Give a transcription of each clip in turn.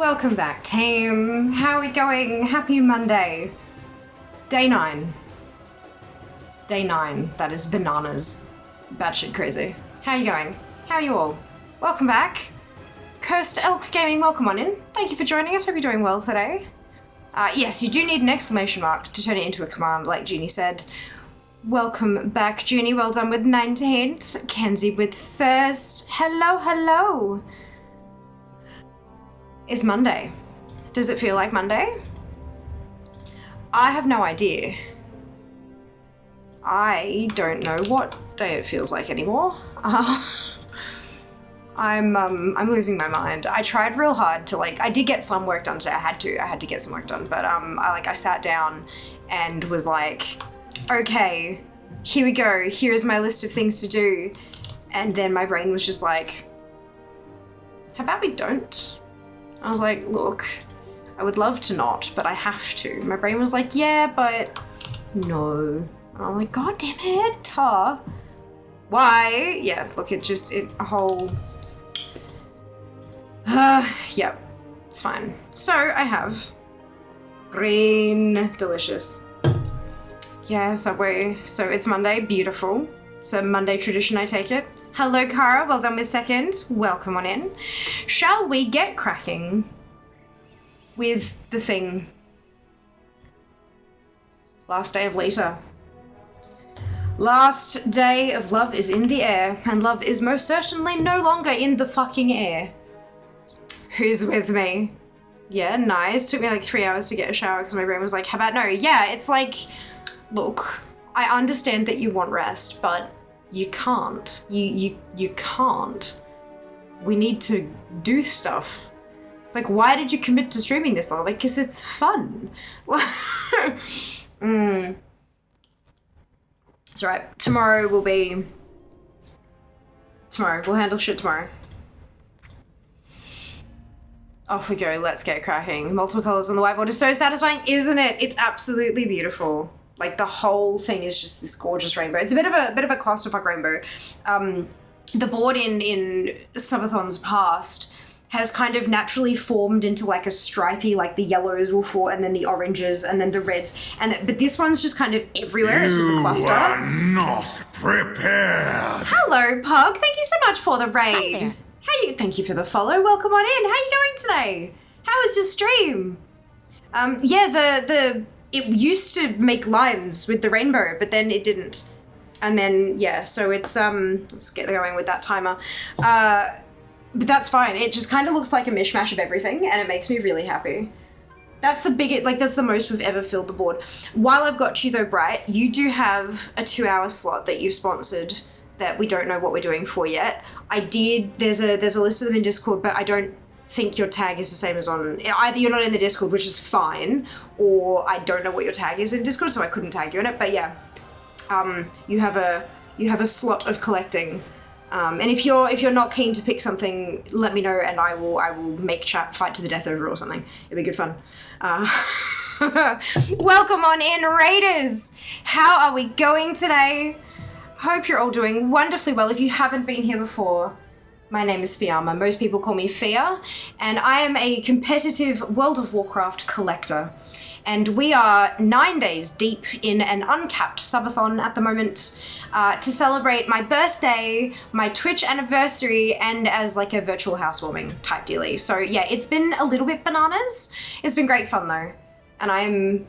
Welcome back, team. How are we going? Happy Monday. Day 9. Day 9. That is bananas. Batshit crazy. How are you going? How are you all? Welcome back. Cursed Elk Gaming, welcome on in. Thank you for joining us. Hope you're doing well today. Yes, you do need an exclamation mark to turn it into a command, like Junie said. Welcome back, Junie. Well done with 19th. Kenzie with first. Hello, hello. It's Monday. Does it feel like Monday? I have no idea. I don't know what day it feels like anymore. I'm losing my mind. I tried real hard to I did get some work done today. I had to get some work done, but I sat down and was like, okay, here we go. Here's my list of things to do. And then my brain was just like, how about we don't? I was like, look, I would love to not, but I have to. My brain was like, yeah, but no. And I'm like, God damn it, why? Yeah, look, yeah, it's fine. So I have green, delicious. Yeah, Subway. So it's Monday, beautiful. It's a Monday tradition, I take it. Hello, Cara, well done with second. Welcome on in. Shall we get cracking with the thing? Last day of LIITA. Last day of love is in the air, and love is most certainly no longer in the fucking air. Who's with me? Yeah, nice. Took me like 3 hours to get a shower because my brain was like, how about no? Yeah, it's like, look, I understand that you want rest, but you can't. You can't. We need to do stuff. It's like, why did you commit to streaming this long? Like, because it's fun. It's alright. Tomorrow. We'll handle shit tomorrow. Off we go. Let's get cracking. Multiple colors on the whiteboard is so satisfying, isn't it? It's absolutely beautiful. Like, the whole thing is just this gorgeous rainbow. It's a bit of a clusterfuck rainbow. The board in subathons past has kind of naturally formed into like a stripy, like the yellows will fall, and then the oranges, and then the reds, but this one's just kind of everywhere. It's just a cluster. You are not prepared. Hello, Pug. Thank you so much for the raid. Thank you for the follow. Welcome on in. How are you going today? How was your stream? It used to make lines with the rainbow, but then it didn't. And then, yeah, so it's, let's get going with that timer. But that's fine. It just kind of looks like a mishmash of everything, and it makes me really happy. That's that's the most we've ever filled the board. While I've got you though, Bright, you do have a 2-hour slot that you've sponsored that we don't know what we're doing for yet. There's a list of them in Discord, but I don't think your tag is the same as on, either you're not in the Discord, which is fine, or I don't know what your tag is in Discord, so I couldn't tag you in it. But yeah, you have a slot of collecting, and if you're not keen to pick something, let me know and I will make chat fight to the death over it or something. It'd be good fun. Welcome on in, Raiders. How are we going today? Hope you're all doing wonderfully well. If you haven't been here before, my name is Fiamma. Most people call me Fia, and I am a competitive World of Warcraft collector. And we are 9 days deep in an uncapped subathon at the moment to celebrate my birthday, my Twitch anniversary, and as like a virtual housewarming type dealie. So yeah, it's been a little bit bananas. It's been great fun though, and I am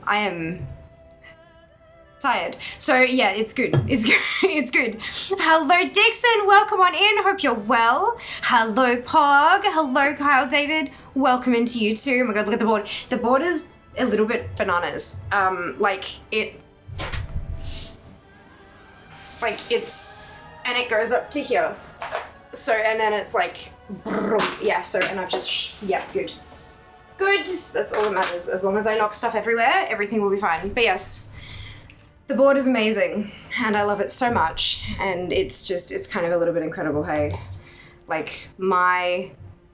tired. So yeah, it's good. It's good. It's good. Hello, Dixon. Welcome on in. Hope you're well. Hello, Pog. Hello, Kyle David. Welcome into you too. Oh my God, look at the board. The board is a little bit bananas. And it goes up to here. So, and then it's like, yeah, so, and I've just, yeah, good. Good. That's all that matters. As long as I knock stuff everywhere, everything will be fine. But yes, the board is amazing, and I love it so much, and it's kind of a little bit incredible, hey? Like, my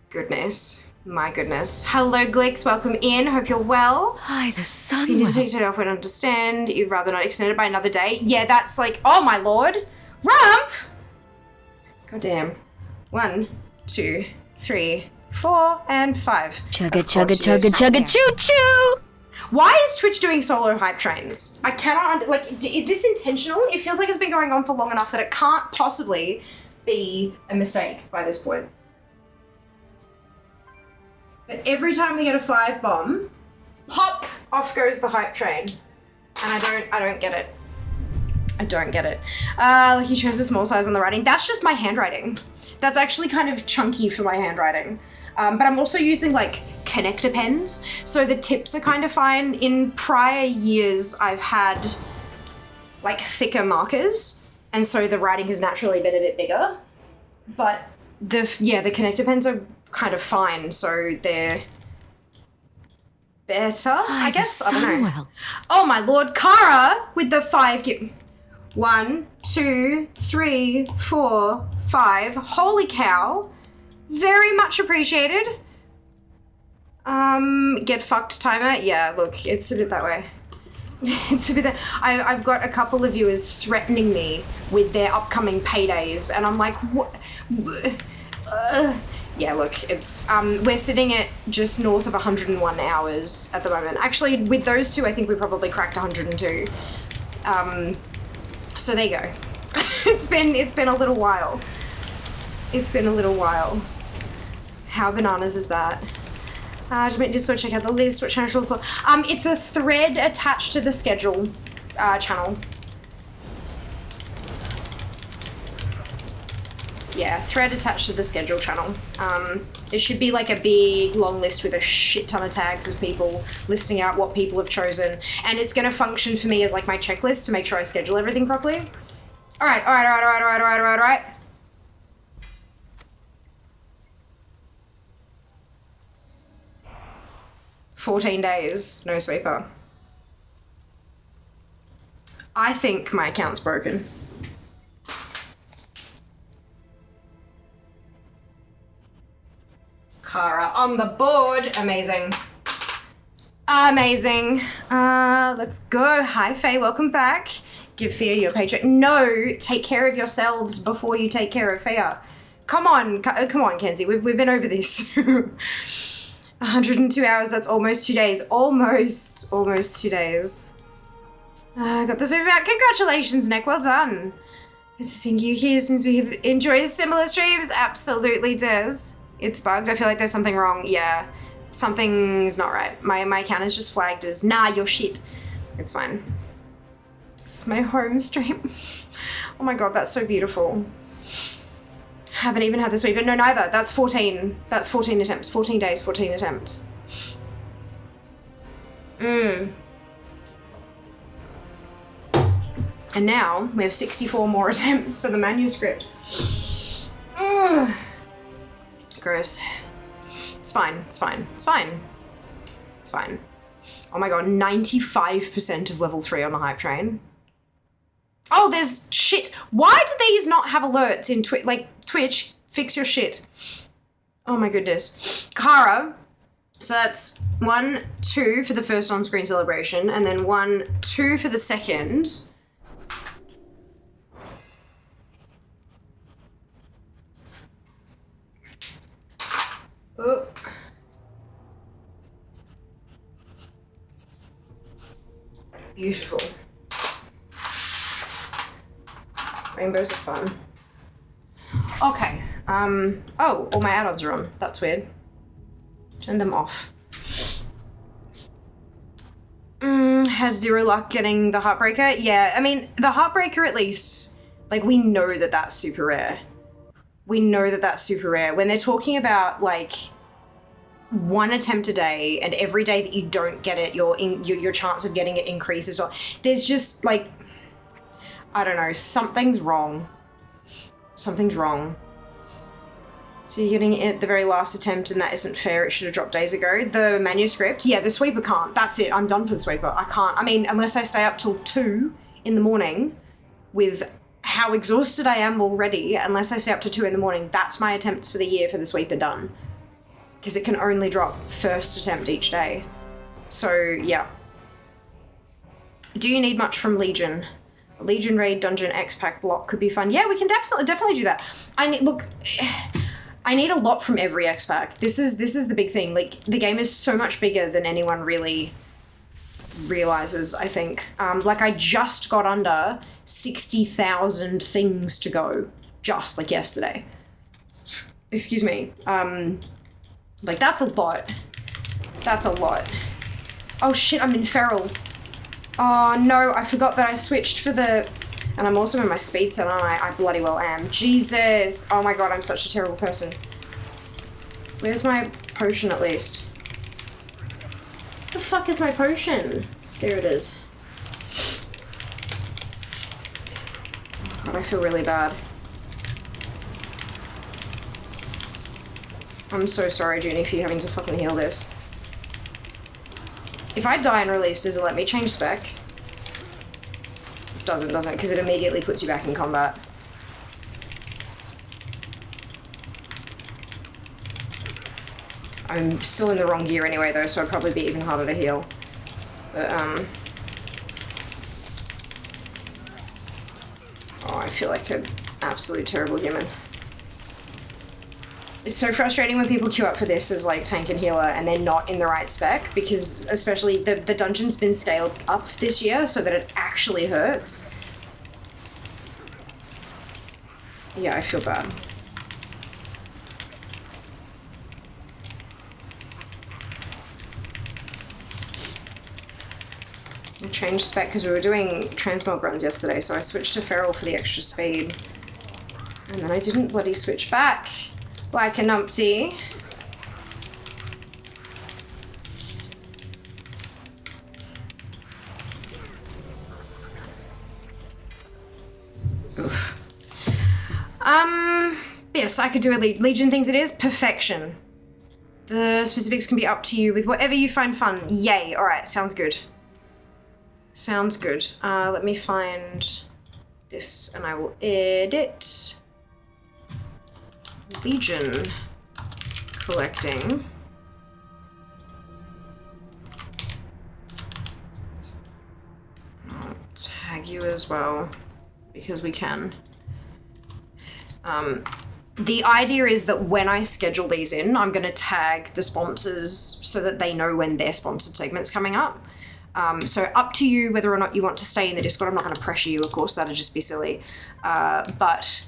goodness. Hello, Glicks, welcome in, hope you're well. Hi, the sun. You need to take it off, we don't understand. You'd rather not extend it by another day. Yeah, that's like, oh my lord. Rump! God damn. 1, 2, 3, 4, and 5. Chugga, chugga, chugga, chugga, choo choo! Why is Twitch doing solo hype trains? I cannot, is this intentional? It feels like it's been going on for long enough that it can't possibly be a mistake by this point. But every time we get a 5 bomb, pop, off goes the hype train. And I don't get it. I don't get it. He chose a small size on the writing. That's just my handwriting. That's actually kind of chunky for my handwriting. But I'm also using like connector pens, so the tips are kind of fine. In prior years, I've had like thicker markers, and so the writing has naturally been a bit bigger. But the connector pens are kind of fine, so they're better, I guess. I don't know. Well. Oh my lord, Kara with the 5 1, 2, 3, 4, 5. Holy cow. Very much appreciated. Get fucked timer. Yeah, look, it's a bit that way. It's a bit that I've got a couple of viewers threatening me with their upcoming paydays, and I'm like, what? Yeah, look, it's we're sitting at just north of 101 hours at the moment. Actually, with those two, I think we probably cracked 102. So there you go. It's been a little while. It's been a little while. How bananas is that? Just go check out the list. What channel should I look for? It's a thread attached to the schedule channel. Yeah, thread attached to the schedule channel. It should be like a big long list with a shit ton of tags of people listing out what people have chosen, and it's gonna function for me as like my checklist to make sure I schedule everything properly. All right. 14 days, no sweeper. I think my account's broken. Kara on the board. Amazing. Amazing. Let's go. Hi, Faye. Welcome back. Give Fia your paycheck. No, take care of yourselves before you take care of Fia. Come on, Kenzie. We've been over this. 102 hours. That's almost 2 days. Almost 2 days. Got this over. Congratulations, Nick. Well done. Nice to see you here since we enjoy similar streams. Absolutely does. It's bugged. I feel like there's something wrong. Yeah, something's not right. My account is just flagged as, nah, you're shit. It's fine. This is my home stream. Oh my god, that's so beautiful. Haven't even had this week, but no, neither. That's 14. That's 14 attempts. 14 days, 14 attempts. And now we have 64 more attempts for the manuscript. Gross. It's fine. It's fine. It's fine. It's fine. Oh my god, 95% of level 3 on the hype train. Oh, there's shit. Why do these not have alerts in Twitch? Fix your shit. Oh my goodness. Kara. So that's 1, 2 for the first on-screen celebration, and then 1, 2 for the second. Oh. Beautiful. Rainbows are fun. Okay. Oh, all my add-ons are on. That's weird. Turn them off. Had zero luck getting the Heartbreaker. Yeah, I mean, the Heartbreaker at least, like, we know that that's super rare. We know that that's super rare. When they're talking about, like, 1 attempt a day, and every day that you don't get it, your chance of getting it increases. Or there's just, like, I don't know, something's wrong. Something's wrong. So you're getting it at the very last attempt, and that isn't fair. It should have dropped days ago. The manuscript, yeah, the sweeper can't. That's it. I'm done for the sweeper. I can't. I mean, unless I stay up till 2 in the morning with how exhausted I am already, unless I stay up to 2 in the morning, that's my attempts for the year for the sweeper done. Because it can only drop first attempt each day. So, yeah. Do you need much from Legion? Legion raid, dungeon, X-Pack block could be fun. Yeah, we can definitely do that. I need a lot from every X pack. This is the big thing. Like, the game is so much bigger than anyone really realizes, I think. Like, I just got under 60,000 things to go just like yesterday. Excuse me. Like, that's a lot. That's a lot. Oh shit, I'm in feral. Oh no, I forgot that I switched for the... And I'm also in my speed set, aren't I? I bloody well am. Jesus. Oh my god, I'm such a terrible person. Where's my potion at least? The fuck is my potion? There it is. God, I feel really bad. I'm so sorry, Junie, for you having to fucking heal this. If I die and release, does it let me change spec? Doesn't, because it immediately puts you back in combat. I'm still in the wrong gear anyway, though, so it'd probably be even harder to heal. But, oh, I feel like an absolute terrible human. It's so frustrating when people queue up for this as, like, tank and healer and they're not in the right spec, because especially the dungeon's been scaled up this year so that it actually hurts. Yeah, I feel bad. I changed spec because we were doing transmog runs yesterday, so I switched to feral for the extra speed. And then I didn't bloody switch back. Like a numpty. Oof. Yes, I could do a Legion things. It is perfection. The specifics can be up to you with whatever you find fun. Yay. All right. Sounds good. Sounds good. Let me find this and I will edit. Legion collecting. I'll tag you as well because we can. The idea is that when I schedule these in, I'm going to tag the sponsors so that they know when their sponsored segment's coming up. So up to you whether or not you want to stay in the Discord. I'm not going to pressure you, of course, that'd just be silly. But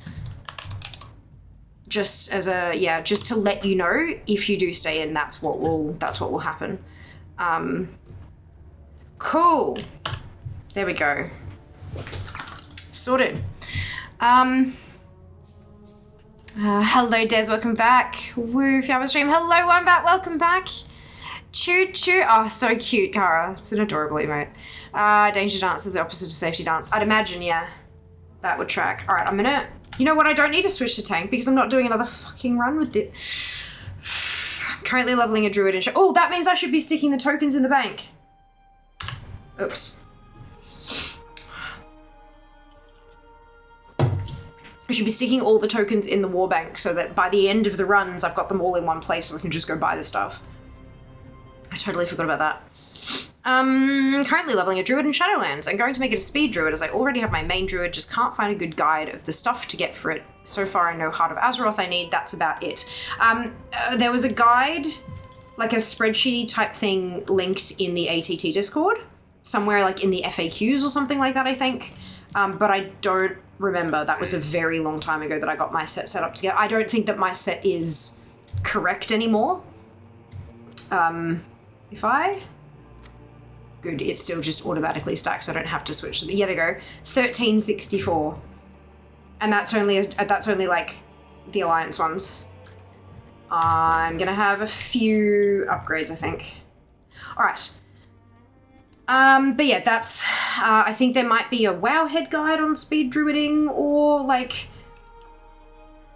just as a, yeah, just to let you know, if you do stay in, that's what will happen. Cool. There we go. Sorted. Hello, Des, welcome back. Woo, Fiamma stream. Hello, I'm back, welcome back. Choo choo. Oh, so cute, Kara. It's an adorable emote. Danger dance is the opposite to safety dance. I'd imagine, yeah, that would track. All right, I'm gonna, you know what? I don't need to switch to tank because I'm not doing another fucking run with it. I'm currently leveling a druid and oh, that means I should be sticking the tokens in the bank. Oops. I should be sticking all the tokens in the war bank so that by the end of the runs, I've got them all in one place so I can just go buy the stuff. I totally forgot about that. Currently leveling a druid in Shadowlands. I'm going to make it a speed druid as I already have my main druid, just can't find a good guide of the stuff to get for it. So far I know Heart of Azeroth I need, that's about it. There was a guide, like a spreadsheet type thing linked in the ATT Discord, somewhere like in the FAQs or something like that, I think. But I don't remember. That was a very long time ago that I got my set up together. I don't think that my set is correct anymore. Good, it still just automatically stacks. I don't have to switch. Yeah, there you go. 1364. And that's only like the Alliance ones. I'm gonna have a few upgrades, I think. All right. But yeah, that's, I think there might be a WoW head guide on speed druiding or like,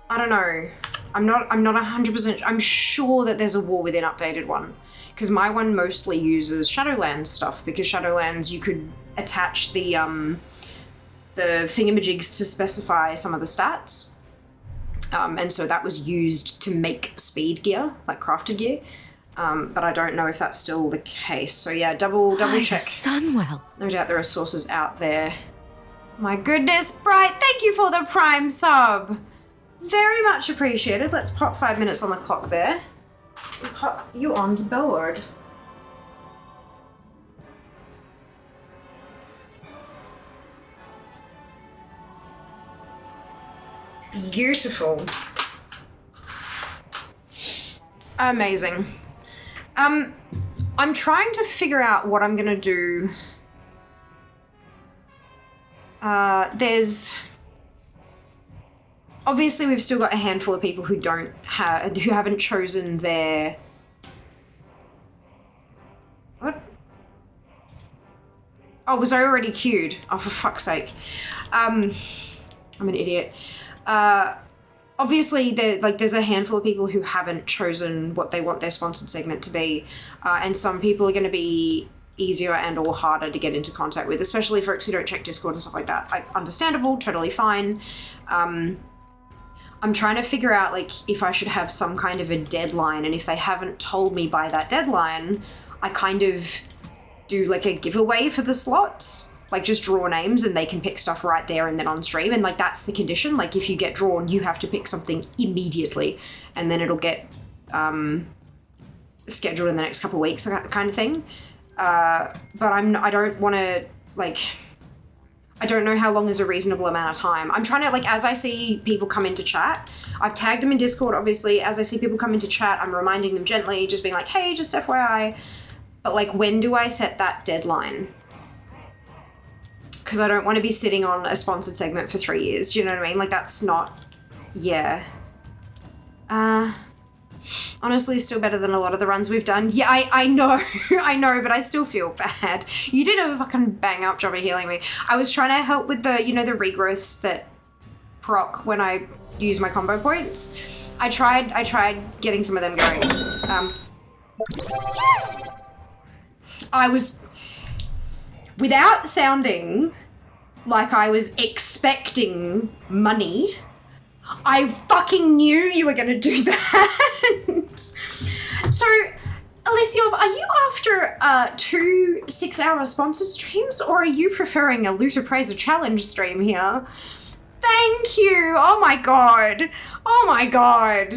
I don't know. I'm not 100%, I'm sure that there's a War Within updated one because my one mostly uses Shadowlands stuff because Shadowlands you could attach the thingamajigs to specify some of the stats. And so that was used to make speed gear, like crafted gear. But I don't know if that's still the case. So yeah, double check. Sunwell. No doubt there are sources out there. My goodness, Bright, thank you for the Prime sub. Very much appreciated. Let's pop 5 minutes on the clock there. Pop you on board. Beautiful. Amazing. I'm trying to figure out what I'm gonna do. There's obviously we've still got a handful of people who haven't chosen their what? Oh, was I already queued? Oh, for fuck's sake. I'm an idiot. Obviously, there's a handful of people who haven't chosen what they want their sponsored segment to be, and some people are going to be easier and or harder to get into contact with, especially folks who don't check Discord and stuff like that. Like, understandable, totally fine. I'm trying to figure out, like, if I should have some kind of a deadline, and if they haven't told me by that deadline, I kind of do, like, a giveaway for the slots. Like, just draw names and they can pick stuff right there and then on stream. And, like, that's the condition. Like, if you get drawn, you have to pick something immediately. And then it'll get scheduled in the next couple of weeks, kind of thing. But I don't want to, like... I don't know how long is a reasonable amount of time. I'm trying to, like, as I see people come into chat, I've tagged them in Discord, obviously. As I see people come into chat, I'm reminding them gently, just being like, hey, just FYI. But, like, when do I set that deadline? Because I don't want to be sitting on a sponsored segment for 3 years. Do you know what I mean? Like, that's not... Yeah. Honestly, still better than a lot of the runs we've done. Yeah, I know. I know, but I still feel bad. You did a fucking bang-up job of healing me. I was trying to help with the, you know, the regrowths that proc when I use my combo points. I tried getting some of them going. I was... Without sounding like I was expecting money, I fucking knew you were going to do that. So, Alicia, are you after 2 6-hour sponsored streams, or are you preferring a LIITA Praiser Challenge stream here? Thank you. Oh my god. Oh my god.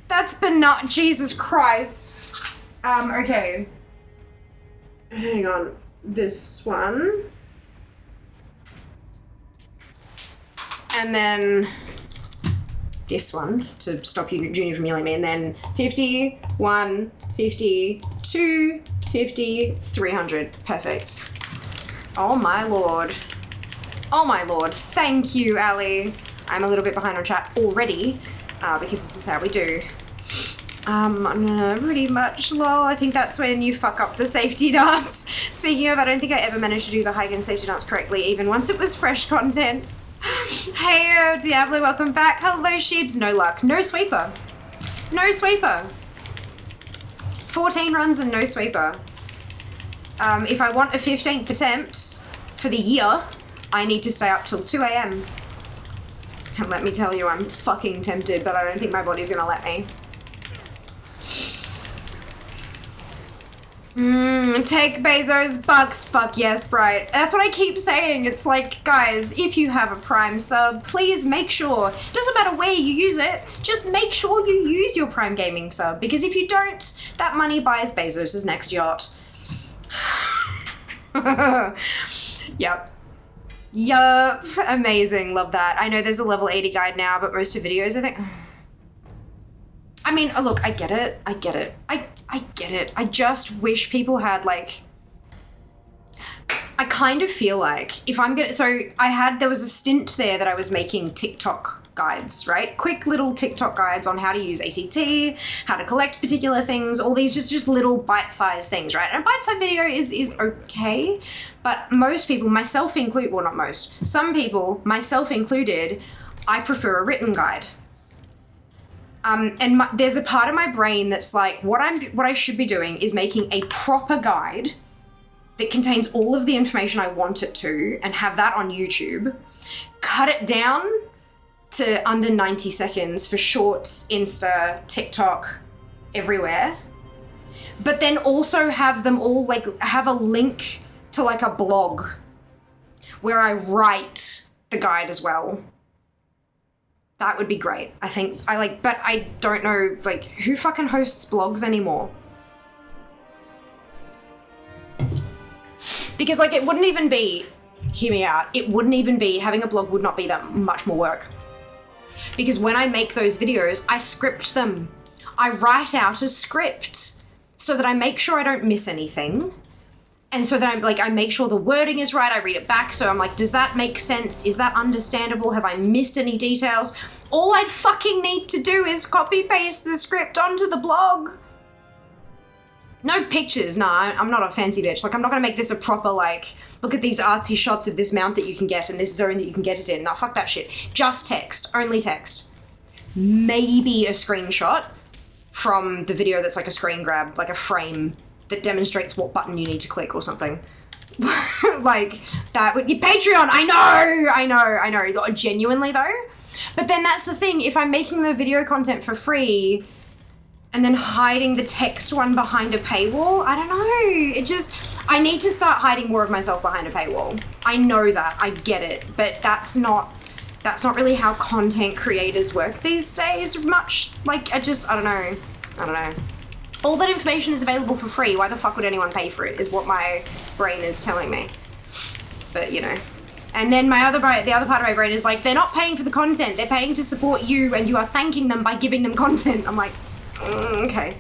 That's not Jesus Christ. Okay. Hang on. This one. And then this one to stop you, Junior, from yelling at me. And then 50, 1, 50, 2, 50, 300. Perfect. Oh my lord. Oh my lord. Thank you, Ali. I'm a little bit behind on chat already because this is how we do. I'm gonna pretty much, lol, I think that's when you fuck up the safety dance. Speaking of, I don't think I ever managed to do the high gun safety dance correctly, even once it was fresh content. Hey, Diablo, welcome back. Hello, Sheebs. No luck. No sweeper. No sweeper. 14 runs and no sweeper. If I want a 15th attempt for the year, I need to stay up till 2 a.m. And let me tell you, I'm fucking tempted, but I don't think my body's gonna let me. Take Bezos bucks. Fuck yes, right. That's what I keep saying. It's like, guys, if you have a Prime sub, please make sure, doesn't matter where you use it, just make sure you use your Prime Gaming sub, because if you don't, that money buys Bezos' next yacht. Yep. Yup. Amazing. Love that. I know there's a level 80 guide now, but most of videos, I think... I mean, oh, look, I get it. I get it. I get it. I just wish people had, like... I kind of feel like if I'm gonna... So there was a stint there that I was making TikTok guides, right? Quick little TikTok guides on how to use ATT, how to collect particular things, all these just little bite-sized things, right? And a bite-sized video is okay, but most people, myself included, well, not most, some people, myself included, I prefer a written guide. There's a part of my brain that's like, what I should be doing is making a proper guide that contains all of the information I want it to, and have that on YouTube, cut it down to under 90 seconds for shorts, Insta, TikTok, everywhere. But then also have them all, like, have a link to, like, a blog where I write the guide as well. That would be great. I think but I don't know, like, who fucking hosts blogs anymore? Because, like, it wouldn't even be, hear me out, it wouldn't even be, having a blog would not be that much more work. Because when I make those videos, I script them. I write out a script so that I make sure I don't miss anything. And so that I make sure the wording is right. I read it back. So I'm like, does that make sense? Is that understandable? Have I missed any details? All I'd fucking need to do is copy paste the script onto the blog. No pictures. No, I'm not a fancy bitch. Like, I'm not going to make this a proper, like, look at these artsy shots of this mount that you can get and this zone that you can get it in. No, fuck that shit. Just text. Only text. Maybe a screenshot from the video that's like a screen grab, like a frame that demonstrates what button you need to click or something. Like, that would be Patreon. I know. Genuinely though. But then that's the thing. If I'm making the video content for free and then hiding the text one behind a paywall, I don't know. I need to start hiding more of myself behind a paywall. I know that. I get it. But that's not really how content creators work these days much. Like, I don't know. All that information is available for free. Why the fuck would anyone pay for it, is what my brain is telling me. But, you know. And then the other part of my brain is like, they're not paying for the content. They're paying to support you, and you are thanking them by giving them content. I'm like, okay.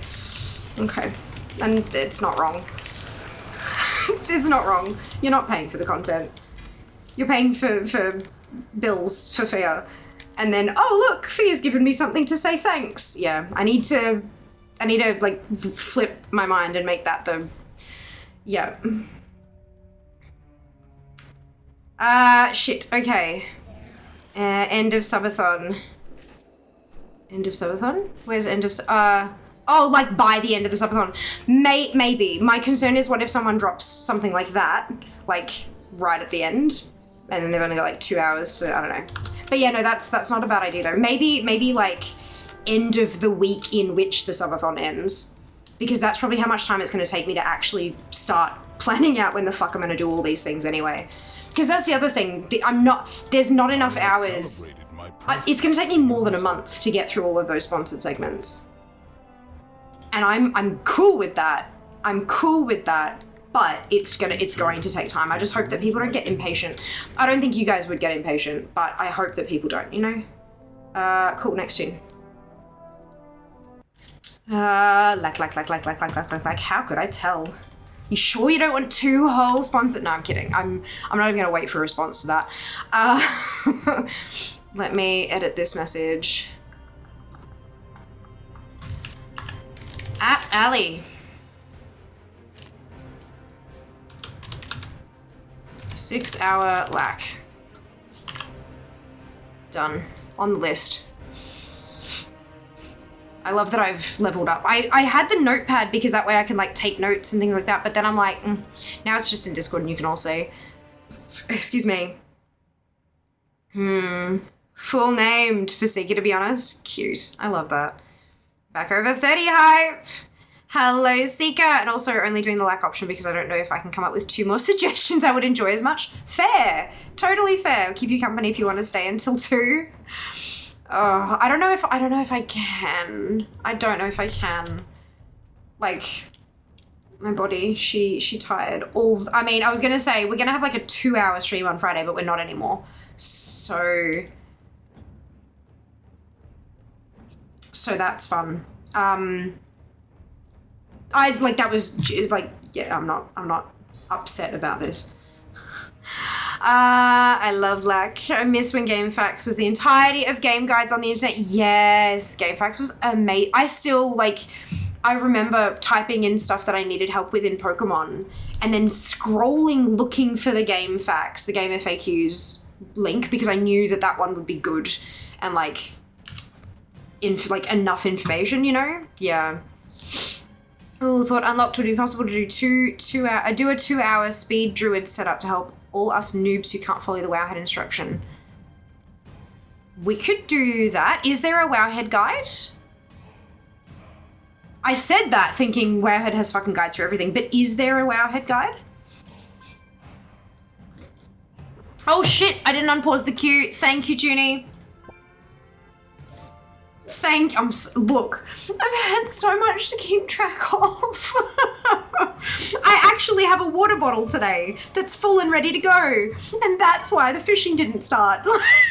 And it's not wrong. It's not wrong. You're not paying for the content. You're paying for bills for Fia. And then, oh, look, Fia's given me something to say thanks. Yeah, I need to like flip my mind and make that the, yeah. Shit, okay. End of subathon. End of subathon? Where's end of, oh, like by the end of the subathon. Maybe. My concern is what if someone drops something like that, like right at the end, and then they've only got like 2 hours to, I don't know. But yeah, no, that's not a bad idea though. Maybe like end of the week in which the subathon ends, because that's probably how much time it's going to take me to actually start planning out when the fuck I'm going to do all these things anyway. Because that's the other thing. There's not enough hours. It's going to take me more than a month to get through all of those sponsored segments. And I'm cool with that. But it's going to take time. I just hope that people don't get impatient. I don't think you guys would get impatient, but I hope that people don't, you know? Cool, next tune. Like, how could I tell? You sure you don't want 2 whole sponsored? No, I'm kidding. I'm not even gonna wait for a response to that. Let me edit this message. At Ali. Six-hour lack. Done. On the list. I love that I've leveled up. I had the notepad because that way I can like take notes and things like that, but then I'm like, now it's just in Discord and you can all say, excuse me. Full named for Seeker, to be honest. Cute. I love that. Back over 30 hype. Hello, Seeker. And also only doing the lack option because I don't know if I can come up with 2 more suggestions I would enjoy as much. Fair. Totally fair. I'll keep you company if you want to stay until 2. Oh, I don't know if I can. I don't know if I can. Like, my body, she tired. I mean, I was going to say, we're going to have like a 2-hour stream on Friday, but we're not anymore. So that's fun. I was like, that was like, yeah, I'm not upset about this. I love lack. I miss when GameFAQs was the entirety of game guides on the internet. Yes, GameFAQs was amazing. I remember typing in stuff that I needed help with in Pokemon and then scrolling looking for the GameFAQs, the game FAQs link, because I knew that one would be good and like enough information, you know? Yeah. Oh, thought unlocked would be possible to do a 2-hour speed druid setup to help all us noobs who can't follow the Wowhead instruction. We could do that. Is there a Wowhead guide? I said that thinking Wowhead has fucking guides for everything, but is there a Wowhead guide? Oh shit, I didn't unpause the queue. Thank you, Junie. Look, I've had so much to keep track of. I actually have a water bottle today that's full and ready to go. And that's why the fishing didn't start.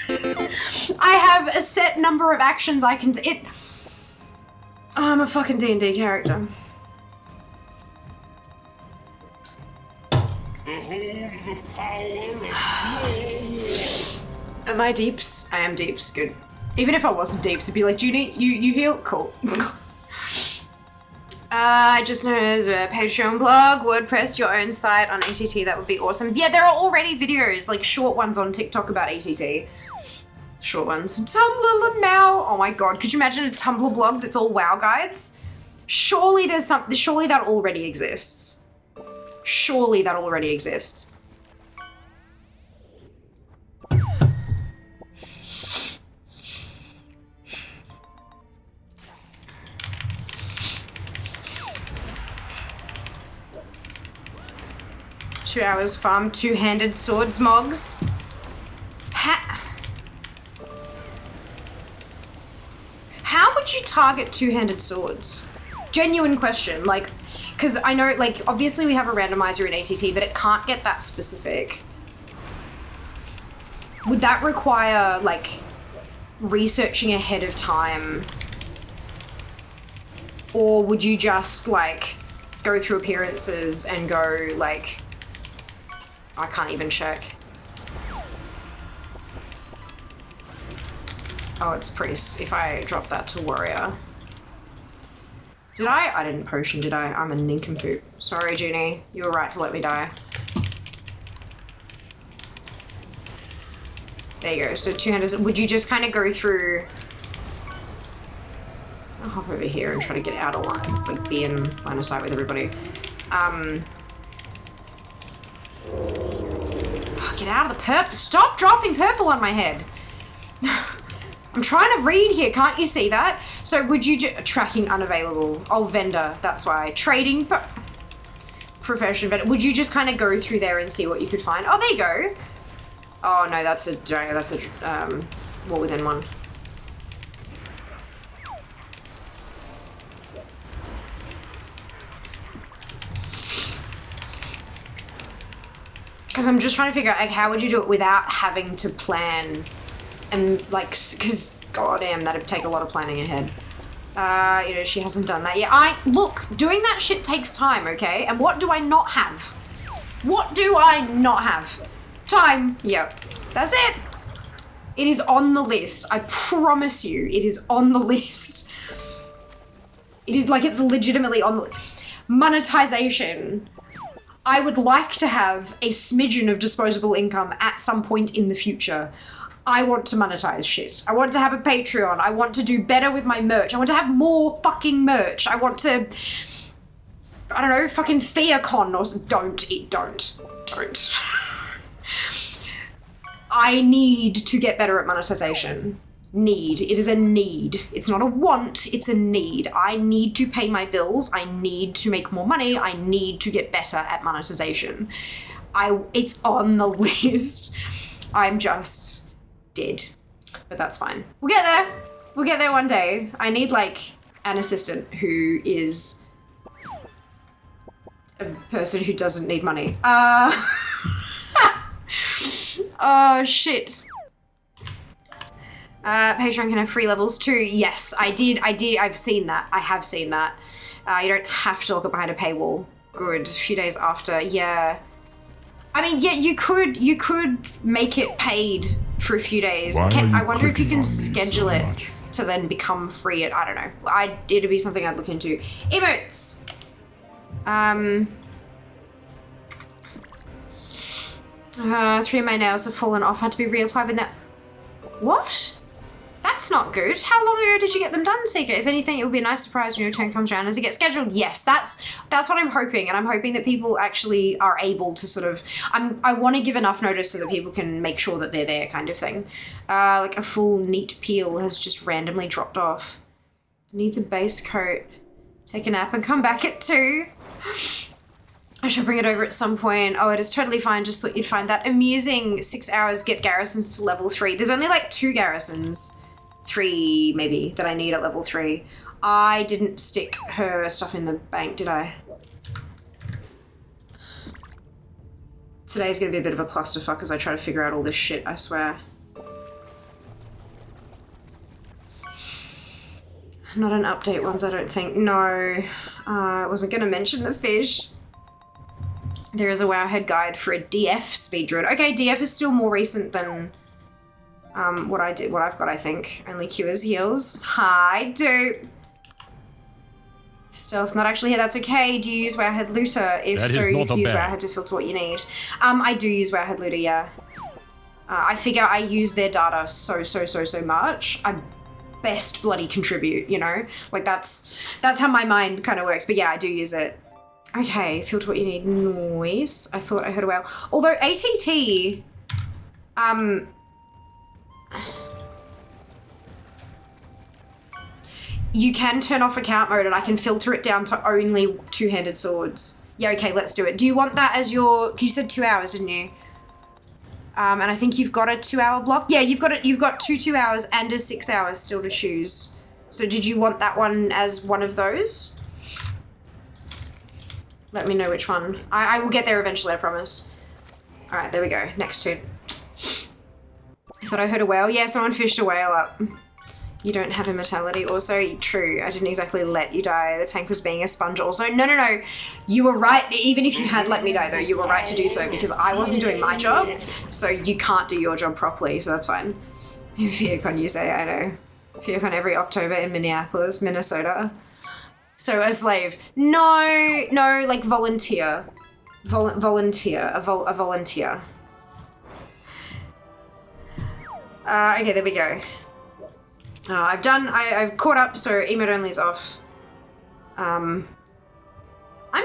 I have a set number of actions I can do. I'm a fucking D&D character. Behold the power of Am I deeps? I am deeps, good. Even if I wasn't deeps, it'd be like, Judy, you heal? Cool. Just known as a Patreon blog, WordPress, your own site on ATT, that would be awesome. Yeah, there are already videos, like short ones on TikTok about ATT. Short ones. Tumblr Lamau. Oh my god, could you imagine a Tumblr blog that's all WoW guides? Surely that already exists. Surely that already exists. 2 hours farm two-handed swords mogs. How would you target two-handed swords? Genuine question, like, because I know, like, obviously we have a randomizer in ATT, but it can't get that specific. Would that require, like, researching ahead of time? Or would you just, like, go through appearances and go, like, I can't even check. Oh, it's priest. If I drop that to warrior. Did I? I didn't potion, did I? I'm a nincompoop. Sorry, Junie. You were right to let me die. There you go. So two-handers. Would you just kind of go through... I'll hop over here and try to get out of line. Like, be in line of sight with everybody. Get out of the purple. Stop dropping purple on my head. I'm trying to read here. Can't you see that? So would you tracking unavailable? Oh, vendor. That's why. Trading profession. But would you just kind of go through there and see what you could find? Oh, there you go. Oh no, that's a war within one. Because I'm just trying to figure out, like, how would you do it without having to plan and, like, because, goddamn, that'd take a lot of planning ahead. You know, she hasn't done that yet. Look, doing that shit takes time, okay? And what do I not have? What do I not have? Time. Yep. That's it. It is on the list. I promise you, it is on the list. It is, like, it's legitimately on the list. Monetization. I would like to have a smidgen of disposable income at some point in the future. I want to monetize shit. I want to have a Patreon. I want to do better with my merch. I want to have more fucking merch. I want to, I don't know, fucking FearCon or something. Don't. I need to get better at monetization. Need. It is a need. It's not a want, it's a need. I need to pay my bills. I need to make more money. I need to get better at monetization. It's on the list. I'm just dead. But that's fine. We'll get there. We'll get there one day. I need, like, an assistant who is a person who doesn't need money. Oh, shit. Patreon can have free levels too. Yes, I did. I've seen that. I have seen that. You don't have to look it behind a paywall. Good. A few days after. Yeah. I mean, yeah, you could make it paid for a few days. I wonder if you can schedule it to then become free. I don't know. It'd be something I'd look into. Emotes. 3 of my nails have fallen off. Had to be reapplied with that. What? That's not good. How long ago did you get them done, Seeker? If anything, it would be a nice surprise when your turn comes around as it gets scheduled. Yes, that's what I'm hoping, and I'm hoping that people actually are able to sort of... I want to give enough notice so that people can make sure that they're there, kind of thing. Like a full neat peel has just randomly dropped off. Needs a base coat. Take a nap and come back at 2. I should bring it over at some point. Oh, it is totally fine. Just thought you'd find that amusing. 6 hours, get garrisons to level 3. There's only like 2 garrisons. 3 maybe that I need at level 3. I didn't stick her stuff in the bank, did I? Today's gonna be a bit of a clusterfuck as I try to figure out all this shit, I swear. Not an update ones, I don't think. No, I wasn't gonna mention the fish. There is a Wowhead guide for a DF speedrun. Okay, DF is still more recent than what I've got, I think. Only cures heals. Hi, dude. Stealth not actually here, that's okay. Do you use Wowhead LIITA? If so, you can use Wowhead to filter what you need. I do use Wowhead LIITA, yeah. I figure I use their data so much. I best bloody contribute, you know? Like that's how my mind kind of works. But yeah, I do use it. Okay, filter what you need. Noise. I thought I heard a whale. Although ATT, you can turn off account mode and I can filter it down to only two-handed swords. Yeah, okay, let's do it. Do you want that as your, you said 2 hours, didn't you? And I think you've got a 2-hour block. Yeah, you've got 2 hours and a 6 hours still to choose. So did you want that one as one of those? Let me know which one. I will get there eventually, I promise. All right, there we go. Next two. I thought I heard a whale. Yeah, someone fished a whale up. You don't have immortality. Also, true, I didn't exactly let you die. The tank was being a sponge also. No. You were right. Even if you had let me die, though, you were right to do so because I wasn't doing my job. So you can't do your job properly, so that's fine. FearCon, you say, I know. FearCon every October in Minneapolis, Minnesota. So a slave. No, like volunteer. Volunteer. A volunteer. Okay, there we go. I've caught up, so emote only is off. I'm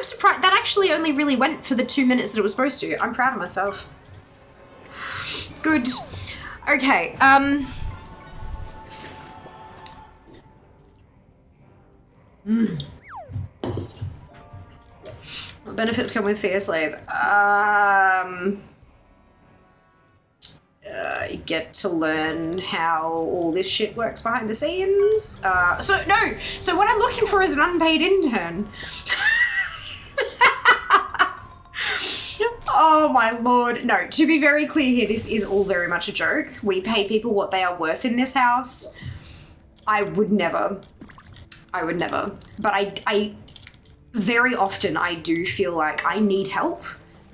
surprised, that actually only really went for the 2 minutes that it was supposed to. I'm proud of myself. Good. Okay, What benefits come with Fear Slave? You get to learn how all this shit works behind the scenes. So what I'm looking for is an unpaid intern. Oh my lord. No, to be very clear here, this is all very much a joke. We pay people what they are worth in this house. I would never. But I very often I do feel like I need help,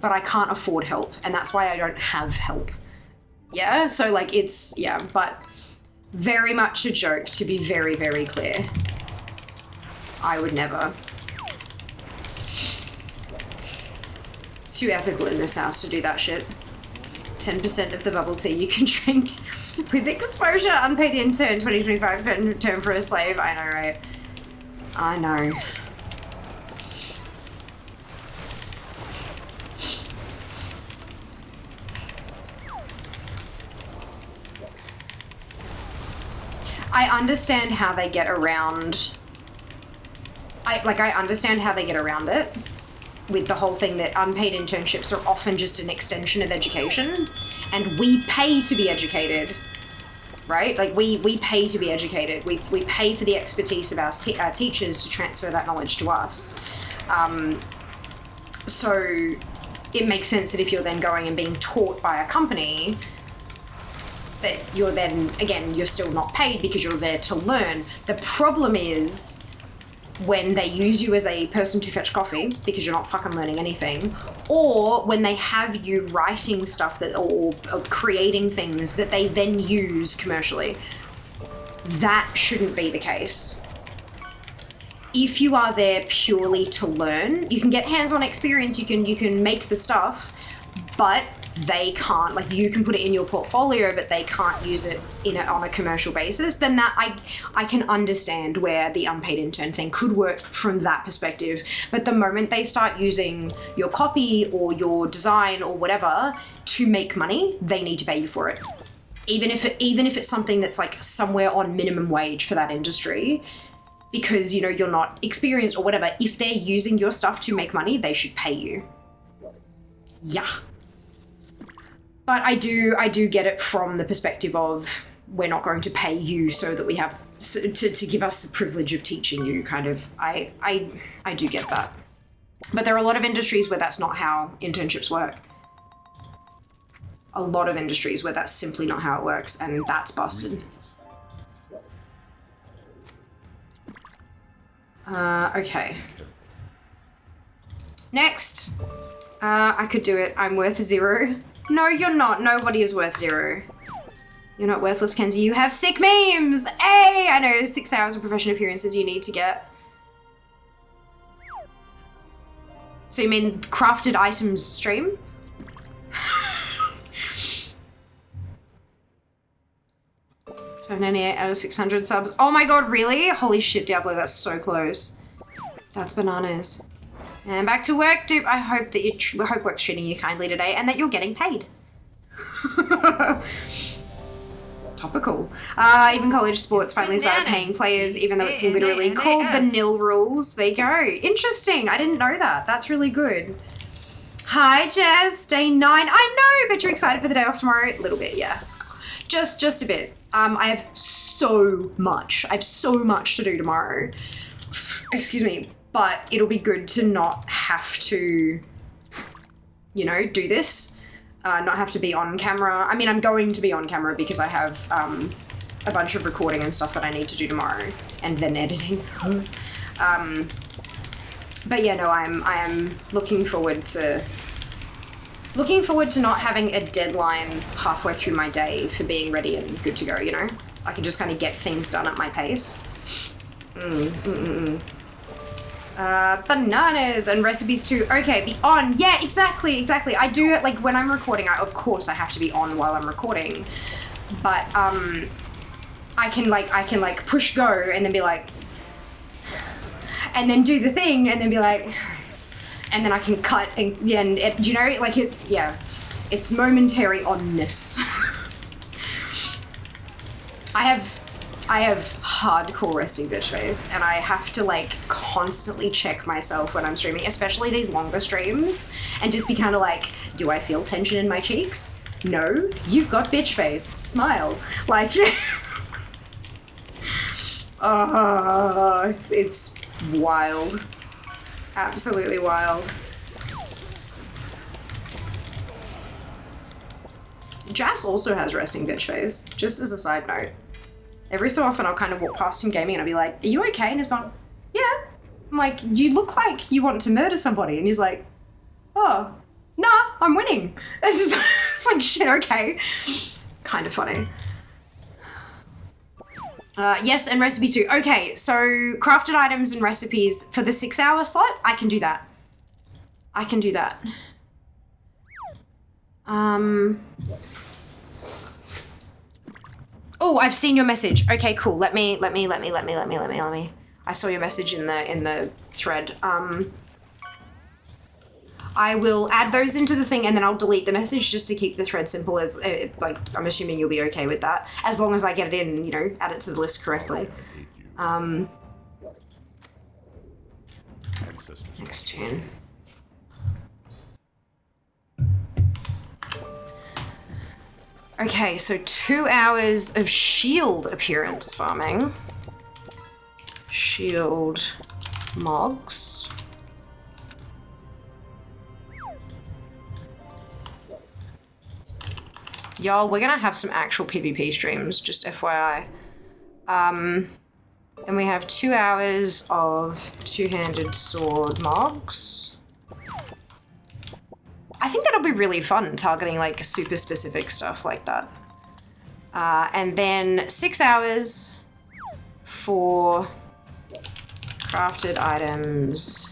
but I can't afford help. And that's why I don't have help. Yeah, so like it's, yeah, but very much a joke, to be very, very clear. I would never. Too ethical in this house to do that shit. 10% of the bubble tea you can drink with exposure, unpaid intern, 2025 term for a slave. I know, right? I know. I understand how they get around. I understand how they get around it with the whole thing that unpaid internships are often just an extension of education, and we pay to be educated, right? Like we pay to be educated. We pay for the expertise of our teachers to transfer that knowledge to us. So it makes sense that if you're then going and being taught by a company, that you're then, again, you're still not paid because you're there to learn. The problem is when they use you as a person to fetch coffee because you're not fucking learning anything, or when they have you writing stuff that or creating things that they then use commercially. That shouldn't be the case. If you are there purely to learn, you can get hands-on experience, you can make the stuff, but they can't, like you can put it in your portfolio, but they can't use it on a commercial basis, then that I can understand where the unpaid intern thing could work from that perspective. But the moment they start using your copy or your design or whatever to make money, they need to pay you for it. Even if it's something that's like somewhere on minimum wage for that industry, because you know you're not experienced or whatever, if they're using your stuff to make money, they should pay you. Yeah. But I do get it from the perspective of we're not going to pay you so that we have to give us the privilege of teaching you, kind of. I do get that. But there are a lot of industries where that's not how internships work. A lot of industries where that's simply not how it works, and that's busted. Okay. Next. I could do it. I'm worth 0. No, you're not. Nobody is worth 0. You're not worthless, Kenzie. You have sick memes! Hey! I know, 6 hours of professional appearances you need to get. So you mean crafted items stream? 598 out of 600 subs. Oh my god, really? Holy shit, Diablo, that's so close. That's bananas. And back to work, dude. I hope that I hope work's treating you kindly today and that you're getting paid. Topical. Even college sports finally started paying players, even though it's literally called the nil rules. There you go. Interesting. I didn't know that. That's really good. Hi, Jess. Day 9. I know, but you're excited for the day off tomorrow? A little bit, yeah. Just a bit. I have so much. I have so much to do tomorrow. Excuse me. But it'll be good to not have to, you know, do this. Not have to be on camera. I mean, I'm going to be on camera because I have a bunch of recording and stuff that I need to do tomorrow, and then editing. But yeah, no, I am looking forward to not having a deadline halfway through my day for being ready and good to go. You know, I can just kind of get things done at my pace. Bananas and recipes too. Okay, be on. Yeah, exactly. I do, like, when I'm recording, of course I have to be on while I'm recording. But, I can push go and then be like, and then do the thing and then be like, and then I can cut and, yeah, and you know, like, it's momentary onness. I have hardcore resting bitch face, and I have to, like, constantly check myself when I'm streaming, especially these longer streams, and just be kind of like, do I feel tension in my cheeks? No, you've got bitch face. Smile. Like, oh, it's wild. Absolutely wild. Jas also has resting bitch face, just as a side note. Every so often I'll kind of walk past him gaming and I'll be like, are you okay? And he's gone, yeah. I'm like, you look like you want to murder somebody. And he's like, oh, nah, I'm winning. It's like, shit, okay. Kind of funny. Yes, and recipes too. Okay, so crafted items and recipes for the 6-hour slot, I can do that. Oh, I've seen your message. Okay, cool. Let me. I saw your message in the thread. I will add those into the thing and then I'll delete the message just to keep the thread simple as, like, I'm assuming you'll be okay with that. As long as I get it in, you know, add it to the list correctly. Next turn. Okay, so 2 hours of shield appearance farming. Shield mogs. Y'all, we're gonna have some actual PvP streams, just FYI. Then we have 2 hours of two-handed sword mogs. I think that'll be really fun, targeting like super specific stuff like that. And then 6 hours for crafted items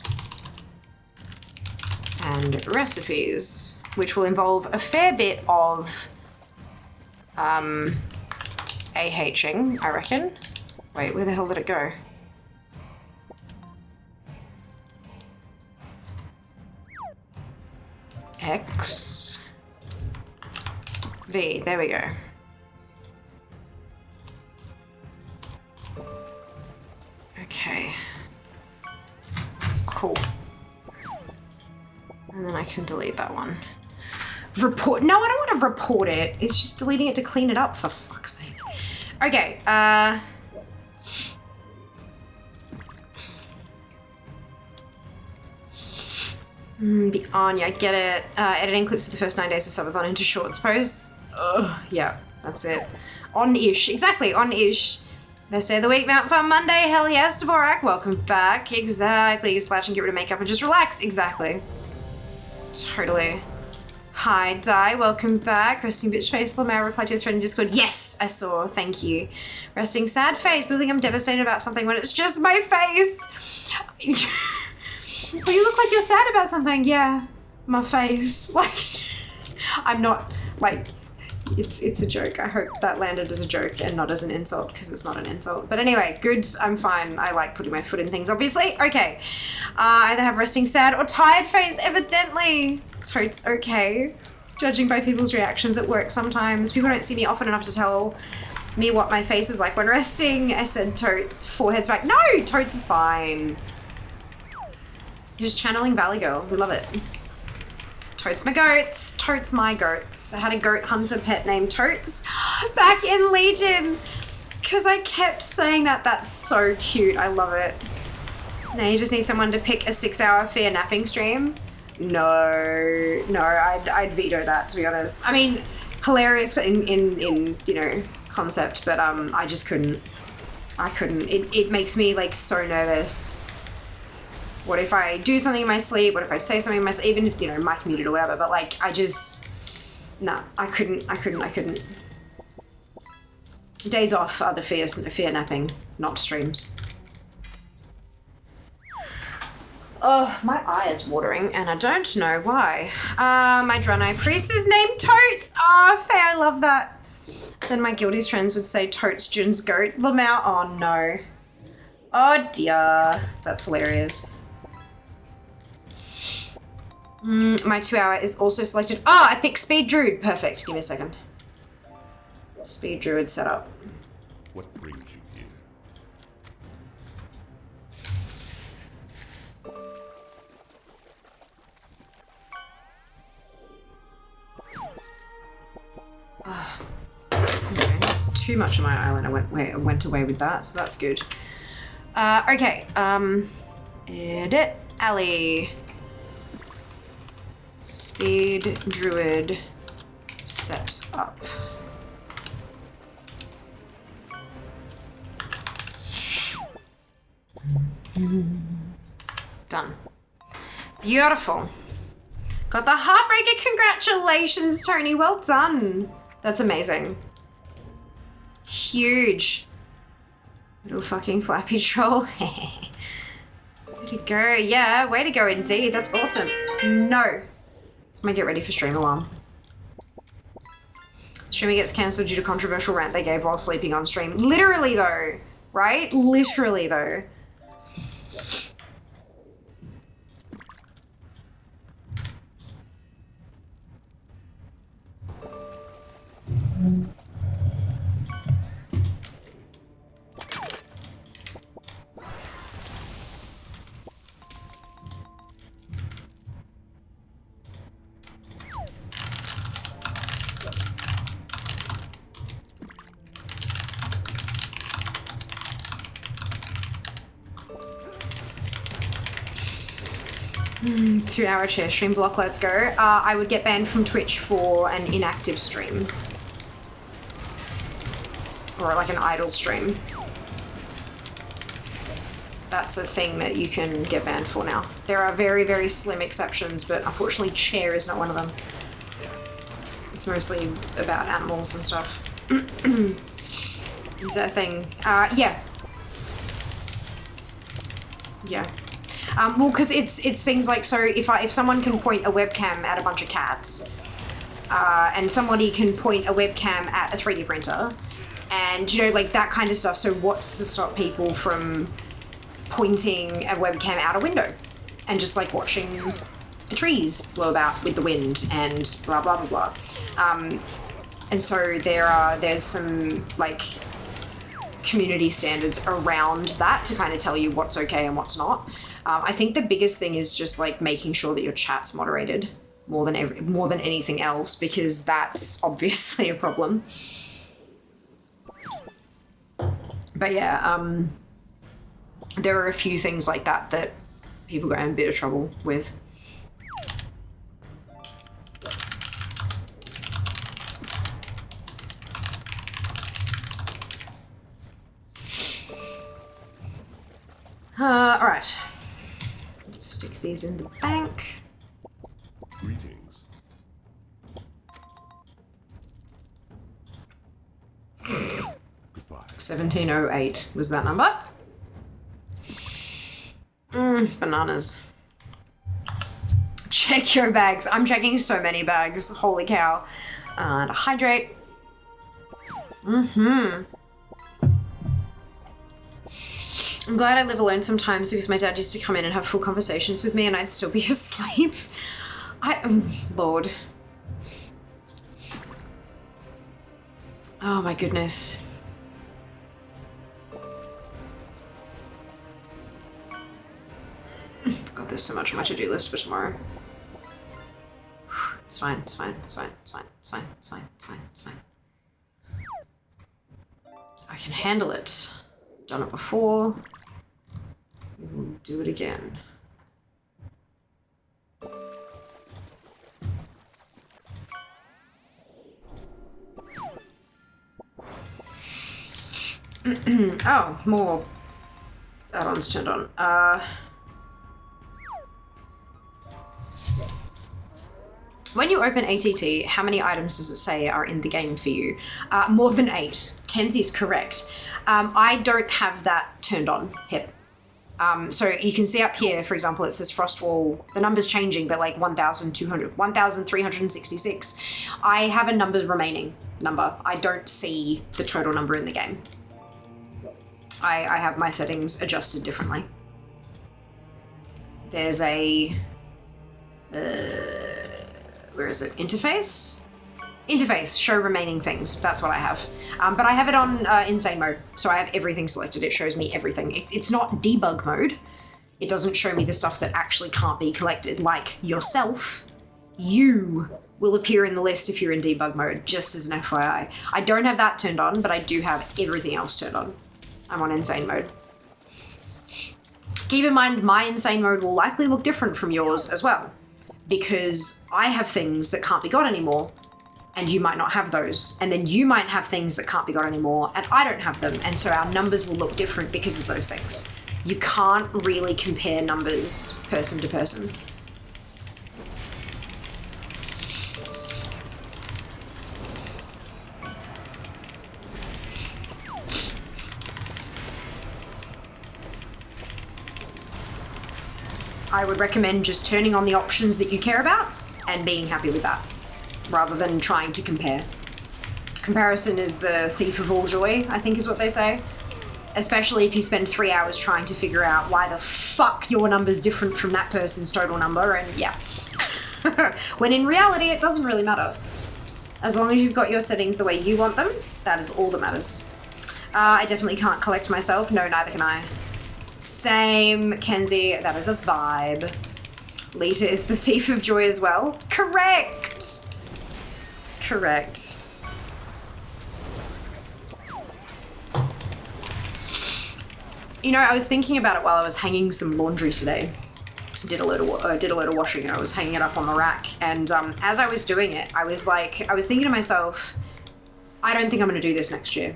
and recipes, which will involve a fair bit of AHing, I reckon. Wait, where the hell did it go? X V, there we go. Okay. Cool. And then I can delete that one. report. No, I don't want to report it. It's just deleting it to clean it up, for fuck's sake. Okay, Anya, I get it. Editing clips of the first 9 days of subathon into shorts posts. Ugh, yeah, that's it. On-ish, exactly, on-ish. Best day of the week, Mount Fun Monday, hell yes, Dvorak, welcome back. Exactly, slash and get rid of makeup and just relax, exactly. Totally. Hi, Di, welcome back. Resting bitch face, Lamar replied to your thread in Discord. Yes, I saw, thank you. Resting sad face, building I'm devastated about something when it's just my face. Well, you look like you're sad about something. Yeah, my face. Like, I'm not, like, it's a joke. I hope that landed as a joke and not as an insult, because it's not an insult. But anyway, good, I'm fine. I like putting my foot in things, obviously. Okay, I either have resting sad or tired face, evidently. Totes okay. Judging by people's reactions at work sometimes. People don't see me often enough to tell me what my face is like when resting. I said totes, forehead's back. No, totes is fine. Just channeling Valley Girl. We love it. Totes my goats. Totes my goats. I had a goat hunter pet named Totes back in Legion because I kept saying that. That's so cute. I love it. Now you just need someone to pick a 6-hour fair napping stream. No, I'd veto that, to be honest. I mean, hilarious in you know, concept, but I just couldn't. I couldn't. It makes me like so nervous. What if I do something in my sleep? What if I say something in my sleep? Even if, you know, mic muted or whatever, but like, I just, nah, I couldn't. Days off are the fear napping, not streams. Oh, my eye is watering and I don't know why. My Draenei priest is named Totes. Oh, Faye, I love that. Then my guilty's friends would say Totes, Jun's goat. Lamau, oh no. Oh dear, that's hilarious. My 2-hour is also selected. Oh, I picked Speed Druid. Perfect. Give me a second. Speed Druid setup. What brings you here? Okay, not too much on my island. I went away with that, so that's good. Okay. Edit alley. Speed Druid set up. Done. Beautiful. Got the Heartbreaker. Congratulations, Tony. Well done. That's amazing. Huge. Little fucking flappy troll. Way to go. Yeah, way to go indeed. That's awesome. No. This might get ready for stream alarm. Streaming gets cancelled due to controversial rant they gave while sleeping on stream. Literally though, right? Literally though. Two-hour chair stream block, let's go. I would get banned from Twitch for an inactive stream. Or like an idle stream. That's a thing that you can get banned for now. There are very, very slim exceptions, but unfortunately chair is not one of them. It's mostly about animals and stuff. Is that a thing? Yeah. Yeah. Well, because it's things like, so if someone can point a webcam at a bunch of cats, and somebody can point a webcam at a 3D printer, and you know, like that kind of stuff. So what's to stop people from pointing a webcam out a window and just like watching the trees blow about with the wind and blah blah blah blah. And so there's some like community standards around that to kind of tell you what's okay and what's not. I think the biggest thing is just like making sure that your chat's moderated more than anything else, because that's obviously a problem. But yeah, there are a few things like that that people got in a bit of trouble with. All right. Let's stick these in the bank. Greetings. Goodbye. 1708 was that number. Bananas. Check your bags. I'm checking so many bags. Holy cow. To hydrate. I'm glad I live alone sometimes because my dad used to come in and have full conversations with me and I'd still be asleep. Lord. Oh my goodness. God, there's so much on my to-do list for tomorrow. It's fine, it's fine, it's fine, it's fine, it's fine, it's fine, it's fine, it's fine. I can handle it. Done it before. We will do it again. Oh, more add-ons turned on. When you open ATT, how many items does it say are in the game for you? More than 8. Kenzie's correct. I don't have that turned on, Hip. So you can see up here, for example, it says Frostwall. The number's changing, but like 1,366. I have a numbers remaining number. I don't see the total number in the game. I have my settings adjusted differently. There's a... where is it? Interface? Interface, show remaining things. That's what I have. But I have it on insane mode, so I have everything selected. It shows me everything. It's not debug mode. It doesn't show me the stuff that actually can't be collected, like yourself. You will appear in the list if you're in debug mode, just as an FYI. I don't have that turned on, but I do have everything else turned on. I'm on insane mode. Keep in mind, my insane mode will likely look different from yours as well, because I have things that can't be got anymore, and you might not have those. And then you might have things that can't be got anymore, and I don't have them, and so our numbers will look different because of those things. You can't really compare numbers person to person. I would recommend just turning on the options that you care about and being happy with that, rather than trying to compare. Comparison is the thief of all joy, I think is what they say. Especially if you spend 3 hours trying to figure out why the fuck your number's different from that person's total number, and yeah. When in reality, it doesn't really matter. As long as you've got your settings the way you want them, that is all that matters. I definitely can't collect myself. No, neither can I. Same, Kenzie, that is a vibe. LIITA is the thief of joy as well. Correct! Correct. You know, I was thinking about it while I was hanging some laundry today. Did a load of washing, and I was hanging it up on the rack. And as I was doing it, I was thinking to myself, I don't think I'm going to do this next year.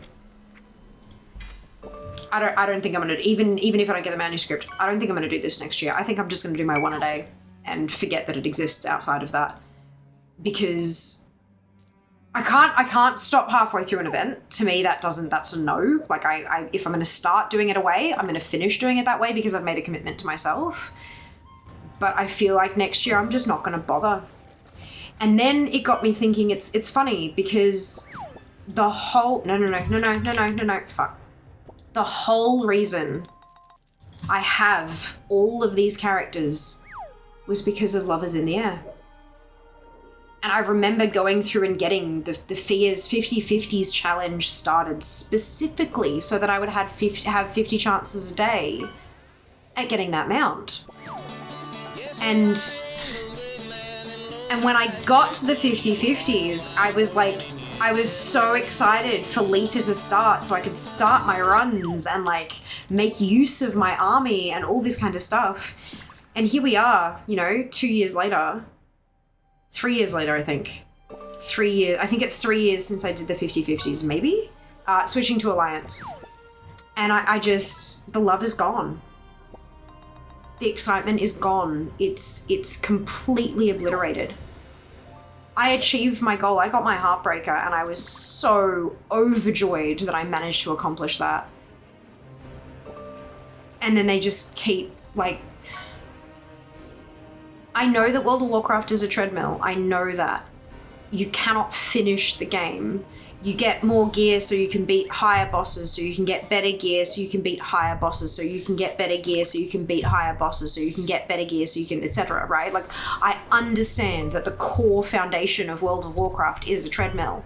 I don't think I'm going to, even if I don't get the manuscript, I don't think I'm going to do this next year. I think I'm just going to do my one a day and forget that it exists outside of that. Because I can't stop halfway through an event. To me, that's a no. Like, if I'm going to start doing it a way, I'm going to finish doing it that way because I've made a commitment to myself. But I feel like next year I'm just not going to bother. And then it got me thinking, it's funny because the whole, no, fuck. The whole reason I have all of these characters was because of Lovers in the Air. And I remember going through and getting the Fia's 50/50s challenge started specifically so that I would have 50 chances a day at getting that mount. And And when I got to the 50/50s, I was so excited for LIITA to start so I could start my runs and like make use of my army and all this kind of stuff. And here we are, you know, 2 years later, 3 years later, I think. 3 years, I think it's 3 years since I did the 50/50s, maybe? Switching to Alliance. And I just, the love is gone. The excitement is gone. It's completely obliterated. I achieved my goal. I got my Heartbreaker and I was so overjoyed that I managed to accomplish that. And then they just keep, like... I know that World of Warcraft is a treadmill. I know that. You cannot finish the game. You get more gear so you can beat higher bosses, so you can get better gear so you can beat higher bosses, so you can get better gear so you can beat higher bosses, so you can get better gear so you can, etc., right? Like, I understand that the core foundation of World of Warcraft is a treadmill.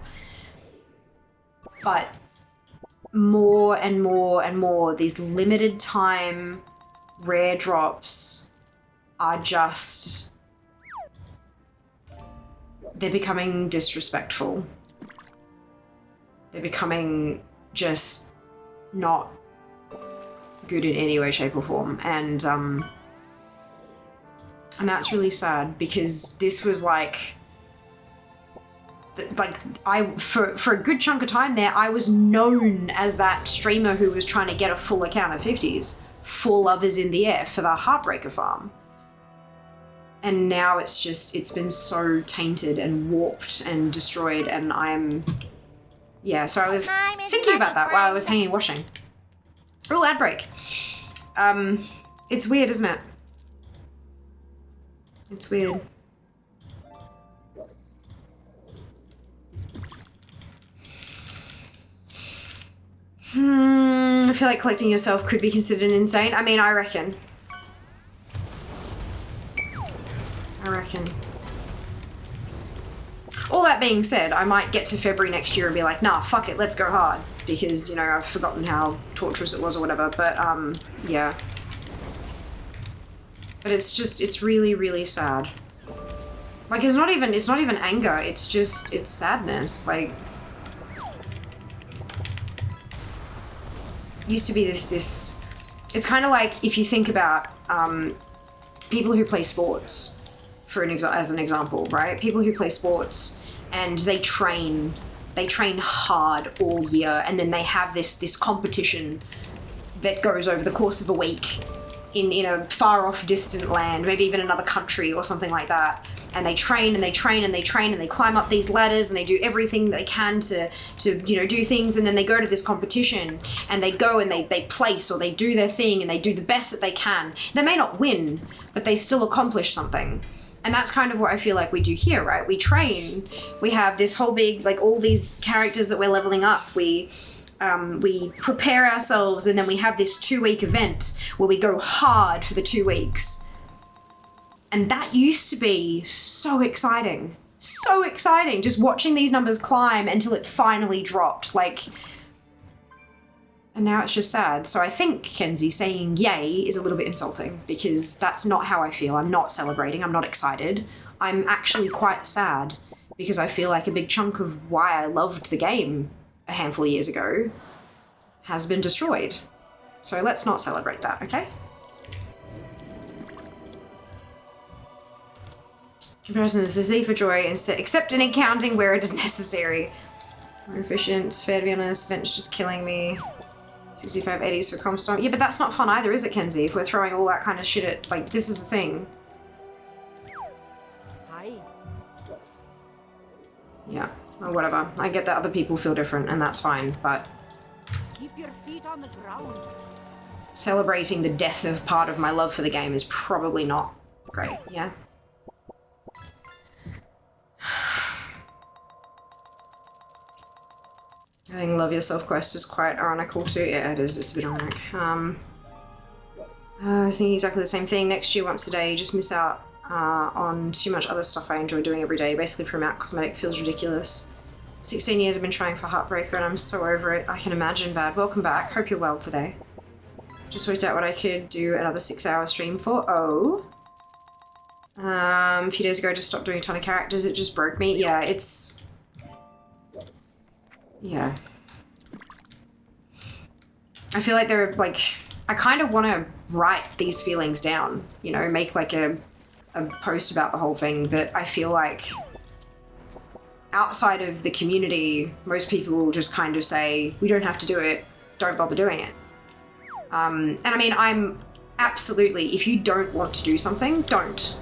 But more and more and more, these limited time rare drops are just... they're becoming disrespectful. They're becoming just not good in any way, shape, or form. And that's really sad because this was like for a good chunk of time there, I was known as that streamer who was trying to get a full account of 50s. 4 lovers in the air for the Heartbreaker farm. And now it's just, it's been so tainted and warped and destroyed, and I'm... Yeah, so I was thinking about that while I was hanging washing. Oh, ad break. It's weird, isn't it? It's weird. I feel like collecting yourself could be considered insane. I mean, I reckon. All that being said, I might get to February next year and be like, nah, fuck it, let's go hard. Because, you know, I've forgotten how torturous it was or whatever, but, yeah. But it's just, it's really, really sad. Like, it's not even anger, it's just, it's sadness. Like, used to be this, it's kind of like if you think about, people who play sports, as an example, right? People who play sports and they train hard all year, and then they have this competition that goes over the course of a week in a far off distant land, maybe even another country or something like that. And they train and they train and they train and they climb up these ladders and they do everything they can to you know, do things, and then they go to this competition and they go and they place or they do their thing and they do the best that they can. They may not win, but they still accomplish something. And that's kind of what I feel like we do here, right? We train, we have this whole big, like all these characters that we're leveling up, we prepare ourselves, and then we have this 2-week event where we go hard for the 2 weeks. And that used to be so exciting. So exciting, just watching these numbers climb until it finally dropped, like... And now it's just sad. So I think, Kenzie, saying yay is a little bit insulting, because that's not how I feel. I'm not celebrating, I'm not excited. I'm actually quite sad, because I feel like a big chunk of why I loved the game a handful of years ago has been destroyed. So let's not celebrate that, okay? Comparison is easy for joy, except in accounting where it is necessary. More efficient, fair to be honest, Vent's just killing me. 6580s for Comstomp. Yeah, but that's not fun either, is it, Kenzie? If we're throwing all that kind of shit at, like, this is the thing. Hi. Yeah, or whatever. I get that other people feel different, and that's fine, but... Keep your feet on the ground. Celebrating the death of part of my love for the game is probably not great, yeah? I think Love Yourself quest is quite ironical too. Yeah, it is. It's a bit ironic. I was thinking exactly the same thing. Next year, once a day, you just miss out on too much other stuff I enjoy doing every day. Basically, from out cosmetic feels ridiculous. 16 years I've been trying for Heartbreaker and I'm so over it. I can imagine, Bad. Welcome back. Hope you're well today. Just worked out what I could do another 6-hour stream for. Oh. A few days ago, I just stopped doing a ton of characters. It just broke me. Yeah, it's... Yeah. I feel like they're, like... I kind of want to write these feelings down. You know, make, like, a post about the whole thing. But I feel like... outside of the community, most people will just kind of say, we don't have to do it. Don't bother doing it. And I mean, I'm absolutely... If you don't want to do something, don't.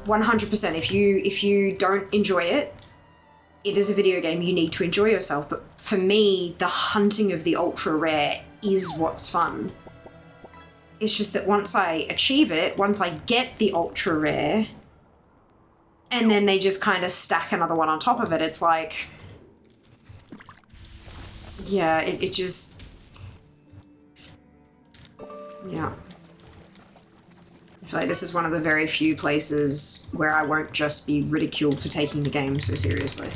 100%. If you don't enjoy it, it is a video game. You need to enjoy yourself. But for me, the hunting of the ultra rare is what's fun. It's just that once I achieve it, once I get the ultra rare, and then they just kind of stack another one on top of it, it's like, yeah, it just, yeah. I feel like this is one of the very few places where I won't just be ridiculed for taking the game so seriously.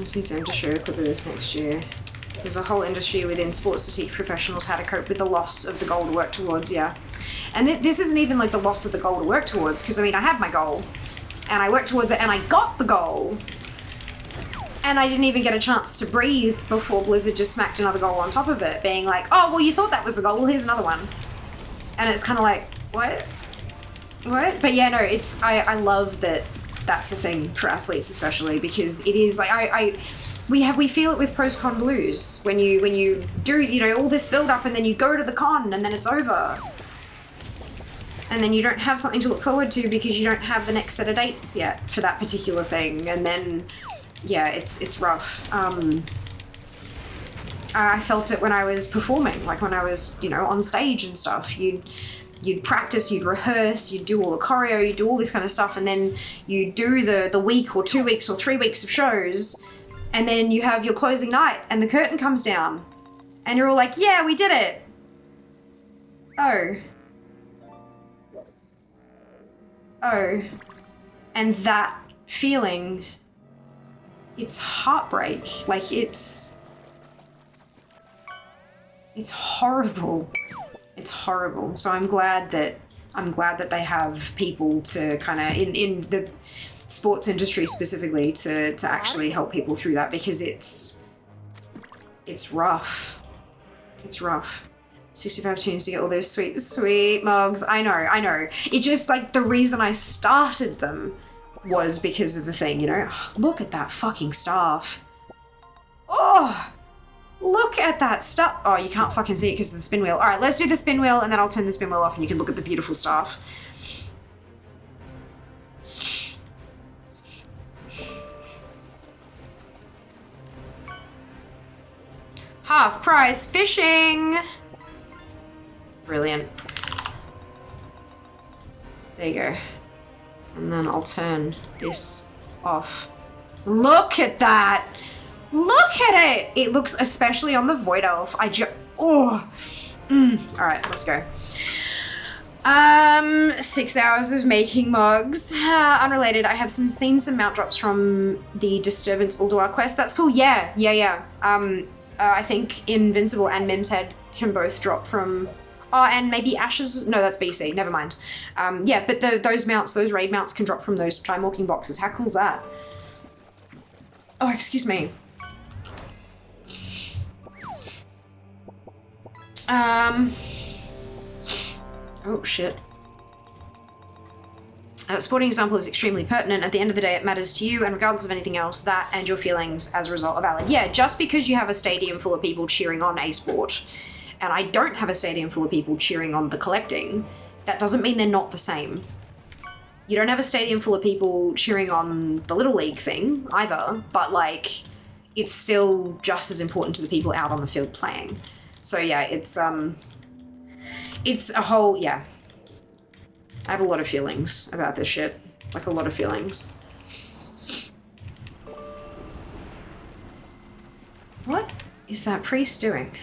See, to show a clip of this next year. There's a whole industry within sports to teach professionals how to cope with the loss of the goal to work towards, yeah. And this isn't even like the loss of the goal to work towards, because I mean, I had my goal, and I worked towards it, and I got the goal. And I didn't even get a chance to breathe before Blizzard just smacked another goal on top of it, being like, oh, well, you thought that was the goal, well, here's another one. And it's kind of like, what? What? But yeah, no, it's, I love that that's a thing for athletes especially, because it is like, we feel it with post-con blues. When you do, you know, all this build-up and then you go to the con and then it's over. And then you don't have something to look forward to because you don't have the next set of dates yet for that particular thing. And then, yeah, it's rough. I felt it when I was performing, like when I was, you know, on stage and stuff. You'd practice, you'd rehearse, you'd do all the choreo, you'd do all this kind of stuff, and then you do the week or 2 weeks or 3 weeks of shows, and then you have your closing night and the curtain comes down and you're all like, yeah, we did it. Oh. And that feeling, it's heartbreak. Like, it's horrible. It's horrible. So I'm glad that they have people to kind of, in the sports industry specifically, to actually help people through that, because it's rough. It's rough. 65 tunes to get all those sweet, sweet mugs. I know. It just, like, the reason I started them was because of the thing, you know? Oh, look at that fucking staff. Oh, look at that stuff. Oh, you can't fucking see it because of the spin wheel. All right, let's do the spin wheel and then I'll turn the spin wheel off and you can look at the beautiful staff. Half price fishing. Brilliant. There you go. And then I'll turn this off. Look at that. Look at it. It looks, especially on the Void Elf. Oh. All right, let's go. 6 hours of making mugs. Unrelated. I have seen some mount drops from the Disturbance Ulduar quest. That's cool. Yeah. I think Invincible and Mim's Head can both drop from. Oh, and maybe Ashes. No, that's BC. Never mind. Yeah, but those mounts, those raid mounts, can drop from those time walking boxes. How cool is that? Oh, excuse me. Oh, shit. Sporting example is extremely pertinent. At the end of the day, it matters to you, and regardless of anything else, that and your feelings as a result are valid. Yeah, just because you have a stadium full of people cheering on a sport, and I don't have a stadium full of people cheering on the collecting, that doesn't mean they're not the same. You don't have a stadium full of people cheering on the Little League thing either, but, like, it's still just as important to the people out on the field playing. So yeah, it's a whole, yeah. I have a lot of feelings about this shit. Like, a lot of feelings. What is that priest doing?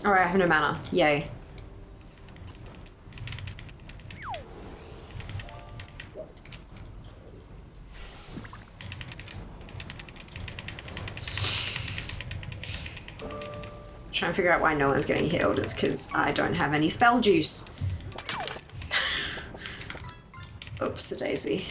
Alright, I have no mana. Yay. Trying to figure out why no one's getting healed. It's because I don't have any spell juice. Oops, a daisy.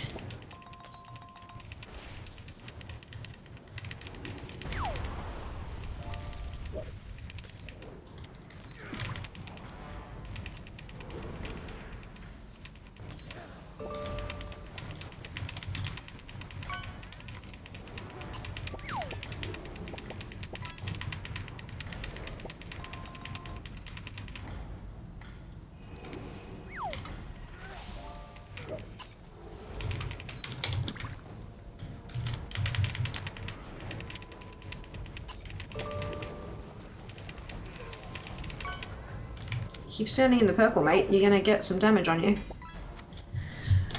Keep standing in the purple, mate. You're gonna get some damage on you.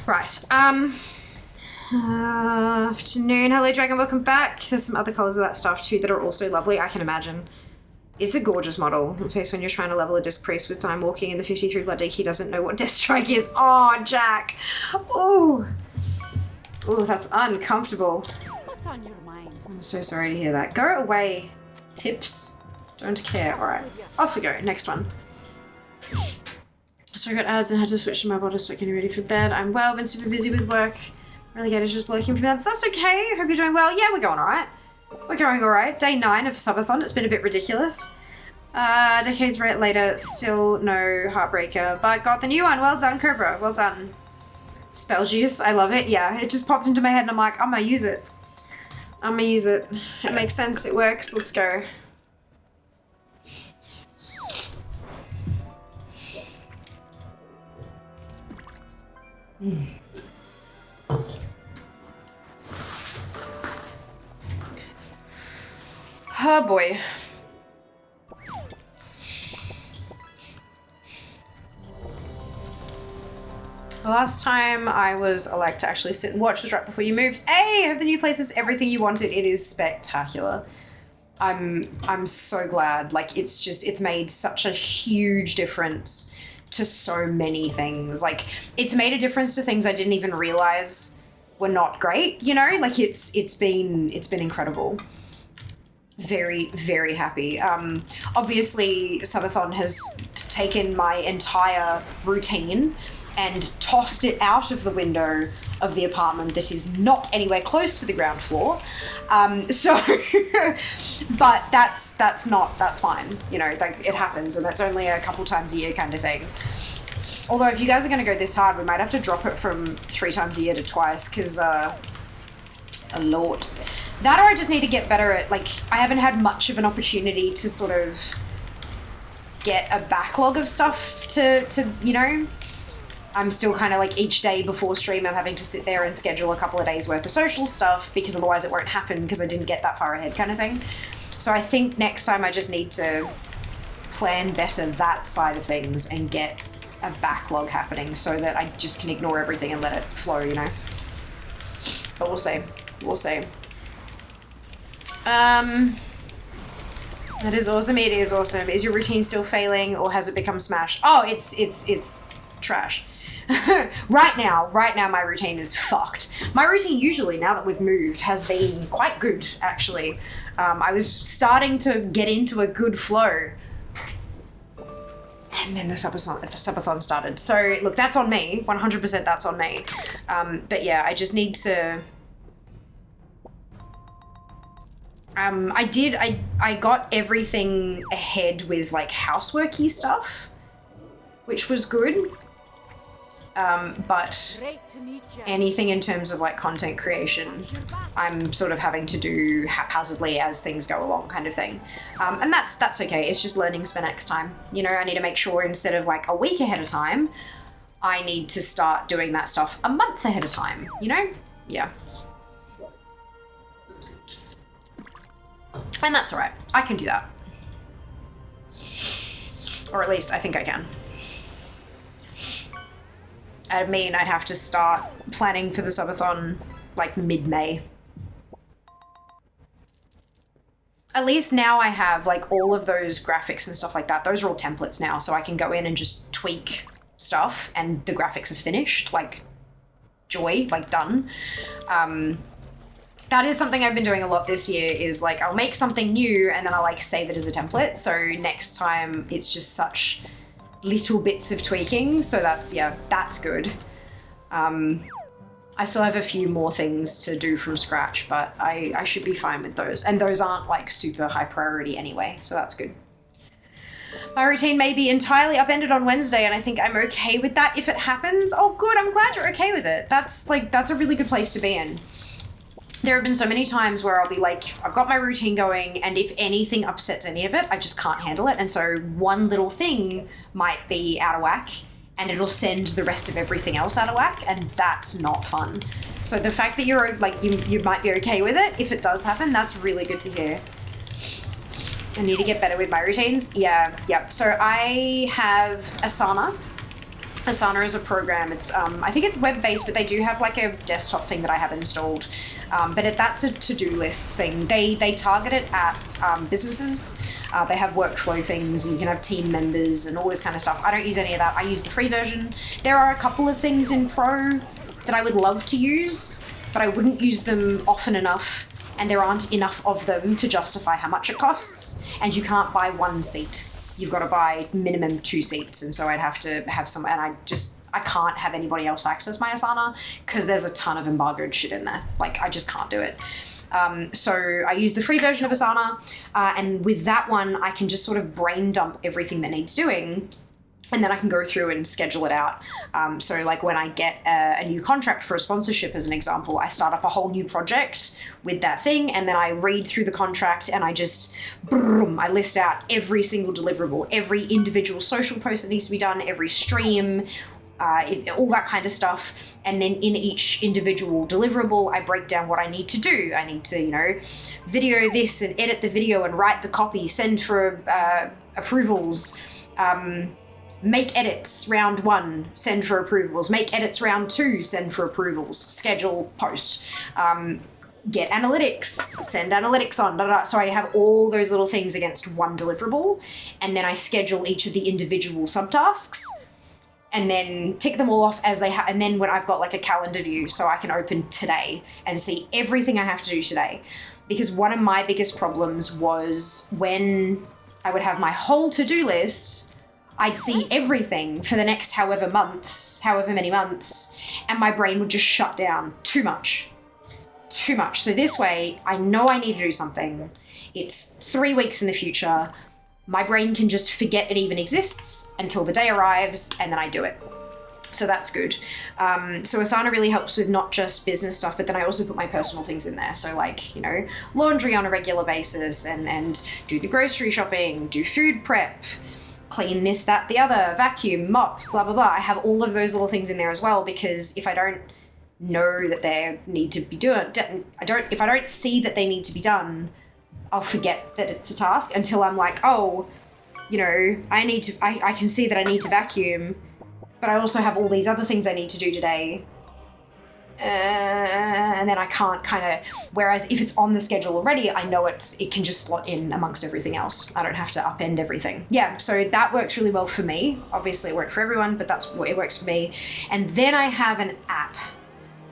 Right. Afternoon. Hello, Dragon. Welcome back. There's some other colors of that stuff too that are also lovely, I can imagine. It's a gorgeous model. In case when you're trying to level a disc priest with time walking in the 53 blood deck, he doesn't know what Death Strike is. Oh, Jack. Ooh. Ooh, that's uncomfortable. What's on your mind? I'm so sorry to hear that. Go away. Tips. Don't care. Alright. Off we go. Next one. So I got ads and had to switch to my body so I can get ready for bed. I'm well, been super busy with work. Relegated just lurking for bed. That's okay. Hope you're doing well. Yeah, we're going alright. We're going alright. Day 9 of Subathon. It's been a bit ridiculous. Decades later, still no Heartbreaker, but got the new one. Well done, Cobra. Well done. Spell juice. I love it. Yeah, it just popped into my head and I'm like, I'm gonna use it. I'm gonna use it. It makes sense. It works. Let's go. Oh boy. The last time I was allowed to actually sit and watch was right before you moved. Hey, I hope the new place is everything you wanted. It is spectacular. I'm so glad. Like, it's made such a huge difference to so many things. Like, it's made a difference to things I didn't even realize were not great, you know? Like, it's been incredible. Very, very happy. Obviously, Subathon has taken my entire routine and tossed it out of the window of the apartment that is not anywhere close to the ground floor. But that's fine. You know, like, it happens, and that's only a couple times a year kind of thing. Although if you guys are going to go this hard, we might have to drop it from 3 times a year to twice, because, a lot. That or I just need to get better at, like, I haven't had much of an opportunity to sort of get a backlog of stuff to you know, I'm still kind of like each day before stream I'm having to sit there and schedule a couple of days worth of social stuff because otherwise it won't happen because I didn't get that far ahead kind of thing. So I think next time I just need to plan better that side of things and get a backlog happening so that I just can ignore everything and let it flow, you know. But we'll see. We'll see. That is awesome. It is awesome. Is your routine still failing or has it become smashed? Oh, it's trash. Right now my routine is fucked. My routine usually, now that we've moved, has been quite good, actually. I was starting to get into a good flow. And then the subathon started. So, look, that's on me. 100% that's on me. But yeah, I just need to... I got everything ahead with, like, houseworky stuff, which was good. But anything in terms of, like, content creation, I'm sort of having to do haphazardly as things go along kind of thing. And that's okay. It's just learning for next time. You know, I need to make sure instead of, like, a week ahead of time, I need to start doing that stuff a month ahead of time, you know? Yeah. And that's all right. I can do that. Or at least I think I can. I mean, I'd have to start planning for the subathon like mid-May. at least now I have like all of those graphics and stuff like that. Those are all templates now, so I can go in and just tweak stuff and the graphics are finished, like joy, like done. That is something I've been doing a lot this year, is like I'll make something new and then I'll like save it as a template. So next time it's just such little bits of tweaking. So that's good. I still have a few more things to do from scratch, but I should be fine with those. And those aren't like super high priority anyway, so that's good. My routine may be entirely upended on Wednesday, and I think I'm okay with that if it happens. Oh, good, I'm glad you're okay with it. That's a really good place to be in. There have been so many times where I'll be like, I've got my routine going, and if anything upsets any of it, I just can't handle it. And so one little thing might be out of whack, and it'll send the rest of everything else out of whack, and that's not fun. So the fact that you're like, you might be okay with it if it does happen, that's really good to hear. I need to get better with my routines. Yep. So I have Asana. Asana is a program. It's I think it's web-based, but they do have like a desktop thing that I have installed. But that's a to-do list thing. They target it at businesses. They have workflow things. You can have team members and all this kind of stuff. I don't use any of that. I use the free version. There are a couple of things in Pro that I would love to use, but I wouldn't use them often enough, and there aren't enough of them to justify how much it costs, and you can't buy one seat. You've got to buy minimum 2 seats, and so I'd have to have some, and I can't have anybody else access my Asana because there's a ton of embargoed shit in there. Like, I just can't do it. So I use the free version of Asana, and with that one, I can just sort of brain dump everything that needs doing, and then I can go through and schedule it out. So like when I get a new contract for a sponsorship, as an example, I start up a whole new project with that thing, and then I read through the contract and I just, I list out every single deliverable, every individual social post that needs to be done, every stream, all that kind of stuff. And then in each individual deliverable, I break down what I need to do. I need to, video this and edit the video and write the copy, send for approvals, make edits round 1, send for approvals, make edits round 2, send for approvals, schedule, post, get analytics, send analytics on, So I have all those little things against one deliverable, and then I schedule each of the individual subtasks, and then tick them all off as they and then when I've got like a calendar view, so I can open today and see everything I have to do today. Because one of my biggest problems was when I would have my whole to-do list, I'd see everything for the next however many months, and my brain would just shut down. Too much. So this way, I know I need to do something. It's 3 weeks in the future. My brain can just forget it even exists until the day arrives, and then I do it. So that's good. So Asana really helps with not just business stuff, but then I also put my personal things in there. So like, laundry on a regular basis, and do the grocery shopping, do food prep, clean this, that, the other, vacuum, mop, blah, blah, blah. I have all of those little things in there as well, because if I don't know that they need to be done, if I don't see that they need to be done, I'll forget that it's a task until I'm like, I can see that I need to vacuum, but I also have all these other things I need to do today. And then I can't whereas if it's on the schedule already, I know it can just slot in amongst everything else. I don't have to upend everything. Yeah, so that works really well for me. Obviously it worked for everyone, but it works for me. And then I have an app.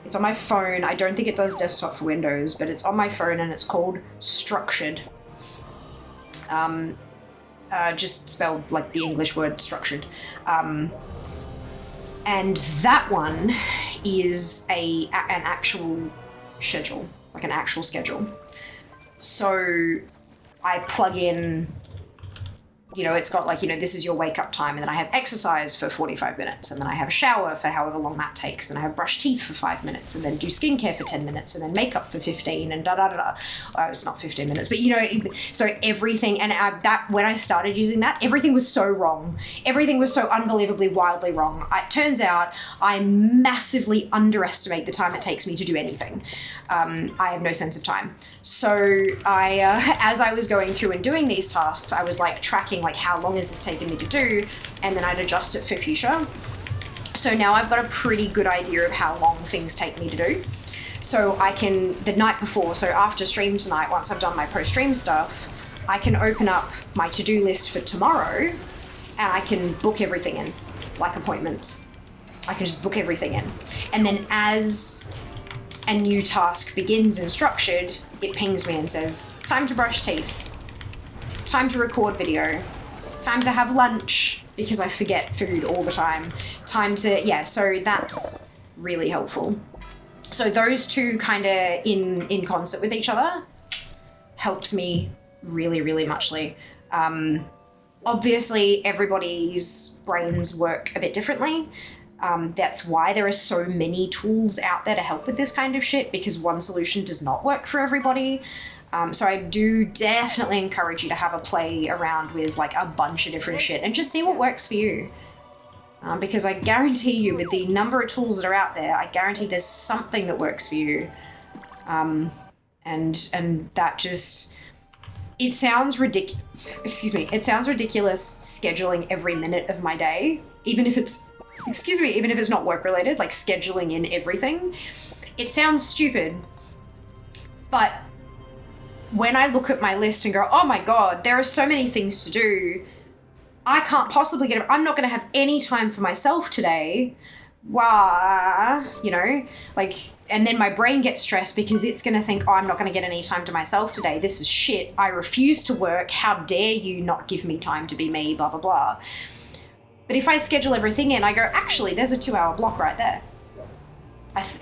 It's on my phone. I don't think it does desktop for Windows, but it's on my phone, and it's called Structured. Just spelled like the English word structured. And that one is an actual schedule, like an actual schedule. So I plug in, it's got like, this is your wake up time, and then I have exercise for 45 minutes, and then I have a shower for however long that takes, then I have brush teeth for 5 minutes, and then do skincare for 10 minutes, and then makeup for 15, and da-da-da-da. Oh, it's not 15 minutes, but so everything, and that when I started using that, everything was so wrong. Everything was so unbelievably wildly wrong. It turns out I massively underestimate the time it takes me to do anything. I have no sense of time. So as I was going through and doing these tasks, I was like tracking like how long is this taking me to do, and then I'd adjust it for future. So now I've got a pretty good idea of how long things take me to do. So I can, the night before, so after stream tonight, once I've done my post-stream stuff, I can open up my to-do list for tomorrow and I can book everything in, like appointments. I can just book everything in. And then as a new task begins and structured, it pings me and says, time to brush teeth, time to record video, time to have lunch, because I forget food all the time, time to, yeah, so that's really helpful. So those two kind of in concert with each other helps me really, really muchly. Obviously, everybody's brains work a bit differently. That's why there are so many tools out there to help with this kind of shit, because one solution does not work for everybody. So I do definitely encourage you to have a play around with like a bunch of different shit and just see what works for you. Because I guarantee you, with the number of tools that are out there, I guarantee there's something that works for you. And that just, it sounds ridiculous. Excuse me. It sounds ridiculous scheduling every minute of my day, even if it's, even if it's not work related, like scheduling in everything. It sounds stupid, but when I look at my list and go, oh my God, there are so many things to do, I can't possibly I'm not going to have any time for myself today. Wah, you know, like, and then my brain gets stressed because it's going to think, oh, I'm not going to get any time to myself today. This is shit. I refuse to work. How dare you not give me time to be me, blah, blah, blah. But if I schedule everything in, I go, actually, there's a 2-hour block right there.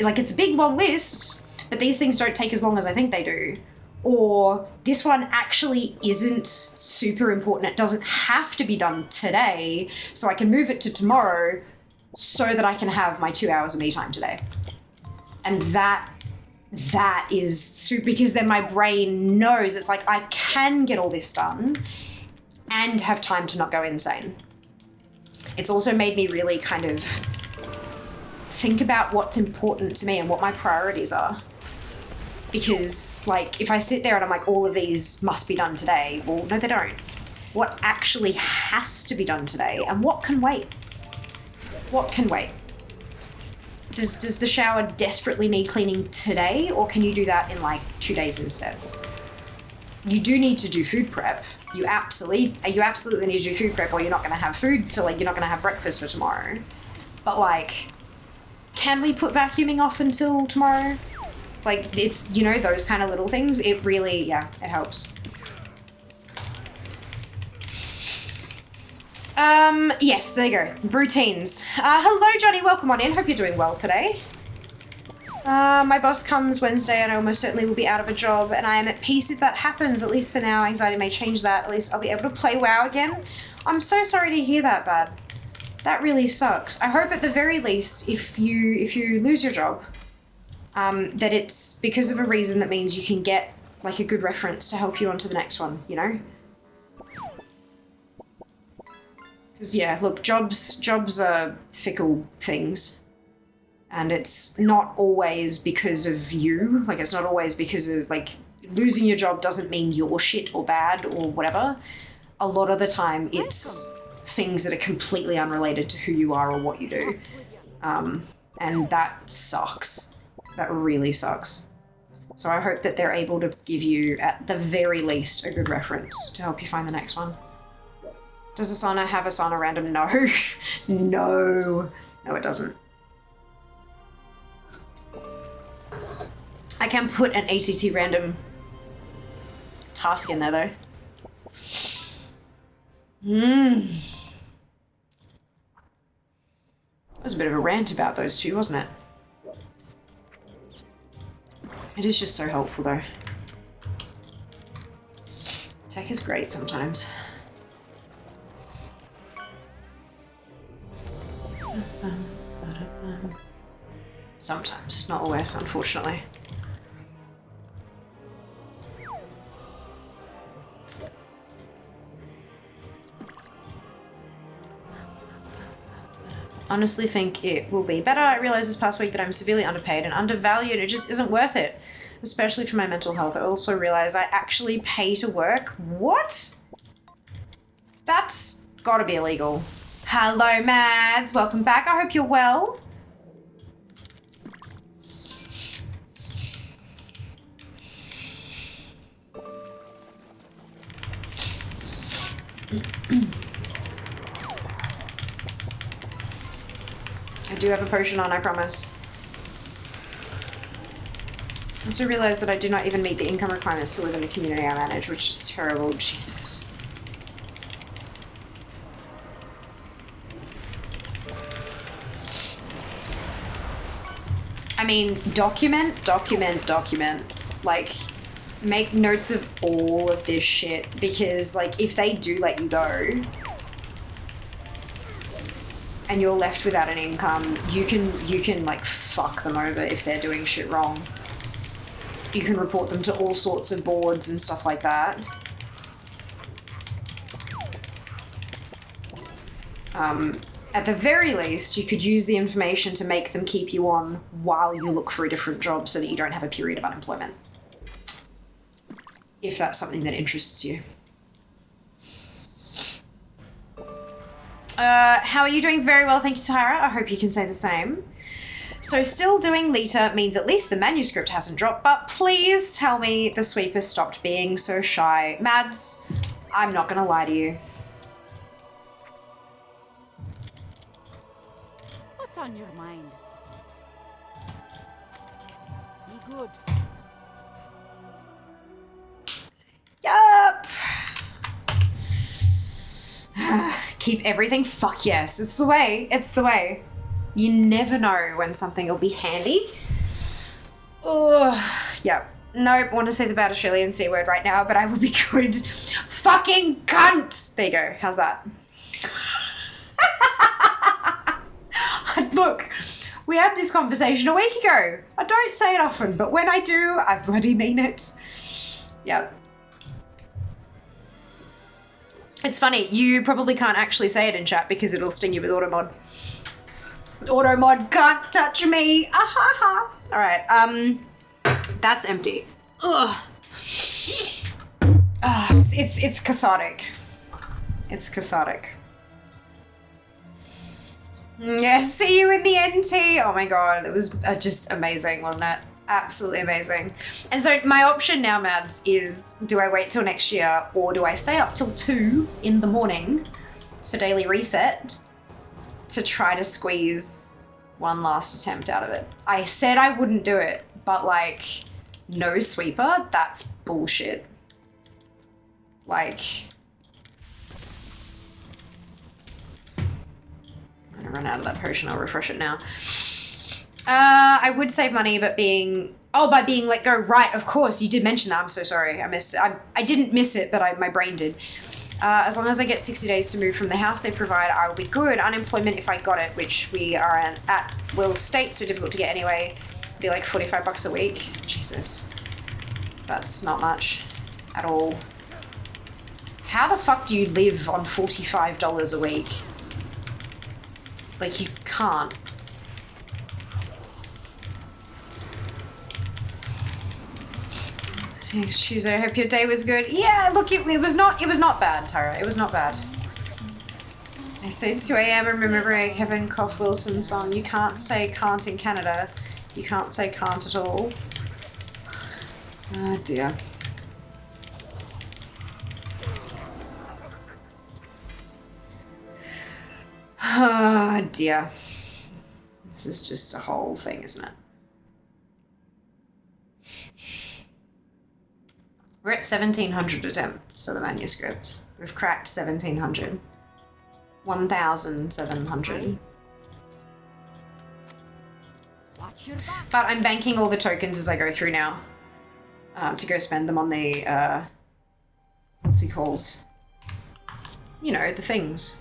Like, it's a big, long list, but these things don't take as long as I think they do. Or this one actually isn't super important. It doesn't have to be done today, so I can move it to tomorrow so that I can have my 2 hours of me time today. And that is super, because then my brain knows it's like I can get all this done and have time to not go insane. It's also made me really kind of think about what's important to me and what my priorities are. Because, like, if I sit there and I'm like, all of these must be done today, well, no, they don't. What actually has to be done today, and what can wait? What can wait? Does the shower desperately need cleaning today, or can you do that in, like, 2 days instead? You do need to do food prep. You absolutely need to do food prep, or you're not going to have food for, like, you're not going to have breakfast for tomorrow. But, like, can we put vacuuming off until tomorrow? Like, it's, you know, those kind of little things. It really, yeah, it helps. Yes, there you go. Routines. Hello, Johnny. Welcome on in. Hope you're doing well today. My boss comes Wednesday and I almost certainly will be out of a job, and I am at peace if that happens. At least for now. Anxiety may change that. At least I'll be able to play WoW again. I'm so sorry to hear that, bad. That really sucks. I hope at the very least, if you lose your job, that it's because of a reason that means you can get like a good reference to help you onto the next one, you know? Because yeah, look, jobs are fickle things, and it's not always because of you. Like, it's not always because of, like, losing your job doesn't mean you're shit or bad or whatever. A lot of the time it's things that are completely unrelated to who you are or what you do. And that sucks. That really sucks. So I hope that they're able to give you, at the very least, a good reference to help you find the next one. Does Asana have Asana random? No. No. No, it doesn't. I can put an ATT random task in there, though. That was a bit of a rant about those two, wasn't it? It is just so helpful, though. Tech is great sometimes. Sometimes, not always, unfortunately. Honestly think it will be better. I realized this past week that I'm severely underpaid and undervalued. It just isn't worth it, especially for my mental health. I also realized I actually pay to work. What? That's gotta be illegal. Hello, Mads. Welcome back. I hope you're well. I do have a potion on, I promise. I also realized that I do not even meet the income requirements to live in the community I manage, which is terrible. Jesus. I mean, document. Like, make notes of all of this shit, because, like, if they do let you go and you're left without an income, you can like fuck them over if they're doing shit wrong. You can report them to all sorts of boards and stuff like that. At the very least, you could use the information to make them keep you on while you look for a different job so that you don't have a period of unemployment. If that's something that interests you. How are you doing? Very well, thank you, Tyra. I hope you can say the same. So still doing LIITA means at least the manuscript hasn't dropped, but please tell me the sweeper stopped being so shy. Mads, I'm not gonna lie to you. What's on your mind? Be good. Yup. Keep everything. Fuck yes. It's the way. It's the way. You never know when something will be handy. Ugh. Yep. Nope. Want to say the bad Australian C word right now, but I will be good. Fucking cunt. There you go. How's that? Look, we had this conversation a week ago. I don't say it often, but when I do, I bloody mean it. Yep. It's funny, you probably can't actually say it in chat because it'll sting you with automod. Automod can't touch me. Ahaha. All right, that's empty. Ugh. It's cathartic. It's cathartic. Yeah, see you in the NT. Oh my god, it was just amazing, wasn't it? Absolutely amazing. And so my option now, Mads, is do I wait till next year or do I stay up till 2 in the morning for daily reset to try to squeeze one last attempt out of it? I said I wouldn't do it, but like, no sweeper, that's bullshit. Like, I'm gonna run out of that potion, I'll refresh it now. I would save money, but by being let go, right, of course, you did mention that, I'm so sorry, I missed it. I didn't miss it, but my brain did. As long as I get 60 days to move from the house they provide, I will be good. Unemployment, if I got it, which we are at Will State, so difficult to get anyway, be like 45 bucks a week. Jesus. That's not much at all. How the fuck do you live on $45 a week? Like, you can't. Thanks, Tuesday. I hope your day was good. Yeah, look, it was not bad, Tara. It was not bad. I say 2 a.m. and remembering Kevin Koff Wilson's song. You can't say can't in Canada. You can't say can't at all. Oh dear. Oh dear. This is just a whole thing, isn't it? We're at 1,700 attempts for the manuscript. We've cracked 1,700. 1,700. Watch your back. But I'm banking all the tokens as I go through now. To go spend them on the, what's he calls? You know, the things.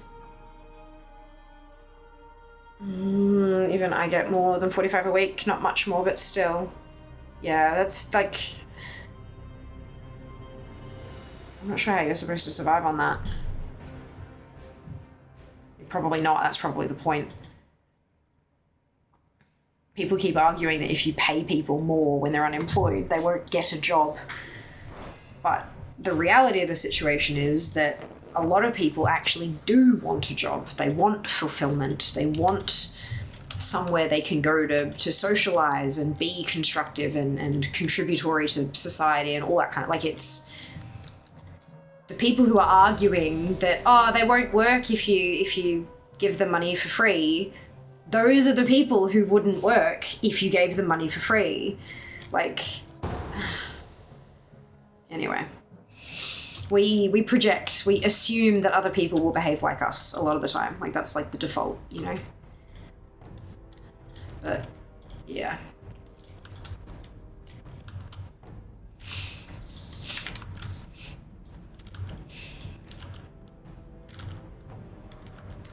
Even I get more than 45 a week, not much more, but still. Yeah, that's like... I'm not sure how you're supposed to survive on that. Probably not, that's probably the point. People keep arguing that if you pay people more when they're unemployed, they won't get a job. But the reality of the situation is that a lot of people actually do want a job. They want fulfillment. They want somewhere they can go to socialize and be constructive and contributory to society and all that kind of, like, it's... the people who are arguing that, oh, they won't work if you give them money for free, those are the people who wouldn't work if you gave them money for free. Like, anyway. We project, we assume that other people will behave like us a lot of the time. Like, that's like the default, you know? But, yeah.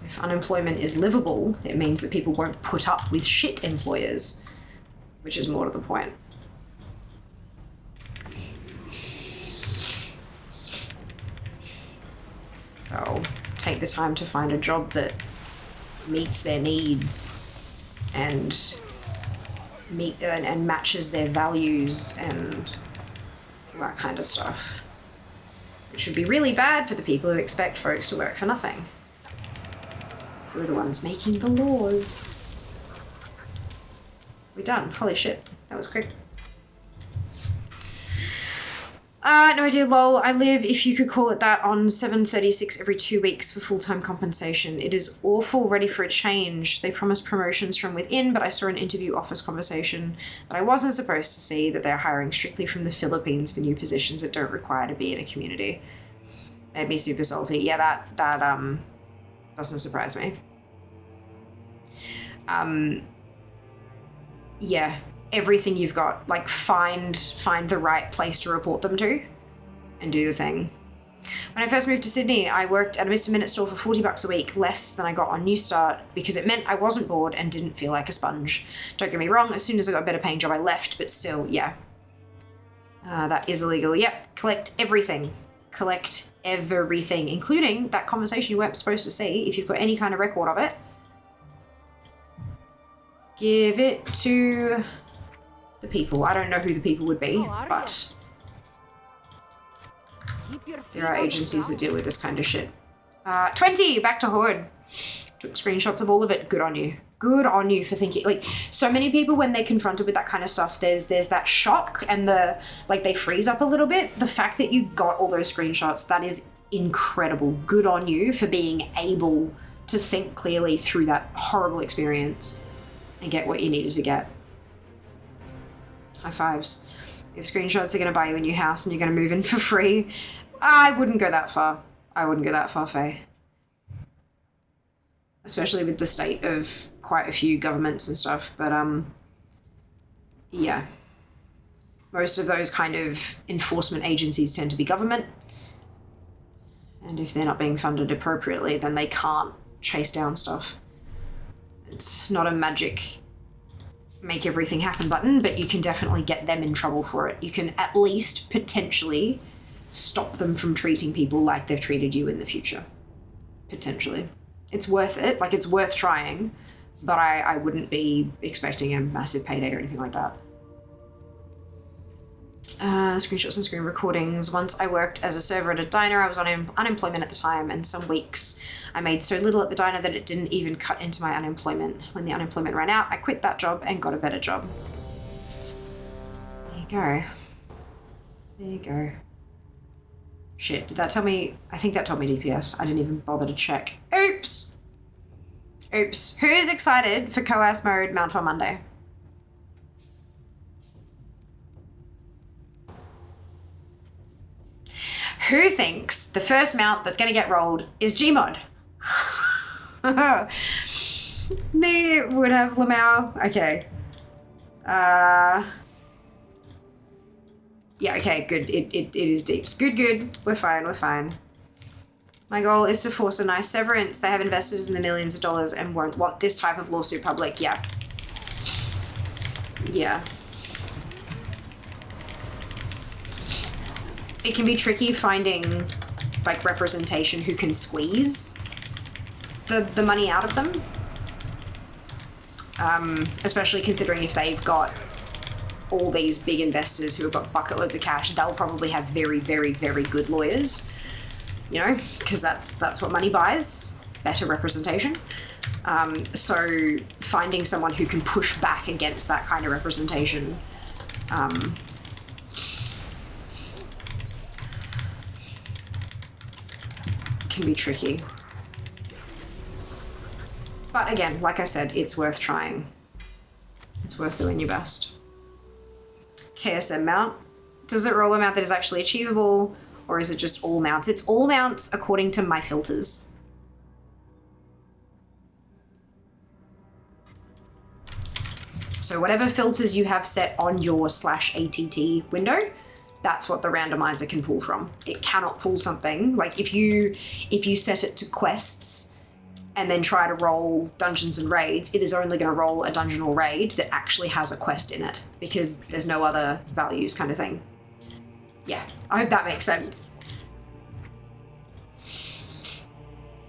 If unemployment is livable, it means that people won't put up with shit employers, which is more to the point. They'll take the time to find a job that meets their needs and matches their values and that kind of stuff. Which would be really bad for the people who expect folks to work for nothing. Who are the ones making the laws. We're done. Holy shit. That was quick. No idea, lol. I live, if you could call it that, on 736 every 2 weeks for full-time compensation. It is awful, ready for a change. They promised promotions from within, but I saw an interview office conversation that I wasn't supposed to see, that they're hiring strictly from the Philippines for new positions that don't require to be in a community. Made me super salty. Yeah, that doesn't surprise me. Yeah. Everything you've got, like, find the right place to report them to and do the thing. When I first moved to Sydney, I worked at a Mr. Minute store for $40 a week, less than I got on New Start, because it meant I wasn't bored and didn't feel like a sponge. Don't get me wrong, as soon as I got a better paying job, I left, but still, yeah. That is illegal. Yep, collect everything. Collect everything, including that conversation you weren't supposed to see, if you've got any kind of record of it. Give it to the people. I don't know who the people would be, but there are agencies that deal with this kind of shit. 20, back to Hood. Took screenshots of all of it. Good on you. Good on you for thinking. Like, so many people, when they're confronted with that kind of stuff, there's that shock and they freeze up a little bit. The fact that you got all those screenshots, that is incredible. Good on you for being able to think clearly through that horrible experience and get what you needed to get. High fives. If screenshots are going to buy you a new house and you're going to move in for free, I wouldn't go that far. I wouldn't go that far, Faye. Especially with the state of quite a few governments and stuff. But, yeah. Most of those kind of enforcement agencies tend to be government. And if they're not being funded appropriately, then they can't chase down stuff. It's not a magic make everything happen button, but you can definitely get them in trouble for it. You can at least potentially stop them from treating people like they've treated you in the future. Potentially. It's worth it. Like, it's worth trying, but I wouldn't be expecting a massive payday or anything like that. Screenshots and screen recordings. Once I worked as a server at a diner. I was on unemployment at the time, and some weeks I made so little at the diner that it didn't even cut into my unemployment. When the unemployment ran out, I quit that job and got a better job. There you go. There you go. Shit, did that tell me? I think that told me DPS. I didn't even bother to check. Oops! Oops. Who's excited for COAS mode Mountfall Monday? Who thinks the first mount that's going to get rolled is Gmod? Me would have Lamau. Okay. Yeah, okay, good. It is deeps. Good. We're fine. My goal is to force a nice severance. They have investors in the millions of dollars and won't want this type of lawsuit public. Yeah. Yeah. It can be tricky finding, like, representation who can squeeze the money out of them. Especially considering if they've got all these big investors who have got bucket loads of cash, they'll probably have very, very, very good lawyers, you know, because that's what money buys, better representation. So finding someone who can push back against that kind of representation, can be tricky. But again, like I said, it's worth trying. It's worth doing your best. KSM mount. Does it roll a mount that is actually achievable, or is it just all mounts? It's all mounts according to my filters. So whatever filters you have set on your /ATT window, that's what the randomizer can pull from. It cannot pull something like if you set it to quests and then try to roll dungeons and raids, it is only going to roll a dungeon or raid that actually has a quest in it because there's no other values kind of thing. Yeah, I hope that makes sense.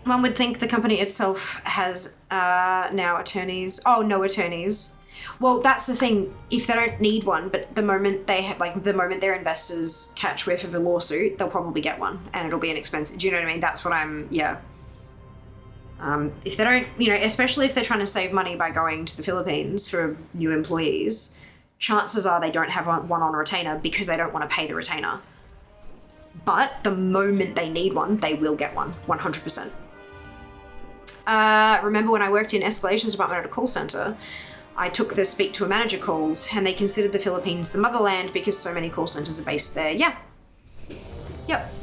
One would think the company itself has now attorneys. Oh, no attorneys. Well, that's the thing. If they don't need one, but the moment they have, like, the moment their investors catch whiff of a lawsuit, they'll probably get one, and it'll be an expensive. Do you know what I mean? That's what I'm. Yeah. If they don't, you know, especially if they're trying to save money by going to the Philippines for new employees, chances are they don't have one on retainer because they don't want to pay the retainer. But the moment they need one, they will get one, 100%. Remember when I worked in escalations department at a call center? I took the speak to a manager calls, and they considered the Philippines the motherland because so many call centers are based there. Yeah. Yep.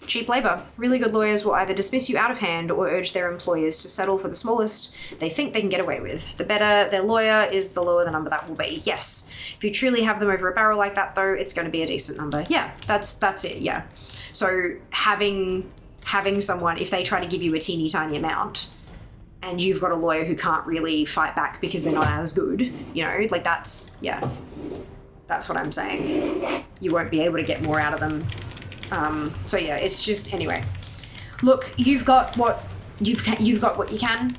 Cheap labor. Really good lawyers will either dismiss you out of hand or urge their employers to settle for the smallest they think they can get away with. The better their lawyer is, the lower the number that will be. Yes. If you truly have them over a barrel like that, though, it's going to be a decent number. Yeah, that's it. Yeah. So having someone, if they try to give you a teeny tiny amount, and you've got a lawyer who can't really fight back because they're not as good, you know, like that's what I'm saying. You won't be able to get more out of them. So yeah, it's just, anyway. Look, you've got what you can.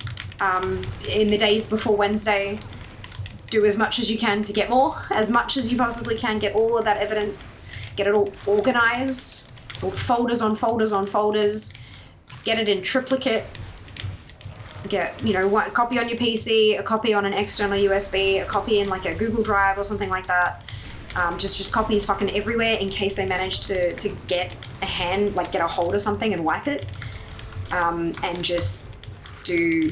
In the days before Wednesday, do as much as you can to get more, as much as you possibly can, get all of that evidence, get it all organized, all folders on folders on folders, get it in triplicate. Get, you know, a copy on your PC, a copy on an external USB, a copy in like a Google Drive or something like that. Just copies fucking everywhere in case they manage to get a hand, like get a hold of something and wipe it. And just do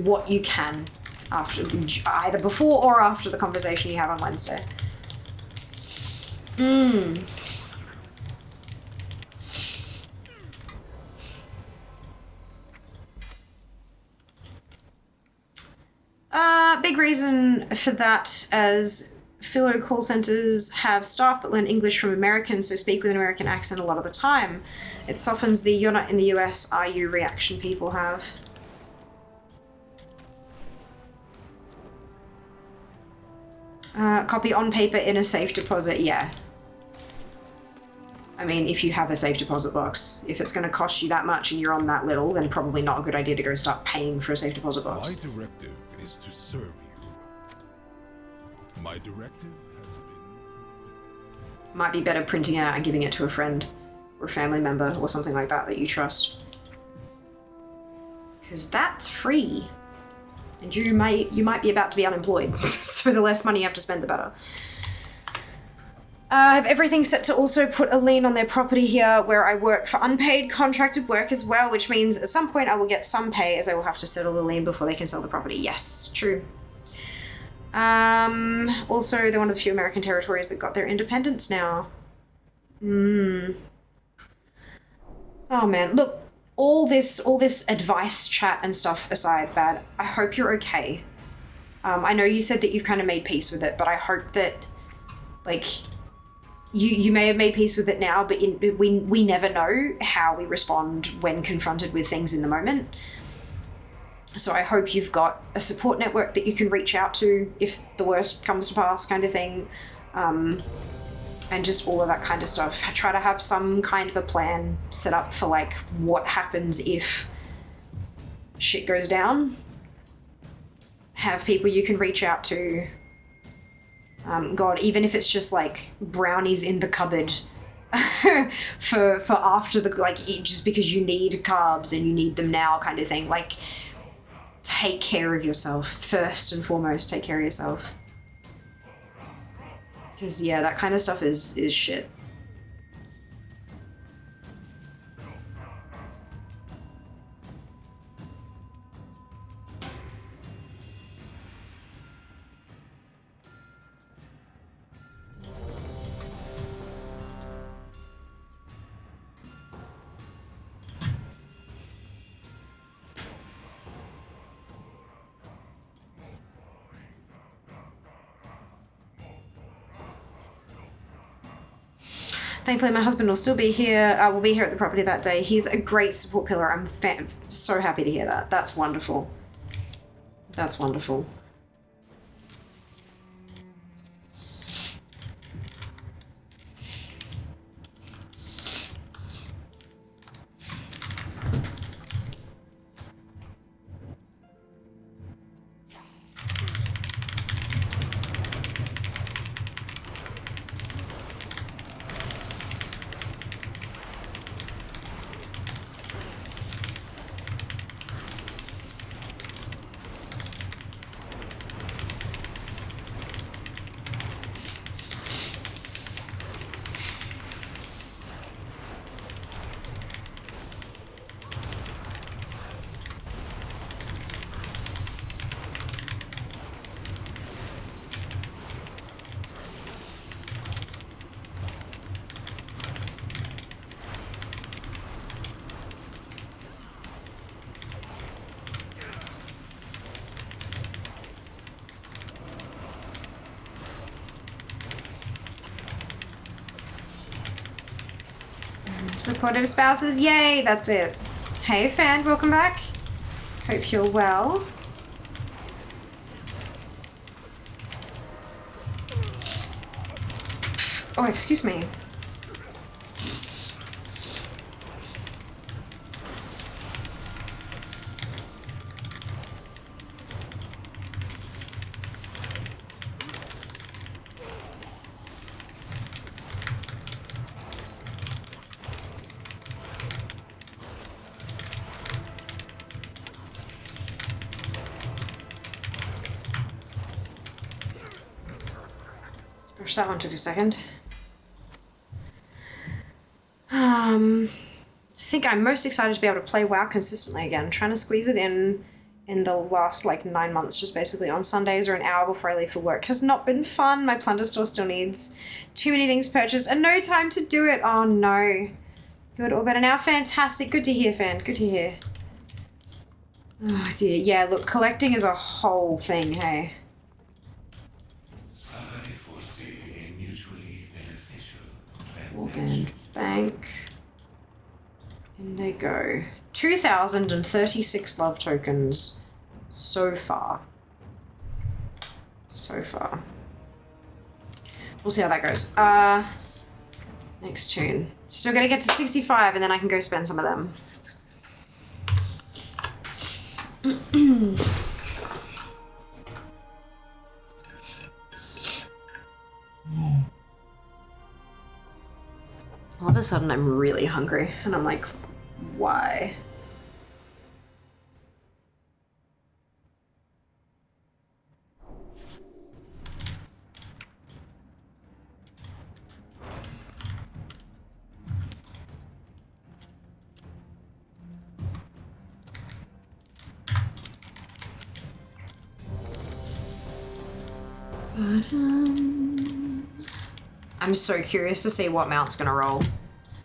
what you can after, either before or after the conversation you have on Wednesday. Big reason for that, as Philo call centers have staff that learn English from Americans, so speak with an American accent a lot of the time. It softens the "you're not in the US, are you" reaction people have. Copy on paper in a safe deposit, yeah. I mean, if you have a safe deposit box, if it's going to cost you that much and you're on that little, then probably not a good idea to go start paying for a safe deposit box. My directive is to serve you. My directive has been... Might be better printing out and giving it to a friend or a family member or something like that you trust. Because that's free. And you might be about to be unemployed, so the less money you have to spend, the better. I have everything set to also put a lien on their property here where I work for unpaid contracted work as well, which means at some point I will get some pay as I will have to settle the lien before they can sell the property. Yes, true. Also, they're one of the few American territories that got their independence now. Oh man, look, all this advice chat and stuff aside, Bad, I hope you're okay. I know you said that you've kind of made peace with it, but I hope that, like, you may have made peace with it now, but we never know how we respond when confronted with things in the moment. So I hope you've got a support network that you can reach out to if the worst comes to pass, kind of thing. And just all of that kind of stuff. Try to have some kind of a plan set up for, like, what happens if shit goes down. Have people you can reach out to. God, even if it's just like brownies in the cupboard for after the, like, just because you need carbs and you need them now kind of thing. Like, take care of yourself. First and foremost, take care of yourself. Because, yeah, that kind of stuff is shit. Thankfully, my husband will still be here. Will be here at the property that day. He's a great support pillar. I'm so happy to hear that. That's wonderful. That's wonderful. Supportive spouses, yay, that's it. Hey fan, welcome back. Hope you're well. Oh, excuse me. That one took a second. I think I'm most excited to be able to play WoW consistently again. I'm trying to squeeze it in the last like 9 months, just basically on Sundays or an hour before I leave for work. Has not been fun. My plunder store still needs too many things purchased and no time to do it. Oh no. Good, all better now. Fantastic. Good to hear, fan. Good to hear. Oh dear. Yeah, look, collecting is a whole thing, hey. And bank. In they go. 2,036 love tokens so far. So far. We'll see how that goes. Next tune. Still gotta get to 65 and then I can go spend some of them. All of a sudden I'm really hungry and I'm like, why? I'm so curious to see what mount's gonna roll.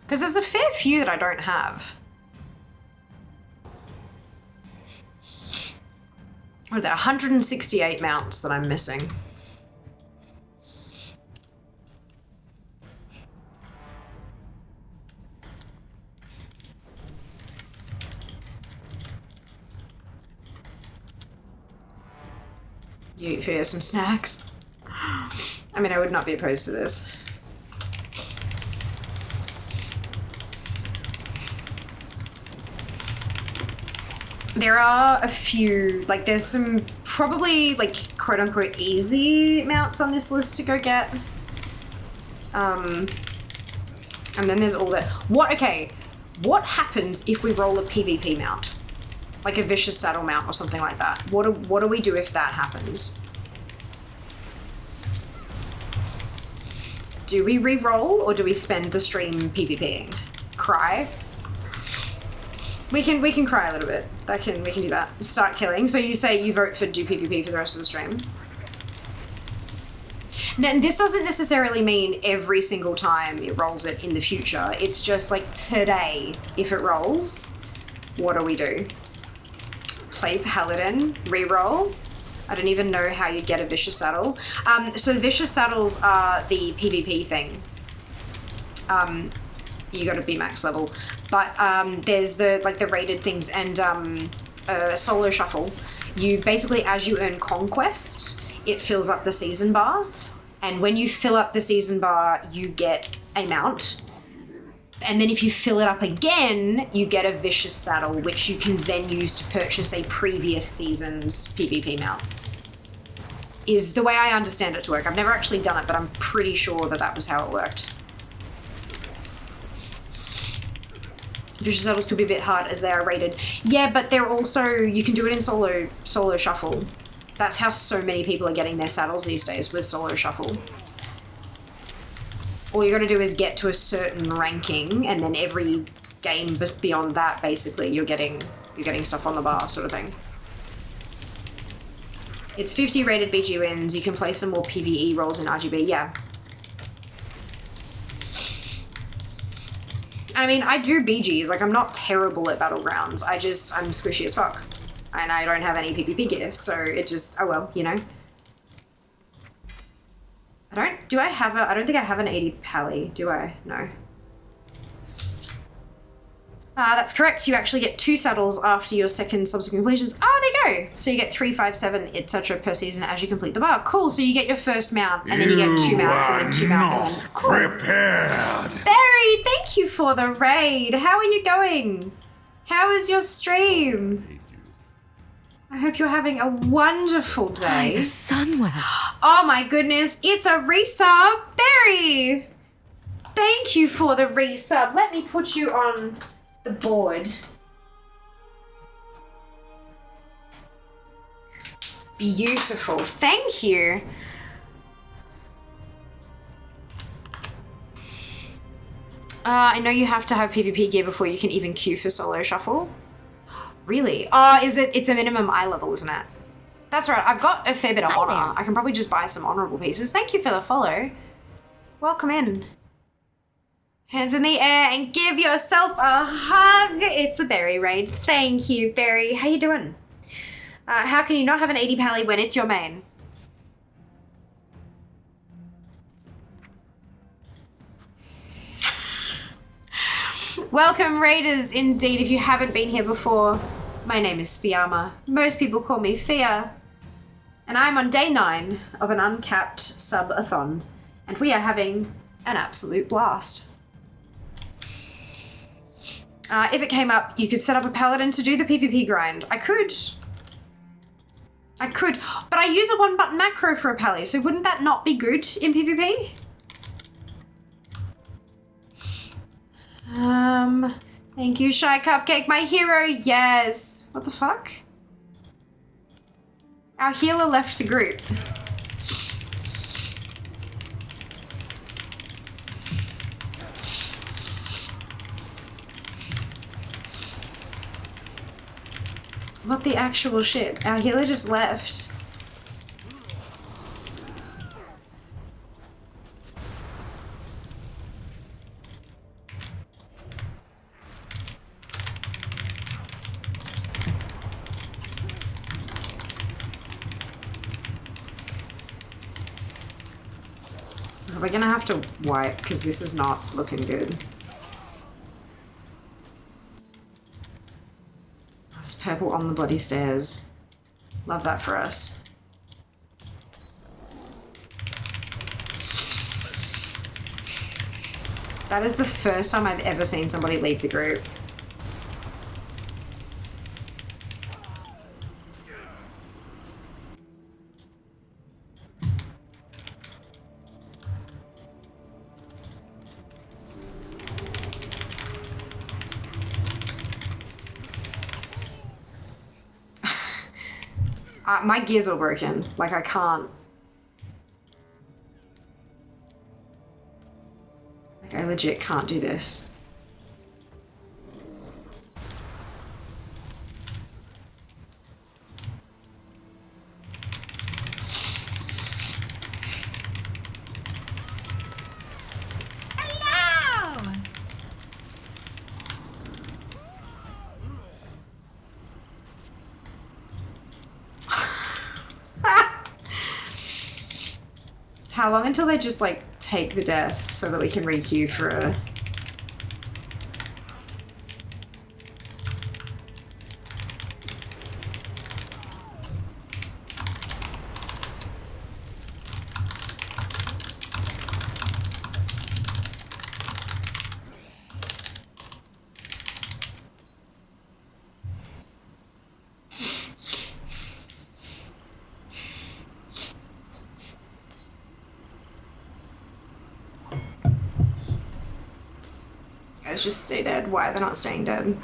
Because there's a fair few that I don't have. What are there? 168 mounts that I'm missing. You eat for some snacks? I mean, I would not be opposed to this. There are a few, like there's some probably like quote unquote easy mounts on this list to go get. And then there's all the, what happens if we roll a PvP mount? Like a vicious saddle mount or something like that. What do we do if that happens? Do we re-roll or do we spend the stream PvPing? Cry? We can cry a little bit. We can do that. Start killing. So you say you vote for do PvP for the rest of the stream. Now, this doesn't necessarily mean every single time it rolls it in the future. It's just like today, if it rolls, what do we do? Play Paladin, re-roll. I don't even know how you'd get a vicious saddle. So the vicious saddles are the PvP thing. You gotta be max level. But there's the rated things and solo shuffle. You basically, as you earn conquest, it fills up the season bar. And when you fill up the season bar, you get a mount. And then if you fill it up again, you get a vicious saddle, which you can then use to purchase a previous season's PvP mount. Is the way I understand it to work. I've never actually done it, but I'm pretty sure that that was how it worked. Vicious saddles could be a bit hard as they are rated. Yeah, but they're also, you can do it in solo shuffle. That's how so many people are getting their saddles these days, with solo shuffle. All you gotta do is get to a certain ranking, and then every game beyond that, basically, you're getting stuff on the bar, sort of thing. It's 50 rated BG wins. You can play some more PvE roles in RGB. Yeah. I mean, I do BGs. Like, I'm not terrible at Battlegrounds. I'm squishy as fuck. And I don't have any PvP gear, so it just, oh well, you know. I don't think I have an 80 pally, do I? No. That's correct. You actually get 2 saddles after your second subsequent completions. Oh, there you go. So you get 3, 5, 7, etc. per season as you complete the bar. Cool. So you get your first mount, and then you get 2 mounts, and then 2 mounts, and then cool. Prepared. Barry, thank you for the raid. How are you going? How is your stream? I hope you're having a wonderful day. The sun will. Oh my goodness, it's a resub. Barry! Thank you for the resub. Let me put you on the board. Beautiful. Thank you. I know you have to have PvP gear before you can even queue for solo shuffle. Really? Oh, it's a minimum eye level, isn't it? That's right. I've got a fair bit of honor. I can probably just buy some honorable pieces. Thank you for the follow. Welcome in. Hands in the air and give yourself a hug. It's a Berry raid. Thank you, Berry. How you doing? How can you not have an 80 pally when it's your main? Welcome, raiders, indeed. If you haven't been here before, my name is Fiamma. Most people call me Fia. And I'm on day 9 of an uncapped sub-a-thon. And we are having an absolute blast. If it came up, you could set up a paladin to do the PvP grind. I could, but I use a 1-button macro for a pally, so wouldn't that not be good in PvP? Thank you, Shy Cupcake, my hero, yes. What the fuck? Our healer left the group. What the actual shit? Our healer just left. We're gonna have to wipe because this is not looking good. It's purple on the bloody stairs. Love that for us. That is the first time I've ever seen somebody leave the group. My gears are broken. Like, I can't. Like, I legit can't do this. Hello! How long until they just, like, take the death so that we can re-queue for a... Guys, just stay dead. Why are they not staying dead?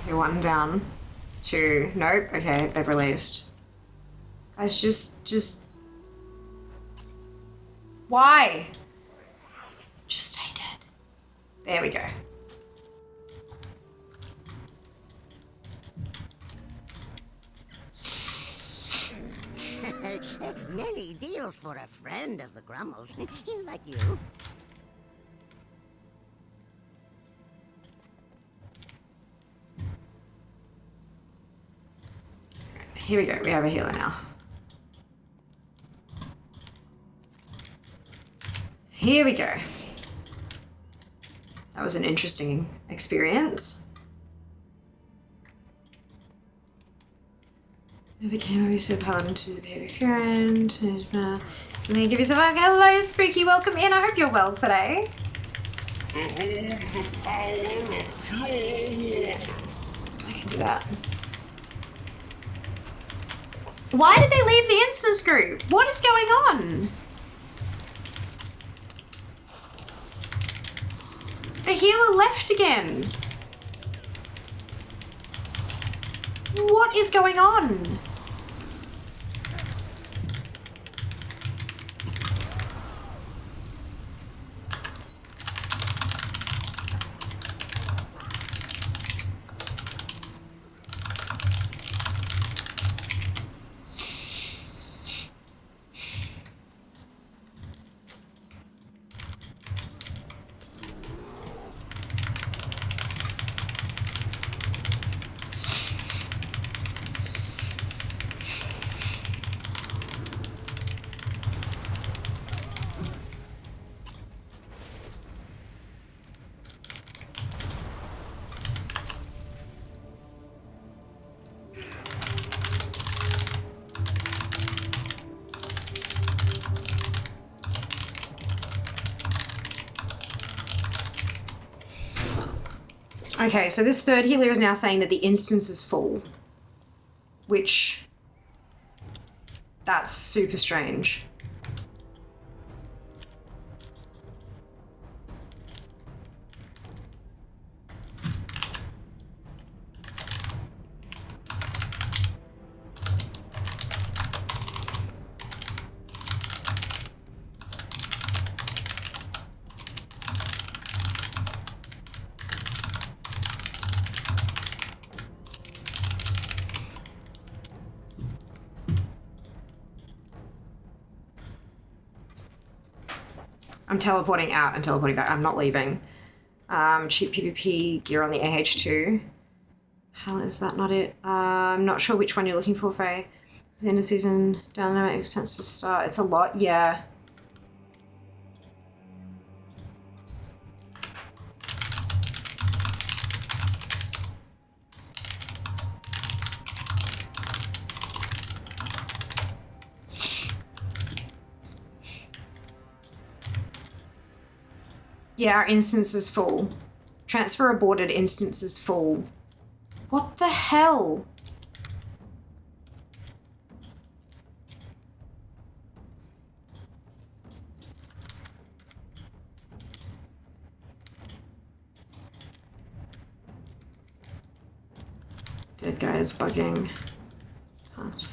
Okay, one down. Two. Nope. Okay, they've released. Guys, just... Why? Just stay dead. There we go. Nelly deals for a friend of the Grummels. Like you. Here we go. We have a healer now. Here we go. That was an interesting experience. Overcame obviously paladin to the baby friend. So then give yourself a hello, Spooky. Welcome in. I hope you're well today. Behold the power of pure water. I can do that. Why did they leave the instance group? What is going on? The healer left again. What is going on? Okay, so this third healer is now saying that the instance is full. Which... That's super strange. I'm teleporting out and teleporting back. I'm not leaving. Cheap PvP gear on the AH2. How is that not it? I'm not sure which one you're looking for, Faye. It's the end of season. Down makes sense to start. It's a lot, yeah. Yeah, our instance is full. Transfer aborted, instance is full. What the hell? Dead guy is bugging. Can't.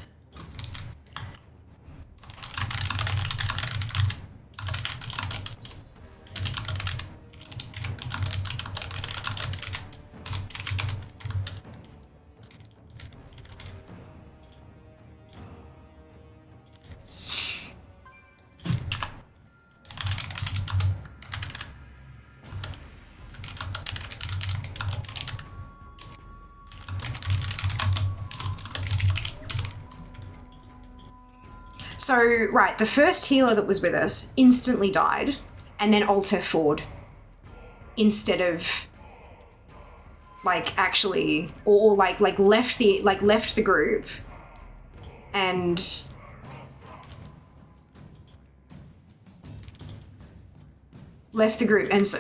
So, right, the first healer that was with us instantly died and then alt F4'd instead of like actually, or like left the group and so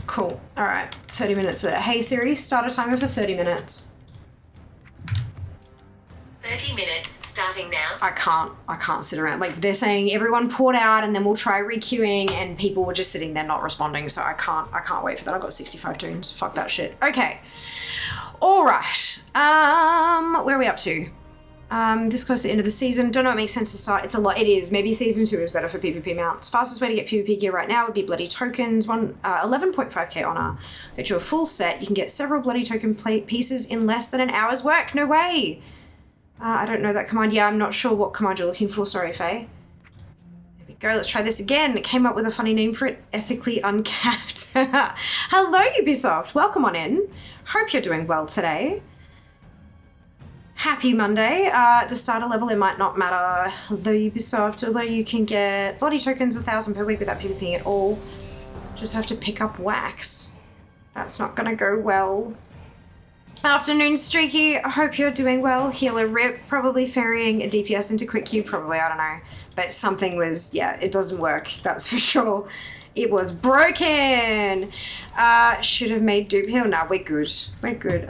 cool. All right, 30 minutes. Hey Siri, start a timer for 30 minutes. 30 minutes starting now. I can't sit around. Like they're saying everyone poured out and then we'll try requeuing and people were just sitting there not responding. So I can't wait for that. I've got 65 tunes. Fuck that shit. Okay. All right. Where are we up to? This close to the end of the season. Don't know what makes sense to start. It's a lot. It is. Maybe season 2 is better for PvP mounts. Fastest way to get PvP gear right now would be bloody tokens. 11.5k honor. Get you a full set. You can get several bloody token pieces in less than an hour's work. No way. I don't know that command. Yeah, I'm not sure what command you're looking for. Sorry, Faye. There we go. Let's try this again. It came up with a funny name for it. Ethically uncapped. Hello, Ubisoft. Welcome on in. Hope you're doing well today. Happy Monday. The starter level, it might not matter. Though Ubisoft, although you can get bloody tokens 1,000 per week without PvPing at all. Just have to pick up wax. That's not gonna go well. Afternoon, Streaky. I hope you're doing well. Healer Rip, probably ferrying a DPS into quick queue, probably, I don't know. But something was, yeah, it doesn't work, that's for sure. It was broken. Should have made dupe heal. Nah, we're good. We're good.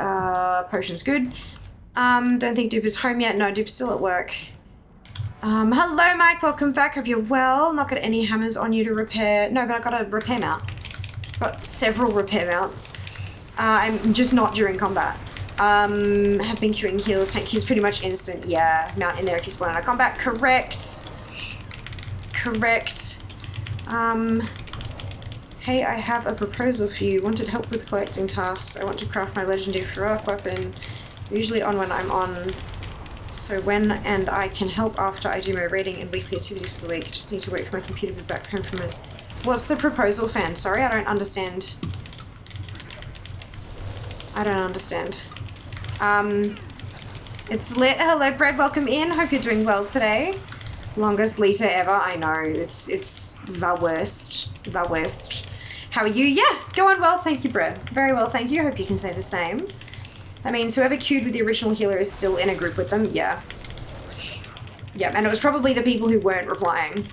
Potion's good. Don't think dupe is home yet. No, dupe's still at work. Hello, Mike. Welcome back. Hope you're well. Not got any hammers on you to repair. No, but I got a repair mount. Got several repair mounts. I'm just not during combat. Have been queuing heals. Tank queue's pretty much instant. Yeah, mount in there if you spawn out of combat. Correct. Correct. Hey, I have a proposal for you. Wanted help with collecting tasks. I want to craft my legendary Ferroic weapon. Usually on when I'm on. So when and I can help after I do my raiding and weekly activities for the week. Just need to wait for my computer to be back home from it. What's the proposal, fan? Sorry, I don't understand. I don't understand. It's lit. Hello, Brad. Welcome in. Hope you're doing well today. Longest LIITA ever. I know. It's the worst. The worst. How are you? Yeah, going well. Thank you, Brad. Very well, thank you. Hope you can say the same. That means whoever queued with the original healer is still in a group with them. Yeah. Yeah, and it was probably the people who weren't replying.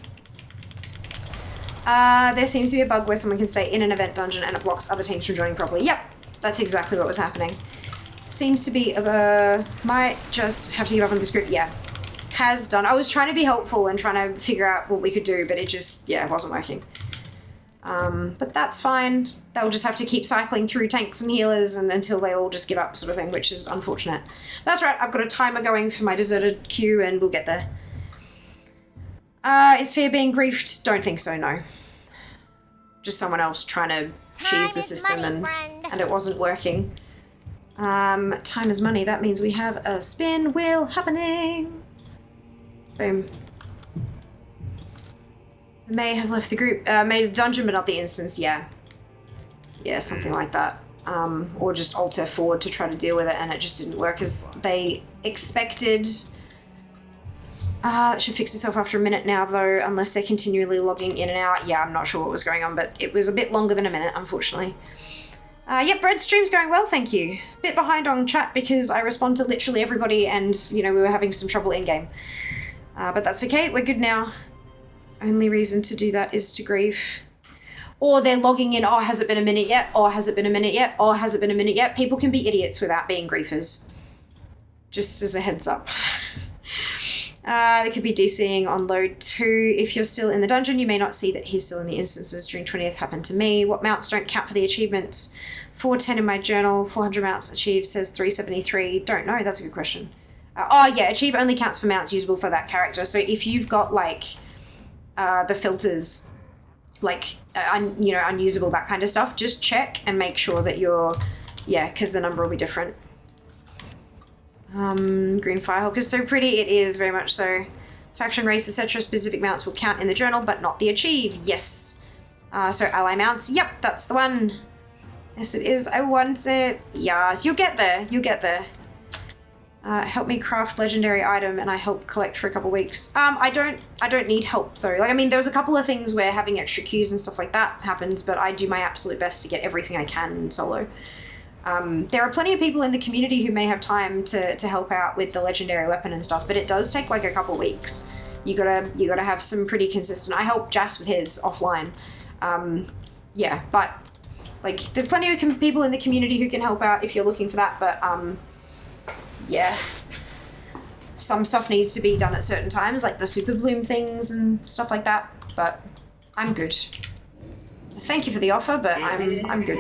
There seems to be a bug where someone can stay in an event dungeon and it blocks other teams from joining properly. Yep, that's exactly what was happening. Seems to be might just have to give up on this group. Yeah, has done. I was trying to be helpful and trying to figure out what we could do, but it just, yeah, it wasn't working. But that's fine. They'll just have to keep cycling through tanks and healers and until they all just give up, sort of thing, which is unfortunate. That's right, I've got a timer going for my deserted queue and we'll get there. Is Fear being griefed? Don't think so, no. Just someone else trying to cheese the system and it wasn't working. Time is money. That means we have a spin wheel happening. Boom. May have left the group, made a dungeon but not the instance, yeah. Yeah, something like that. Or just alter forward to try to deal with it and it just didn't work as they expected. It should fix itself after a minute now though, unless they're continually logging in and out. Yeah, I'm not sure what was going on, but it was a bit longer than a minute, unfortunately. Yep, Bread stream's going well, thank you. Bit behind on chat because I respond to literally everybody and, you know, we were having some trouble in-game. But that's okay, we're good now. Only reason to do that is to grief. Or they're logging in, oh, has it been a minute yet? Or has it been a minute yet? Or has it been a minute yet? People can be idiots without being griefers. Just as a heads up. They could be DCing on load 2. If you're still in the dungeon, you may not see that he's still in the instances. June 20th happened to me. What mounts don't count for the achievements? 410 in my journal. 400 mounts achieved says 373. Don't know. That's a good question. Oh, yeah. Achieve only counts for mounts usable for that character. So if you've got, like, the filters, like, you know, unusable, that kind of stuff, just check and make sure that you're, yeah, because the number will be different. Green Firehawk is so pretty. It is, very much so. Faction, race, etc. Specific mounts will count in the journal, but not the achieve. Yes. So ally mounts. Yep, that's the one. Yes, it is. I want it. Yes, you'll get there. You'll get there. Help me craft legendary item, and I help collect for a couple weeks. I don't need help though. Like, I mean, there was a couple of things where having extra queues and stuff like that happens, but I do my absolute best to get everything I can solo. There are plenty of people in the community who may have time to help out with the legendary weapon and stuff, but it does take like a couple weeks. You gotta have some pretty consistent. I help Jas with his offline. Yeah, but like there are plenty of people in the community who can help out if you're looking for that. But yeah, some stuff needs to be done at certain times, like the super bloom things and stuff like that. But I'm good. Thank you for the offer, but I'm good.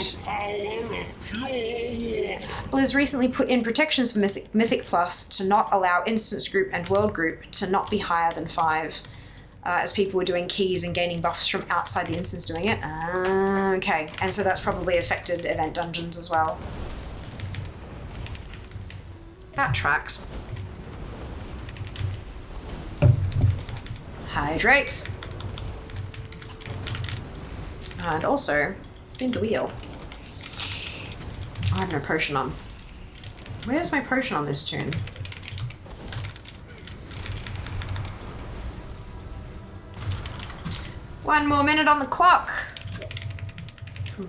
Blizz recently put in protections for Mythic Plus to not allow Instance Group and World Group to not be higher than 5, as people were doing keys and gaining buffs from outside the instance doing it. Okay, and so that's probably affected event dungeons as well. That tracks. Hydrate. And also, spin the wheel. I have no potion on. Where's my potion on this tune? One more minute on the clock.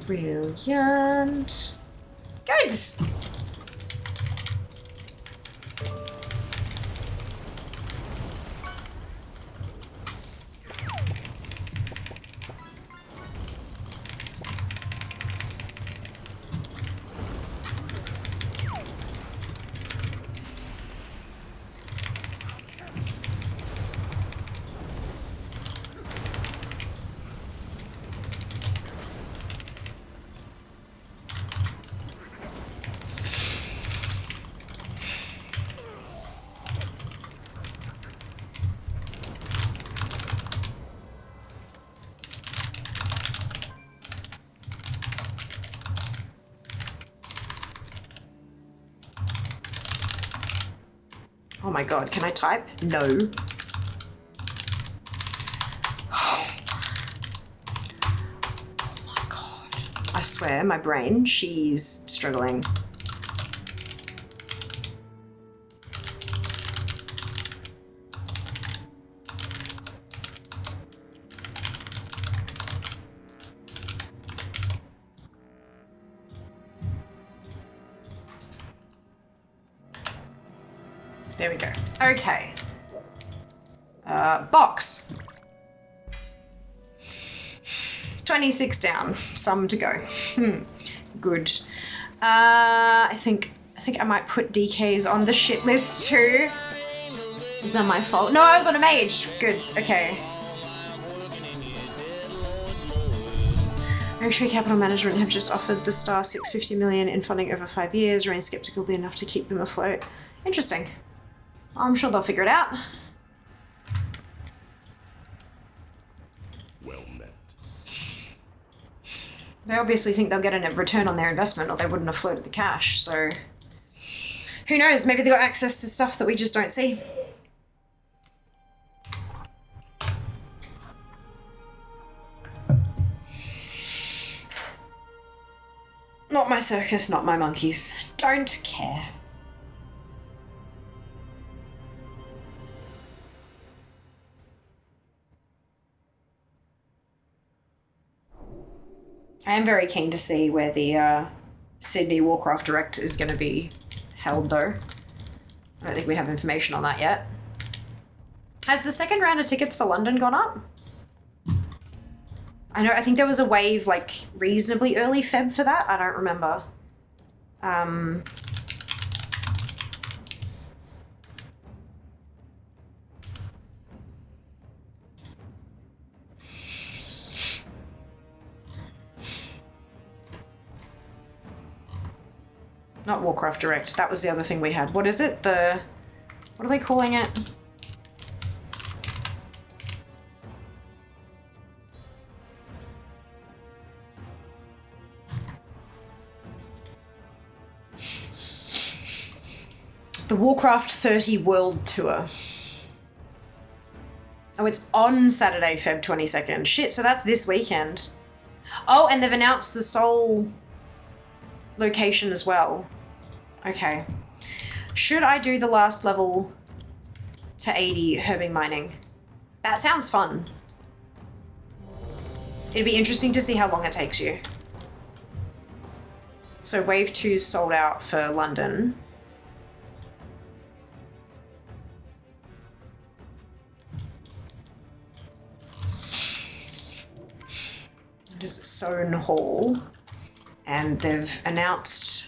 Brilliant. Good. Oh my god, can I type? No. Oh my god. I swear, my brain, she's struggling. There we go. Okay. Box. 26 down. Some to go. Good. I think I might put DKs on the shit list too. Is that my fault? No, I was on a mage. Good. Okay. Oaktree Capital Management have just offered the Star 650 million in funding over 5 years. Rain Skeptical will be enough to keep them afloat. Interesting. I'm sure they'll figure it out. Well met. They obviously think they'll get a return on their investment or they wouldn't have floated the cash, so... Who knows? Maybe they got access to stuff that we just don't see. Not my circus, not my monkeys. Don't care. I am very keen to see where the Sydney Warcraft Direct is going to be held, though. I don't think we have information on that yet. Has the second round of tickets for London gone up? I think there was a wave, like, reasonably early Feb for that. I don't remember. Not Warcraft Direct. That was the other thing we had. What is it? What are they calling it? The Warcraft 30 World Tour. Oh, it's on Saturday, Feb 22nd. Shit, so that's this weekend. Oh, and they've announced the Seoul location as well. Okay. Should I do the last level to 80 herbing mining? That sounds fun. It'd be interesting to see how long it takes you. So wave 2 sold out for London. It is Sohn Hall. And they've announced...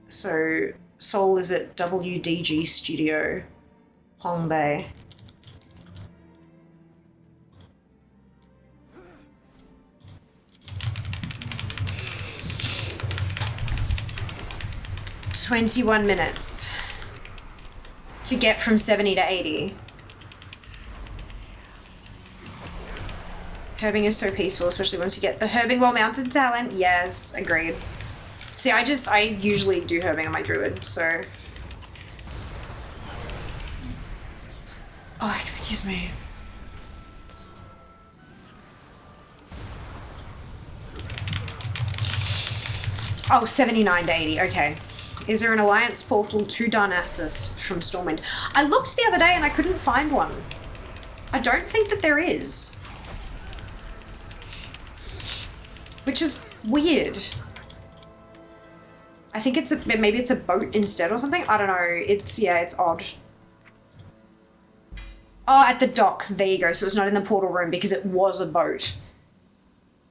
So Seoul is at WDG Studio, Hongdae. "21 minutes to get from 70 to 80. Herbing is so peaceful, especially once you get the herbing well-mounted talent. Yes, agreed. See, I usually do herbing on my druid, so... Oh, excuse me. Oh, 79 to 80, okay. Is there an alliance portal to Darnassus from Stormwind? I looked the other day and I couldn't find one. I don't think that there is. Which is weird. I think maybe it's a boat instead or something. I don't know. It's odd. Oh, at the dock. There you go. So it's not in the portal room because it was a boat.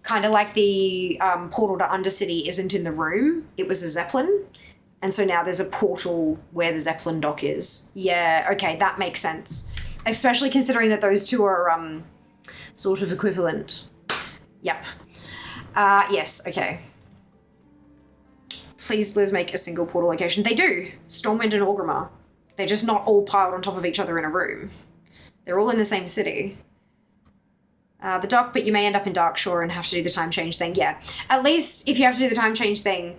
Kind of like the portal to Undercity isn't in the room. It was a Zeppelin. And so now there's a portal where the Zeppelin dock is. Yeah, okay, that makes sense. Especially considering that those two are sort of equivalent. Yep. Yes, okay. Please, Blizz, make a single portal location. They do. Stormwind and Orgrimmar. They're just not all piled on top of each other in a room. They're all in the same city. The dock, but you may end up in Darkshore and have to do the time change thing. Yeah. At least if you have to do the time change thing,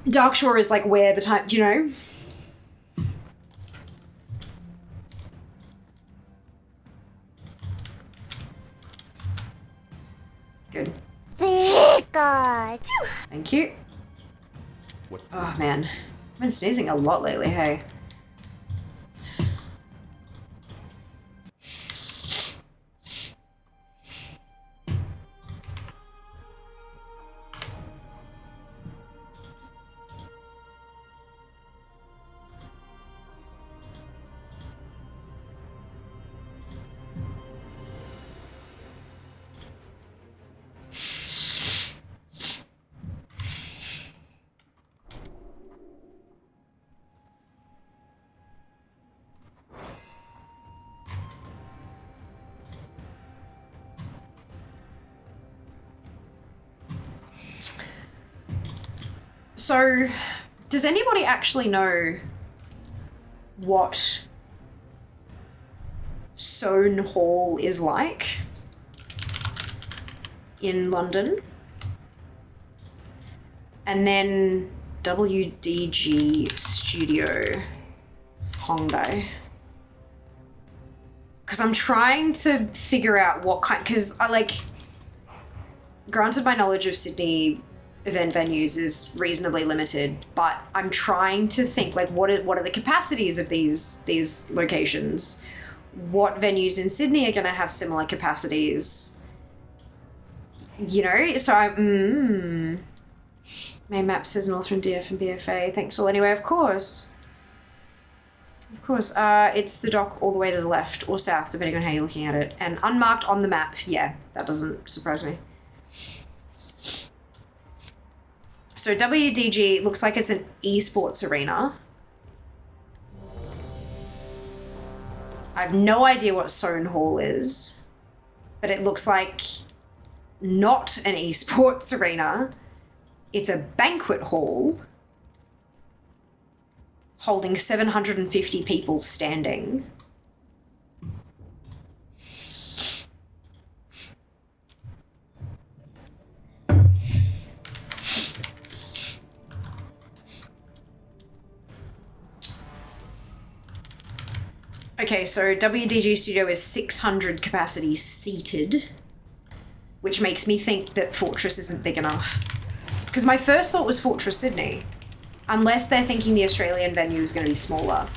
Darkshore is like where the time... Do you know? Good. Thank you. Oh, man. I've been sneezing a lot lately, hey. So, does anybody actually know what Soane Hall is like in London? And then WDG Studio Hongdae. Because I'm trying to figure out what kind, because I like, granted my knowledge of Sydney event venues is reasonably limited, but I'm trying to think like what are the capacities of these locations? What venues in Sydney are going to have similar capacities? You know, so Main map says Northern DF and BFA. Thanks all anyway, of course. Of course. It's the dock all the way to the left or south, depending on how you're looking at it. And unmarked on the map. Yeah, that doesn't surprise me. So WDG looks like it's an esports arena. I have no idea what Soane Hall is, but it looks like not an esports arena. It's a banquet hall holding 750 people standing. Okay, so WDG Studio is 600 capacity seated, which makes me think that Fortress isn't big enough. Because my first thought was Fortress Sydney, unless they're thinking the Australian venue is going to be smaller.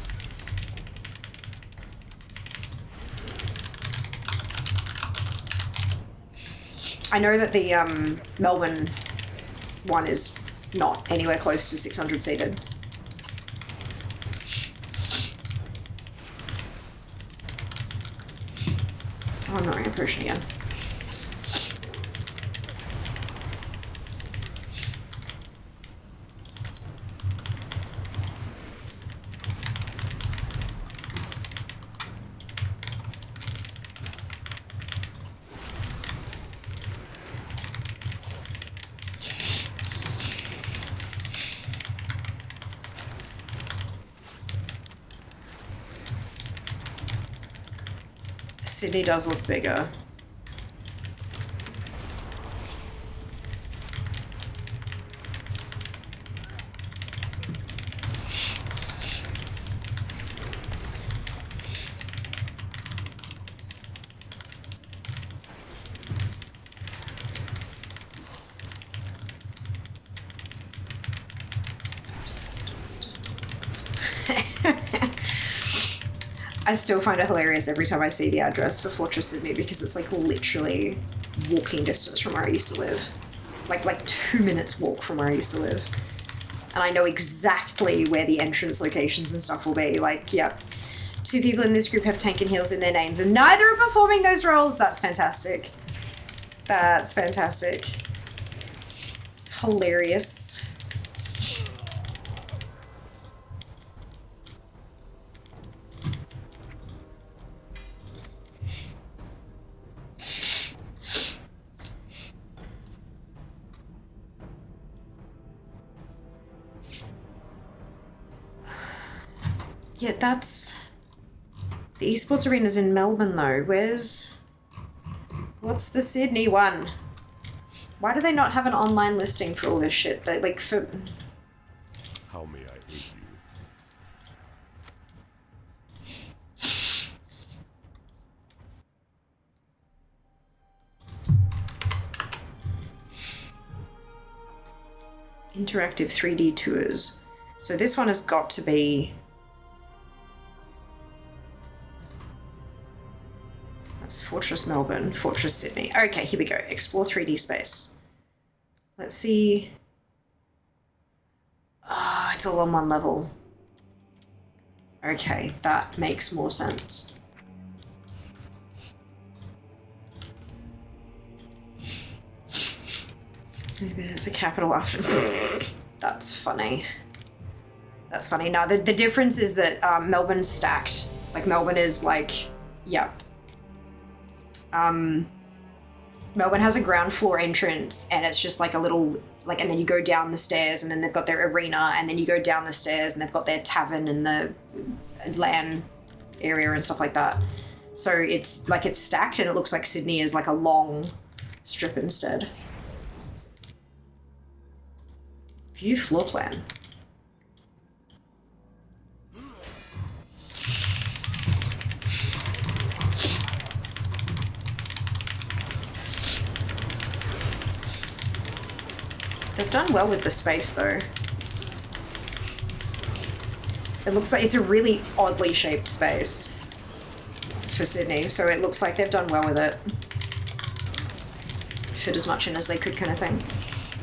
I know that the Melbourne one is not anywhere close to 600 seated. Oh, I'm not going to push it again. Sydney does look bigger. I still find it hilarious every time I see the address for Fortress Sydney because it's like literally walking distance from where I used to live. Like 2 minutes walk from where I used to live. And I know exactly where the entrance locations and stuff will be. Like, yeah. 2 people in this group have tank and heals in their names and neither are performing those roles. That's fantastic. That's fantastic. Hilarious. Yeah, that's... The esports arena's in Melbourne, though. What's the Sydney one? Why do they not have an online listing for all this shit? They, like, for... How may I aid you? Interactive 3D tours. So this one has got to be... That's Fortress Melbourne, Fortress Sydney. Okay, here we go. Explore 3D space. Let's see. Oh, it's all on one level. Okay, that makes more sense. Maybe there's a capital after. That's funny. That's funny. Now, the difference is that Melbourne's stacked. Like, Melbourne is like, yeah. Melbourne has a ground floor entrance and it's just like a little like, and then you go down the stairs, and then they've got their arena, and then you go down the stairs, and they've got their tavern and the LAN area and stuff like that. So it's like it's stacked, and it looks like Sydney is like a long strip instead. View floor plan. They've done well with the space though. It looks like it's a really oddly shaped space for Sydney, so it looks like they've done well with it. Fit as much in as they could, kind of thing.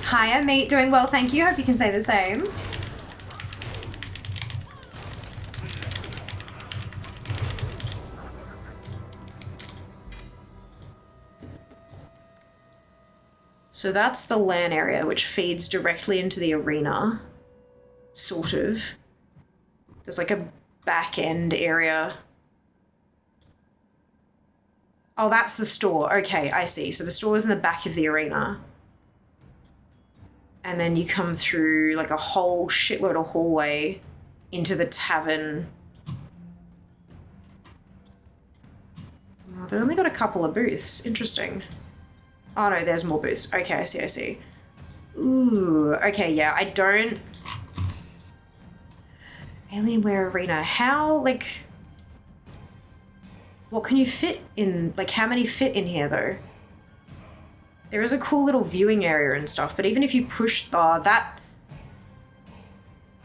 Hiya, mate. Doing well, thank you. Hope you can say the same. So that's the LAN area, which feeds directly into the arena, sort of. There's like a back end area. Oh, that's the store. Okay, I see. So the store is in the back of the arena. And then you come through like a whole shitload of hallway into the tavern. Oh, they've only got a couple of booths. Interesting. Oh no, there's more booths. Okay, I see, I see. Ooh, okay, yeah, I don't... Alienware Arena, how, like... What can you fit in, like, how many fit in here, though? There is a cool little viewing area and stuff, but even if you push that...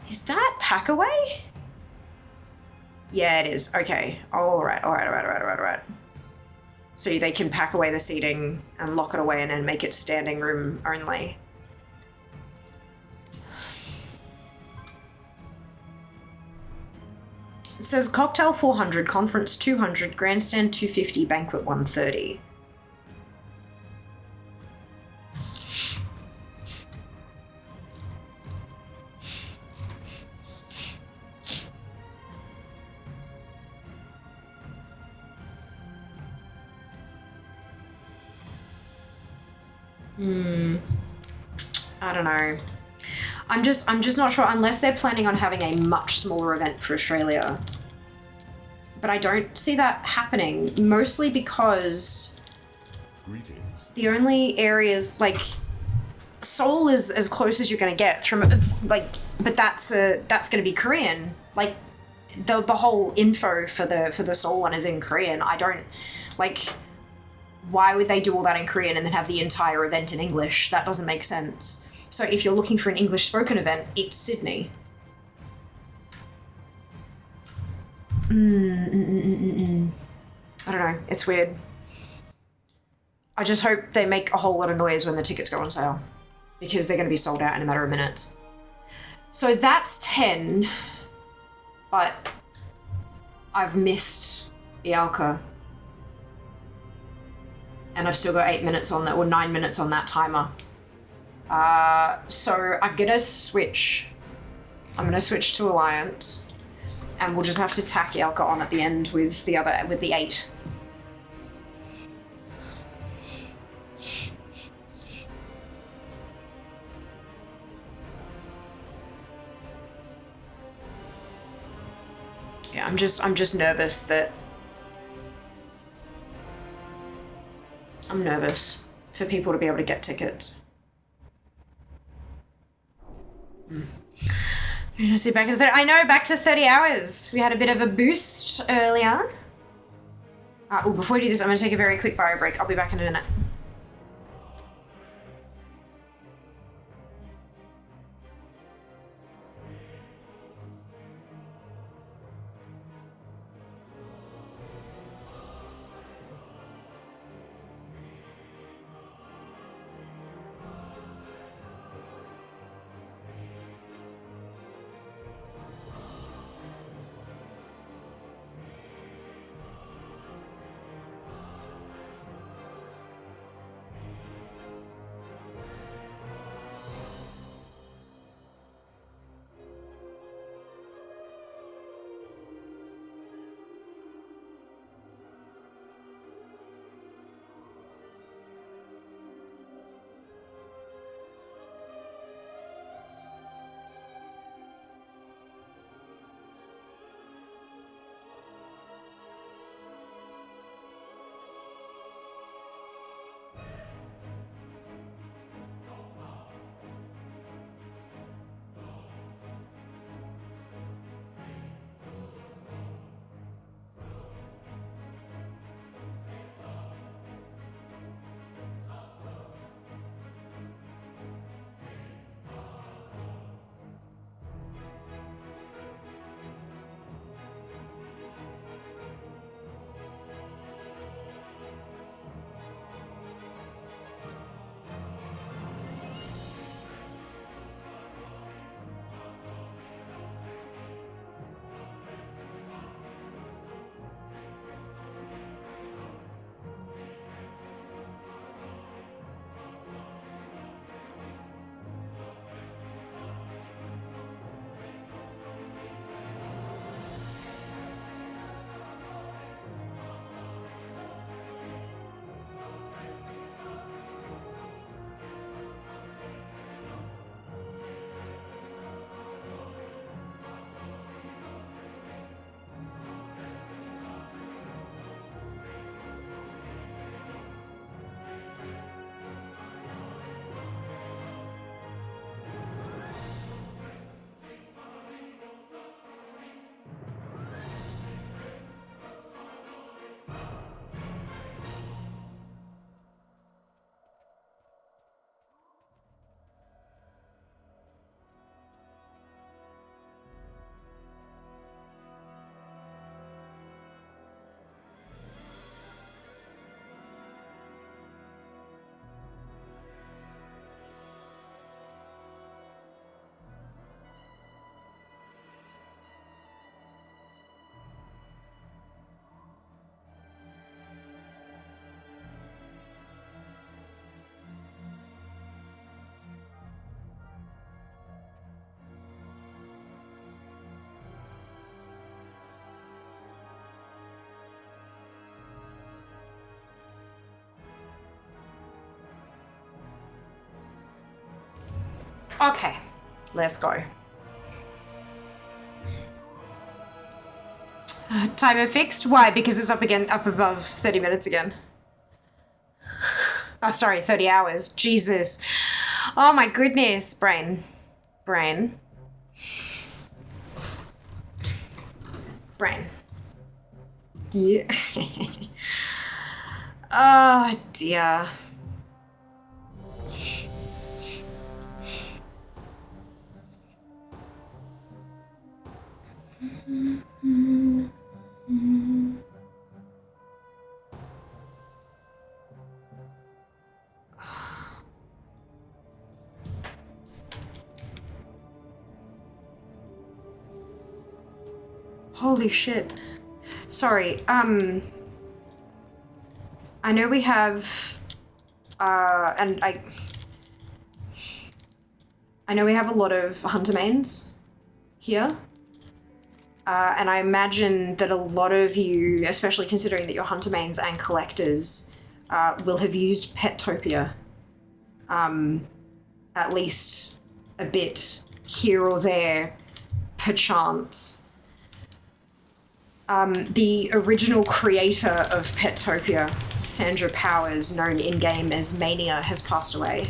Is that Packaway? Yeah, it is. Okay. Alright. So they can pack away the seating and lock it away and then make it standing room only. It says cocktail 400, conference 200, grandstand 250, banquet 130. I don't know. I'm just not sure, unless they're planning on having a much smaller event for Australia. But I don't see that happening, mostly because Greetings. the only areas, like, Seoul is as close as you're going to get from, like, but that's going to be Korean. Like, the whole info for the Seoul one is in Korean. I don't, like, why would they do all that in Korean and then have the entire event in English? That doesn't make sense. So if you're looking for an English spoken event, it's Sydney. I don't know. It's weird. I just hope they make a whole lot of noise when the tickets go on sale, because they're going to be sold out in a matter of minutes. So that's 10, but I've missed Ialka. And I've still got 8 minutes on that, or 9 minutes on that timer. So I'm gonna switch. I'm gonna switch to Alliance, and we'll just have to tack Ialka on at the end with the 8. Yeah, I'm just nervous that I'm nervous for people to be able to get tickets. I'm gonna see back to 30. I know, back to 30 hours. We had a bit of a boost earlier. Before we do this, I'm gonna take a very quick bio break. I'll be back in a minute. Okay, let's go. Timer fixed? Why? Because it's up above 30 minutes again. Oh, sorry, 30 hours. Jesus. Oh my goodness. Brain. Yeah. Oh dear. Holy shit. Sorry, I know we have, and I know we have a lot of hunter mains here. And I imagine that a lot of you, especially considering that you're hunter mains and collectors, will have used Petopia. At least a bit here or there, perchance. The original creator of Petopia, Sandra Powers, known in-game as Mania, has passed away.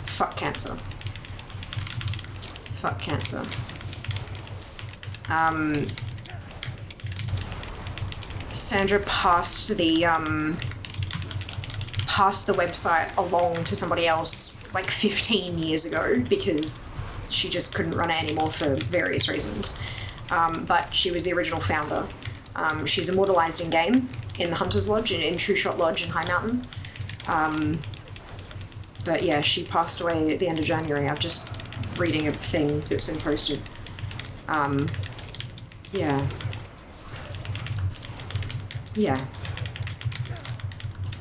Fuck cancer. Fuck cancer. Sandra passed the website along to somebody else like 15 years ago because she just couldn't run it anymore for various reasons. But she was the original founder. She's immortalized in game in the Hunter's Lodge, in True Shot Lodge in High Mountain. But yeah, she passed away at the end of January. I'm just reading a thing that's been posted. Yeah. Yeah.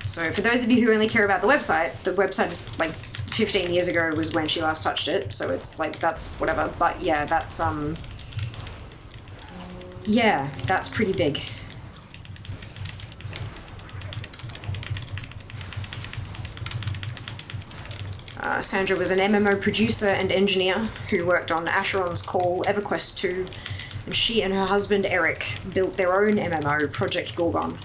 So for those of you who only care about the website is like 15 years ago was when she last touched it, so it's like that's whatever. But yeah, that's yeah, that's pretty big. Sandra was an MMO producer and engineer who worked on Asheron's Call, EverQuest 2, and she and her husband Eric built their own MMO, Project Gorgon.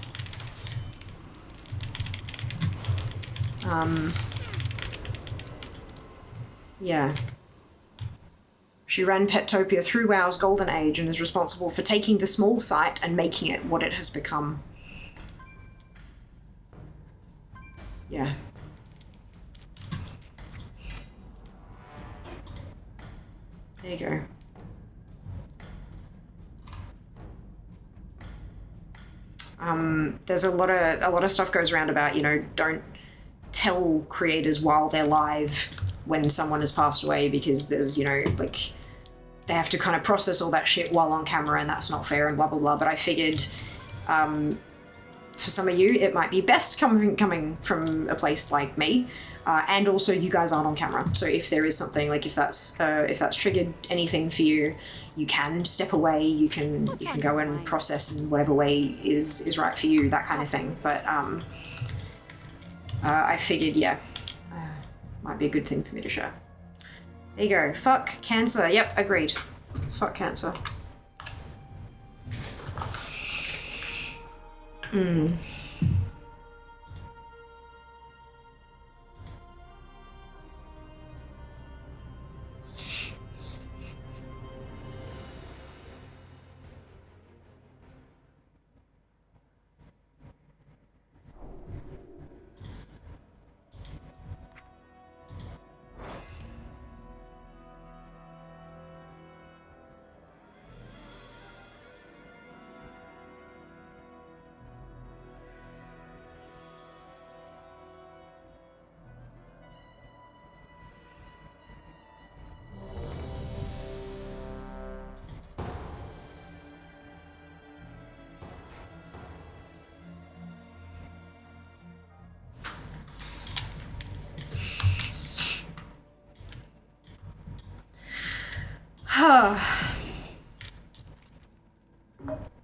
Yeah. She ran Petopia through WoW's golden age and is responsible for taking the small site and making it what it has become. Yeah. There you go. There's a lot of stuff goes around about, you know, don't tell creators while they're live when someone has passed away, because there's, you know, like, they have to kind of process all that shit while on camera and that's not fair and blah blah blah. But I figured for some of you it might be best coming from a place like me, and also you guys aren't on camera, so if there is something, like if that's triggered anything for you, you can step away, you can go and process in whatever way is right for you, that kind of thing. But I figured, yeah, might be a good thing for me to share. There you go. Fuck cancer. Yep, agreed. Fuck cancer.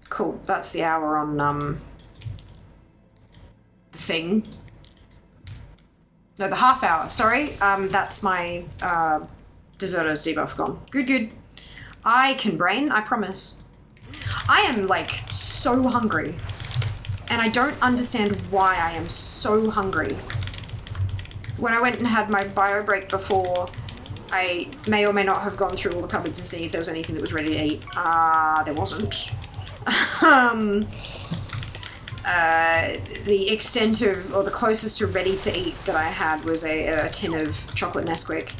Cool, that's the hour on the thing. No, the half hour, sorry. That's my deserter's debuff gone. Good, good. I can brain, I promise. I am like so hungry. And I don't understand why I am so hungry. When I went and had my bio break before, I may or may not have gone through all the cupboards and see if there was anything that was ready to eat. There wasn't. The extent of, or the closest to ready to eat that I had was a tin of chocolate Nesquik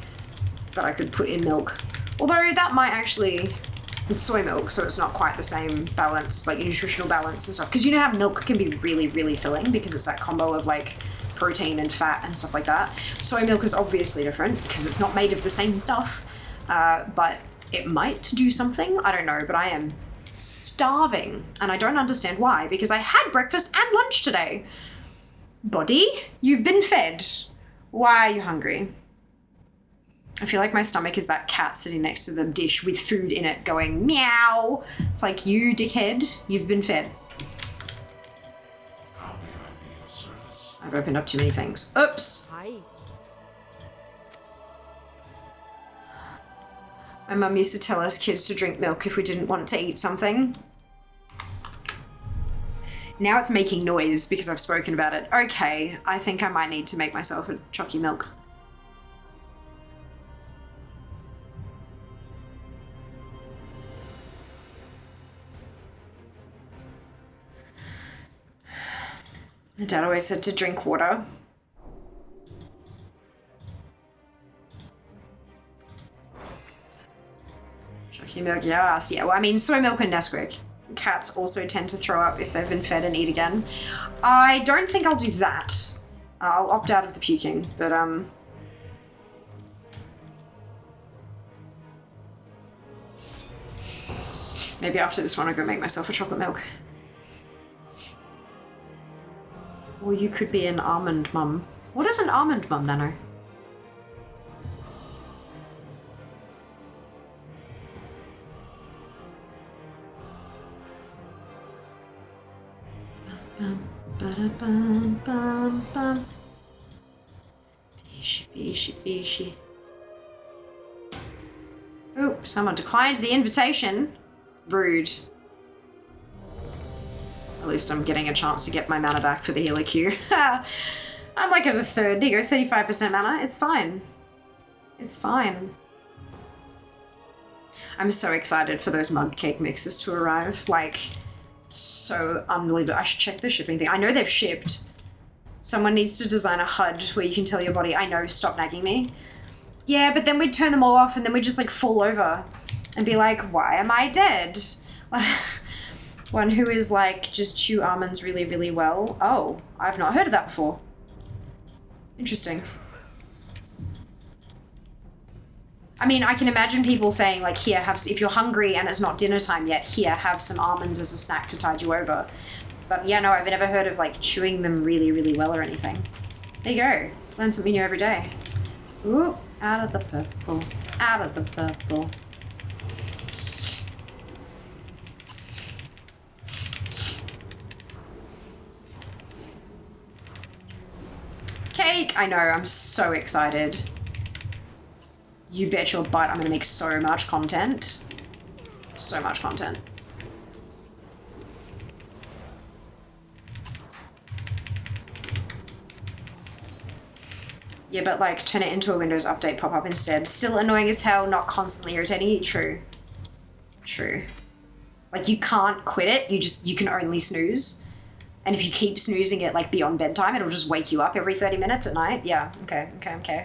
that I could put in milk. Although that might actually, it's soy milk, so it's not quite the same balance, like nutritional balance and stuff. Because you know how milk can be really, really filling because it's that combo of like protein and fat and stuff like that. Soy milk is obviously different because it's not made of the same stuff, but it might do something. I don't know, but I am starving and I don't understand why, because I had breakfast and lunch today. Body, you've been fed. Why are you hungry? I feel like my stomach is that cat sitting next to the dish with food in it going meow. It's like, you dickhead, you've been fed. I've opened up too many things. Oops. Hi. My mum used to tell us kids to drink milk if we didn't want to eat something. Now it's making noise because I've spoken about it. Okay, I think I might need to make myself a chalky milk. My dad always said to drink water. Chalky milk, yes. Yeah, well, I mean, soy milk and Nesquik. Cats also tend to throw up if they've been fed and eat again. I don't think I'll do that. I'll opt out of the puking, but maybe after this one I'll go make myself a chocolate milk. Or you could be an almond mum. What is an almond mum, Nano? Fishy. Oh, someone declined the invitation. Rude. At least I'm getting a chance to get my mana back for the healer queue. I'm like at a third. There you go, 35% mana. It's fine. It's fine. I'm so excited for those mug cake mixes to arrive. Like, so unbelievable. I should check the shipping thing. I know they've shipped. Someone needs to design a HUD where you can tell your body, I know, stop nagging me. Yeah, but then we'd turn them all off and then we'd just like fall over and be like, why am I dead? One who is like, just chew almonds really, really well. Oh, I've not heard of that before. Interesting. I mean, I can imagine people saying like, here, have, if you're hungry and it's not dinner time yet, here, have some almonds as a snack to tide you over. But yeah, no, I've never heard of like chewing them really, really well or anything. There you go. Learn something new every day. Ooh, out of the purple, out of the purple. Cake! I know, I'm so excited. You bet your butt I'm gonna make so much content. So much content. Yeah, but like turn it into a Windows update pop-up instead. Still annoying as hell, not constantly irritating. True. True. Like you can't quit it, you can only snooze. And if you keep snoozing it like beyond bedtime, it'll just wake you up every 30 minutes at night. Yeah, okay.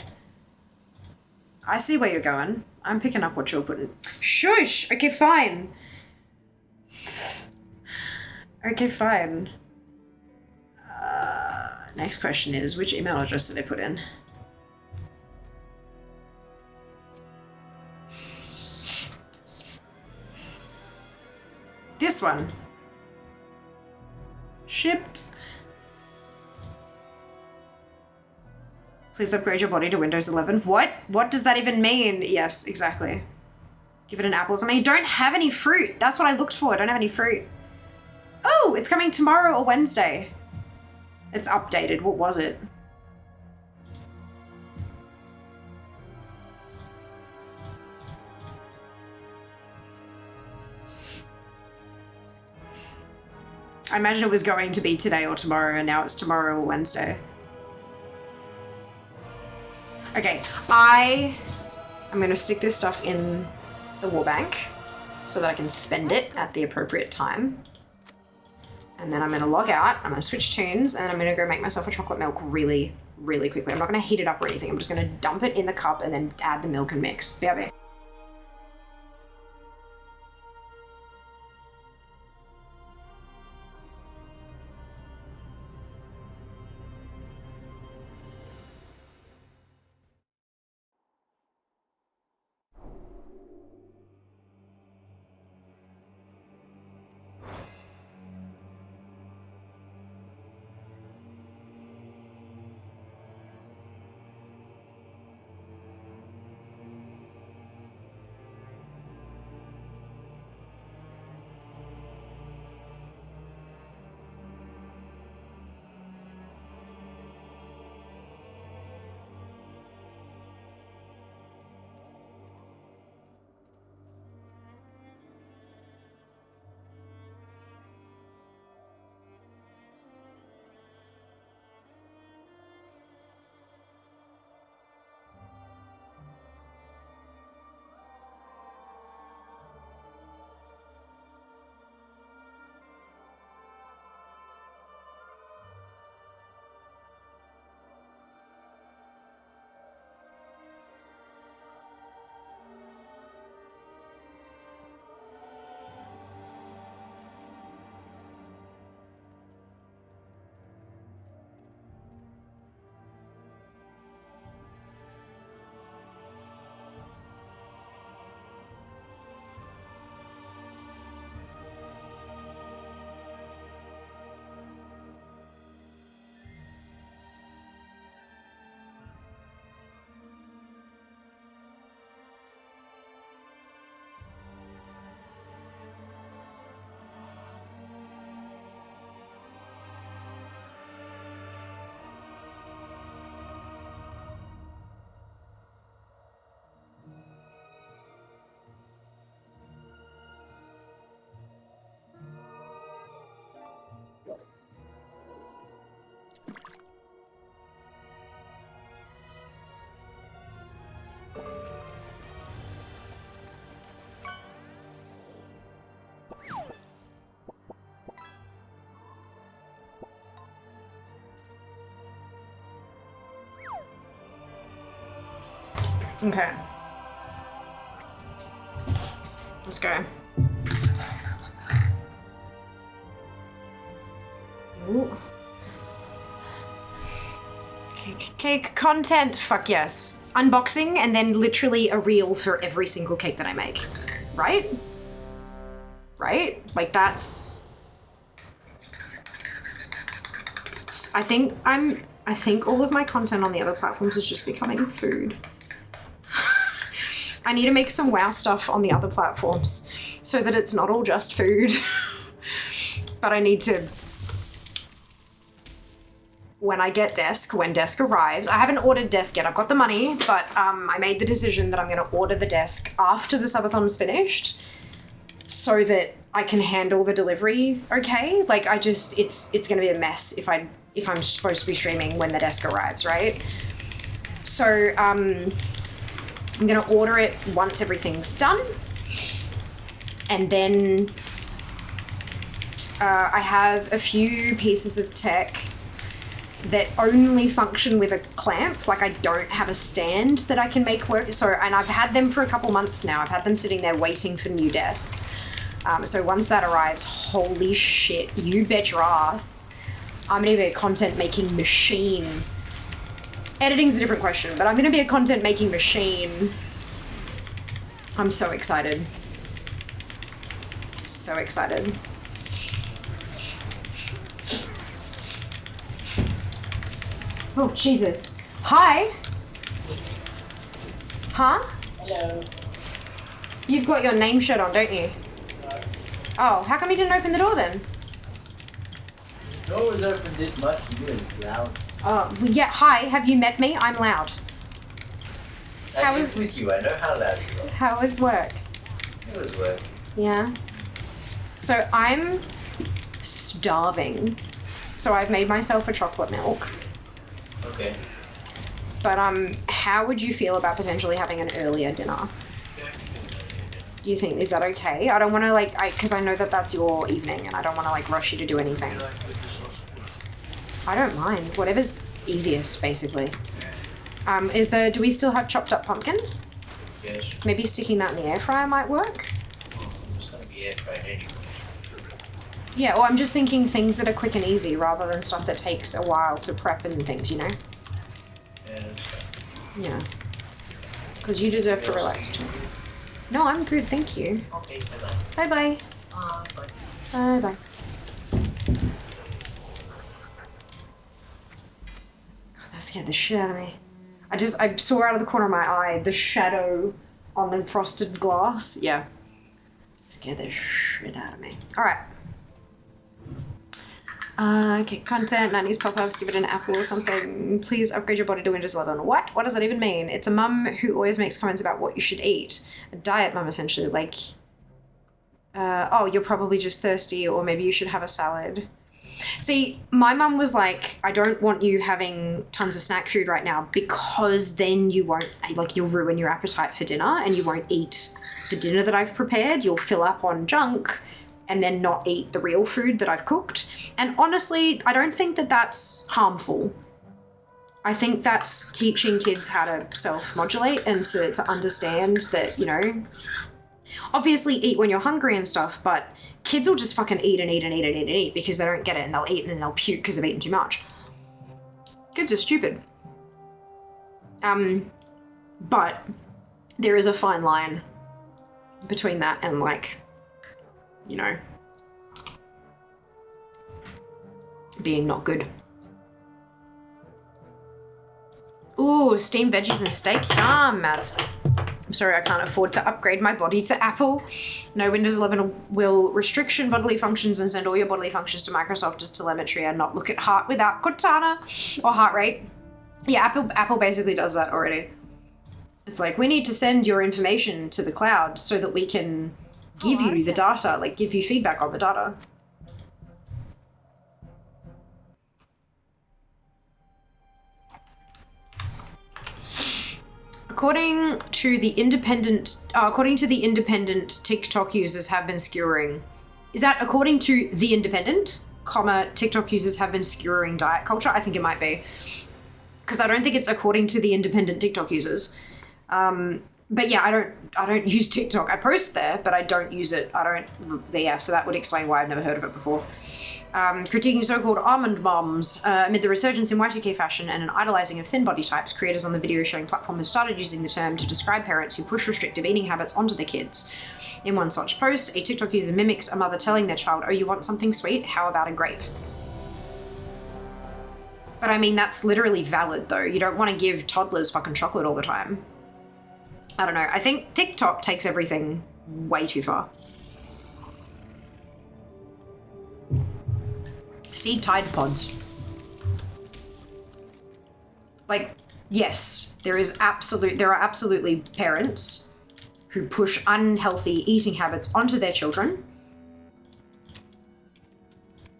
I see where you're going. I'm picking up what you're putting. Shush! Okay, fine. Okay, fine. Next question is, which email address did I put in? This one. Shipped. Please upgrade your body to Windows 11. What? What does that even mean? Yes, exactly. Give it an apple or something. You don't have any fruit. That's what I looked for. I don't have any fruit. Oh, it's coming tomorrow or Wednesday. It's updated. What was it? I imagine it was going to be today or tomorrow, and now it's tomorrow or Wednesday. Okay, I'm gonna stick this stuff in the war bank so that I can spend it at the appropriate time. And then I'm gonna log out, I'm gonna switch tunes, and then I'm gonna go make myself a chocolate milk really, really quickly. I'm not gonna heat it up or anything. I'm just gonna dump it in the cup and then add the milk and mix. BRB. Okay. Let's go. Ooh. Cake content, fuck yes. Unboxing and then literally a reel for every single cake that I make. Right? Right? Like that's... I think all of my content on the other platforms is just becoming food. I need to make some WoW stuff on the other platforms so that it's not all just food. But I need to, when desk arrives, I haven't ordered desk yet, I've got the money, but I made the decision that I'm gonna order the desk after the subathon's finished so that I can handle the delivery okay. Like it's gonna be a mess if I'm supposed to be streaming when the desk arrives, right? So, I'm gonna order it once everything's done. And then I have a few pieces of tech that only function with a clamp. Like I don't have a stand that I can make work. So, and I've had them for a couple months now. I've had them sitting there waiting for new desk. So once that arrives, holy shit, you bet your ass, I'm gonna be a content making machine. Editing's a different question, but I'm gonna be a content making machine. I'm so excited. So excited. Oh, Jesus. Hi. Huh? Hello. You've got your name shirt on, don't you? No. Oh, how come you didn't open the door then? The door was open this much for you and it's loud. Oh, well, yeah, hi, have you met me? I'm loud. How I is- live with you, I know how loud you are. How is work? It was work. Yeah. So I'm starving. So I've made myself a chocolate milk. Okay. But how would you feel about potentially having an earlier dinner? Do you think, is that okay? I don't want to because I know that that's your evening and I don't want to rush you to do anything. I don't mind. Whatever's easiest, basically. Do we still have chopped up pumpkin? Yes. Maybe sticking that in the air fryer might work? It's gonna be air fried anyway. Yeah, well, I'm just thinking things that are quick and easy rather than stuff that takes a while to prep and things, you know? Yeah, that's fine. Yeah. Because you deserve to relax too. No, I'm good, thank you. Okay, bye-bye. Bye-bye. Bye. Bye-bye. God, that scared the shit out of me. I saw out of the corner of my eye the shadow on the frosted glass. Yeah. Scared the shit out of me. Alright. Okay, content, 90s pop-ups, give it an apple or something. Please upgrade your body to Windows 11. What? What does that even mean? It's a mum who always makes comments about what you should eat. A diet mum, essentially. Oh, you're probably just thirsty, or maybe you should have a salad. See, my mum was like, I don't want you having tons of snack food right now because then you won't, you'll ruin your appetite for dinner and you won't eat the dinner that I've prepared. You'll fill up on junk and then not eat the real food that I've cooked. And honestly, I don't think that that's harmful. I think that's teaching kids how to self-modulate and to understand that, obviously eat when you're hungry and stuff, but kids will just fucking eat and eat and eat and eat and eat because they don't get it, and they'll eat and then they'll puke because they've eaten too much. Kids are stupid. But there is a fine line between that and being not good. Ooh, steamed veggies and steak. Yum, Matt. I'm sorry, I can't afford to upgrade my body to Apple. No, Windows 11 will restriction bodily functions and send all your bodily functions to Microsoft as telemetry and not look at heart without Cortana or heart rate. Yeah, Apple basically does that already. It's like, we need to send your information to the cloud so that we can give you the data, give you feedback on the data. According to the independent TikTok users have been skewering. Is that according to the independent, TikTok users have been skewering diet culture? I think it might be. Because I don't think it's according to the independent TikTok users. But yeah, I don't use TikTok. I post there, but I don't use it. So that would explain why I've never heard of it before. Critiquing so-called almond moms amid the resurgence in Y2K fashion and an idolizing of thin body types, creators on the video sharing platform have started using the term to describe parents who push restrictive eating habits onto their kids. In one such post, a TikTok user mimics a mother telling their child, "Oh, you want something sweet? How about a grape?" But I mean, that's literally valid though. You don't want to give toddlers fucking chocolate all the time. I don't know. I think TikTok takes everything way too far. See, Tide Pods. Yes, there are absolutely parents who push unhealthy eating habits onto their children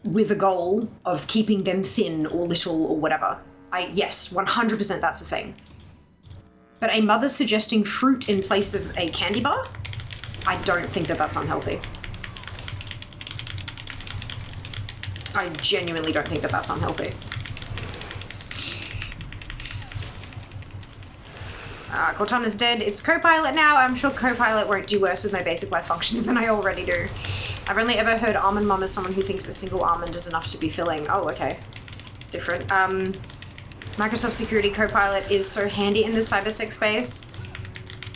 with the goal of keeping them thin or little or whatever. Yes, 100% that's a thing. But a mother suggesting fruit in place of a candy bar? I don't think that that's unhealthy. I genuinely don't think that that's unhealthy. Cortana's dead. It's Copilot now. I'm sure Copilot won't do worse with my basic life functions than I already do. I've only ever heard almond mom as someone who thinks a single almond is enough to be filling. Oh, okay. Different. Microsoft Security Copilot is so handy in the cybersec space.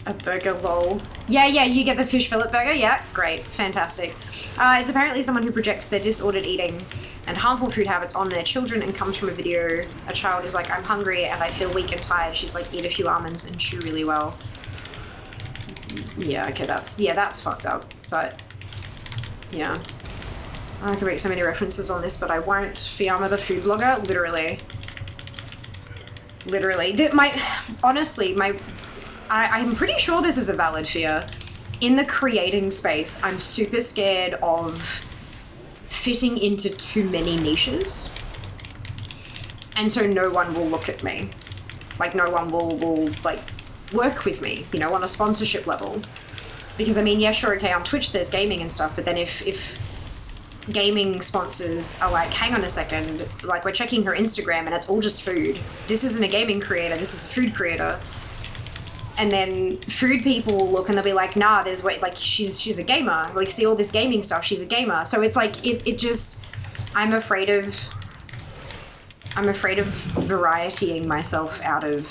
A burger lol. Yeah, you get the fish fillet burger. Yeah, great. Fantastic. It's apparently someone who projects their disordered eating and harmful food habits on their children and comes from a video. A child is like, "I'm hungry and I feel weak and tired." She's like, "Eat a few almonds and chew really well." Yeah, okay, that's fucked up. But, yeah. I can make so many references on this, but I won't. Fiamma the food blogger, literally. I'm pretty sure this is a valid fear. In the creating space, I'm super scared of fitting into too many niches. And so no one will look at me. Like, no one will like, work with me, you know, on a sponsorship level. Because, I mean, yeah, sure, okay, on Twitch there's gaming and stuff, but then if gaming sponsors are like, hang on a second, like, we're checking her Instagram and it's all just food. This isn't a gaming creator, this is a food creator. And then food people will look and they'll be like, nah, there's way, like, she's a gamer. Like, see all this gaming stuff, she's a gamer. So it's like, it just, I'm afraid of varietying myself out of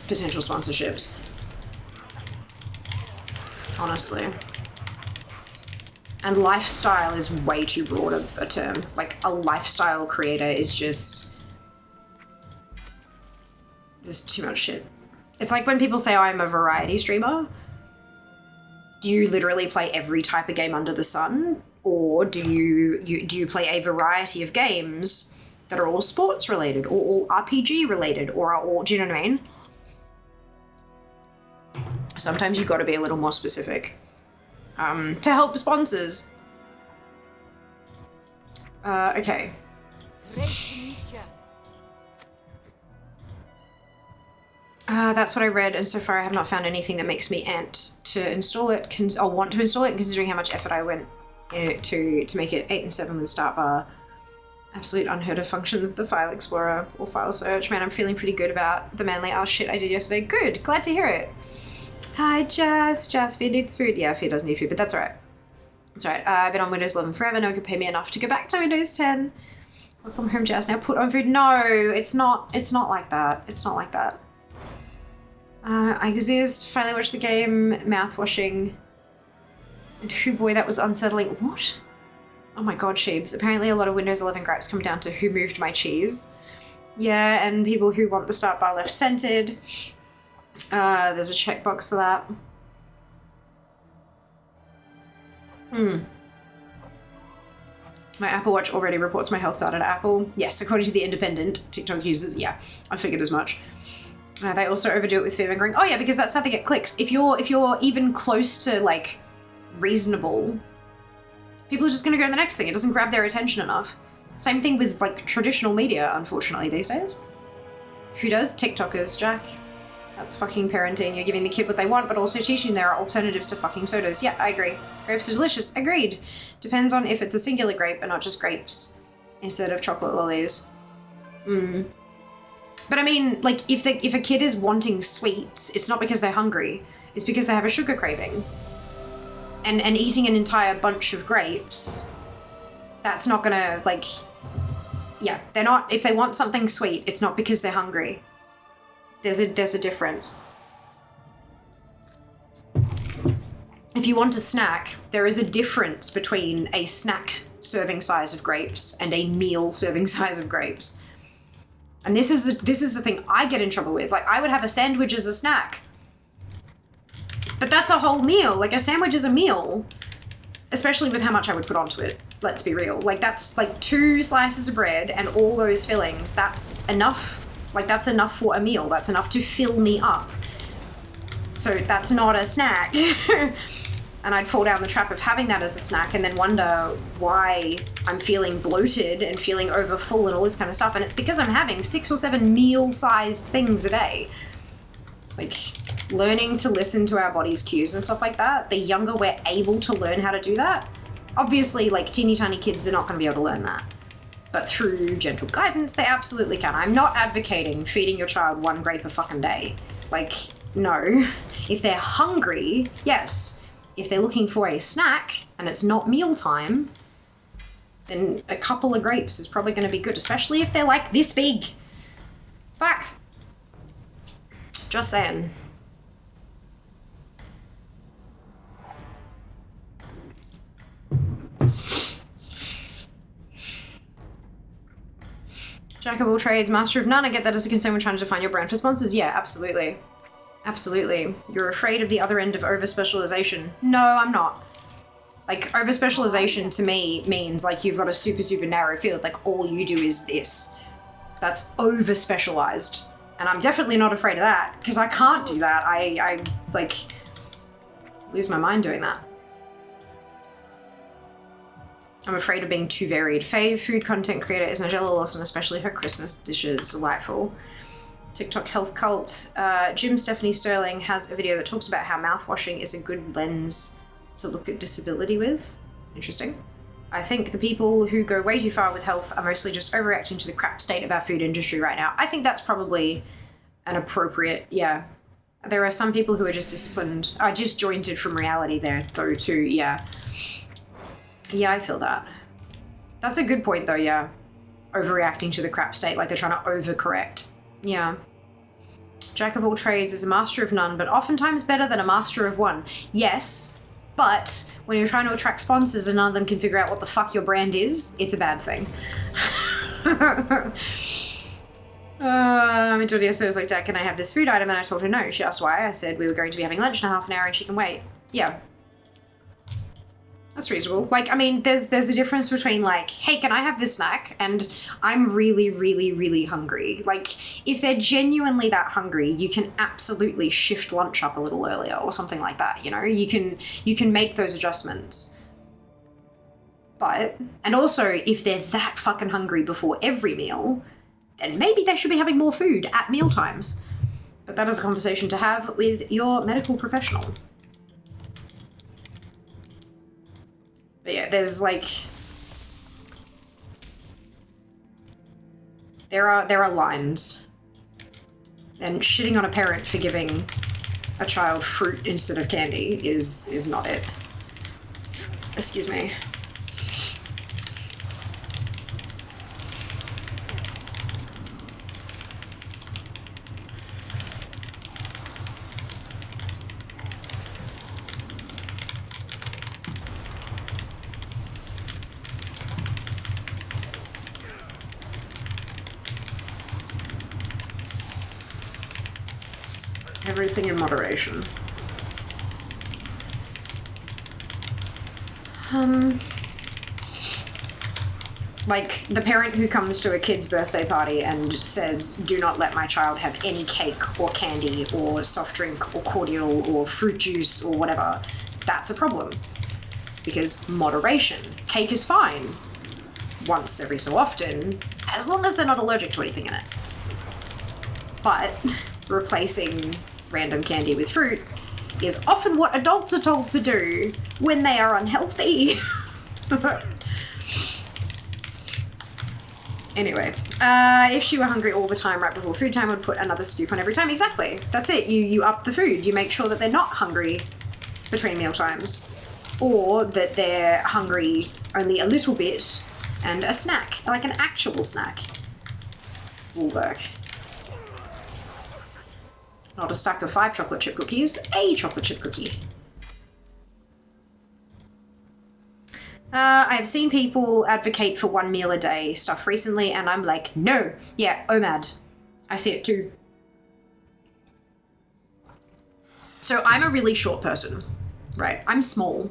potential sponsorships. Honestly. And lifestyle is way too broad a term. Like, a lifestyle creator is just, there's too much shit. It's like when people say, oh, I'm a variety streamer. Do you literally play every type of game under the sun? Or do you play a variety of games that are all sports related, or all RPG related, or are all, do you know what I mean? Sometimes you've got to be a little more specific to help sponsors. Okay. Great to meet ya. That's what I read, and so far I have not found anything that makes me ant to install it, or want to install it, considering how much effort I went to make it 8 and 7 with start bar. Absolute unheard of function of the file explorer or file search. Man, I'm feeling pretty good about the manly ass shit I did yesterday. Good, glad to hear it. Hi, Jazz. Fear needs food. Yeah, Fear does need food, but that's alright. It's alright. I've been on Windows 11 forever. No one can pay me enough to go back to Windows 10. Welcome home, Jazz. Now put on food. No, it's not like that. It's not like that. I exist. Finally watched the game. Mouth washing. And who boy, that was unsettling. What? Oh my god, Sheebs. Apparently a lot of Windows 11 gripes come down to who moved my cheese. Yeah, and people who want the start bar left centered. There's a checkbox for that. My Apple Watch already reports my health data to Apple. Yes, according to the independent TikTok users, yeah. I figured as much. They also overdo it with fear mongering. Oh yeah, because that's how they get clicks. If you're even close to, like, reasonable, people are just gonna go to the next thing. It doesn't grab their attention enough. Same thing with, like, traditional media, unfortunately, these days. Who does? TikTokers, Jack. That's fucking parenting. You're giving the kid what they want, but also teaching there are alternatives to fucking sodas. Yeah, I agree. Grapes are delicious. Agreed. Depends on if it's a singular grape and not just grapes instead of chocolate lollies. But I mean, like, if a kid is wanting sweets, it's not because they're hungry. It's because they have a sugar craving. And eating an entire bunch of grapes, that's not gonna, like, yeah, they're not, if they want something sweet, it's not because they're hungry. There's a difference. If you want a snack, there is a difference between a snack serving size of grapes and a meal serving size of grapes. And this is the thing I get in trouble with. Like, I would have a sandwich as a snack. But that's a whole meal. Like, a sandwich is a meal. Especially with how much I would put onto it. Let's be real. Like, that's like 2 slices of bread and all those fillings. That's enough. Like, that's enough for a meal. That's enough to fill me up. So that's not a snack. And I'd fall down the trap of having that as a snack and then wonder why I'm feeling bloated and feeling over full and all this kind of stuff. And it's because I'm having 6 or 7 meal-sized things a day. Like, learning to listen to our body's cues and stuff like that. The younger we're able to learn how to do that. Obviously, like, teeny tiny kids, they're not going to be able to learn that. But through gentle guidance, they absolutely can. I'm not advocating feeding your child 1 grape a fucking day. Like, no. If they're hungry, yes. If they're looking for a snack and it's not mealtime, then a couple of grapes is probably going to be good, especially if they're like this big. Fuck. Just saying. Jack of all trades, master of none. I get that as a concern when trying to define your brand for sponsors. Yeah, absolutely. Absolutely. You're afraid of the other end of over-specialization. No, I'm not. Like, over-specialization to me means, like, you've got a super, super narrow field. Like, all you do is this. That's over-specialized. And I'm definitely not afraid of that, because I can't do that. I, like, lose my mind doing that. I'm afraid of being too varied. Fave food content creator is Nigella Lawson, especially her Christmas dishes. Delightful. TikTok health cult. Jim Stephanie Sterling has a video that talks about how mouthwashing is a good lens to look at disability with. Interesting. I think the people who go way too far with health are mostly just overreacting to the crap state of our food industry right now. I think that's probably an appropriate, yeah. There are some people who are just disjointed from reality there, though, too, yeah. Yeah, I feel that. That's a good point, though, yeah. Overreacting to the crap state, like they're trying to overcorrect. Yeah. Jack of all trades is a master of none, but oftentimes better than a master of one. Yes, but when you're trying to attract sponsors and none of them can figure out what the fuck your brand is, it's a bad thing. I told yesterday, I was like, Dad, can I have this food item? And I told her no. She asked why. I said we were going to be having lunch in a half an hour and she can wait. Yeah. That's reasonable. Like, I mean, there's a difference between like, hey, can I have this snack? And I'm really, really, really hungry. Like, if they're genuinely that hungry, you can absolutely shift lunch up a little earlier or something like that, you know? You can make those adjustments. But, and also, if they're that fucking hungry before every meal, then maybe they should be having more food at meal times. But that is a conversation to have with your medical professional. But yeah, there's like, there are lines, and shitting on a parent for giving a child fruit instead of candy is not it. Excuse me. Everything in moderation. Like the parent who comes to a kid's birthday party and says, do not let my child have any cake or candy or soft drink or cordial or fruit juice or whatever, that's a problem. Because moderation. Cake is fine once every so often, as long as they're not allergic to anything in it. But replacing random candy with fruit is often what adults are told to do when they are unhealthy. Anyway, if she were hungry all the time right before food time, I'd put another scoop on every time. Exactly. That's it. You up the food. You make sure that they're not hungry between meal times, or that they're hungry only a little bit and a snack, like an actual snack, will work. Not a stack of 5 chocolate chip cookies, a chocolate chip cookie. I've seen people advocate for 1 meal a day stuff recently, and I'm like, no. Yeah, OMAD. I see it too. So I'm a really short person, right? I'm small.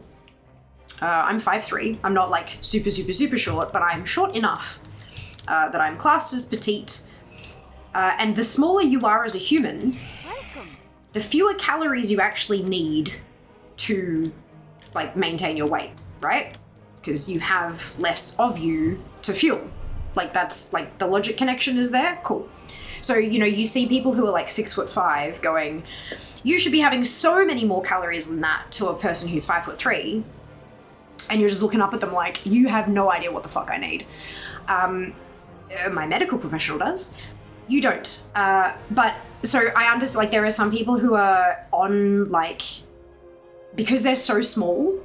I'm 5'3". I'm not like super, super, super short, but I'm short enough that I'm classed as petite. And the smaller you are as a human, the fewer calories you actually need to like maintain your weight, right? Because you have less of you to fuel. Like that's like the logic connection is there. Cool. So, you know, you see people who are like 6'5" going, you should be having so many more calories than that to a person who's 5'3", and you're just looking up at them like, you have no idea what the fuck I need. My medical professional does. You don't. But so I understand, like, there are some people who are on, like, because they're so small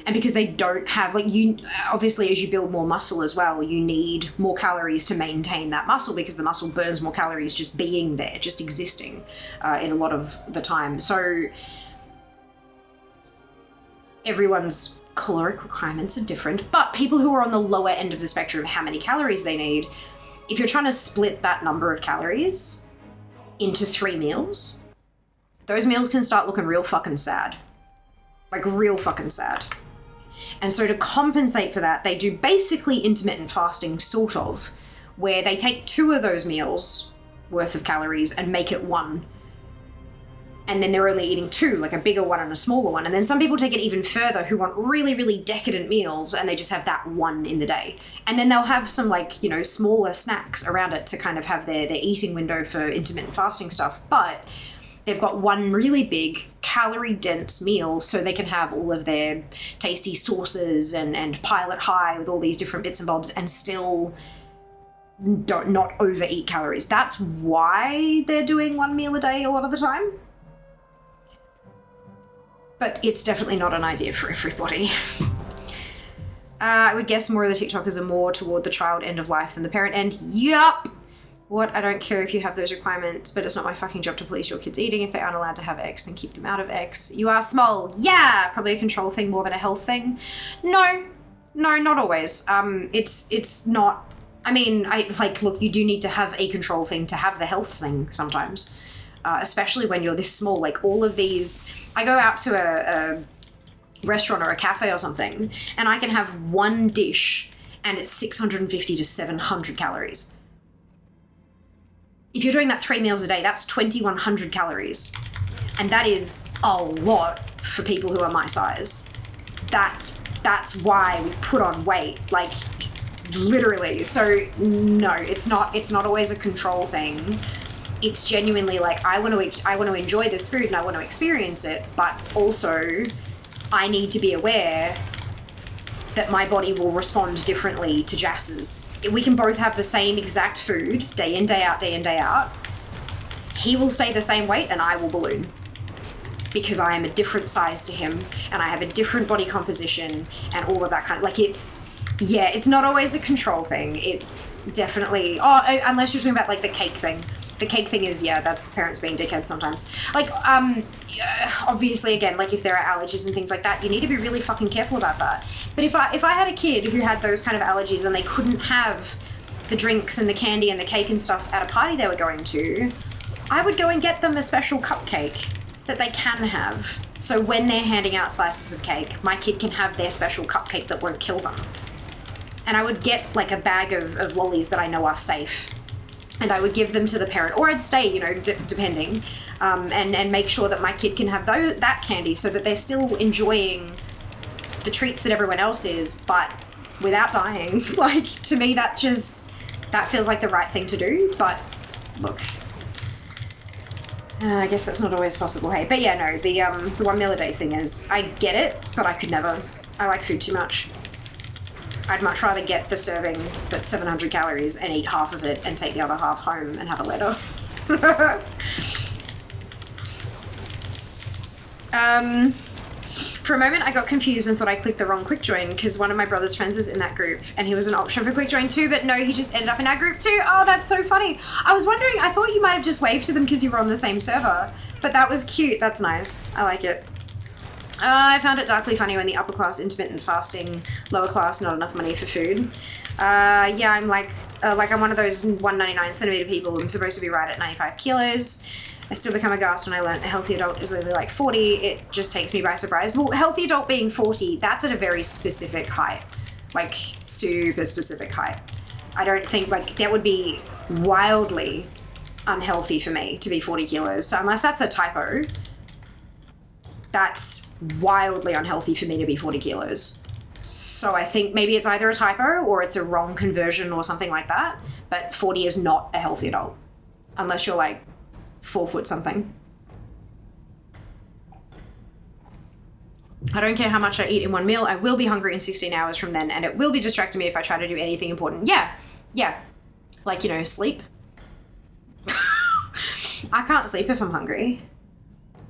and because they don't have, like, you, obviously as you build more muscle as well, you need more calories to maintain that muscle because the muscle burns more calories just being there, just existing in a lot of the time. So everyone's caloric requirements are different, but people who are on the lower end of the spectrum of how many calories they need, if you're trying to split that number of calories into 3 meals, those meals can start looking real fucking sad. Like real fucking sad. And so to compensate for that, they do basically intermittent fasting, sort of, where they take 2 of those meals worth of calories and make it 1. and then they're only eating 2, like a bigger one and a smaller one. And then some people take it even further who want really, really decadent meals, and they just have that one in the day. And then they'll have some, like, you know, smaller snacks around it to kind of have their eating window for intermittent fasting stuff. But they've got one really big calorie-dense meal so they can have all of their tasty sauces and pile it high with all these different bits and bobs and still not overeat calories. That's why they're doing 1 meal a day a lot of the time. But it's definitely not an idea for everybody. I would guess more of the TikTokers are more toward the child end of life than the parent end. Yup! What? I don't care if you have those requirements, but it's not my fucking job to police your kids eating. If they aren't allowed to have X, then keep them out of X. You are small. Yeah! Probably a control thing more than a health thing. No, not always. It's not... I mean, look, you do need to have a control thing to have the health thing sometimes. Especially when you're this small. Like, all of these... I go out to a restaurant or a cafe or something, and I can have one dish, and it's 650 to 700 calories. If you're doing that 3 meals a day, that's 2,100 calories. And that is a lot for people who are my size. That's why we put on weight, like, literally. So no, it's not always a control thing. It's genuinely like, I want to enjoy this food and I want to experience it, but also I need to be aware that my body will respond differently to Jass's. We can both have the same exact food day in, day out, day in, day out. He will stay the same weight and I will balloon because I am a different size to him and I have a different body composition and all of that kind of, like, it's not always a control thing. It's definitely, unless you're talking about like the cake thing. The cake thing is, that's parents being dickheads sometimes. Like, obviously, again, like if there are allergies and things like that, you need to be really fucking careful about that. But if I had a kid who had those kind of allergies and they couldn't have the drinks and the candy and the cake and stuff at a party they were going to, I would go and get them a special cupcake that they can have. So when they're handing out slices of cake, my kid can have their special cupcake that won't kill them. And I would get like a bag of lollies that I know are safe. And I would give them to the parent, or I'd stay, you know, depending, and make sure that my kid can have that candy so that they're still enjoying the treats that everyone else is, but without dying. Like, to me, that feels like the right thing to do. But look, I guess that's not always possible, hey. But yeah, no, the 1 meal a day thing is, I get it, but I could never. I like food too much. I'd much rather get the serving that's 700 calories and eat half of it and take the other half home and have a letter. For a moment, I got confused and thought I clicked the wrong quick join because one of my brother's friends was in that group and he was an option for quick join too, but no, he just ended up in our group too. Oh, that's so funny. I was wondering, I thought you might have just waved to them because you were on the same server, but that was cute. That's nice. I like it. I found it darkly funny when the upper class intermittent fasting, lower class not enough money for food. Yeah, I'm like I'm one of those 199 centimeter people. I'm supposed to be right at 95 kilos. I still become aghast when I learned a healthy adult is only like 40. It just takes me by surprise. Well, healthy adult being 40, that's at a very specific height, like super specific height. I don't think, like, that would be wildly unhealthy for me to be 40 kilos. So unless that's a typo, that's wildly unhealthy for me to be 40 kilos. So I think maybe it's either a typo or it's a wrong conversion or something like that. But 40 is not a healthy adult unless you're like 4 foot something. I don't care how much I eat in 1 meal. I will be hungry in 16 hours from then, and it will be distracting me if I try to do anything important. Yeah. Like, you know, sleep. I can't sleep if I'm hungry.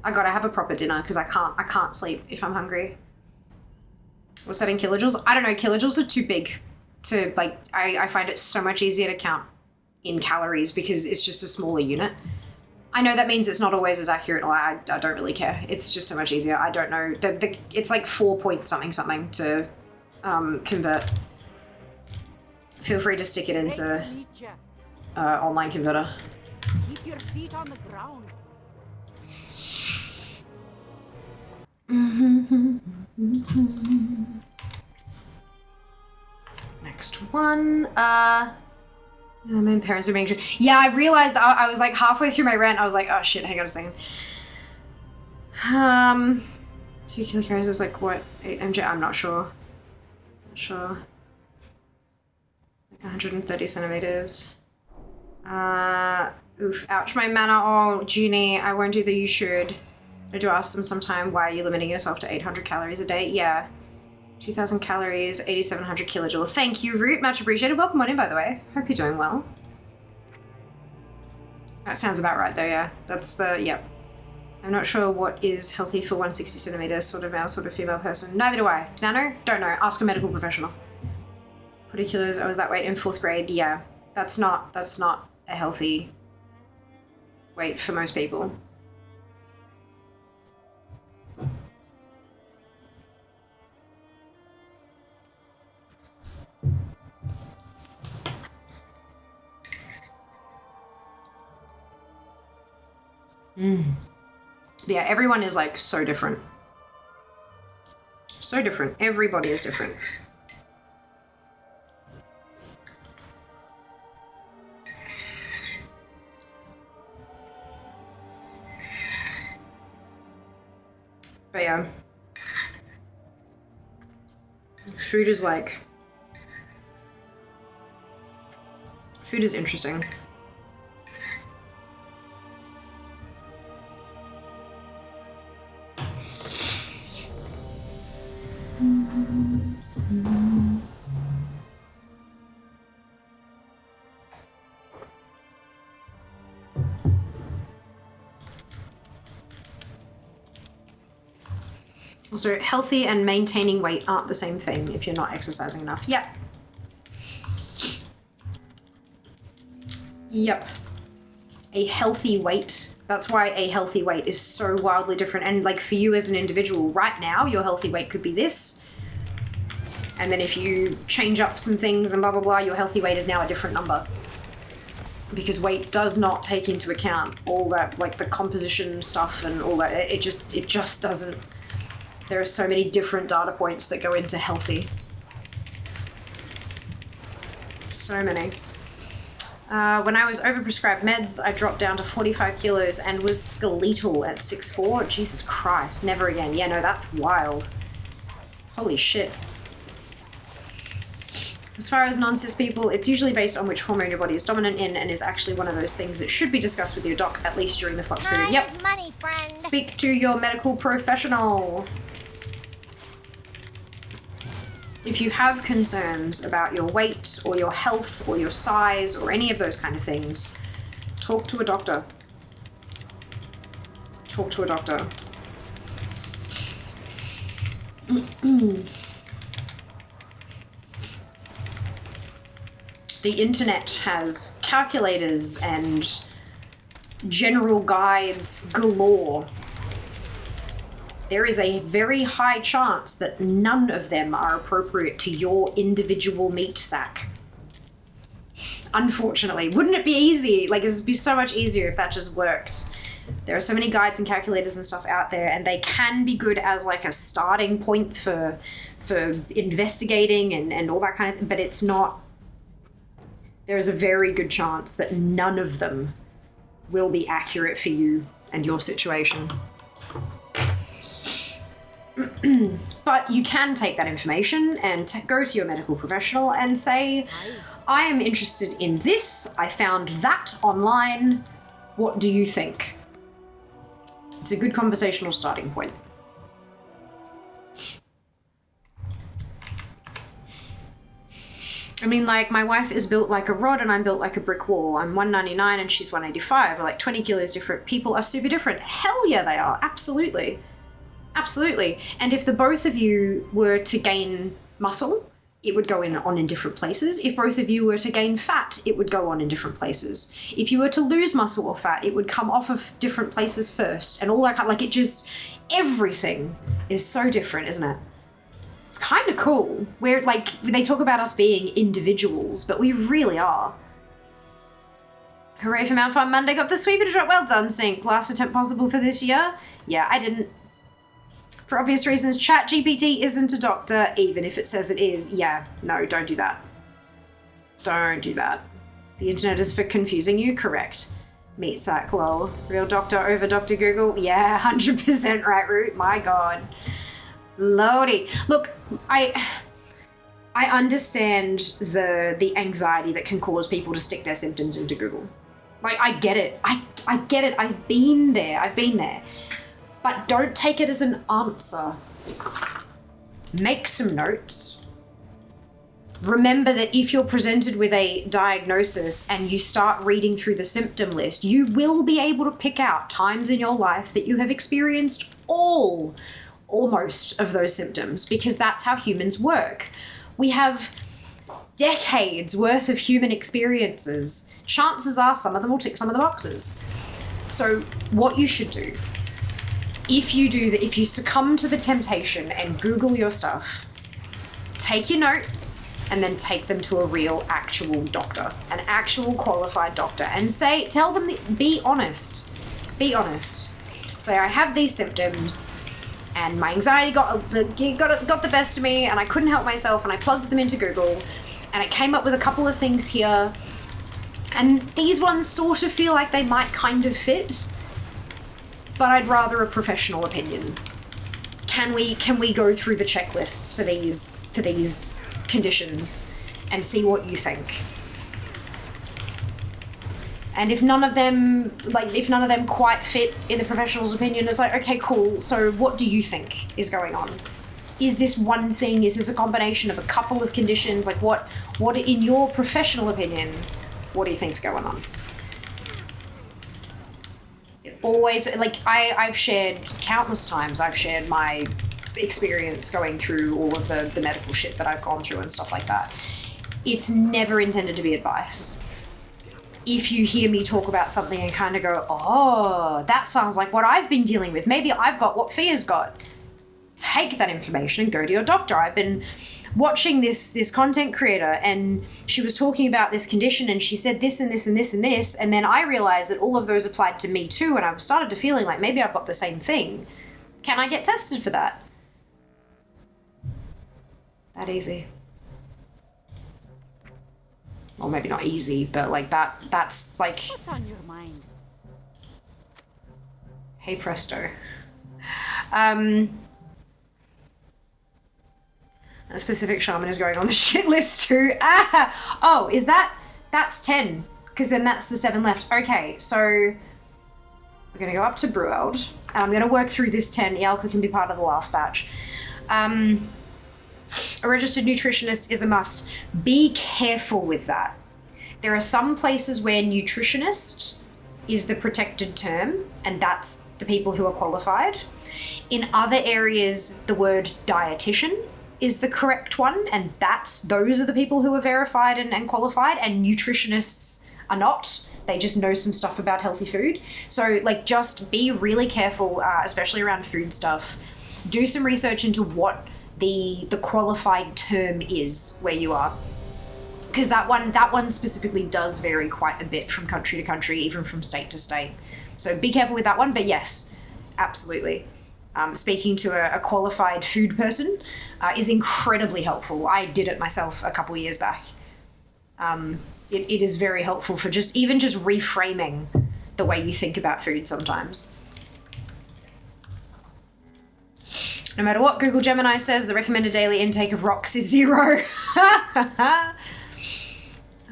I gotta have a proper dinner because I can't sleep if I'm hungry. What's that in kilojoules? I don't know, kilojoules are too big to, like, I find it so much easier to count in calories because it's just a smaller unit. I know that means it's not always as accurate. I don't really care. It's just so much easier. I don't know. It's like 4 point something to convert. Feel free to stick it into online converter. Keep your feet on the ground. Next one. My parents are being... Yeah, I've realized I was like halfway through my rant. I was like, oh shit, hang on a second. 2 kilocalories is like what? 8 mg? I'm not sure. Not sure. Like 130 centimeters. Oof, ouch, my mana. Oh, Junie, I won't do the you should. I do ask them sometime, why are you limiting yourself to 800 calories a day? Yeah. 2,000 calories, 8,700 kilojoules. Thank you, Root. Much appreciated. Welcome on in, by the way. Hope you're doing well. That sounds about right, though, yeah. That's the, yep. I'm not sure what is healthy for 160 centimeters, sort of male, sort of female person. Neither do I. Can I know? Don't know. Ask a medical professional. 40 kilos, I was that weight in 4th grade. Yeah, that's not a healthy weight for most people. Yeah, everyone is like so different. So different. Everybody is different. But yeah. Food is like... Food is interesting. Also, healthy and maintaining weight aren't the same thing if you're not exercising enough. Yep. Yep. A healthy weight. That's why a healthy weight is so wildly different. And like for you as an individual right now, your healthy weight could be this. And then if you change up some things and blah, blah, blah, your healthy weight is now a different number. Because weight does not take into account all that, like the composition stuff and all that. It just doesn't. There are so many different data points that go into healthy. So many. When I was overprescribed meds, I dropped down to 45 kilos and was skeletal at 6'4". Jesus Christ, never again. Yeah, no, that's wild. Holy shit. As far as non-cis people, it's usually based on which hormone your body is dominant in and is actually one of those things that should be discussed with your doc, at least during the flux period. Yep. Money, friend. Speak to your medical professional. If you have concerns about your weight or your health or your size or any of those kind of things, talk to a doctor. Talk to a doctor. The internet has calculators and general guides galore. There is a very high chance that none of them are appropriate to your individual meat sack. Unfortunately. Wouldn't it be easy? Like, it would be so much easier if that just worked. There are so many guides and calculators and stuff out there, and they can be good as like a starting point for investigating and all that kind of thing, but it's not. There is a very good chance that none of them will be accurate for you and your situation. But you can take that information and go to your medical professional and say, I am interested in this. I found that online. What do you think? It's a good conversational starting point. I mean, like, my wife is built like a rod and I'm built like a brick wall. I'm 199 and she's 185. We're like 20 kilos different. People are super different. Hell yeah, they are. Absolutely. Absolutely. And if the both of you were to gain muscle, it would go in different places. If both of you were to gain fat, it would go on in different places. If you were to lose muscle or fat, it would come off of different places first. And all that kind of, like, it just, everything is so different, isn't it? It's kind of cool. We're like, they talk about us being individuals, but we really are. Hooray for Mount Farm Monday, got the sweeper to drop. Well done, Sync. Last attempt possible for this year? Yeah, I didn't. For obvious reasons, ChatGPT isn't a doctor, even if it says it is. Yeah, no, don't do that. Don't do that. The internet is for confusing you, correct. Meat sack, lol. Real doctor over Dr. Google? Yeah, 100% right, Root. My God. Lordy. Look, I understand the anxiety that can cause people to stick their symptoms into Google. Like, I get it. I get it. I've been there. But don't take it as an answer. Make some notes. Remember that if you're presented with a diagnosis and you start reading through the symptom list, you will be able to pick out times in your life that you have experienced all or most of those symptoms, because that's how humans work. We have decades worth of human experiences. Chances are some of them will tick some of the boxes. So what you should do, if you succumb to the temptation and Google your stuff, take your notes and then take them to a real actual doctor, an actual qualified doctor, and tell them, be honest. Say, I have these symptoms and my anxiety got the best of me and I couldn't help myself and I plugged them into Google and it came up with a couple of things here and these ones sort of feel like they might kind of fit, but I'd rather a professional opinion. Can we go through the checklists for these conditions and see what you think? And if none of them quite fit in the professional's opinion, it's like, okay, cool, so what do you think is going on? Is this one thing? Is this a combination of a couple of conditions? Like what in your professional opinion, what do you think's going on? Always, like, I've shared countless times, I've shared my experience going through all of the medical shit that I've gone through and stuff like that. It's never intended to be advice. If you hear me talk about something and kind of go, oh, that sounds like what I've been dealing with, maybe I've got what Fia's got, take that information and go to your doctor. I've been watching this content creator and she was talking about this condition and she said this and this and this and this, and then I realized that all of those applied to me too, and I started to feeling like maybe I've got the same thing. Can I get tested for that? That easy. Well, maybe not easy, but like that's like... What's on your mind? Hey presto. A specific shaman is going on the shit list too. Oh, that's 10, because then that's the 7 left. Okay, so we're gonna go up to Breweld, and I'm gonna work through this 10. Yalka can be part of the last batch. A registered nutritionist is a must. Be careful with that. There are some places where nutritionist is the protected term, and that's the people who are qualified. In other areas, the word dietitian is the correct one, and those are the people who are verified and qualified, and nutritionists are not. They just know some stuff about healthy food. So like, just be really careful, especially around food stuff. Do some research into what the qualified term is where you are, because that one specifically does vary quite a bit from country to country, even from state to state. So be careful with that one. But yes, absolutely. Speaking to a qualified food person is incredibly helpful. I did it myself a couple years back. It is very helpful for just reframing the way you think about food sometimes. No matter what Google Gemini says, the recommended daily intake of rocks is 0.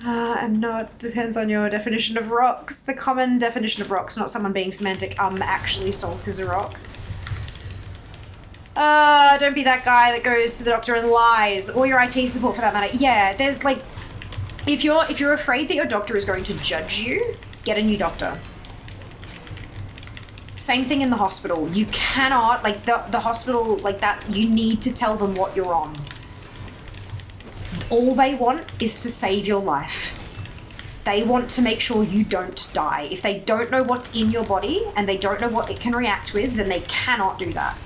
I'm not, depends on your definition of rocks. The common definition of rocks, not someone being semantic, actually salt is a rock. Don't be that guy that goes to the doctor and lies, or your IT support for that matter. Yeah, there's like, if you're afraid that your doctor is going to judge you, get a new doctor. Same thing in the hospital. You cannot, like the hospital, like that, you need to tell them what you're on. All they want is to save your life. They want to make sure you don't die. If they don't know what's in your body and they don't know what it can react with, then they cannot do that.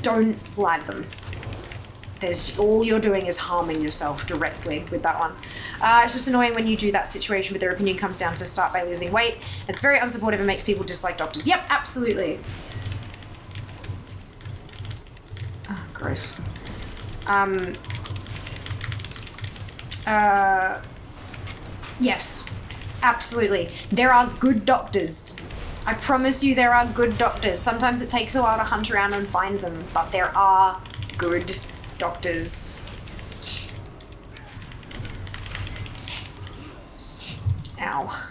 Don't lie to them. All you're doing is harming yourself directly with that one. It's just annoying when you do that situation where their opinion comes down to start by losing weight. It's very unsupportive and makes people dislike doctors. Yep, absolutely. Oh, gross. Yes. Absolutely. There are good doctors. I promise you there are good doctors. Sometimes it takes a while to hunt around and find them, but there are good doctors. Ow.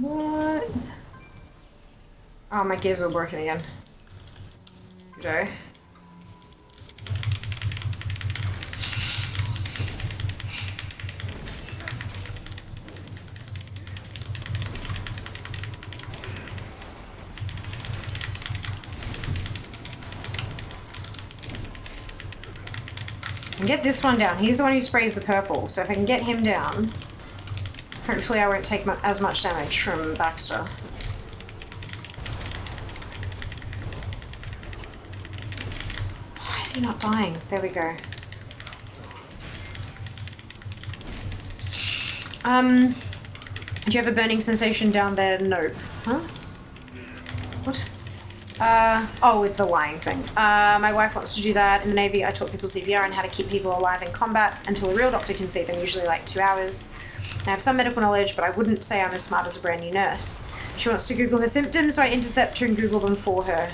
What? Oh, my gears are working again. Good. And get this one down. He's the one who sprays the purple, so if I can get him down, hopefully I won't take as much damage from Baxter. Why is he not dying? There we go. Do you have a burning sensation down there? Nope. Huh? What? Oh, with the lying thing. My wife wants to do that. In the Navy, I taught people CPR and how to keep people alive in combat until a real doctor can see them, usually like 2 hours. I have some medical knowledge, but I wouldn't say I'm as smart as a brand new nurse. She wants to Google her symptoms, so I intercept her and Google them for her.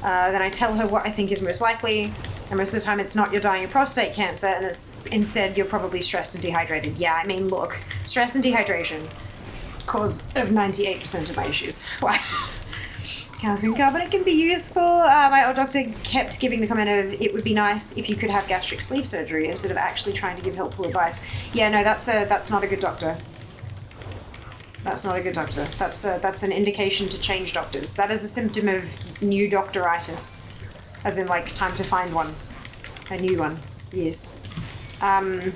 Then I tell her what I think is most likely, and most of the time it's not you're dying of prostate cancer, and it's instead you're probably stressed and dehydrated. Yeah, I mean, look, stress and dehydration, cause of 98% of my issues. Calcium carbonate can be useful. My old doctor kept giving the comment of, it would be nice if you could have gastric sleeve surgery instead of actually trying to give helpful advice. Yeah, no, that's not a good doctor. That's not a good doctor. That's an indication to change doctors. That is a symptom of new doctoritis. As in, like, time to find one. A new one. Yes. You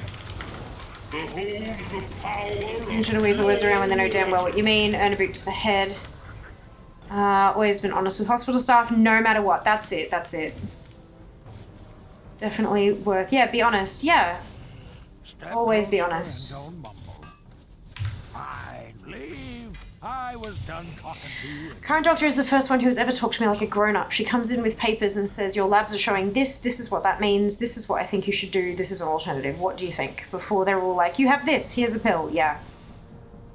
should always the words around when they know damn well what you mean. Earn a boot to the head. Always been honest with hospital staff, no matter what. That's it. Definitely worth, yeah, be honest, yeah. Always be honest. Fine, leave. I was done talking to you. Current doctor is the first one who has ever talked to me like a grown-up. She comes in with papers and says, your labs are showing this is what that means, this is what I think you should do, this is an alternative, what do you think? Before they're all like, you have this, here's a pill, yeah.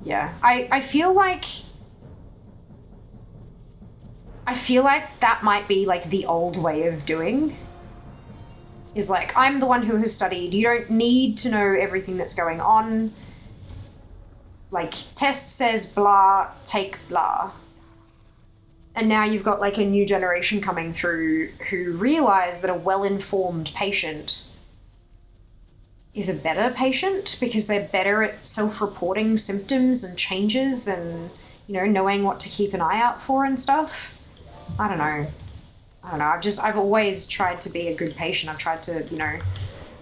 Yeah, I feel like that might be like the old way of doing. Is like, I'm the one who has studied, you don't need to know everything that's going on. Like, test says blah, take blah. And now you've got like a new generation coming through who realize that a well-informed patient is a better patient because they're better at self-reporting symptoms and changes and, you know, knowing what to keep an eye out for and stuff. I don't know. I've always tried to be a good patient. I've tried to, you know,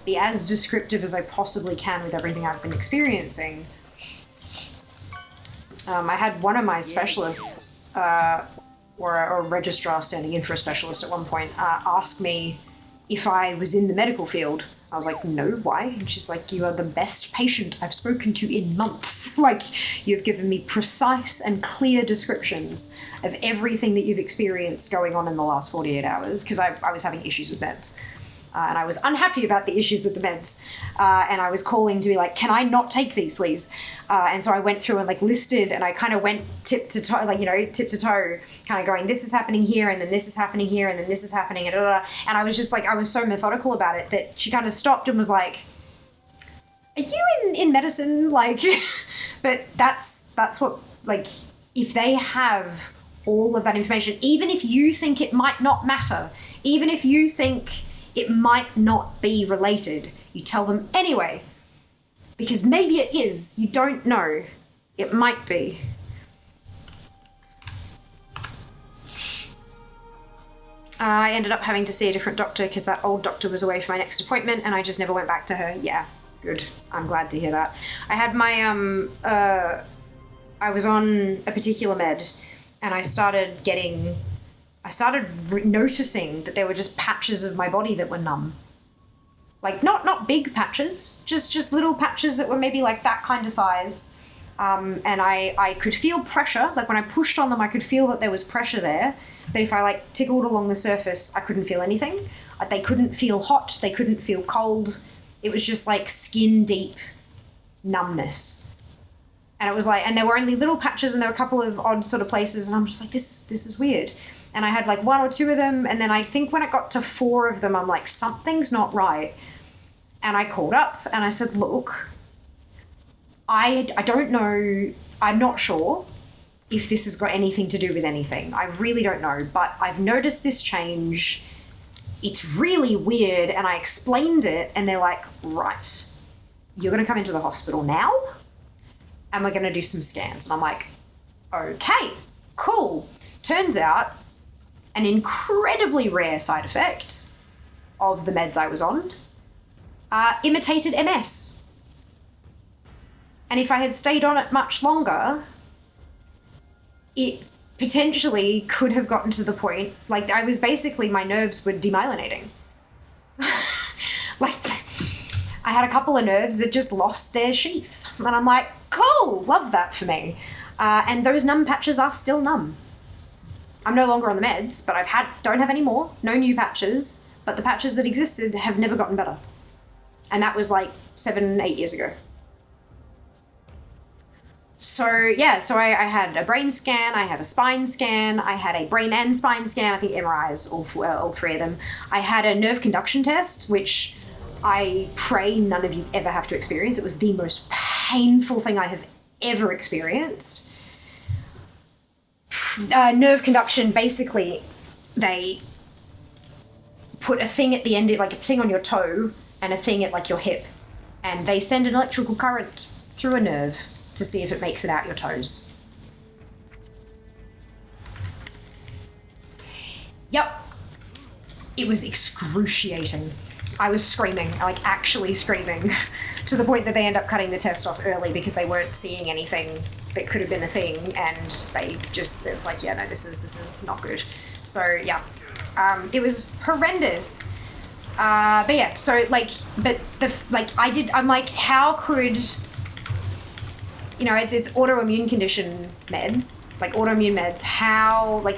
be as descriptive as I possibly can with everything I've been experiencing. I had one of my specialists, or a registrar standing in for a specialist at one point, ask me if I was in the medical field. I was like, no, why? And she's like, you are the best patient I've spoken to in months. Like, you've given me precise and clear descriptions of everything that you've experienced going on in the last 48 hours, because I was having issues with meds. And I was unhappy about the issues with the meds. And I was calling to be like, can I not take these, please? And so I went through and like listed, and I kind of went tip to toe, like, you know, tip to toe, kind of going, this is happening here, and then this is happening here, and then this is happening, and and I was just like, I was so methodical about it that she kind of stopped and was like, are you in medicine? Like, but that's what, like, if they have all of that information, even if you think it might not matter, even if you think it might not be related, you tell them anyway. Because maybe it is, you don't know. It might be. I ended up having to see a different doctor because that old doctor was away for my next appointment and I just never went back to her. Yeah, good. I'm glad to hear that. I had my, I was on a particular med and I started noticing that there were just patches of my body that were numb. Like, not big patches, just little patches that were maybe like that kind of size. And I could feel pressure. Like, when I pushed on them, I could feel that there was pressure there. But if I, like, tickled along the surface, I couldn't feel anything. They couldn't feel hot. They couldn't feel cold. It was just, like, skin-deep numbness. And it was like, and there were only little patches, and there were a couple of odd sort of places, and I'm just like, this is weird. And I had, like, 1 or 2 of them, and then I think when it got to 4 of them, I'm like, something's not right. And I called up, and I said, look, I don't know, I'm not sure if this has got anything to do with anything. I really don't know, but I've noticed this change. It's really weird. And I explained it, and they're like, right, you're going to come into the hospital now, and we're going to do some scans. And I'm like, okay, cool. Turns out an incredibly rare side effect of the meds I was on imitated MS. And if I had stayed on it much longer, it potentially could have gotten to the point, like, I was basically, my nerves were demyelinating. Like, I had a couple of nerves that just lost their sheath. And I'm like, cool, love that for me. And those numb patches are still numb. I'm no longer on the meds, but don't have any more, no new patches, but the patches that existed have never gotten better. And that was like 7-8 years ago. So yeah, I had a brain scan, I had a spine scan, I had a brain and spine scan, I think MRIs, all 3 of them. I had a nerve conduction test, which I pray none of you ever have to experience. It was the most painful thing I have ever experienced. Nerve conduction, basically, they put a thing at the end, like a thing on your toe and a thing at like your hip, and they send an electrical current through a nerve to see if it makes it out your toes. Yep. It was excruciating. I was screaming, like actually screaming, to the point that they end up cutting the test off early because they weren't seeing anything that could have been a thing, and it's like, yeah, no, this is not good. So yeah, it was horrendous. But yeah, so like, I'm like, how could, you know, it's autoimmune condition meds, like autoimmune meds, how, like,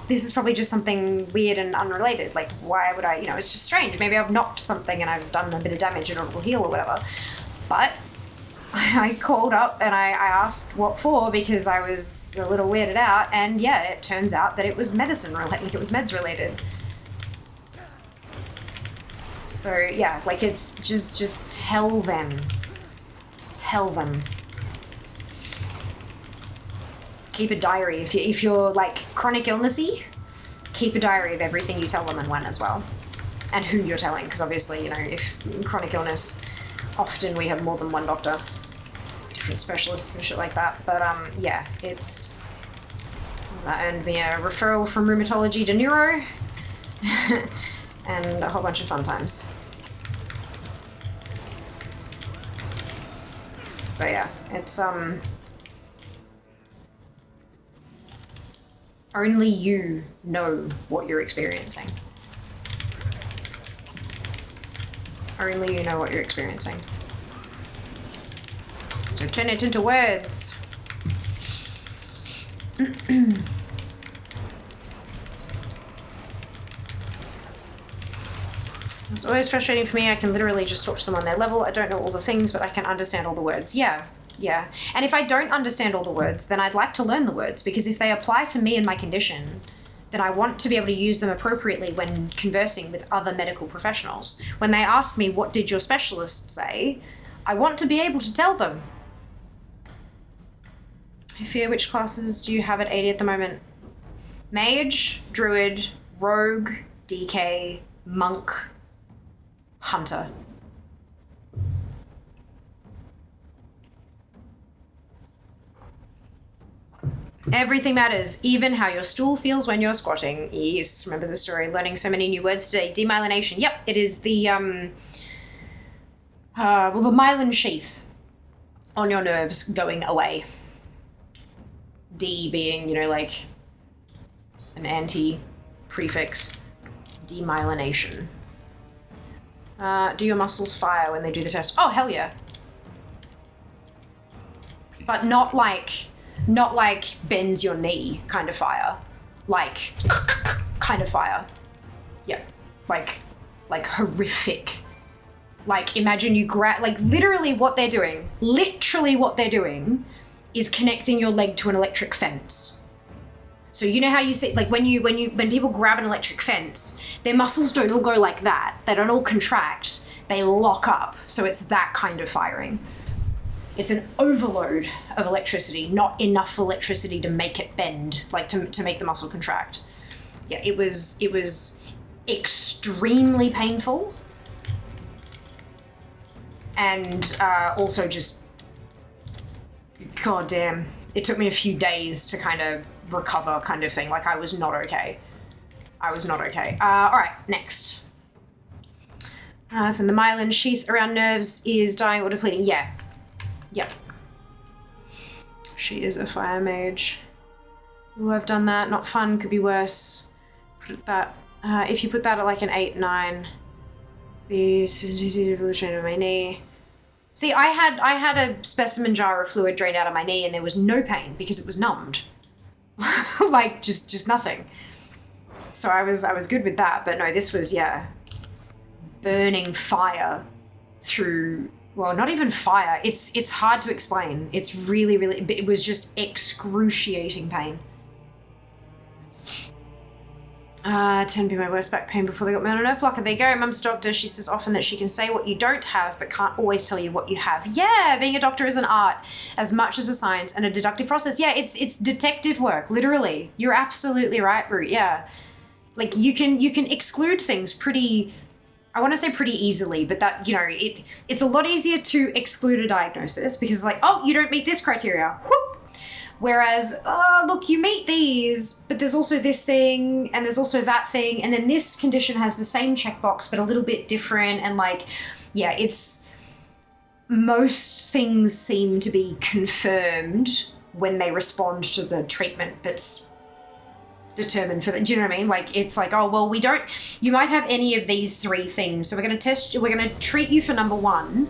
this is probably just something weird and unrelated. Like, why would I, you know, it's just strange. Maybe I've knocked something and I've done a bit of damage and it will heal or whatever. But I called up and I asked what for, because I was a little weirded out, and yeah, it turns out that it was medicine related, it was meds related. So yeah, like, it's just tell them. Keep a diary. If you're like chronic illnessy, keep a diary of everything you tell them and when as well. And who you're telling, because obviously, you know, if chronic illness, often we have more than one doctor, different specialists and shit like that. But yeah, that earned me a referral from rheumatology to neuro and a whole bunch of fun times. But yeah, it's only you know what you're experiencing. Only you know what you're experiencing. So turn it into words. It's always frustrating for me. I can literally just talk to them on their level. I don't know all the things, but I can understand all the words. Yeah. And if I don't understand all the words, then I'd like to learn the words, because if they apply to me and my condition, then I want to be able to use them appropriately when conversing with other medical professionals. When they ask me, what did your specialist say? I want to be able to tell them. Fear, which classes do you have at 80 at the moment? Mage, Druid, Rogue, DK, Monk, Hunter. Everything matters, even how your stool feels when you're squatting. Yes, remember the story, learning so many new words today. Demyelination, yep, it is the, the myelin sheath on your nerves going away. D being, you know, like, an anti-prefix. Demyelination. Do your muscles fire when they do the test? Oh, hell yeah. But not like bends your knee kind of fire. Like, kind of fire. Yeah. Like horrific. Like, imagine you grab, like, literally what they're doing is connecting your leg to an electric fence. So you know how you see, like, when people grab an electric fence, their muscles don't all go like that. They don't all contract. They lock up. So it's that kind of firing. It's an overload of electricity, not enough electricity to make it bend, like to make the muscle contract. Yeah, it was extremely painful. And also just, god damn, it took me a few days to kind of recover kind of thing. Like, I was not okay. All right, next. So when the myelin sheath around nerves is dying or depleting. Yeah. Yep. She is a fire mage. Ooh, I've done that. Not fun. Could be worse. Put that. If you put that at like an 8, 9. The evolution of my knee. See, I had a specimen jar of fluid drained out of my knee, and there was no pain because it was numbed. Like just nothing. So I was good with that. But no, this was burning fire through. Well, not even fire. It's hard to explain. It's really, it was just excruciating pain. 10 be my worst back pain before they got me on a nerve blocker. There you go. Mum's a doctor. She says often that she can say what you don't have, but can't always tell you what you have. Yeah, being a doctor is an art as much as a science and a deductive process. Yeah, it's detective work, literally. You're absolutely right, Root. Yeah. Like, you can exclude things pretty... I want to say pretty easily, but that, it's a lot easier to exclude a diagnosis because, like, oh, you don't meet this criteria. Whoop. Whereas, look, you meet these, but there's also this thing, and there's also that thing, and then this condition has the same checkbox, but a little bit different, and, like, yeah, it's... Most things seem to be confirmed when they respond to the treatment that's determined for that. Do you know what I mean? Like, it's like, oh, well, you might have any of these 3 things. So we're going to treat you for number 1.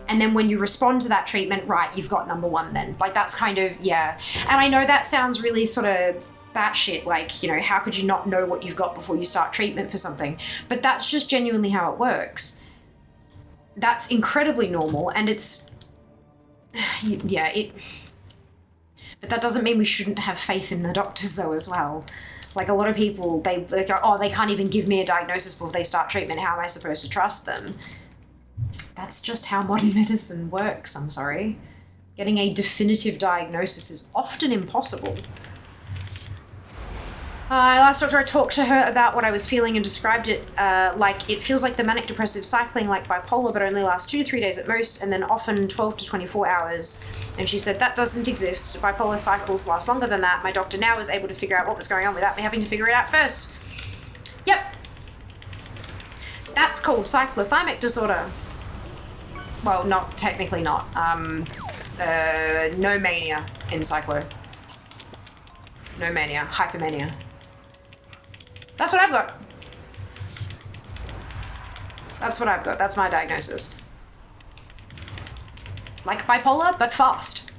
And then when you respond to that treatment, right, you've got number 1 then. Like, that's kind of, yeah. And I know that sounds really sort of batshit, like, how could you not know what you've got before you start treatment for something? But that's just genuinely how it works. That's incredibly normal. And it's, but that doesn't mean we shouldn't have faith in the doctors, though, as well. Like, a lot of people, they go, oh, they can't even give me a diagnosis before they start treatment. How am I supposed to trust them? That's just how modern medicine works, I'm sorry. Getting a definitive diagnosis is often impossible. Last doctor, I talked to her about what I was feeling and described it like it feels like the manic depressive cycling, like bipolar, but only lasts 2 to 3 days at most, and then often 12 to 24 hours. And she said that doesn't exist. Bipolar cycles last longer than that. My doctor now is able to figure out what was going on without me having to figure it out first. Yep. That's called cyclothymic disorder. Well, technically not. No mania in cyclo. No mania, hypermania. That's what I've got. That's my diagnosis. Like bipolar, but fast.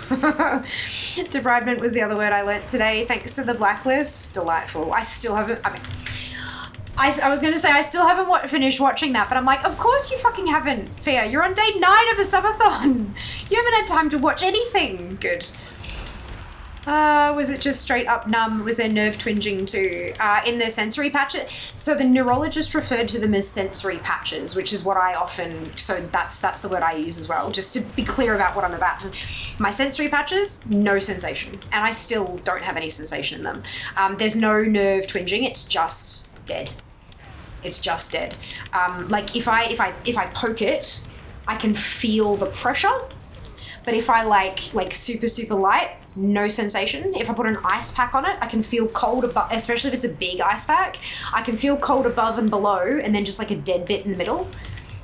Debridement was the other word I learnt today. Thanks to the blacklist. Delightful. I still haven't, I was going to say, I still haven't finished watching that, but I'm like, of course you fucking haven't, Fia. You're on day 9 of a subathon. You haven't had time to watch anything. Good. Was it just straight up numb? Was there nerve twinging too? In the sensory patches? So the neurologist referred to them as sensory patches, which is what I often, so that's the word I use as well, just to be clear about what I'm about to. My sensory patches, no sensation. And I still don't have any sensation in them. There's no nerve twinging, it's just dead. It's just dead. Like if I poke it, I can feel the pressure. But if I like super, super light, no sensation. If I put an ice pack on it, I can feel cold above, especially if it's a big ice pack. I can feel cold above and below, and then just like a dead bit in the middle.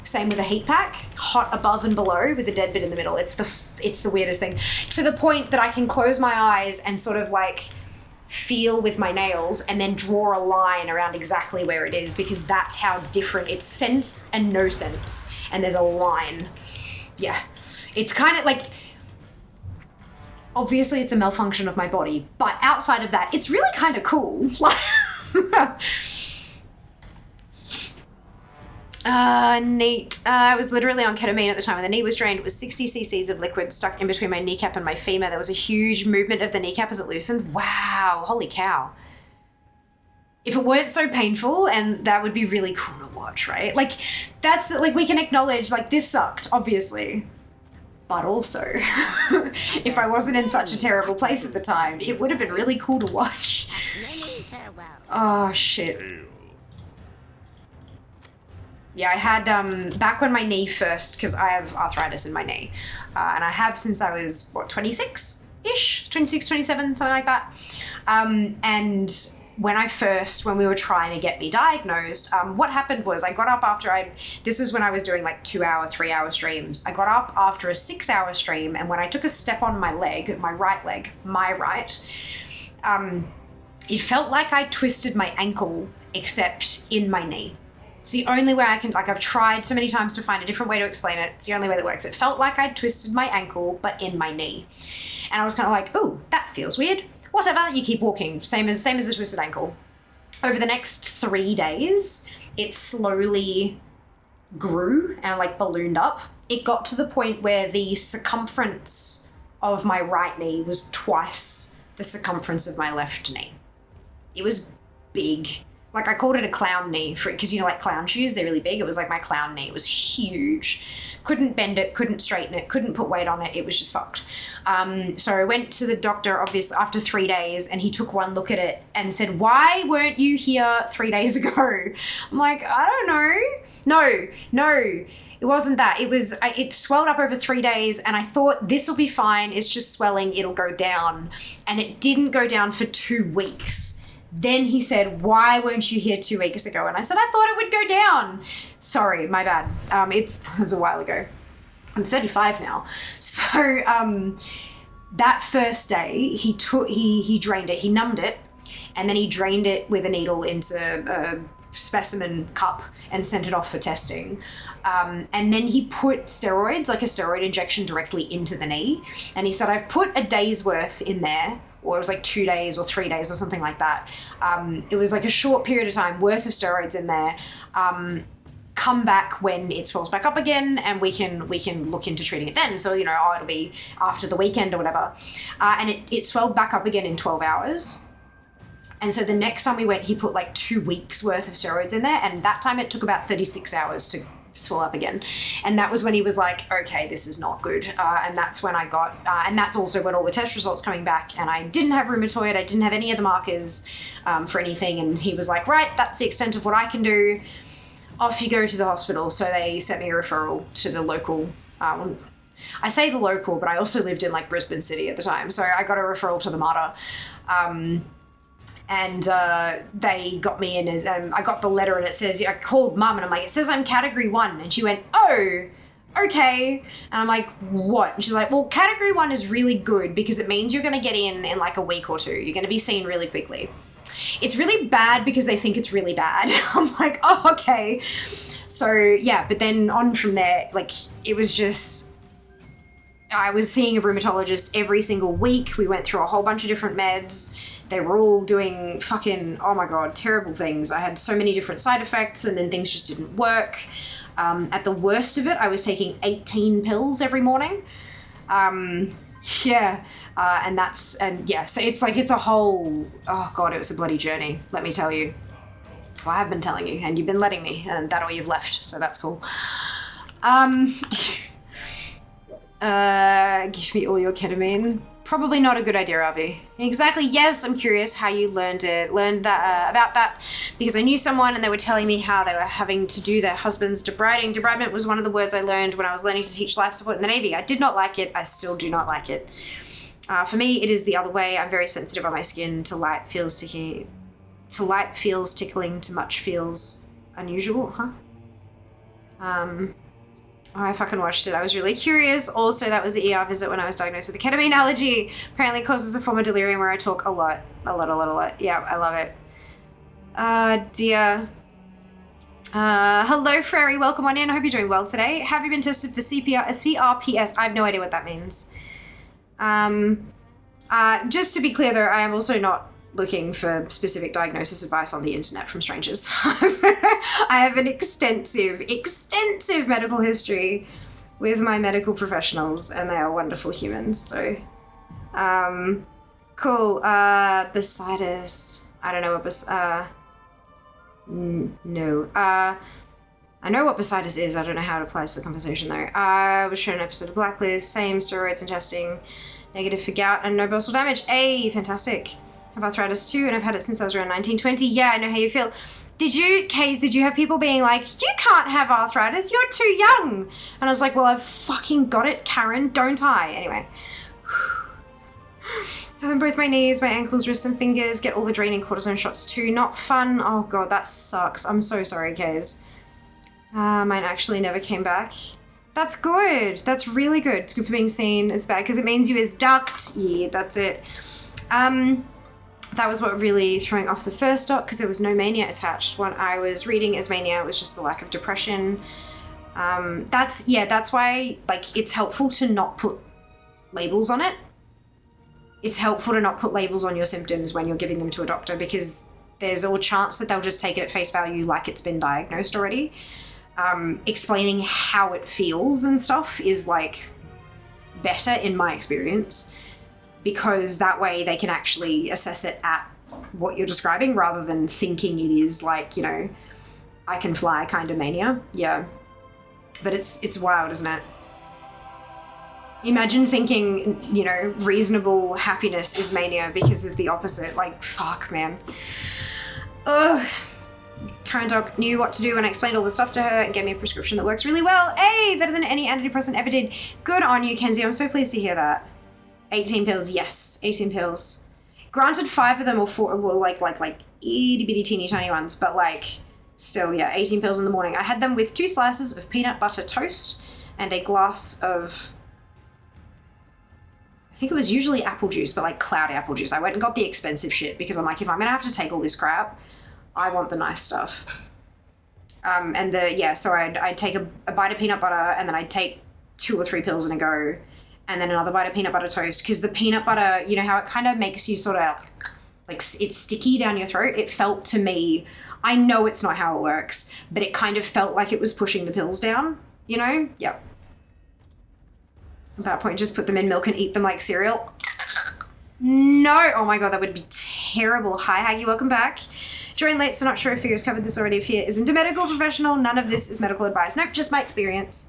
Same with a heat pack, hot above and below with a dead bit in the middle. It's the weirdest thing. To the point that I can close my eyes and sort of like feel with my nails and then draw a line around exactly where it is, because that's how different it's sense and no sense. And there's a line. Yeah. It's kind of like, obviously it's a malfunction of my body, but outside of that, it's really kind of cool. Neat. I was literally on ketamine at the time when the knee was drained. It was 60 cc's of liquid stuck in between my kneecap and my femur. There was a huge movement of the kneecap as it loosened. Wow, holy cow. If it weren't so painful, and that would be really cool to watch, right? Like, that's the, like, we can acknowledge, like, this sucked, obviously. But also, if I wasn't in such a terrible place at the time, it would have been really cool to watch. Oh, shit. Yeah, I had, back when my knee first, because I have arthritis in my knee, and I have since I was, 26-ish? 26, 27, something like that. And when we were trying to get me diagnosed, what happened was I got up after this was when I was doing like 2-hour, 3-hour streams. I got up after a 6-hour stream, and when I took a step on my leg, my right, it felt like I twisted my ankle, except in my knee. It's the only way I can, like, I've tried so many times to find a different way to explain it. It's the only way that works. It felt like I'd twisted my ankle, but in my knee. And I was kind of like, ooh, that feels weird. Whatever, you keep walking. Same as a twisted ankle. Over the next 3 days, it slowly grew and like ballooned up. It got to the point where the circumference of my right knee was twice the circumference of my left knee. It was big. Like, I called it a clown knee because, you know, like clown shoes, they're really big. It was like my clown knee. It was huge. Couldn't bend it, couldn't straighten it, couldn't put weight on it. It was just fucked. So I went to the doctor, obviously, after 3 days, and he took one look at it and said, why weren't you here 3 days ago? I'm like, I don't know. No, it wasn't that. It swelled up over 3 days, and I thought, this will be fine. It's just swelling. It'll go down. And it didn't go down for 2 weeks. Then he said, why weren't you here 2 weeks ago? And I said, I thought it would go down. Sorry, my bad. It was a while ago. I'm 35 now. So that first day, he drained it. He numbed it, and then he drained it with a needle into a specimen cup and sent it off for testing. And then he put steroids, like a steroid injection, directly into the knee. And he said, I've put a day's worth in there, or it was like 2 days or 3 days or something like that. It was like a short period of time worth of steroids in there. Come back when it swells back up again, and we can look into treating it then. So, you know, it'll be after the weekend or whatever. And it swelled back up again in 12 hours. And so the next time we went, he put like 2 weeks worth of steroids in there. And that time it took about 36 hours to swell up again. And that was when he was like, okay, this is not good. And that's when I got, and that's also when all the test results coming back, and I didn't have rheumatoid, I didn't have any other markers for anything. And he was like, right, that's the extent of what I can do. Off you go to the hospital. So they sent me a referral to the local, I say the local, but I also lived in like Brisbane City at the time. So I got a referral to the MATA. And they got me in as, I got the letter, and it says, I called mum, and I'm like, it says I'm category 1. And she went, oh, okay. And I'm like, what? And she's like, well, category 1 is really good because it means you're going to get in like a week or 2. You're going to be seen really quickly. It's really bad because they think it's really bad. I'm like, oh, okay. So yeah, but then on from there, like, it was just, I was seeing a rheumatologist every single week. We went through a whole bunch of different meds. They were all doing fucking, oh my God, terrible things. I had so many different side effects, and then things just didn't work. At the worst of it, I was taking 18 pills every morning. Yeah. So it's like, it's a whole, oh God, it was a bloody journey, let me tell you. Well, I have been telling you, and you've been letting me, and that or you've left, so that's cool. Give me all your ketamine. Probably not a good idea, Avi. Exactly, yes, I'm curious how you learned that, about that, because I knew someone and they were telling me how they were having to do their husband's debriding. Debridement was one of the words I learned when I was learning to teach life support in the Navy. I did not like it. I still do not like it. For me, it is the other way. I'm very sensitive on my skin. To light feels tickling, to much feels unusual, huh? Oh, I fucking watched it. I was really curious. Also, that was the ER visit when I was diagnosed with a ketamine allergy. Apparently causes a form of delirium where I talk a lot. Yeah, I love it. Dear. Hello, Frary. Welcome on in. I hope you're doing well today. Have you been tested for CRPS? I have no idea what that means. Just to be clear, though, I am also not looking for specific diagnosis advice on the internet from strangers. I have an extensive medical history with my medical professionals, and they are wonderful humans. So, cool. Besides, I don't know what no. I know what Besides is. I don't know how it applies to the conversation, though. I was shown an episode of Blacklist. Same steroids and testing. Negative for gout and no muscle damage. Hey, fantastic. I have arthritis too, and I've had it since I was around 1920. Yeah, I know how you feel. Did you have people being like, you can't have arthritis, you're too young? And I was like, well, I've fucking got it, Karen, don't I? Anyway. Having both my knees, my ankles, wrists, and fingers, get all the draining cortisone shots too. Not fun. Oh god, that sucks. I'm so sorry, Kays. Mine actually never came back. That's good. That's really good. It's good for being seen as bad because it means you as ducked. Yeah, that's it. That was what really throwing off the first doc because there was no mania attached. What I was reading as mania was just the lack of depression. That's why like it's helpful to not put labels on it. It's helpful to not put labels on your symptoms when you're giving them to a doctor because there's a chance that they'll just take it at face value like it's been diagnosed already. Explaining how it feels and stuff is like better in my experience because that way they can actually assess it at what you're describing rather than thinking it is like, you know, I can fly kind of mania. Yeah. But it's wild, isn't it? Imagine thinking, you know, reasonable happiness is mania because of the opposite. Like, fuck, man. Ugh. Current doc knew what to do when I explained all the stuff to her and gave me a prescription that works really well. Hey, better than any antidepressant ever did. Good on you, Kenzie. I'm so pleased to hear that. 18 pills, yes, 18 pills. Granted, 5 of them or 4 were like itty bitty teeny tiny ones, but like still, yeah, 18 pills in the morning. I had them with 2 slices of peanut butter toast and a glass of, I think it was usually apple juice, but like cloudy apple juice. I went and got the expensive shit because I'm like, if I'm gonna have to take all this crap, I want the nice stuff. So I'd take a bite of peanut butter and then I'd take 2 or 3 pills in a go and then another bite of peanut butter toast because the peanut butter, you know how it kind of makes you sort of like it's sticky down your throat. It felt to me, I know it's not how it works, but it kind of felt like it was pushing the pills down, you know? Yep. At that point, just put them in milk and eat them like cereal. No, oh my god, that would be terrible. Hi, Haggy, welcome back. Joined late, so not sure if Fear's covered this already. Fear isn't a medical professional. None of this is medical advice. Nope, just my experience.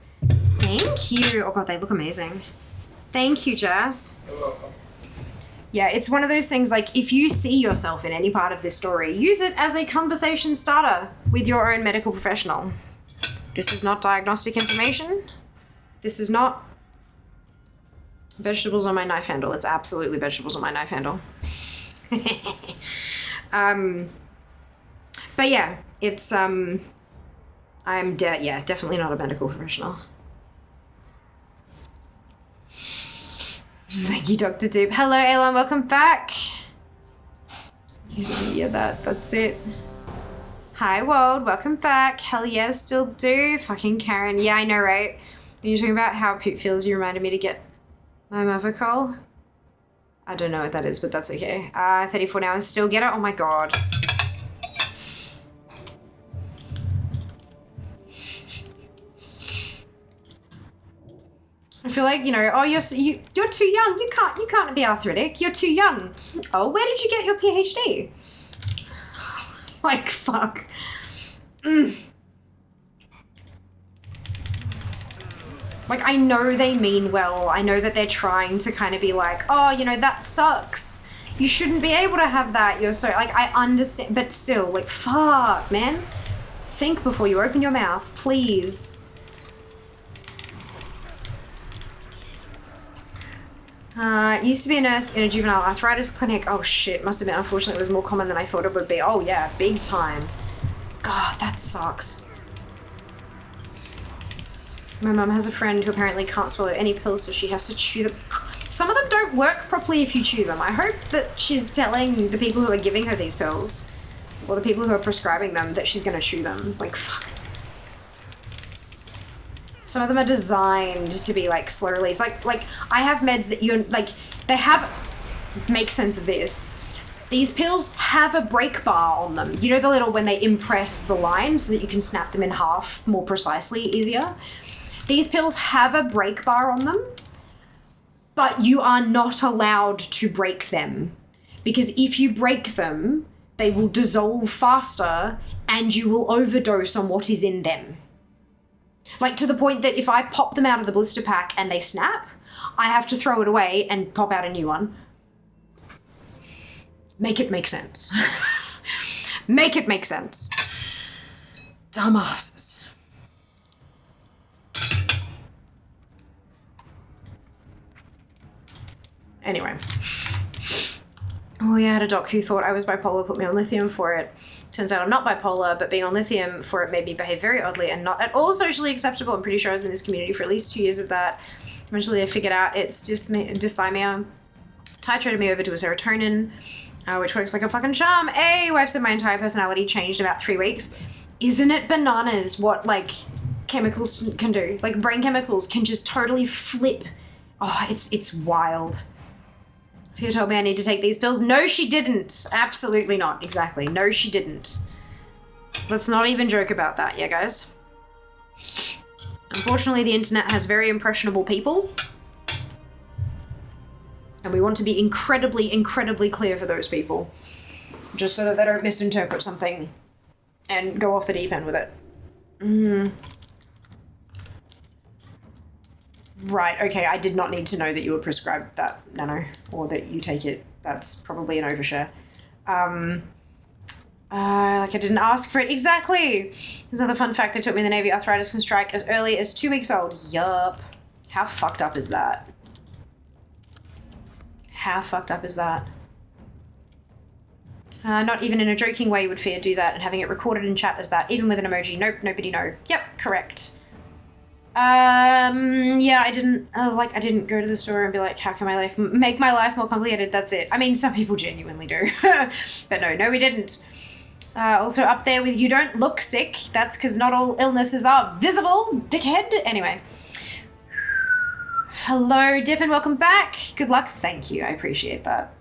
Thank you. Oh god, they look amazing. Thank you, Jazz. You're welcome. Yeah, it's one of those things like if you see yourself in any part of this story, use it as a conversation starter with your own medical professional. This is not diagnostic information. This is not vegetables on my knife handle. It's absolutely vegetables on my knife handle. But yeah, it's, definitely not a medical professional. Thank you, Dr. Dupe. Hello, Elon, welcome back. Yeah, that's it. Hi, world, welcome back. Hell yeah, still do. Fucking Karen. Yeah, I know, right? When you're talking about how poop feels, you reminded me to get my Mothercol. I don't know what that is, but that's okay. 34 now and still get it? Oh my god. I feel like, you know, oh, you're too young. You can't be arthritic. You're too young. Oh, where did you get your PhD? Like, fuck. Like, I know they mean well. I know that they're trying to kind of be like, oh, you know, that sucks. You shouldn't be able to have that. You're so, like, I understand, but still, like, fuck, man. Think before you open your mouth, please. Used to be a nurse in a juvenile arthritis clinic. Oh shit, must have been, unfortunately, it was more common than I thought it would be. Oh yeah, big time. God, that sucks. My mum has a friend who apparently can't swallow any pills, so she has to chew them. Some of them don't work properly if you chew them. I hope that she's telling the people who are giving her these pills, or the people who are prescribing them, that she's gonna chew them. Like, fuck. Some of them are designed to be like slow release. Like I have meds that you're like, they have, make sense of this. These pills have a break bar on them. You know the little, when they impress the line so that you can snap them in half more precisely, easier? These pills have a break bar on them, but you are not allowed to break them. Because if you break them, they will dissolve faster and you will overdose on what is in them. Like to the point that if I pop them out of the blister pack and they snap, I have to throw it away and pop out a new one. Make it make sense. Make it make sense. Dumbasses. Anyway. Oh yeah, I had a doc who thought I was bipolar, put me on lithium for it. Turns out I'm not bipolar, but being on lithium for it made me behave very oddly and not at all socially acceptable. I'm pretty sure I was in this community for at least 2 years of that. Eventually I figured out it's dysthymia. Titrated me over to a serotonin, which works like a fucking charm. Wife said my entire personality changed in about 3 weeks. Isn't it bananas what like chemicals can do? Like brain chemicals can just totally flip. Oh, it's wild. Fia told me I need to take these pills. No, she didn't. Absolutely not. Exactly. No, she didn't. Let's not even joke about that, yeah, guys? Unfortunately, the internet has very impressionable people. And we want to be incredibly, incredibly clear for those people. Just so that they don't misinterpret something and go off the deep end with it. Right, okay, I did not need to know that you were prescribed that nano, or that you take it. That's probably an overshare. Like I didn't ask for it. Exactly! There's another fun fact, they taught me in the Navy arthritis can strike as early as 2 weeks old. Yup. How fucked up is that? How fucked up is that? Not even in a joking way would Fia do that, and having it recorded in chat as that, even with an emoji. Nope, nobody know. Yep, correct. Yeah, I didn't go to the store and be like, how can my life make my life more complicated? That's it. I mean, some people genuinely do, but no, we didn't. Also up there with you don't look sick. That's because not all illnesses are visible, dickhead. Anyway. Hello, Dip, and welcome back. Good luck. Thank you. I appreciate that.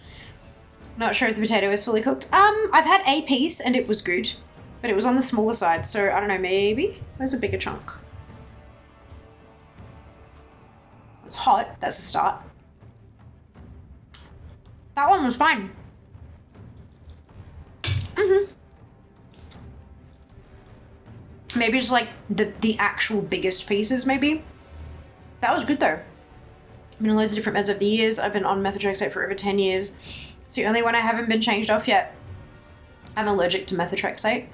Not sure if the potato is fully cooked. I've had a piece and it was good, but it was on the smaller side. So I don't know, maybe there's a bigger chunk. It's hot. That's a start. That one was fine. Maybe just like the actual biggest pieces, maybe. That was good though. I've been on loads of different meds over the years. I've been on methotrexate for over 10 years. It's the only one I haven't been changed off yet. I'm allergic to methotrexate.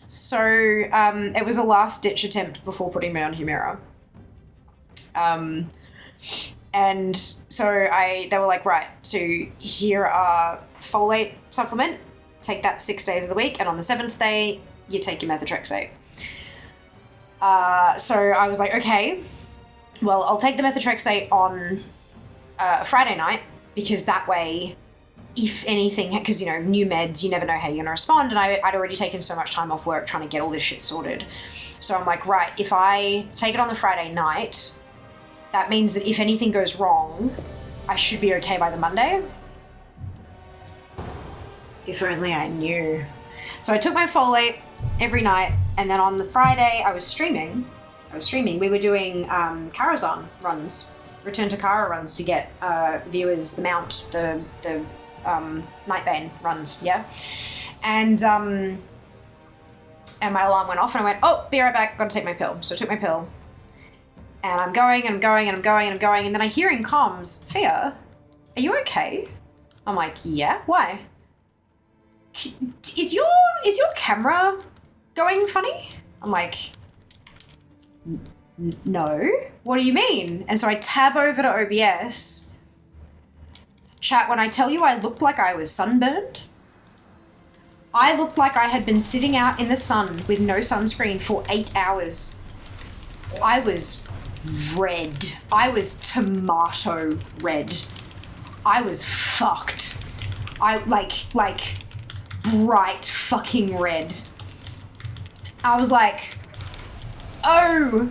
So it was a last ditch attempt before putting me on Humira. And so they were like, right, so here are folate supplement, take that 6 days of the week, and on the 7th day, you take your methotrexate. So I was like, okay, well, I'll take the methotrexate on a Friday night, because that way, if anything, because, you know, new meds, you never know how you're going to respond, and I'd already taken so much time off work trying to get all this shit sorted. So I'm like, right, if I take it on the Friday night, that means that if anything goes wrong, I should be okay by the Monday. If only I knew. So I took my folate every night, and then on the Friday I was streaming. We were doing Karazhan runs, Return to Kara runs to get viewers the mount, the Nightbane runs, yeah? And my alarm went off and I went, oh, be right back, gotta take my pill. So I took my pill. And I'm going, and then I hear in comms, Fia, are you okay? I'm like, yeah, why? Is your camera going funny? I'm like, no, what do you mean? And so I tab over to OBS. Chat, when I tell you I looked like I was sunburned, I looked like I had been sitting out in the sun with no sunscreen for 8 hours. I was red. I was tomato red. I was fucked. I like bright fucking red. I was like, oh,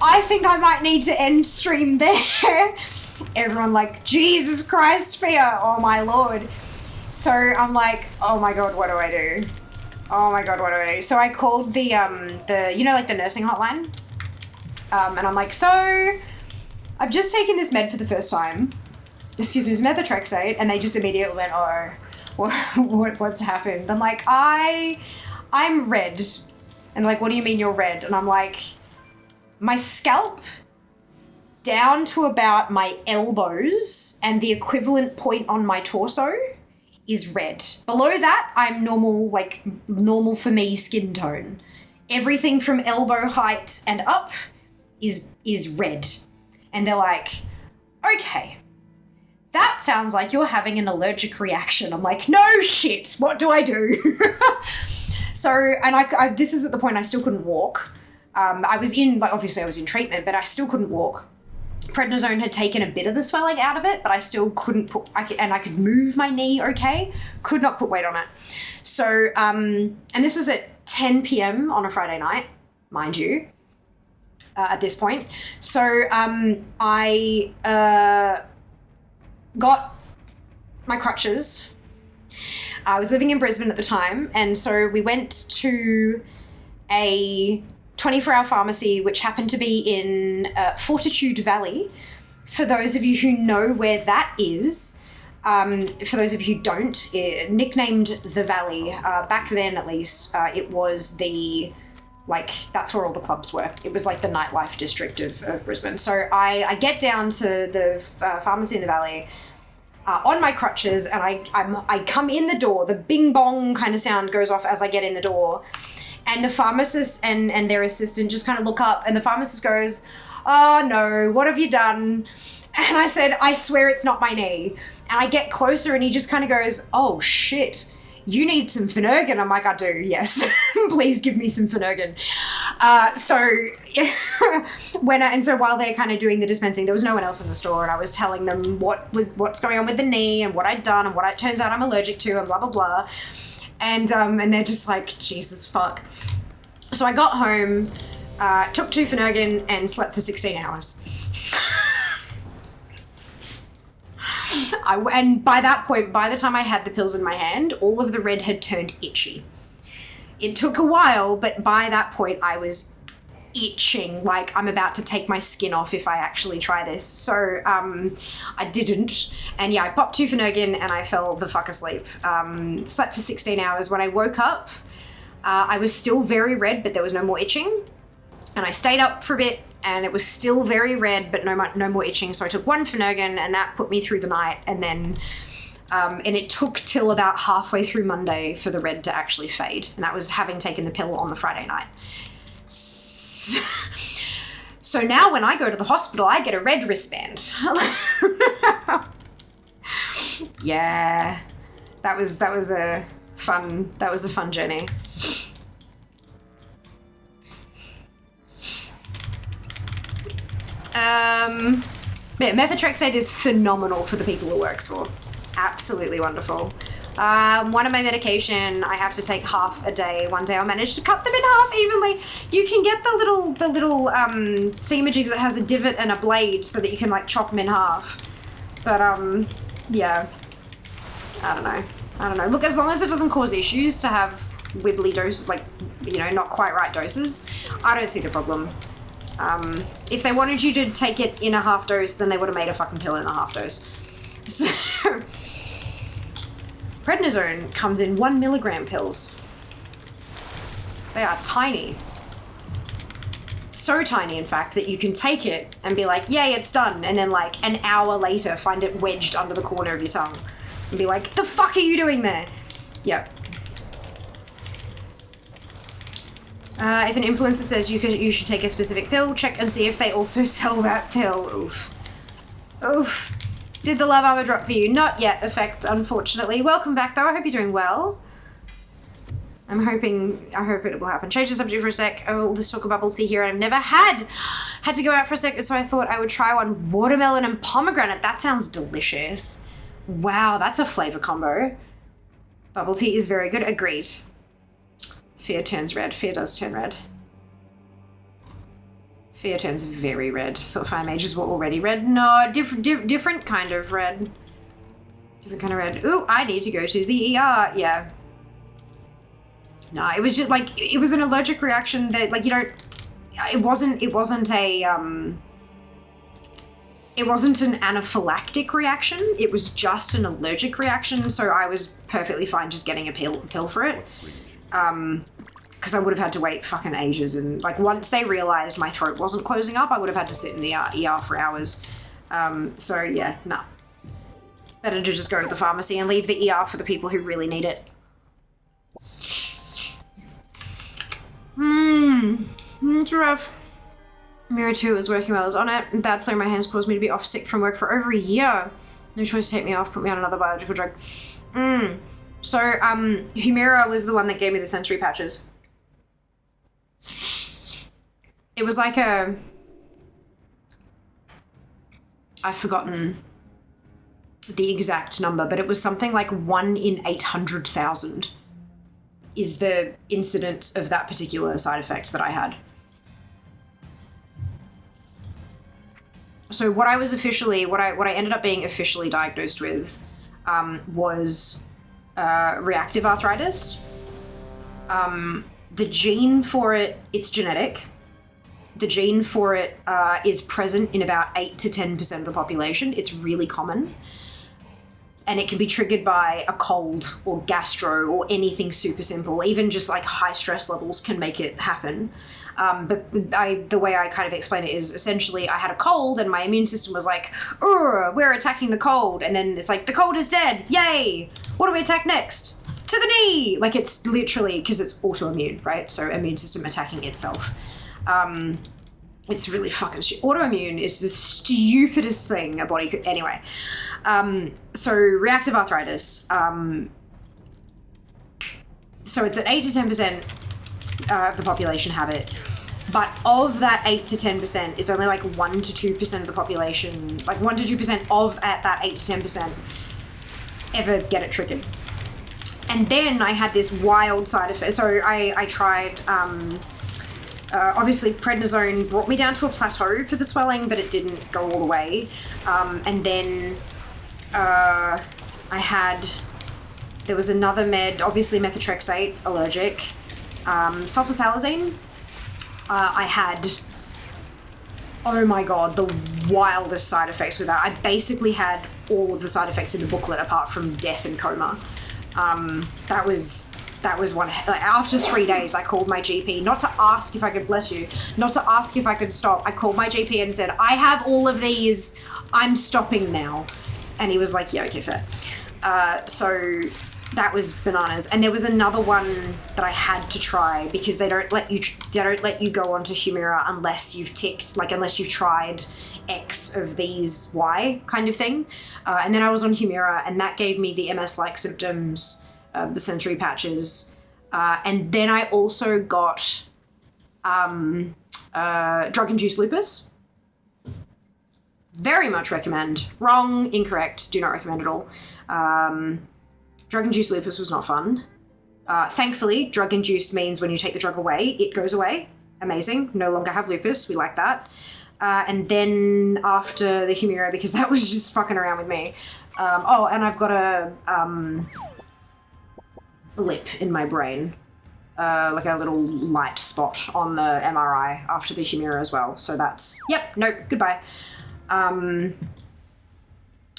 I think I might need to end stream there. Everyone like, Jesus Christ, Fia, oh my lord. So I'm like, oh my god, what do I do? Oh my god, what do I do? So I called the you know, like the nursing hotline. And I'm like, so I've just taken this med for the first time. Excuse me, it's methotrexate. And they just immediately went, oh, what's happened? I'm like, I'm red. And like, what do you mean you're red? And I'm like, my scalp down to about my elbows and the equivalent point on my torso is red. Below that, I'm normal, like normal for me skin tone. Everything from elbow height and up is red. And they're like, okay, that sounds like you're having an allergic reaction. I'm like, no shit, what do I do? So, and I this is at the point I still couldn't walk. I was in, like obviously I was in treatment, but I still couldn't walk. Prednisone had taken a bit of the swelling out of it, but I still couldn't put, and I could move my knee okay, could not put weight on it. So, and this was at 10 p.m. on a Friday night, mind you, at this point. So I got my crutches. I was living in Brisbane at the time, and so we went to a 24-hour pharmacy, which happened to be in Fortitude Valley. For those of you who know where that is, for those of you who don't, nicknamed the Valley, back then at least, it was the, like, that's where all the clubs were. It was like the nightlife district of Brisbane. So I get down to the pharmacy in the Valley on my crutches, and I come in the door, the bing bong kind of sound goes off as I get in the door. And the pharmacist and their assistant just kind of look up, and the pharmacist goes, oh no, what have you done? And I said, I swear it's not my knee. And I get closer and he just kind of goes, oh shit, you need some Phenergan. I'm like, I do, yes. Please give me some Phenergan. So while they're kind of doing the dispensing, there was no one else in the store, and I was telling them what's going on with the knee and what I'd done and what it turns out I'm allergic to and blah, blah, blah. And they're just like, Jesus fuck. So I got home, took 2 Phenergan and slept for 16 hours. And by that point, by the time I had the pills in my hand, all of the red had turned itchy. It took a while, but by that point I was itching like I'm about to take my skin off if I actually try this. So I didn't, and yeah, I popped 2 Phenergan and I fell the fuck asleep. Slept for 16 hours. When I woke up, I was still very red, but there was no more itching, and I stayed up for a bit and it was still very red, but no more itching. So I took 1 Phenergan and that put me through the night, and then and it took till about halfway through Monday for the red to actually fade, and that was having taken the pill on the Friday night. So now when I go to the hospital, I get a red wristband. Yeah, that was a fun journey. Yeah, methotrexate is phenomenal for the people it works for. Absolutely wonderful. One of my medication, I have to take half a day. One day I'll manage to cut them in half evenly. You can get the little thingamajigs that has a divot and a blade so that you can like chop them in half. But yeah, I don't know. Look, as long as it doesn't cause issues to have wibbly doses, like, you know, not quite right doses, I don't see the problem. If they wanted you to take it in a half dose, then they would have made a fucking pill in a half dose. So, prednisone comes in 1 milligram pills. They are tiny. So tiny, in fact, that you can take it and be like, yay, it's done. And then like an hour later, find it wedged under the corner of your tongue and be like, the fuck are you doing there? Yep. If an influencer says you should take a specific pill, check and see if they also sell that pill. Oof. Oof. Did the love armor drop for you? Not yet, Effect, unfortunately. Welcome back, though. I hope you're doing well. I'm hoping, I hope it will happen. Change the subject for a sec. Oh, let's talk about bubble tea here. I've never had to go out for a sec, so I thought I would try one. Watermelon and pomegranate. That sounds delicious. Wow, that's a flavor combo. Bubble tea is very good. Agreed. Fear turns red. Fear does turn red. Fear turns very red. Thought fire mages were already red. No, different kind of red. Different kind of red. Ooh, I need to go to the ER. Yeah. No, it was just like, it was an allergic reaction that, like, you don't, it wasn't an anaphylactic reaction. It was just an allergic reaction. So I was perfectly fine just getting a pill for it. Because I would have had to wait fucking ages. And like, once they realized my throat wasn't closing up, I would have had to sit in the ER for hours. So yeah, no. Better to just go to the pharmacy and leave the ER for the people who really need it. It's rough. Mirror 2 was working while I was on it. Bad flow in my hands caused me to be off sick from work for over a year. No choice to take me off, put me on another biological drug. So, Humira was the one that gave me the sensory patches. It was like I've forgotten the exact number, but it was something like 1 in 800,000 is the incidence of that particular side effect that I had. So what I ended up being officially diagnosed with was reactive arthritis. The gene for it, it's genetic. The gene for it is present in about 8 to 10% of the population. It's really common. And it can be triggered by a cold or gastro or anything super simple. Even just like high stress levels can make it happen. But the way I kind of explain it is essentially I had a cold and my immune system was like, we're attacking the cold. And then it's like, the cold is dead. Yay. What do we attack next? To the knee. Like, it's literally, because it's autoimmune, right? So immune system attacking itself. It's really fucking stupid. Autoimmune is the stupidest thing a body could, anyway. So reactive arthritis. So it's at 8 to 10% of the population have it. But of that 8 to 10% is only like 1 to 2% of the population, like 1 to 2% of at that 8 to 10% ever get it triggered. And then I had this wild side effect. So I tried, obviously prednisone brought me down to a plateau for the swelling, but it didn't go all the way. And then there was another med, obviously methotrexate, allergic, sulfasalazine. I had, oh my God, the wildest side effects with that. I basically had all of the side effects in the booklet apart from death and coma. That was one, like, after 3 days, I called my GP, not to ask if I could, bless you, not to ask if I could stop. I called my GP and said, I have all of these, I'm stopping now. And he was like, yeah, okay, fair. So that was bananas. And there was another one that I had to try because they don't let you go onto Humira unless you've unless you've tried X of these Y kind of thing. And then I was on Humira and that gave me the MS-like symptoms, the sensory patches. And then I also got drug-induced lupus. Very much recommend. Wrong, incorrect, do not recommend at all. Drug-induced lupus was not fun. Thankfully, drug-induced means when you take the drug away, it goes away. Amazing. No longer have lupus. We like that. And then after the Humira, because that was just fucking around with me. And I've got a blip in my brain. Like a little light spot on the MRI after the Humira as well. So that's, yep, no, goodbye. And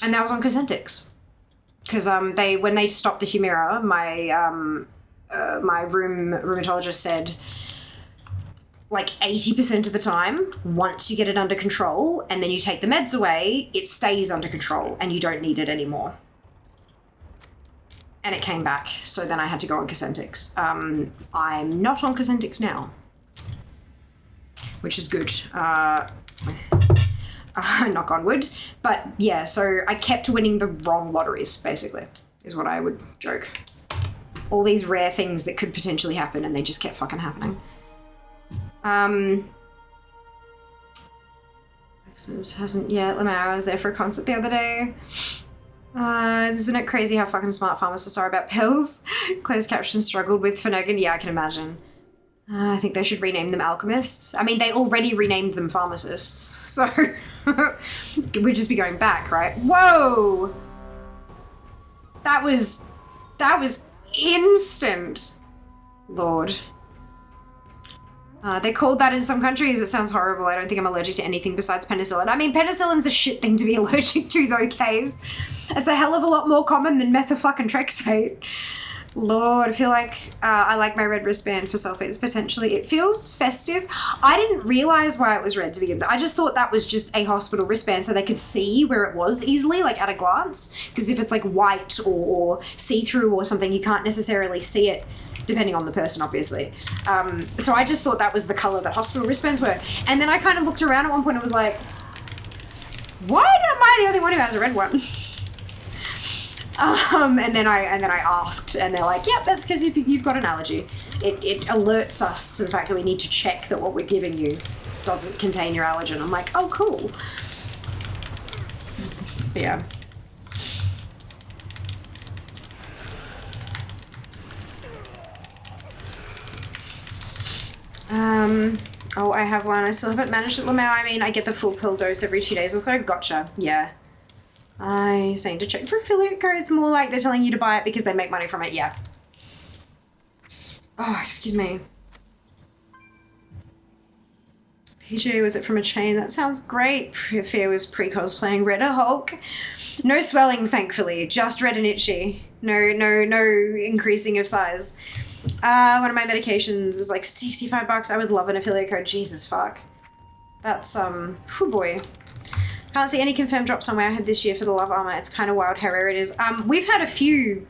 that was on Cosentyx. Because when they stopped the Humira, my rheumatologist said, like 80% of the time, once you get it under control and then you take the meds away, it stays under control and you don't need it anymore. And it came back, so then I had to go on Cosentyx. I'm not on Cosentyx now, which is good. Knock on wood. But yeah, so I kept winning the wrong lotteries, basically, is what I would joke. all these rare things that could potentially happen, and they just kept fucking happening. Hasn't yet. Lamau was there for a concert the other day. Isn't it crazy how fucking smart pharmacists are about pills? Closed caption struggled with Finnegan. Yeah, I can imagine. I think they should rename them alchemists. I mean, they already renamed them pharmacists, so we'd just be going back, right? Whoa! That was instant. Lord. They called that in some countries. It sounds horrible. I don't think I'm allergic to anything besides penicillin. I mean, penicillin's a shit thing to be allergic to, though, Kays. It's a hell of a lot more common than methofucking-trexate. Lord, I feel like I like my red wristband for sulfates, potentially. It feels festive. I didn't realize why it was red to begin with. I just thought that was just a hospital wristband so they could see where it was easily, like at a glance. Because if it's like white or see-through or something, you can't necessarily see it, depending on the person, obviously. So I just thought that was the color that hospital wristbands were. And then I kind of looked around at one point and was like, what? Am I the only one who has a red one? And then I asked, and they're like, "Yep, that's because you've got an allergy. It alerts us to the fact that we need to check that what we're giving you doesn't contain your allergen." I'm like, "Oh, cool." Yeah. Oh, I have one. I still haven't managed it, Lamau. I mean, I get the full pill dose every 2 days or so. Gotcha. Yeah. I saying to check for affiliate codes, more like they're telling you to buy it because they make money from it. Yeah. Oh, excuse me. PJ, was it from a chain? That sounds great. Fear was pre-cosplaying Red Hulk. No swelling, thankfully. Just red and itchy. No increasing of size. One of my medications is like $65. I would love an affiliate code. Jesus fuck. That's, whew boy. Can't see any confirmed drops on where I had this year for the Love Armor. It's kind of wild how rare it is. We've had a few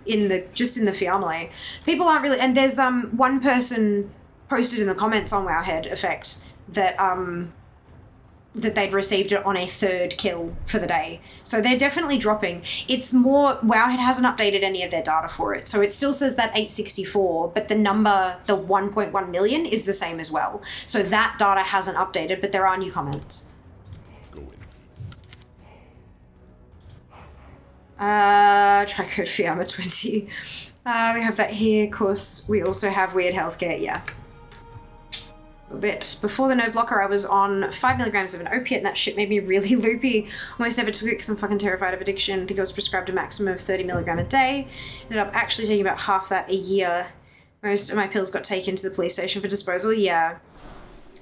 just in the family. People aren't really, and there's one person posted in the comments on Wowhead Effect that that they'd received it on a 3rd kill for the day. So they're definitely dropping. It's more, Wowhead hasn't updated any of their data for it. So it still says that 864, but the number, the 1.1 million is the same as well. So that data hasn't updated, but there are new comments. Try code Fiamma 20. We have that here. Of course, we also have weird healthcare. Yeah. A little bit. Before the node blocker, I was on 5 milligrams of an opiate, and that shit made me really loopy. Almost never took it because I'm fucking terrified of addiction. I think I was prescribed a maximum of 30 milligram a day. Ended up actually taking about half that a year. Most of my pills got taken to the police station for disposal. Yeah.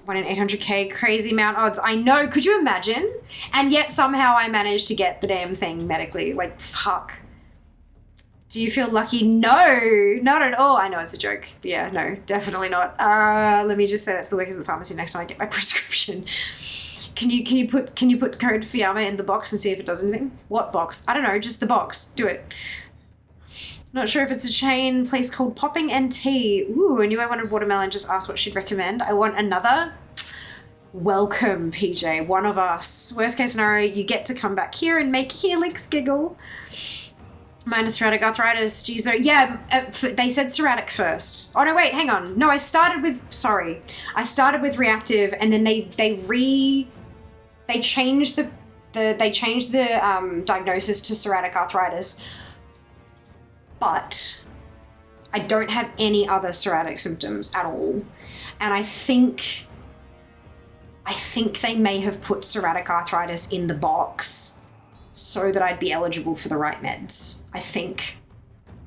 1 in 800k, crazy amount odds. I know, could you imagine? And yet somehow I managed to get the damn thing medically. Like, fuck. Do you feel lucky? No, not at all. I know it's a joke. But yeah, no, definitely not. Let me just say that to the workers at the pharmacy next time I get my prescription. Can you put code Fiamma in the box and see if it does anything? What box? I don't know, just the box. Do it. Not sure if it's a chain place called Popping NT. Ooh, I knew I wanted watermelon. Just asked what she'd recommend. I want another. Welcome, PJ. One of us. Worst case scenario, you get to come back here and make Helix giggle. Minus psoriatic arthritis. Geez, so yeah, they said psoriatic first. Oh no, wait, hang on. No, I started with reactive, and then they changed the diagnosis to psoriatic arthritis. But I don't have any other psoriatic symptoms at all. And I think they may have put psoriatic arthritis in the box so that I'd be eligible for the right meds. I think.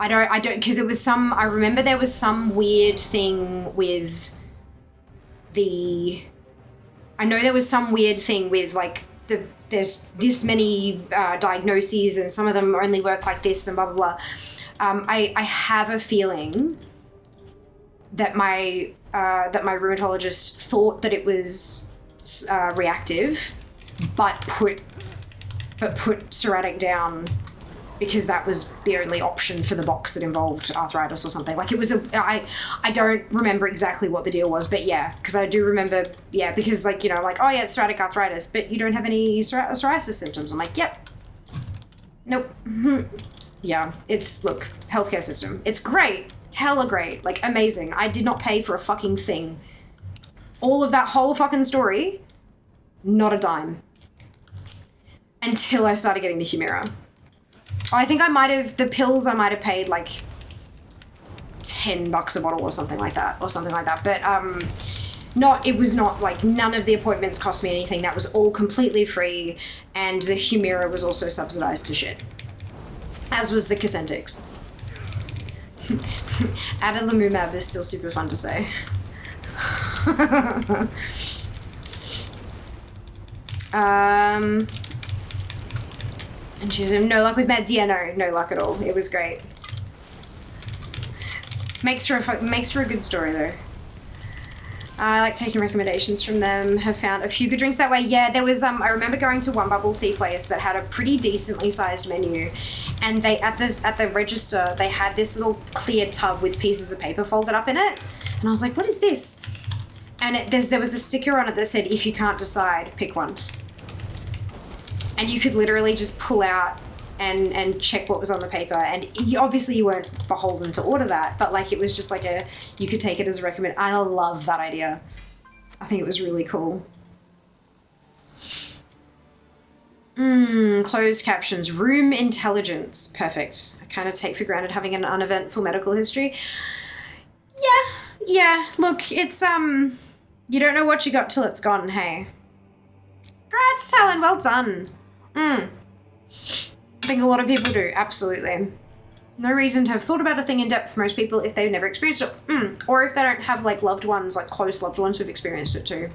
I don't, because it was I remember there was some weird thing with like there's this many diagnoses and some of them only work like this and blah, blah, blah. I have a feeling that my rheumatologist thought that it was reactive, but put psoriatic down because that was the only option for the box that involved arthritis or something. Like it was I don't remember exactly what the deal was, but yeah, because I do remember, yeah, because like, you know, like, oh yeah, it's psoriatic arthritis, but you don't have any psoriasis symptoms. I'm like, yep. Nope. Yeah, it's, look, healthcare system. It's great. Hella great. Like, amazing. I did not pay for a fucking thing. All of that whole fucking story, not a dime. Until I started getting the Humira. I think the pills I might have paid like $10 a bottle or something like that. But, it was not like, none of the appointments cost me anything. That was all completely free. And the Humira was also subsidized to shit. As was the Cosentix. Adalimumab is still super fun to say. And she was no luck with meds. Yeah, no luck at all. It was great. Makes for a good story though. I like taking recommendations from them. Have found a few good drinks that way. Yeah, there was I remember going to one bubble tea place that had a pretty decently sized menu, and they at the register they had this little clear tub with pieces of paper folded up in it, and I was like, what is this? And there was a sticker on it that said, if you can't decide, pick one. And you could literally just pull out and check what was on the paper, and obviously you weren't beholden to order that, but like it was just like you could take it as a recommend. I love that idea. I think it was really cool. Closed captions. Room intelligence. Perfect. I kind of take for granted having an uneventful medical history. Yeah. Look, it's you don't know what you got till it's gone, hey. Congrats, Talon, well done. I think a lot of people do, absolutely. No reason to have thought about a thing in depth for most people if they've never experienced it. Or if they don't have like loved ones, like close loved ones who've experienced it too.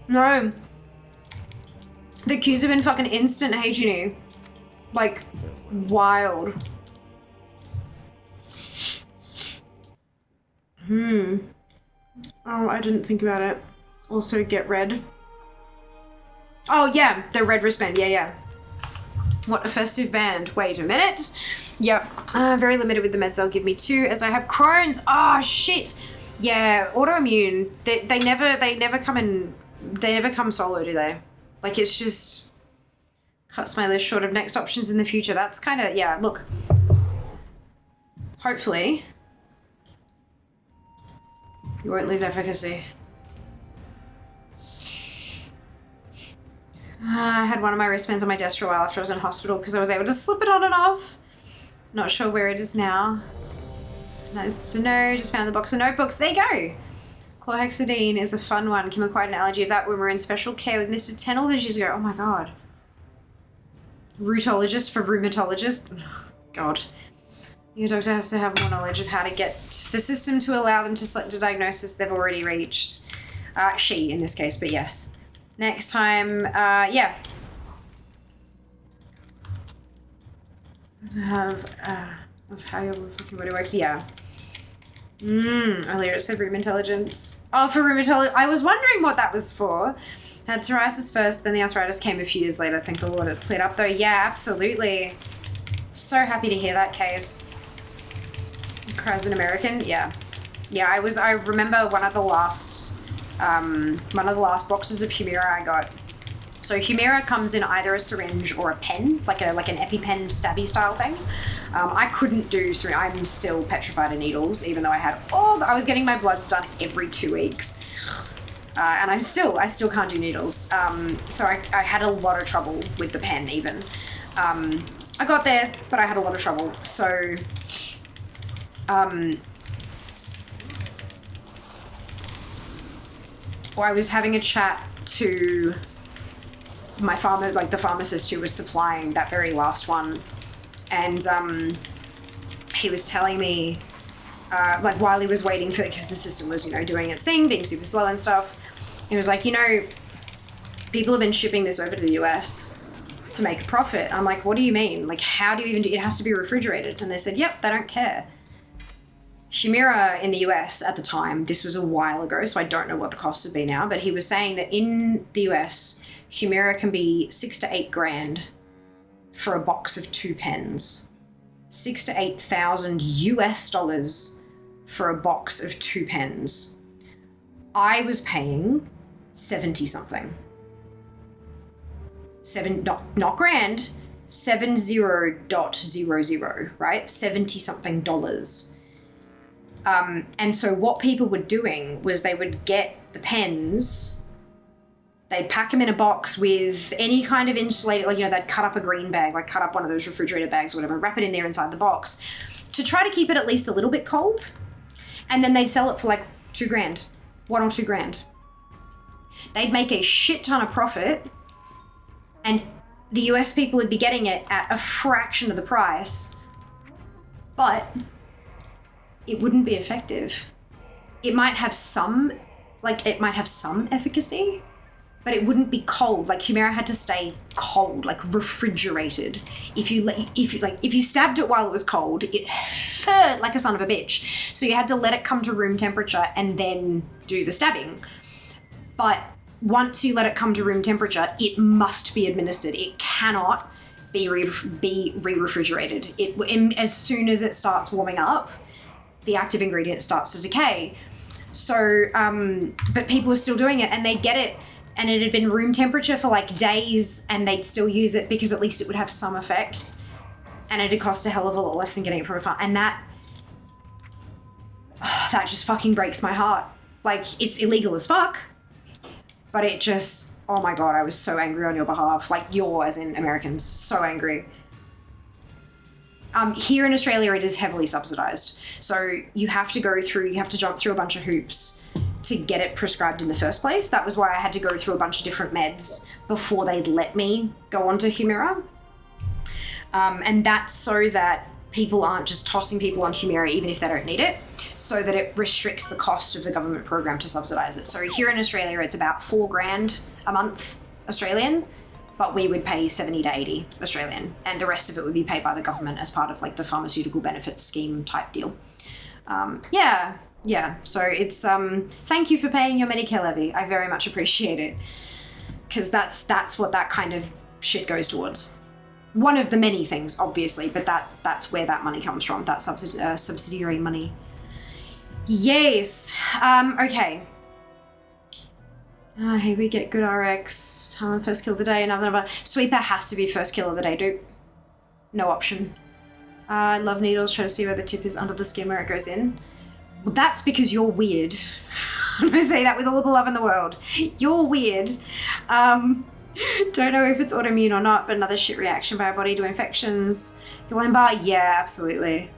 No. The queues have been fucking instant, hey Ginny. Like, wild. Oh, I didn't think about it. Also get red. Oh yeah, the red wristband, yeah. What a festive band. Wait a minute. Yep, very limited with the meds they'll give me too, as I have Crohn's. Oh shit. Yeah, autoimmune. They never come solo, do they? Like it's just cuts my list short of next options in the future. That's kind of, yeah, look. Hopefully you won't lose efficacy. I had one of my wristbands on my desk for a while after I was in hospital because I was able to slip it on and off. Not sure where it is now. Nice to know. Just found the box of notebooks. There you go. Chlorhexidine is a fun one. Kim acquired an allergy of that when we were in special care with Mr. 10 all those years ago. Oh my god. Rootologist for rheumatologist. God. Your doctor has to have more knowledge of how to get the system to allow them to select a diagnosis they've already reached. She, in this case, but yes. Next time, yeah. Have, of how your fucking body works, yeah. Earlier it said room intelligence. Oh, for rheumatology. I was wondering what that was for. Had psoriasis first, then the arthritis came a few years later. Thank the Lord it's cleared up though. Yeah, absolutely. So happy to hear that, Caves. Cries an American, yeah. Yeah, I remember one of the last boxes of Humira I got. So Humira comes in either a syringe or a pen, like an EpiPen stabby style thing. I couldn't do syringe. I'm still petrified of needles, even though I was getting my bloods done every 2 weeks. And I still can't do needles. So I had a lot of trouble with the pen even. I got there, but I had a lot of trouble. So, I was having a chat to my the pharmacist who was supplying that very last one, and he was telling me, while he was waiting for, because the system was, doing its thing, being super slow and stuff, he was like, people have been shipping this over to the US to make a profit. I'm like, what do you mean? Like, how do you even do it? Has to be refrigerated. And they said, yep, they don't care. Humira in the US at the time, this was a while ago, so I don't know what the cost would be now, but he was saying that in the US, Humira can be $6,000 to $8,000 for a box of 2 pens. $6,000 to $8,000 US for a box of 2 pens. I was paying 70 something. Not grand, $70.00, right? 70 something dollars. And so what people were doing was they would get the pens, they'd pack them in a box with any kind of insulated, like, you know, they'd cut up a green bag, like cut up one of those refrigerator bags or whatever, wrap it in there inside the box to try to keep it at least a little bit cold. And then they'd sell it for like $2,000, $1 or $2,000. They'd make a shit ton of profit, and the US people would be getting it at a fraction of the price, but it wouldn't be effective. It might have some efficacy, but it wouldn't be cold. Like, Humira had to stay cold, like refrigerated. If you stabbed it while it was cold, it hurt like a son of a bitch. So you had to let it come to room temperature and then do the stabbing. But once you let it come to room temperature, it must be administered. It cannot be re-refrigerated. As soon as it starts warming up, the active ingredient starts to decay. So, but people were still doing it, and they'd get it, and it had been room temperature for like days, and they'd still use it because at least it would have some effect, and it'd cost a hell of a lot less than getting it from a farm. And that just fucking breaks my heart. Like, it's illegal as fuck, but it just, oh my God, I was so angry on your behalf. Like, as in Americans, so angry. Here in Australia, it is heavily subsidized. So you have to jump through a bunch of hoops to get it prescribed in the first place. That was why I had to go through a bunch of different meds before they'd let me go onto Humira. And that's so that people aren't just tossing people on Humira even if they don't need it, so that it restricts the cost of the government program to subsidize it. So here in Australia, it's about $4,000 a month Australian, but we would pay 70 to 80 Australian, and the rest of it would be paid by the government as part of like the pharmaceutical benefits scheme type deal. So it's thank you for paying your Medicare levy. I very much appreciate it, because that's what that kind of shit goes towards. One of the many things, obviously, but that's where that money comes from. That subsidiary money. Yes. Okay. Here we get good RX. First kill of the day. Another. Sweeper has to be first kill of the day, dude. No option. I love needles. Try to see where the tip is under the skin where it goes in. Well, that's because you're weird. I'm gonna say that with all the love in the world. You're weird. Don't know if it's autoimmune or not, but another shit reaction by our body to infections. The lumbar, yeah, absolutely.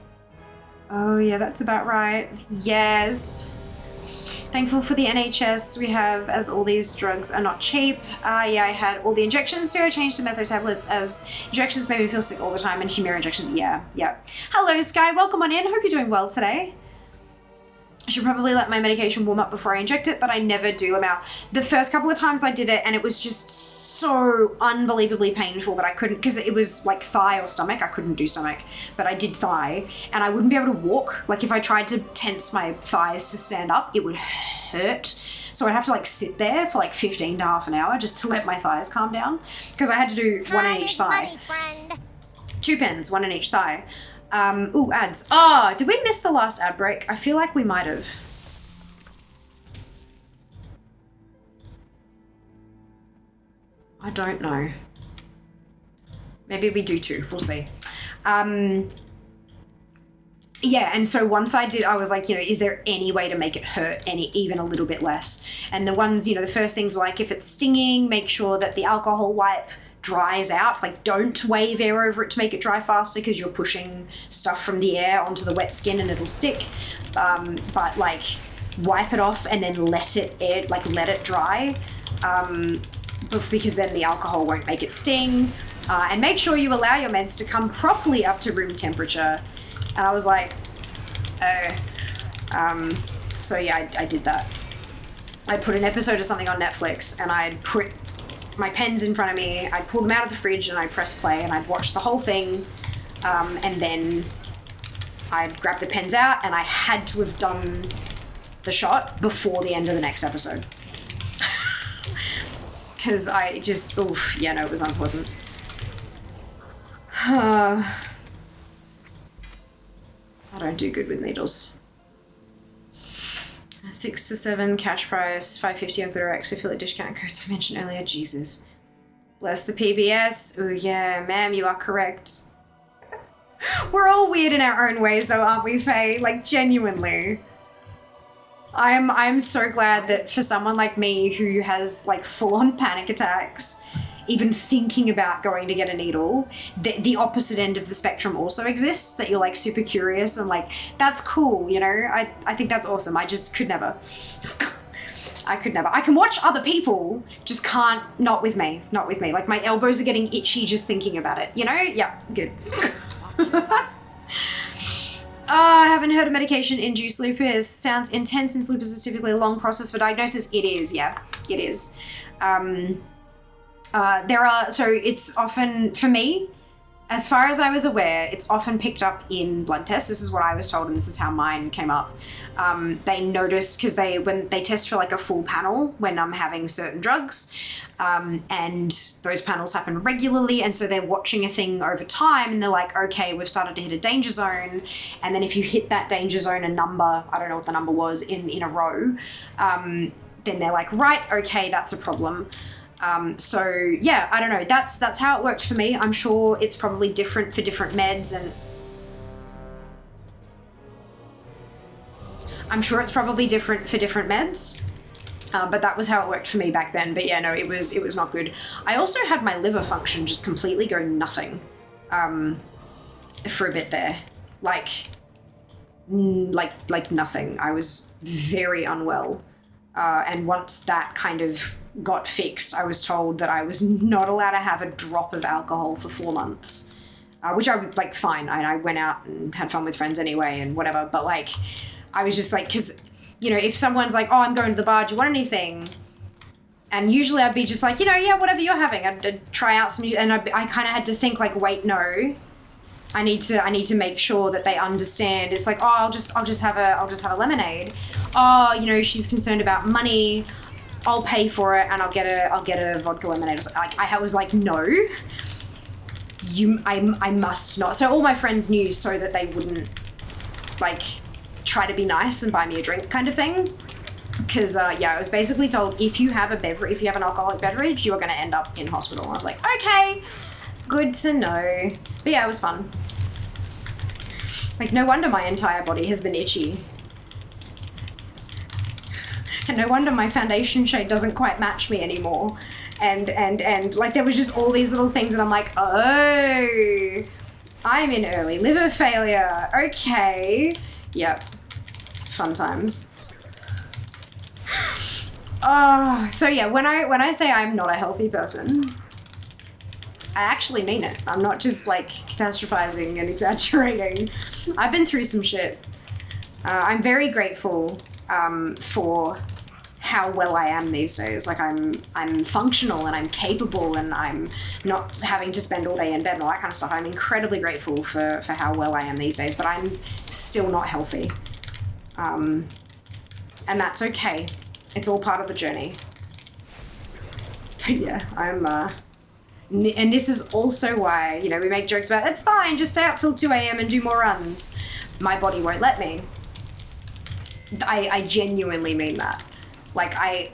Oh yeah, that's about right. Yes. Thankful for the NHS we have, as all these drugs are not cheap. Yeah, I had all the injections too. I changed to metho tablets as injections made me feel sick all the time, and Humira injections, yeah. Hello, Sky, welcome on in. Hope you're doing well today. I should probably let my medication warm up before I inject it, but I never do. The first couple of times I did it, and it was just so unbelievably painful that I couldn't, because it was like thigh or stomach. I couldn't do stomach, but I did thigh, and I wouldn't be able to walk. Like, if I tried to tense my thighs to stand up, it would hurt. So I'd have to like sit there for like 15 to half an hour just to let my thighs calm down, because I had to do one in each thigh. 2 pens, 1 in each thigh. Ooh, ads. Oh, did we miss the last ad break? I feel like we might have. I don't know. Maybe we do too. We'll see. Yeah, and so once I was like, is there any way to make it hurt even a little bit less? And the ones, the first things were like, if it's stinging, make sure that the alcohol wipe dries out. Like, don't wave air over it to make it dry faster, because you're pushing stuff from the air onto the wet skin and it'll stick. But like, wipe it off and then let it dry, because then the alcohol won't make it sting. And make sure you allow your meds to come properly up to room temperature. And I was like, oh. So yeah, I did that. I put an episode of something on Netflix, and I'd put my pens in front of me, I'd pull them out of the fridge, and I'd press play, and I'd watch the whole thing, and then I'd grab the pens out, and I had to have done the shot before the end of the next episode. Because I just, it was unpleasant. I don't do good with needles. 6 to 7 cash price, $5.50 on GoodRx. I feel like discount codes I mentioned earlier. Jesus. Bless the PBS. Oh yeah, ma'am, you are correct. We're all weird in our own ways though, aren't we, Faye? Like, genuinely. I'm so glad that for someone like me who has like full-on panic attacks, even thinking about going to get a needle, the opposite end of the spectrum also exists, that you're like super curious and like, that's cool, you know? I think that's awesome. I just could never. I could never. I can watch other people, just can't, not with me. Like my elbows are getting itchy just thinking about it, you know? Yeah, good. I haven't heard of medication-induced lupus. Sounds intense, since lupus is typically a long process for diagnosis. It is, yeah, it is. So it's often, for me, as far as I was aware, it's often picked up in blood tests. This is what I was told, and this is how mine came up. They notice, because when they test for like a full panel when I'm having certain drugs, and those panels happen regularly, and so they're watching a thing over time, and they're like, okay, we've started to hit a danger zone, and then if you hit that danger zone, a number, I don't know what the number was, in a row, then they're like, right, okay, that's a problem. So yeah, I don't know. That's how it worked for me. I'm sure it's probably different for different meds, and I'm sure it's probably different for different meds. But that was how it worked for me back then. But yeah, no, it was not good. I also had my liver function just completely go nothing, for a bit there, like nothing. I was very unwell. And once that kind of got fixed, I was told that I was not allowed to have a drop of alcohol for 4 months, which I would, like, fine. I went out and had fun with friends anyway and whatever. But, like, I was just like, because, you know, if someone's like, oh, I'm going to the bar, do you want anything? And usually I'd be just like, you know, yeah, whatever you're having. I'd try out some, and I kind of had to think like, wait, no. I need to make sure that they understand. It's like, oh, I'll just have a lemonade. Oh, you know, she's concerned about money. I'll pay for it and I'll get a vodka lemonade. Like, I was like, no, I must not. So all my friends knew, so that they wouldn't like try to be nice and buy me a drink kind of thing. Because yeah, I was basically told, if you have an alcoholic beverage, you are going to end up in hospital. And I was like, okay, good to know. But yeah, it was fun. Like, no wonder my entire body has been itchy. And no wonder my foundation shade doesn't quite match me anymore. And like, there was just all these little things, and I'm like, oh, I'm in early liver failure. Okay. Yep. Fun times. Oh, so yeah, when I say I'm not a healthy person, I actually mean it. I'm not just like catastrophizing and exaggerating. I've been through some shit. I'm very grateful for how well I am these days. Like, I'm functional and I'm capable, and I'm not having to spend all day in bed and all that kind of stuff. I'm incredibly grateful for how well I am these days, but I'm still not healthy. And that's okay. It's all part of the journey. But yeah, I'm and this is also why, you know, we make jokes about, it's fine, just stay up till 2 a.m. and do more runs. My body won't let me. I genuinely mean that. Like, I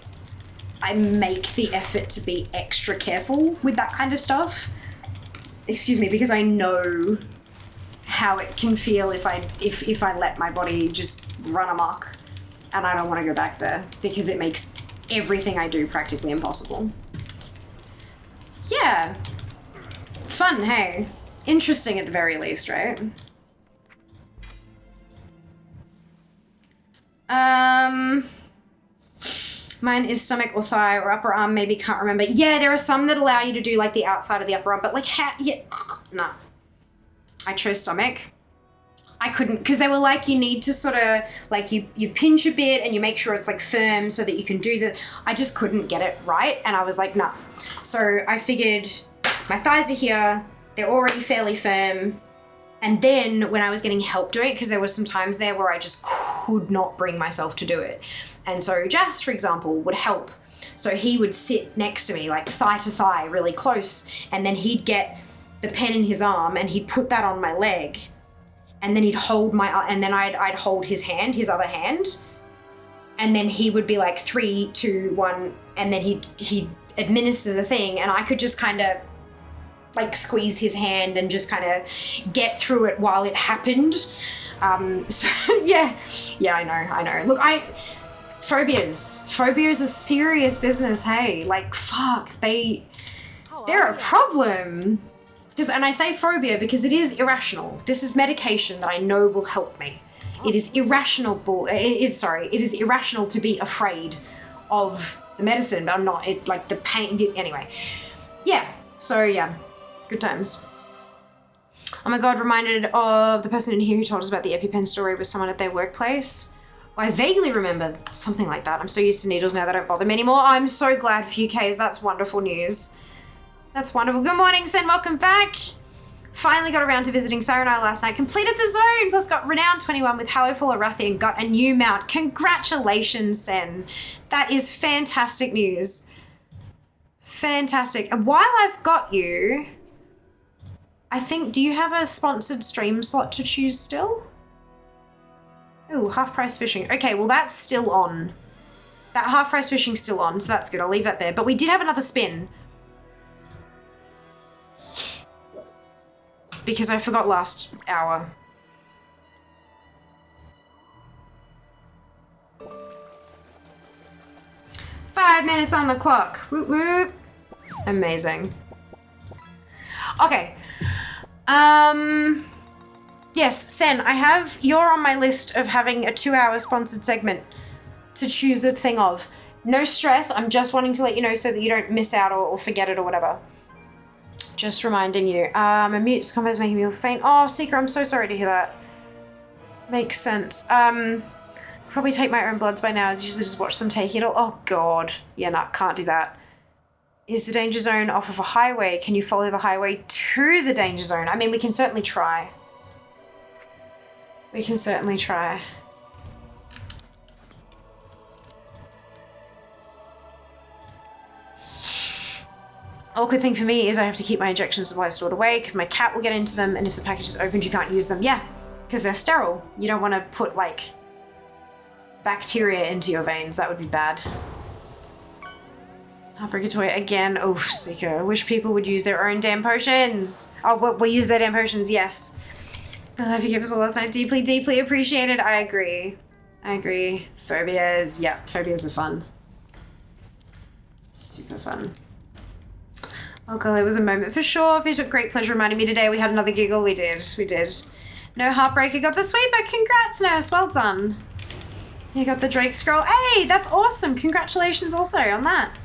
make the effort to be extra careful with that kind of stuff. Excuse me, because I know how it can feel if I let my body just run amok, and I don't want to go back there, because it makes everything I do practically impossible. Yeah. Fun, hey. Interesting at the very least, right? Mine is stomach or thigh or upper arm, maybe, can't remember. Yeah, there are some that allow you to do like the outside of the upper arm, but like, yeah, nah. I chose stomach. I couldn't, because they were like, you need to sort of, like, you pinch a bit and you make sure it's like firm so that you can do the, I just couldn't get it right, and I was like, nah. So I figured my thighs are here, they're already fairly firm, and then when I was getting help doing it, because there were some times there where I just could not bring myself to do it. And so Jas, for example, would help. So he would sit next to me, like thigh to thigh, really close, and then he'd get the pen in his arm and he'd put that on my leg, and then he'd hold and then I'd hold his hand, his other hand, and then he would be like 3, 2, 1, and then administer the thing, and I could just kind of like squeeze his hand and just kind of get through it while it happened. So yeah, I know. Look, phobias are serious business. Hey, like fuck, they're a problem. And I say phobia because it is irrational. This is medication that I know will help me. It is irrational. It is irrational to be afraid of the medicine, but I'm not. It like the pain. Anyway, yeah. So yeah, good times. Oh my god, reminded of the person in here who told us about the EpiPen story with someone at their workplace. I vaguely remember something like that. I'm so used to needles now that don't bother me anymore. I'm so glad for you, K's. That's wonderful news. That's wonderful. Good morning, Sen. Welcome back. Finally got around to visiting Siren Isle last night. Completed the zone, plus got Renown 21 with Hallowful Arathi and got a new mount. Congratulations, Sen. That is fantastic news. Fantastic. And while I've got you, I think, do you have a sponsored stream slot to choose still? Oh, half price fishing. Okay, well that's still on. That half price fishing's still on, so that's good. I'll leave that there. But we did have another spin. Because I forgot last hour. Five minutes on the clock. Whoop whoop. Amazing. Okay. Yes, Sen, you're on my list of having a 2-hour sponsored segment to choose a thing of. No stress, I'm just wanting to let you know so that you don't miss out or forget it or whatever. Just reminding you. A mute combo is making me feel faint. Oh, Seeker, I'm so sorry to hear that. Makes sense. Probably take my own bloods by now. It's usually just watch them take it all. Oh, God. Yeah, no, can't do that. Is the danger zone off of a highway? Can you follow the highway to the danger zone? I mean, we can certainly try. We can certainly try. Awkward thing for me is I have to keep my injection supplies stored away because my cat will get into them, and if the package is opened, you can't use them. Yeah, because they're sterile. You don't want to put, like, bacteria into your veins. That would be bad. Heartbreaker toy again. Oh, Seeker. I wish people would use their own damn potions. Oh, we use their damn potions, yes. The love you gave us all last night. Deeply, deeply appreciated. I agree. I agree. Phobias. Yeah, phobias are fun. Super fun. Oh god, it was a moment for sure. He took great pleasure reminding me today. We had another giggle. We did. No Heartbreaker got the sweeper. Congrats, nurse. Well done. You got the Drake scroll. Hey, that's awesome. Congratulations also on that.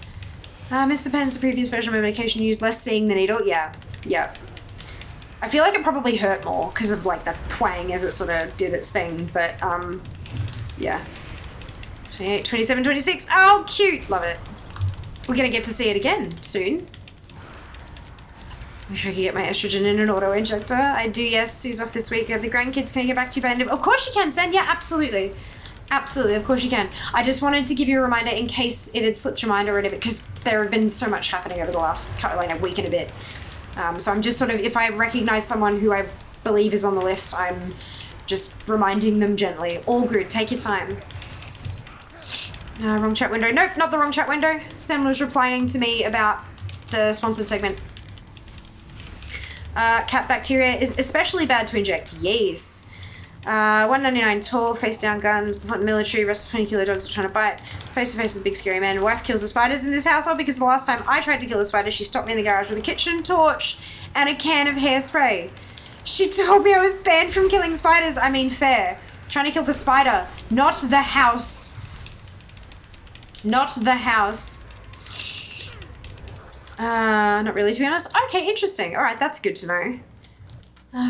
Mr. Penn's the previous version of my medication used less seeing the needle. Yeah. I feel like it probably hurt more because of like the twang as it sort of did its thing. But yeah. 28, 27, 26. Oh, cute. Love it. We're going to get to see it again soon. Wish I could get my estrogen in an auto injector. I do, yes. Sue's off this week. I have the grandkids. Can I get back to you by the end of... Of course you can, Sen. Yeah, absolutely. Absolutely, of course you can. I just wanted to give you a reminder in case it had slipped your mind already, because there have been so much happening over the last like a week and a bit. So I'm just sort of, if I recognize someone who I believe is on the list, I'm just reminding them gently. All good. Take your time. Wrong chat window. Nope, not the wrong chat window. Sen was replying to me about the sponsored segment. Cat bacteria is especially bad to inject. Yes. 199 tall, face down guns, before the military, rest of 20 kilo dogs are trying to bite. Face to face with a big scary man. Wife kills the spiders in this household because the last time I tried to kill a spider, she stopped me in the garage with a kitchen torch and a can of hairspray. She told me I was banned from killing spiders. I mean, fair. Trying to kill the spider, not the house. Not the house. Not really, to be honest. Okay, interesting. All right, that's good to know.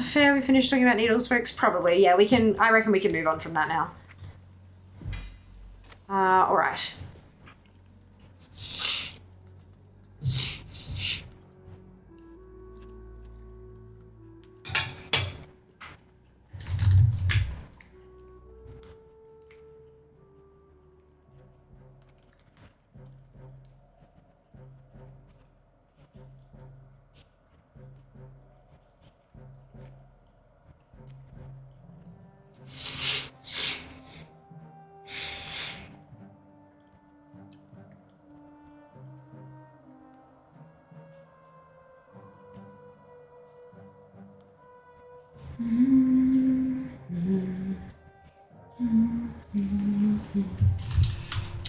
Fair, we finished talking about needles, folks? Probably, yeah, we can, I reckon we can move on from that now. All right.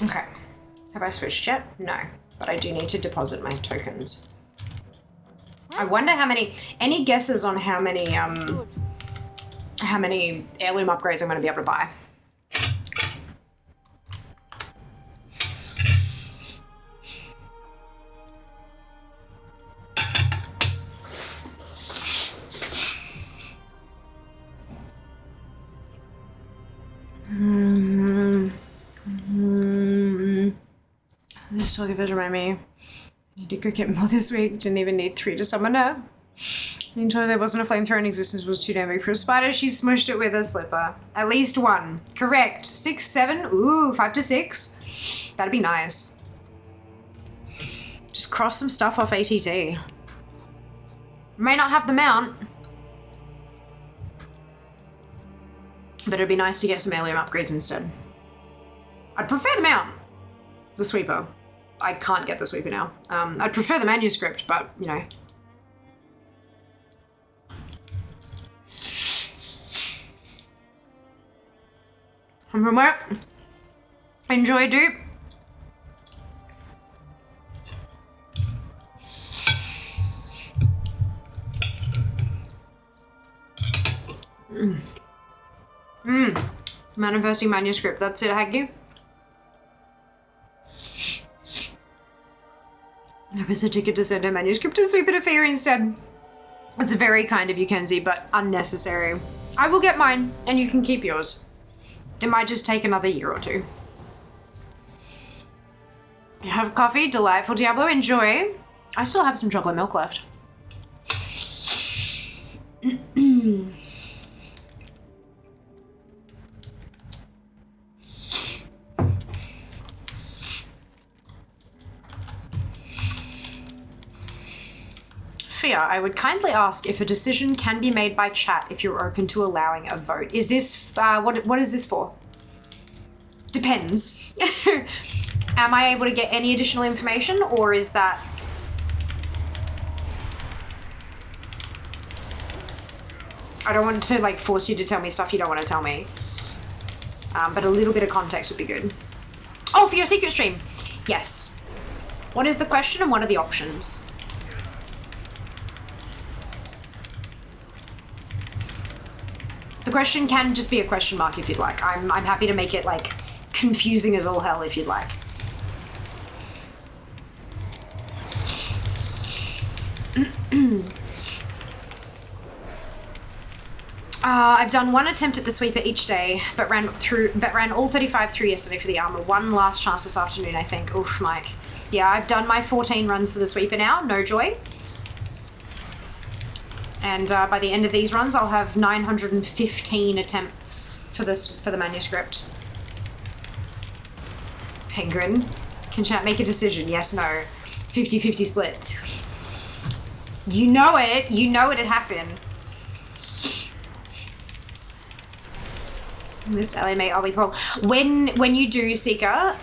Okay. Have I switched yet? No. But I do need to deposit my tokens. I wonder how many, any guesses on how many heirloom upgrades I'm going to be able to buy? This talk of it remind me. I need to go get more this week. Didn't even need 3 to summon her. Being told there wasn't a flamethrower in existence was too damn big for a spider. She smushed it with a slipper. At least 1. Correct. 6, 7. Ooh, 5 to 6. That'd be nice. Just cross some stuff off ATT. May not have the mount. But it'd be nice to get some heirloom upgrades instead. I'd prefer the mount. The sweeper. I can't get the sweeper now. I'd prefer the manuscript, but, you know. I'm from work. Enjoy, dupe. Manifesting manuscript. That's it, Haggy. That was a ticket to send a manuscript to sweep it a fair instead. It's very kind of you, Kenzie, but unnecessary. I will get mine, and you can keep yours. It might just take another year or 2. You have coffee? Delightful, Diablo. Enjoy. I still have some chocolate milk left. Fear, I would kindly ask if a decision can be made by chat if you're open to allowing a vote. Is this, what is this for? Depends. Am I able to get any additional information, or is that... I don't want to, like, force you to tell me stuff you don't want to tell me. But a little bit of context would be good. Oh, for your secret stream. Yes. What is the question and what are the options? The question can just be a question mark if you'd like. I'm happy to make it, like, confusing as all hell if you'd like. I've done 1 attempt at the sweeper each day, but ran all 35 through yesterday for the armor. 1 last chance this afternoon, I think. Oof, Mike. Yeah, I've done my 14 runs for the sweeper now. No joy. And by the end of these runs, I'll have 915 attempts for the manuscript. Penguin, can chat make a decision? Yes, no. 50-50 split. You know it. You know it'd happen. This LA mate, I'll be wrong. When you do Seeker,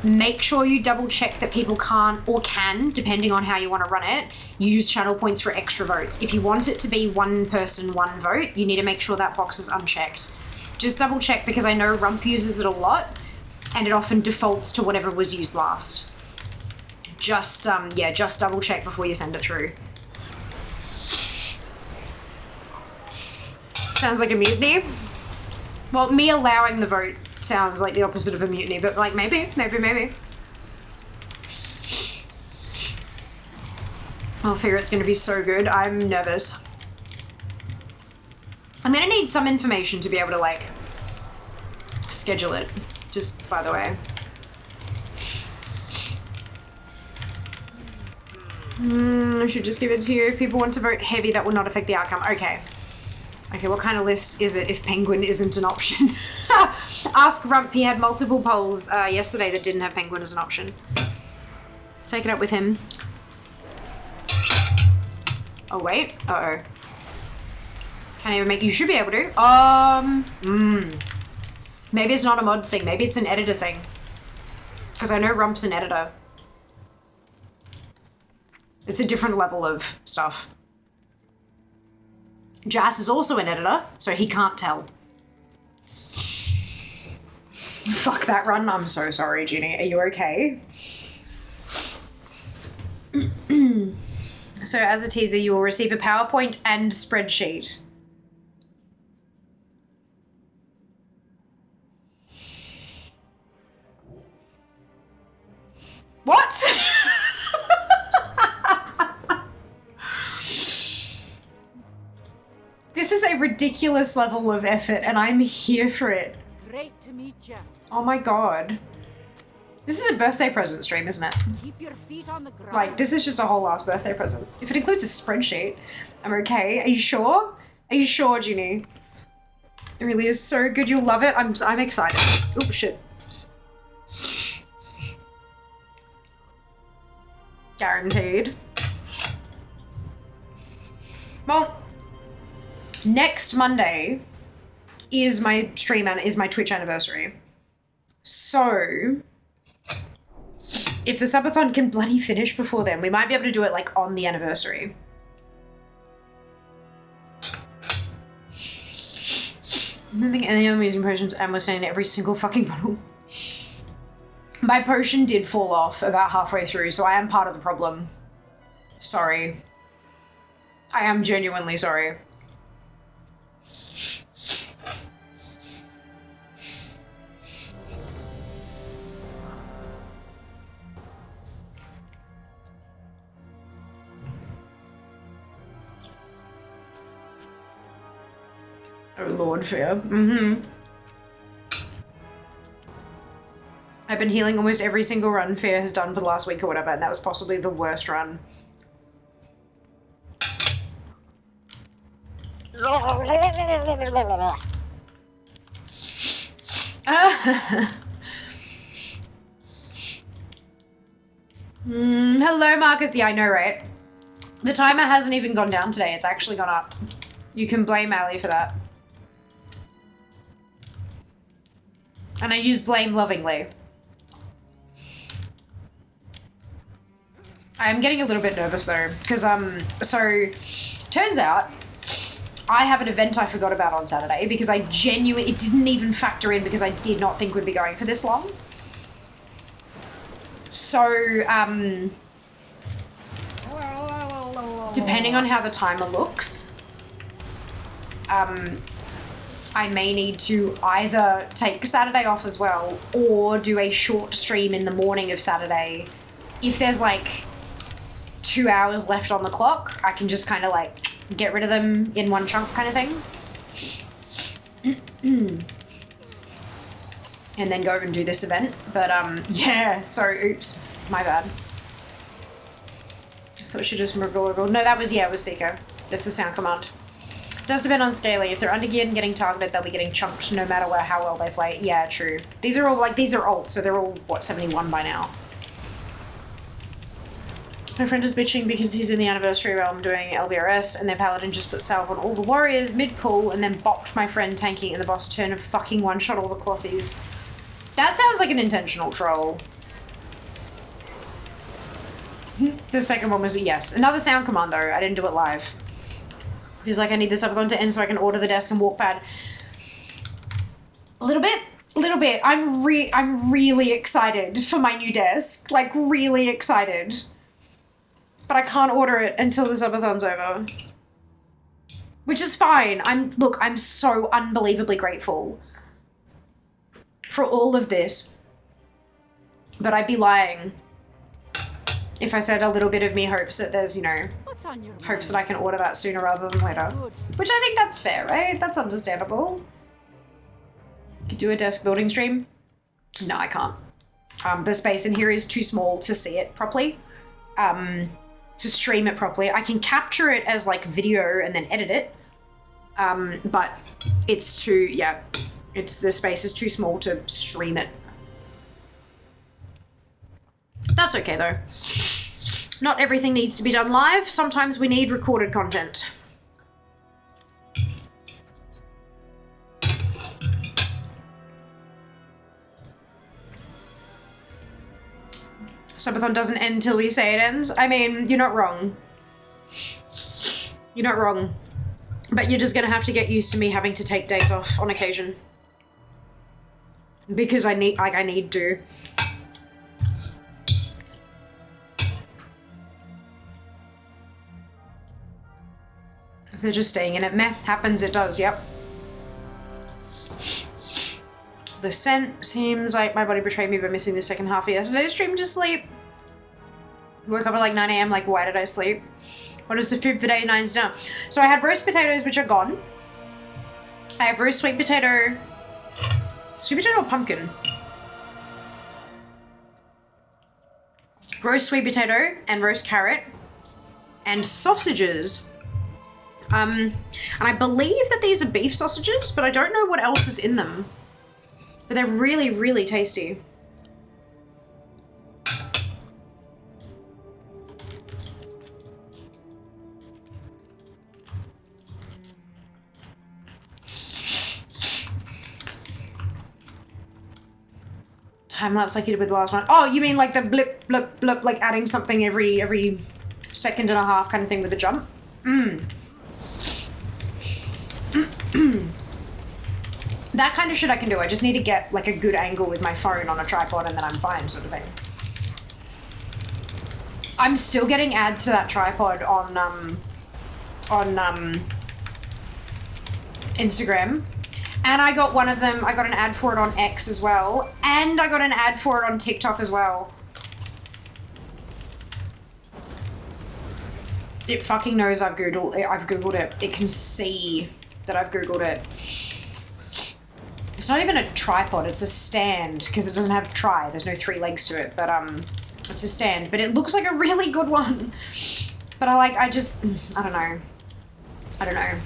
make sure you double check that people can't or can, depending on how you want to run it, use channel points for extra votes. If you want it to be 1 person, 1 vote, you need to make sure that box is unchecked. Just double check, because I know Rump uses it a lot and it often defaults to whatever was used last. Just, yeah, just double check before you send it through. Sounds like a mutiny. Well, me allowing the vote sounds like the opposite of a mutiny, but like maybe. I fear it's going to be so good. I'm nervous. I'm going to need some information to be able to, like, schedule it, just by the way. I should just give it to you. If people want to vote heavy, that will not affect the outcome. Okay. Okay, what kind of list is it if Penguin isn't an option? Ask Rump. He had multiple polls yesterday that didn't have Penguin as an option. Take it up with him. Oh, wait. Uh-oh. Can't even make... You should be able to. Maybe it's not a mod thing. Maybe it's an editor thing. Because I know Rump's an editor. It's a different level of stuff. Jas is also an editor, so he can't tell. Fuck that run. I'm so sorry, Ginny. Are you okay? So as a teaser, you will receive a PowerPoint and spreadsheet. What? This is a ridiculous level of effort and I'm here for it. Great to meet you. Oh my god. This is a birthday present stream, isn't it? Keep your feet on the ground. Like, this is just a whole ass birthday present. If it includes a spreadsheet, I'm okay. Are you sure? Are you sure, Ginny? It really is so good. You'll love it. I'm excited. Oh, shit. Guaranteed. Well, next Monday is my stream and is my Twitch anniversary. So, if the subathon can bloody finish before then, we might be able to do it like on the anniversary. I don't think any of them using potions and we're staying every single fucking bottle. My potion did fall off about halfway through, so I am part of the problem. Sorry. I am genuinely sorry. Oh Lord, fear. Mm-hmm. I've been healing almost every single run Fear has done for the last week or whatever, and that was possibly the worst run. Hello, Marcus. Yeah, I know, right? The timer hasn't even gone down today. It's actually gone up. You can blame Ali for that. And I use blame lovingly. I am getting a little bit nervous though, because so turns out I have an event I forgot about on Saturday because it didn't even factor in because I did not think we'd be going for this long. So, depending on how the timer looks, I may need to either take Saturday off as well or do a short stream in the morning of Saturday. If there's like 2 hours left on the clock, I can just kind of like get rid of them in one chunk kind of thing. And then go and do this event. But yeah, so oops, my bad. I thought she just wriggle. No, that was, yeah, it was Seeker. That's a sound command. Does depend on scaling. If they're undergeared and getting targeted, they'll be getting chunked no matter how well they play. Yeah, true. These are all like, these are old, so they're all, what, 71 by now. My friend is bitching because he's in the anniversary realm doing LBRS and their paladin just put salve on all the warriors mid-pull and then bopped my friend tanking in the boss turn and fucking one-shot all the clothies. That sounds like an intentional troll. The second one was a yes. Another sound command though, I didn't do it live. He's like, I need this subathon to end so I can order the desk and walk pad. A little bit. I'm really excited for my new desk. Like, really excited. But I can't order it until the subathon's over. Which is fine. I'm so unbelievably grateful for all of this. But I'd be lying if I said a little bit of me hopes that there's, you know, hopes that I can order that sooner rather than later. Which I think that's fair, right? That's understandable. Could do a desk building stream? No, I can't. The space in here is too small to see it properly. To stream it properly. I can capture it as like video and then edit it. But it's too, yeah, the space is too small to stream it. That's okay though. Not everything needs to be done live. Sometimes we need recorded content. Subathon doesn't end until we say it ends. I mean, you're not wrong. You're not wrong. But But you're just gonna have to get used to me having to take days off on occasion. Because I need to. If they're just staying in it, meh, happens, it does, yep. The scent seems like my body betrayed me by missing the second half of yesterday's stream to sleep. Woke up at like 9 AM, like why did I sleep? What is the food for day 9's dinner? So I had roast potatoes, which are gone. I have roast sweet potato or pumpkin? Roast sweet potato and roast carrot and sausages. And I believe that these are beef sausages, but I don't know what else is in them. But they're really, really tasty. Time lapse like you did with the last one. Oh, you mean like the blip, blip, blip, like adding something every second and a half kind of thing with a jump? That kind of shit I can do. I just need to get like a good angle with my phone on a tripod and then I'm fine, sort of thing. I'm still getting ads for that tripod on Instagram. And I got one of them, I got an ad for it on X as well. And I got an ad for it on TikTok as well. It fucking knows I've Googled it. It can see that I've Googled it. It's not even a tripod, it's a stand, because it doesn't have tri. There's no 3 legs to it, but it's a stand. But it looks like a really good one. But I don't know. I don't know.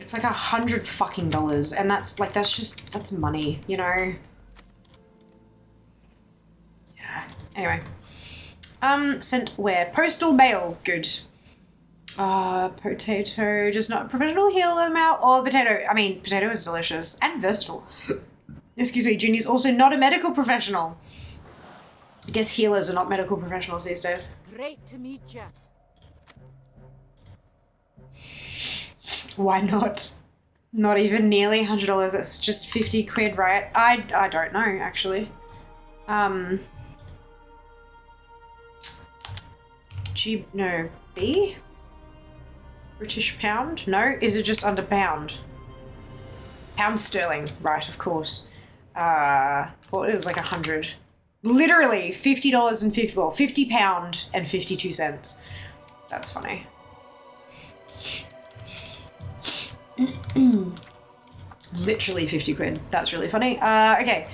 It's like $100 fucking, and that's money, you know? Yeah. Anyway. Sent where? Postal mail. Good. Potato, just not professional, heal them out. Oh, the potato. I mean, potato is delicious and versatile. Excuse me, Junie's also not a medical professional. I guess healers are not medical professionals these days. Great to meet you. Why not? Not even nearly $100. That's just 50 quid, right? I don't know, actually. B? British pound? No? Is it just under pound? Pound sterling. Right, of course. Well, it was like 100. Literally $50 and 50 pound and 52 cents. That's funny. Literally 50 quid. That's really funny. Okay.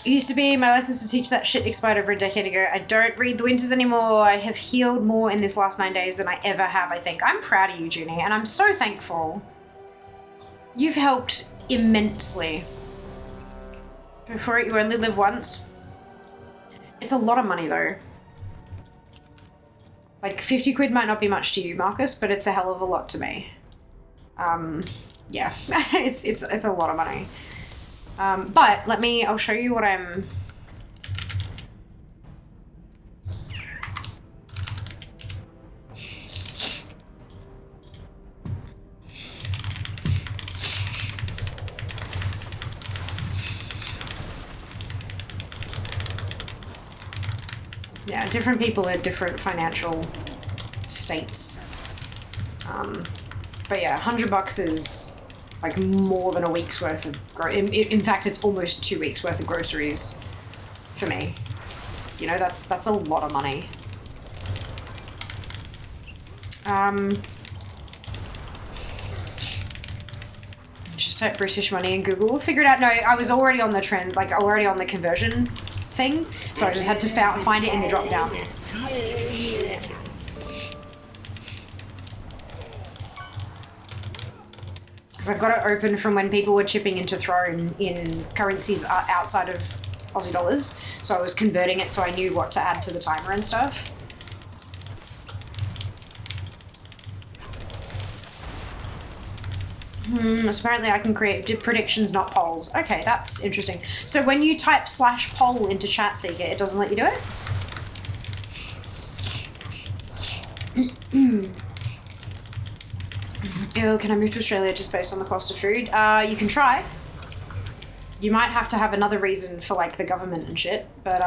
It used to be my license to teach that shit expired over a decade ago. I don't read the winters anymore. I have healed more in this last 9 days than I ever have, I think. I'm proud of you, Junie, and I'm so thankful. You've helped immensely. Go for it, you only live once. It's a lot of money, though. Like, 50 quid might not be much to you, Marcus, but it's a hell of a lot to me. Yeah, it's a lot of money. But I'll show you what I'm... Yeah, different people at different financial states. But yeah, $100 is like more than a week's worth of in fact, it's almost 2 weeks worth of groceries for me. You know, that's a lot of money. Just type British money in Google. We'll figure it out. No, I was already on the trend, like already on the conversion thing, so I just had to find it in the drop down. Because I've got it open from when people were chipping into Throne in currencies outside of Aussie dollars. So I was converting it so I knew what to add to the timer and stuff. So apparently I can create predictions, not polls. Okay, that's interesting. So when you type /poll into chat seeker, it doesn't let you do Ew, can I move to Australia just based on the cost of food? You can try. You might have to have another reason for like the government and shit, but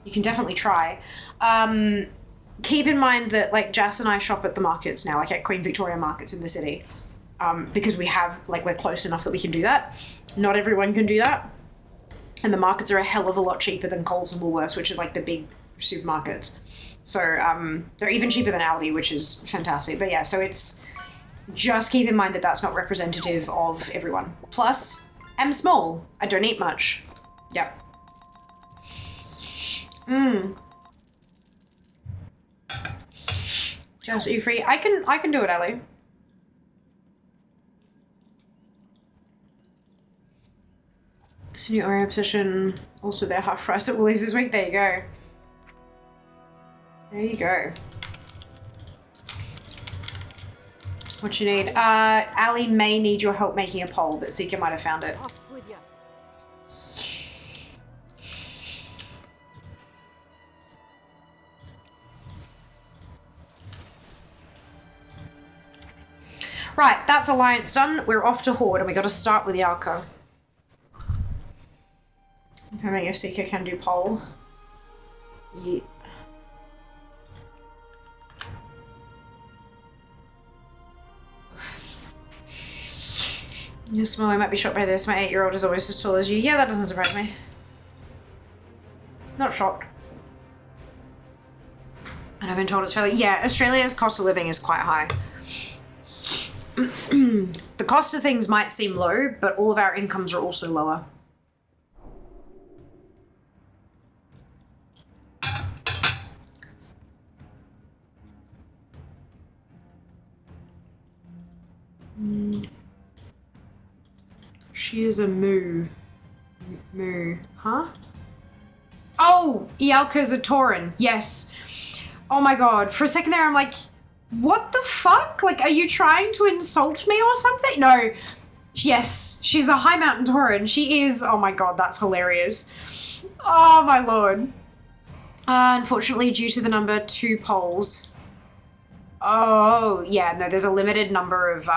you can definitely try. Keep in mind that like Jas and I shop at the markets now, like at Queen Victoria markets in the city, because we have like we're close enough that we can do that. Not everyone can do that, and the markets are a hell of a lot cheaper than Coles and Woolworths, which are like the big supermarkets. So they're even cheaper than Aldi, which is fantastic. But yeah, so it's just keep in mind that that's not representative of everyone. Plus, I'm small. I don't eat much. Yep. Just, are you free? I can do it, Ali. This new Oreo position. Also, they're half price at Woolies this week. There you go. There you go. What you need? Ali may need your help making a poll, but Seeker might have found it. Off with you. Right, that's Alliance done. We're off to Horde, and we got to start with Yalka. Confirming if Seeker can do poll. Yeah. You're small, I might be shocked by this. My 8-year-old is always as tall as you. Yeah, that doesn't surprise me. Not shocked. And I've been told it's fairly... Yeah, Australia's cost of living is quite high. The cost of things might seem low, but all of our incomes are also lower. She is a moo. Moo. Huh? Oh! Ialka's a Tauren. Yes. Oh my god. For a second there, I'm like, what the fuck? Like, are you trying to insult me or something? No. Yes. She's a High Mountain Tauren. She is. Oh my god, that's hilarious. Oh my lord. Unfortunately, due to the number 2 polls. Oh, yeah, no, there's a limited number of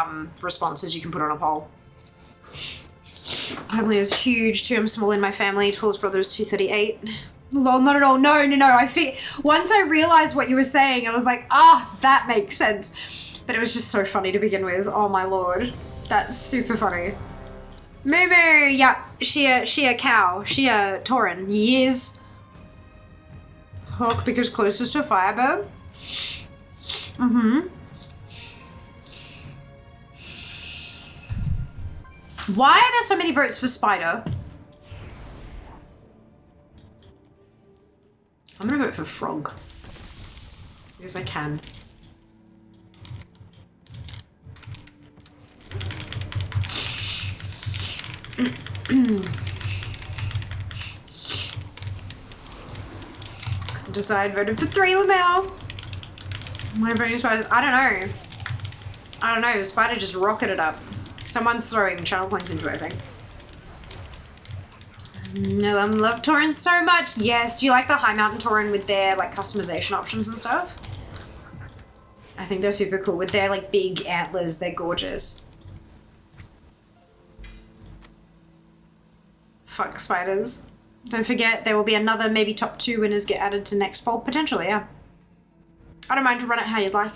responses you can put on a poll. Family is huge too. I'm small in my family. Tallest brother is 238. Lol, not at all. No. Once I realized what you were saying, I was like, that makes sense. But it was just so funny to begin with. Oh my lord. That's super funny. Moo moo. Yeah, she a cow. She a Tauren. Yes. Hawk because closest to Firebird. Why are there so many votes for Spider? I'm gonna vote for Frog. Because I can. Decide voted for 3 Lamau. My voting Spiders. I don't know. Spider just rocketed up. Someone's throwing channel points into it, I think. No, I love Taurens so much. Yes, do you like the High Mountain Tauren with their like customization options and stuff? I think they're super cool with their like big antlers. They're gorgeous. Fuck spiders. Don't forget there will be another maybe top 2 winners get added to next poll potentially. Yeah. I don't mind to run it how you'd like.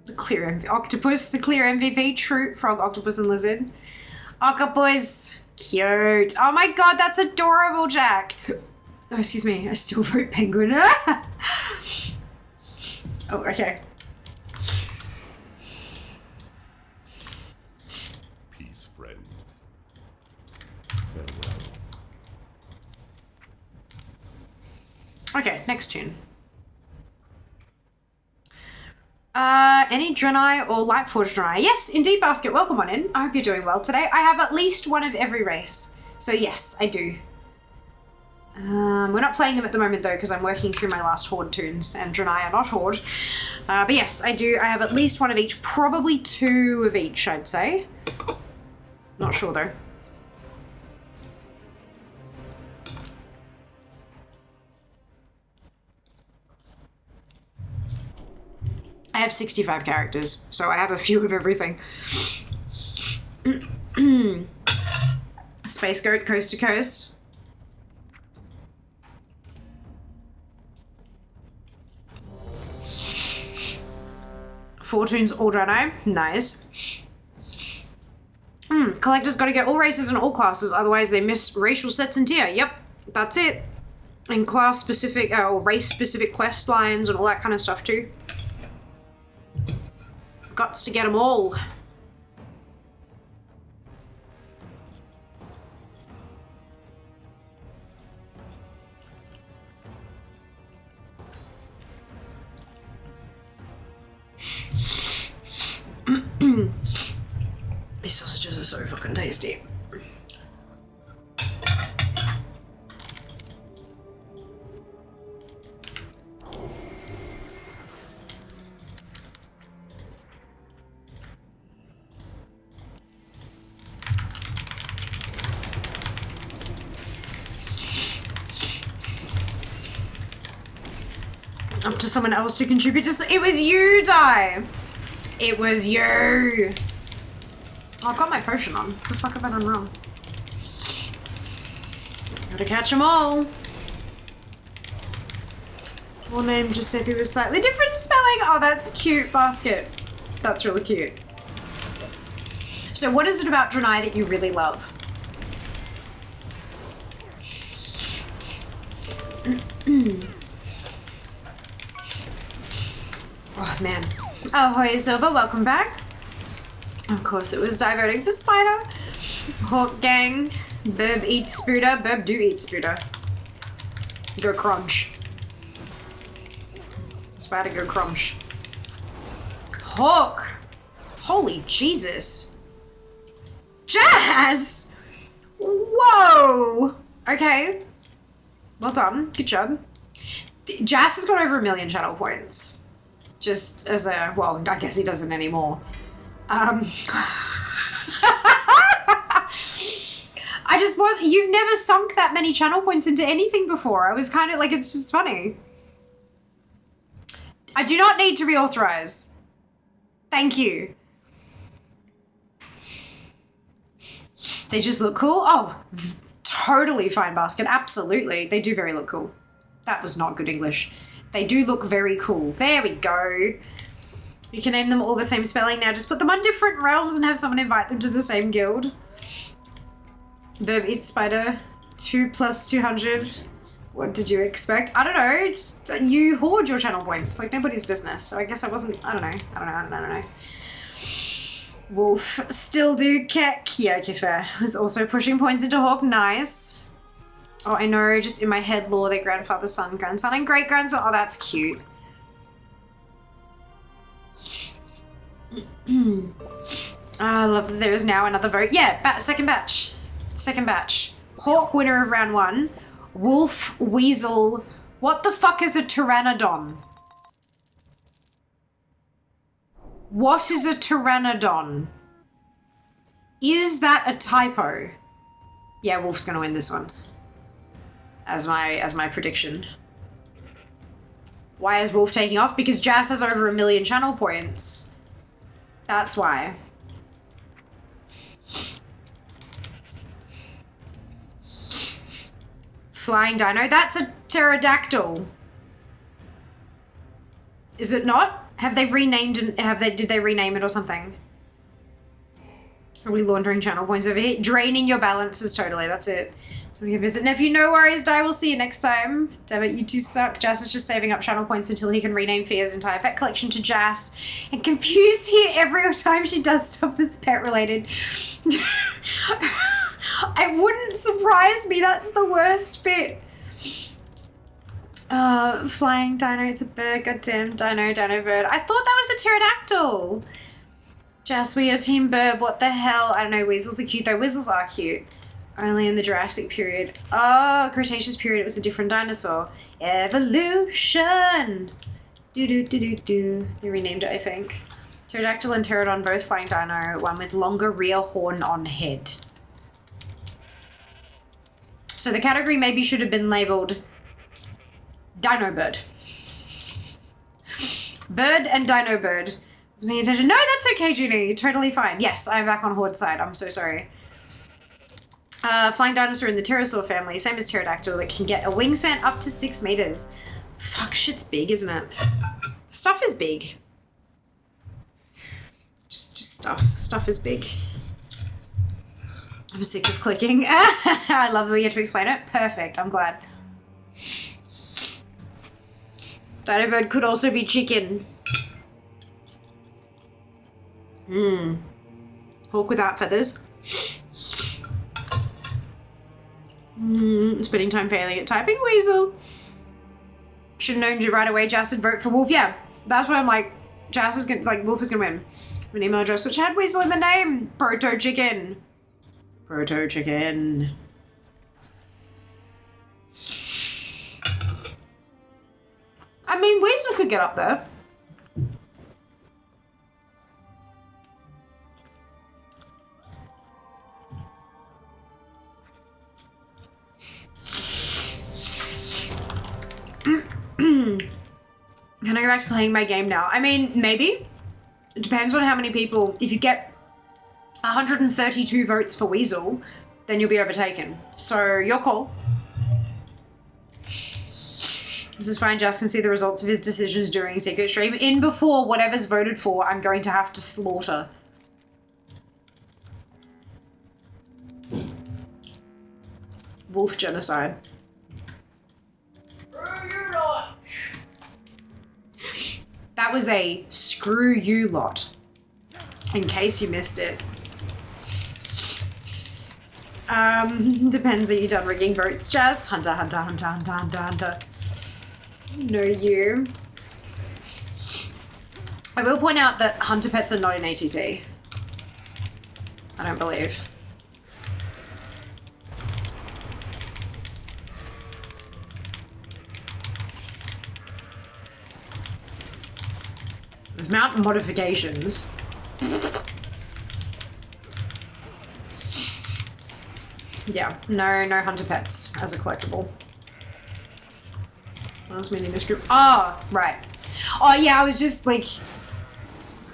The clear octopus, the clear MVP, true frog, octopus, and lizard. Octopus, cute. Oh my god, that's adorable, Jack. Oh, excuse me, I still vote penguin. Oh, okay. Peace, friend. Farewell. Okay, next tune. Any Draenei or Lightforged Draenei? Yes, indeed, Basket. Welcome on in. I hope you're doing well today. I have at least one of every race. So yes, I do. We're not playing them at the moment though, because I'm working through my last Horde tunes, and Draenei are not Horde. But yes, I do. I have at least one of each, probably 2 of each, I'd say. Not sure though. I have 65 characters, so I have a few of everything. Space Goat, Coast to Coast. Fortune's Aldrino, nice. Collector's got to get all races and all classes, otherwise they miss racial sets and tier. Yep, that's it. And class specific, or race specific quest lines and all that kind of stuff too. Gots to get them all. These sausages are so fucking tasty. Up to someone else to contribute to. It was you, Di. It was you. Oh, I've got my potion on. What the fuck have I done wrong? Gotta catch them all. Full name Giuseppe with slightly different spelling. Oh, that's cute. Basket. That's really cute. So what is it about Draenei that you really love? Oh, man. Oh, Hoya Silver, welcome back. Of course, it was Di voting for Spider. Hawk Gang. Burb eats Spooter. Burb do eat Spooter. Go crunch. Spider go crunch. Hawk! Holy Jesus. Jazz! Whoa! Okay. Well done. Good job. Jazz has got over 1 million channel points. Just as a, well, I guess he doesn't anymore. I just was, you've never sunk that many channel points into anything before. I was kind of like, it's just funny. I do not need to reauthorize. Thank you. They just look cool. Oh, totally fine, Basket. Absolutely. They do very look cool. That was not good English. They do look very cool. There we go. You can name them all the same spelling now. Just put them on different realms and have someone invite them to the same guild. Verb eats Spider. 2 plus 200. What did you expect? I don't know. Just, you hoard your channel points like nobody's business. So I guess I wasn't, I don't know. Wolf. Still do Kek. Yeah, okay, fair. Was also pushing points into Hawk. Nice. Oh, I know, just in my head lore, their grandfather, son, grandson, and great-grandson. Oh, that's cute. I love that there is now another vote. Yeah, second batch. Second batch. Hawk, winner of round 1. Wolf, Weasel. What the fuck is a Pteranodon? What is a Pteranodon? Is that a typo? Yeah, Wolf's gonna win this one. As my prediction. Why is Wolf taking off? Because Jazz has over 1 million channel points. That's why. Flying Dino. That's a pterodactyl. Is it not? Have they renamed it? Did they rename it or something? Are we laundering channel points over here? Draining your balances, totally. That's it. So we can visit nephew. No worries, Di. We'll see you next time. Damn it, you two suck. Jas is just saving up channel points until he can rename Fia's entire pet collection to Jas. And confused here every time she does stuff that's pet related. It wouldn't surprise me. That's the worst bit. Flying Dino. It's a bird. Goddamn Dino bird. I thought that was a pterodactyl. Jas, we are Team Burb. What the hell? I don't know. Weasels are cute though. Weasels are cute. Only in the Jurassic period. Oh, Cretaceous period. It was a different dinosaur. Evolution. Do. They renamed it, I think. Pterodactyl and Pterodon, both flying dino. One with longer rear horn on head. So the category maybe should have been labeled Dino Bird. Bird and Dino Bird. Was paying attention. No, that's okay, Julie. Totally fine. Yes, I'm back on Horde side. I'm so sorry. Flying dinosaur in the pterosaur family, same as pterodactyl, that can get a wingspan up to 6 meters. Fuck, shit's big, isn't it? Stuff is big. Just stuff. Stuff is big. I'm sick of clicking. I love that we get to explain it. Perfect. I'm glad. Dino bird could also be chicken. Hawk without feathers. Spending time failing at typing. Weasel. Should have known you right away. Jas would vote for Wolf. Yeah, that's why I'm like, Jas is gonna, like, Wolf is gonna win. An email address which had Weasel in the name. Proto chicken. Proto chicken. I mean, Weasel could get up there. Can I go back to playing my game now? I mean, maybe. It depends on how many people. If you get 132 votes for Weasel, then you'll be overtaken. So, your call. This is fine. Just can see the results of his decisions during secret stream. In before whatever's voted for, I'm going to have to slaughter. Wolf genocide. That was a screw you lot, in case you missed it. Depends, are you done rigging votes, Jazz? Hunter, hunter, hunter, hunter, hunter, hunter. No, you. I will point out that hunter pets are not in ATT. I don't believe. There's mountain modifications. Yeah, no hunter pets as a collectible. I was meaning this group. Oh, right. Oh, yeah, I was just like...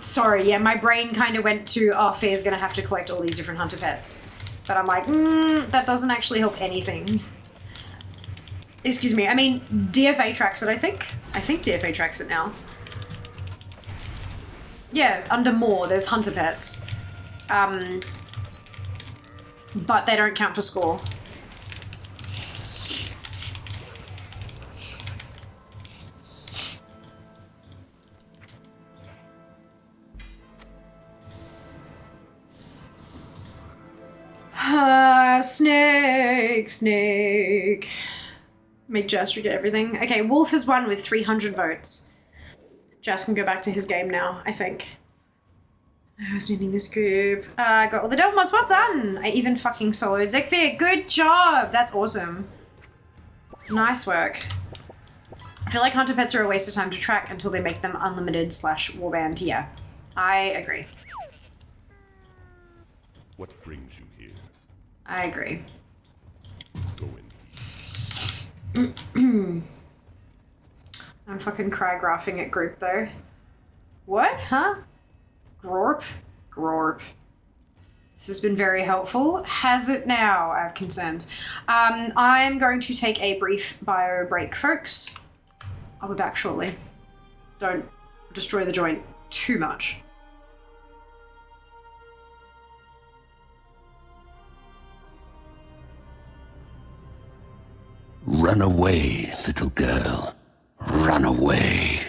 Sorry, yeah, my brain kind of went to, oh, Fear's gonna have to collect all these different hunter pets. But I'm like, that doesn't actually help anything. Excuse me, I mean, DFA tracks it, I think. I think DFA tracks it now. Yeah, under more, there's hunter pets. But they don't count for score. Snake. Make Jester get everything. Okay, Wolf has won with 300 votes. Jess can go back to his game now, I think. I was meeting this group. I got all the devil mods. Well done! I even fucking soloed Zekvir. Good job! That's awesome. Nice work. I feel like hunter pets are a waste of time to track until they make them unlimited / warband. Yeah, I agree. What brings you here? I agree. Go in. I'm fucking cry-graphing at group though. What? Huh? Grorp? Grorp. This has been very helpful. Has it now? I have concerns. I'm going to take a brief bio break, folks. I'll be back shortly. Don't destroy the joint too much. Run away, little girl. Run away.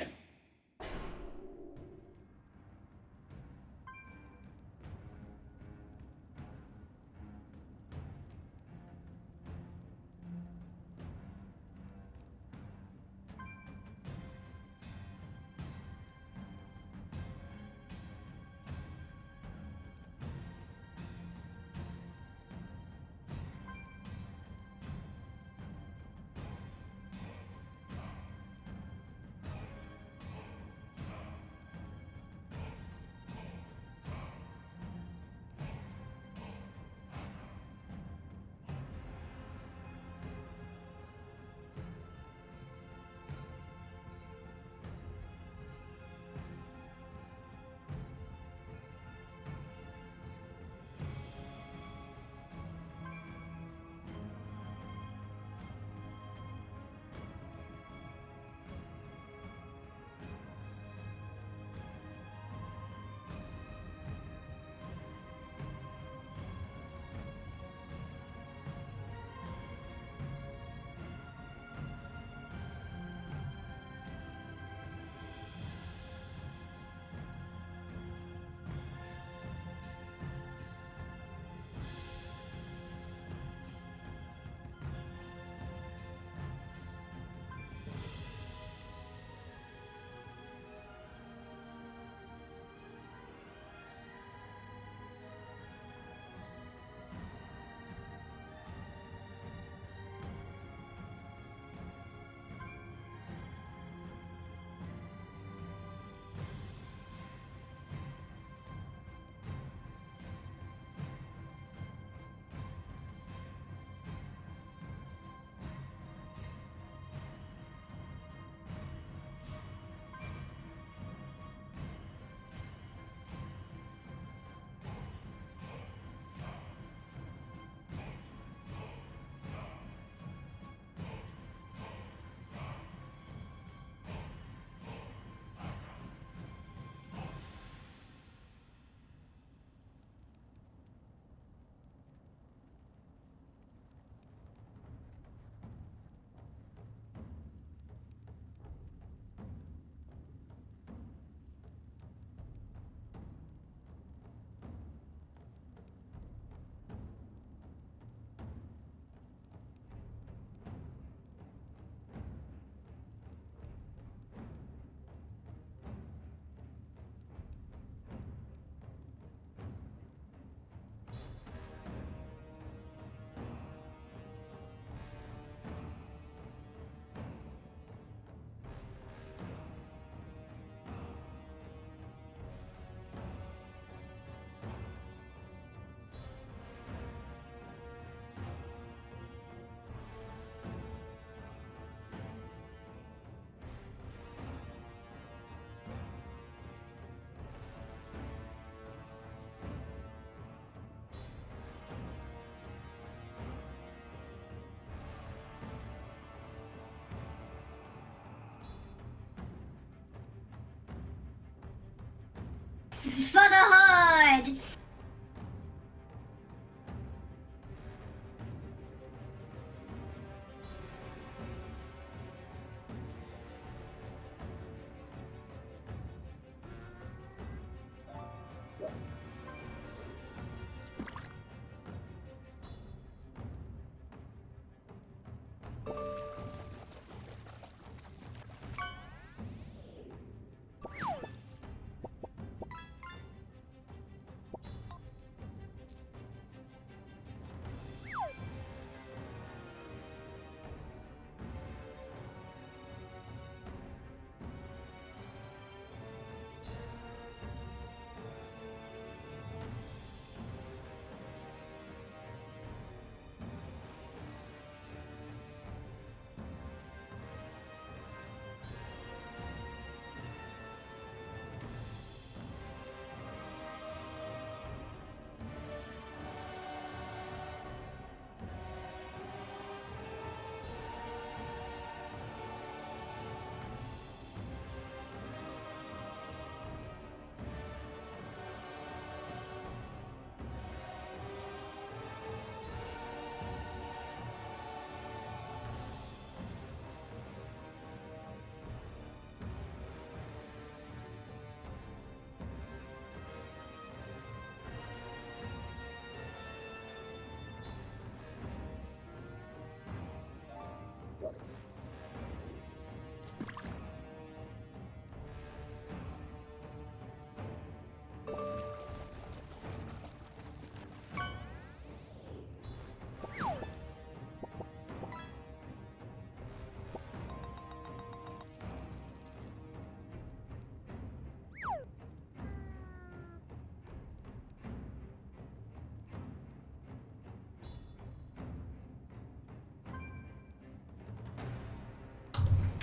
For the Horde!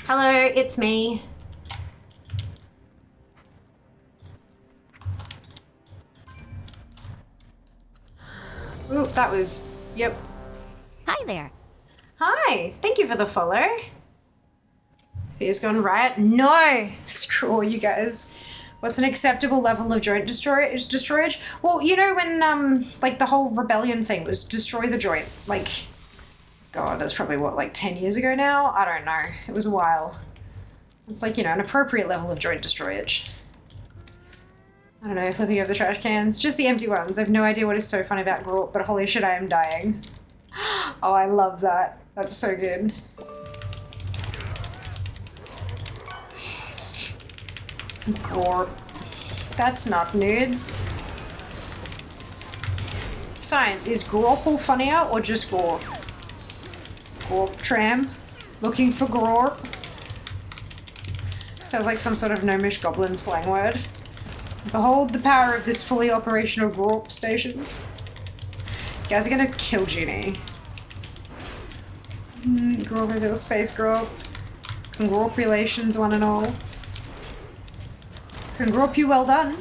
Hello, it's me. Ooh, that was, yep. Hi there. Hi, thank you for the follow. Fear's gone riot? No, screw you guys. What's an acceptable level of joint destroyage? Well, you know when, like the whole rebellion thing was destroy the joint, like, God, that's probably what, like 10 years ago now? I don't know, it was a while. It's like, you know, an appropriate level of joint destroyage. I don't know, flipping over the trash cans. Just the empty ones. I have no idea what is so fun about Gorp, but holy shit, I am dying. Oh, I love that. That's so good. Gorp. That's not nudes. Science, is Gorple funnier or just Gorp? Gorp tram? Looking for Gorp? Sounds like some sort of gnomish goblin slang word. Behold the power of this fully operational Gorp station. You guys are gonna kill Ginny. Gorp reveal space Gorp. Congratulations one and all. Congrop you well done.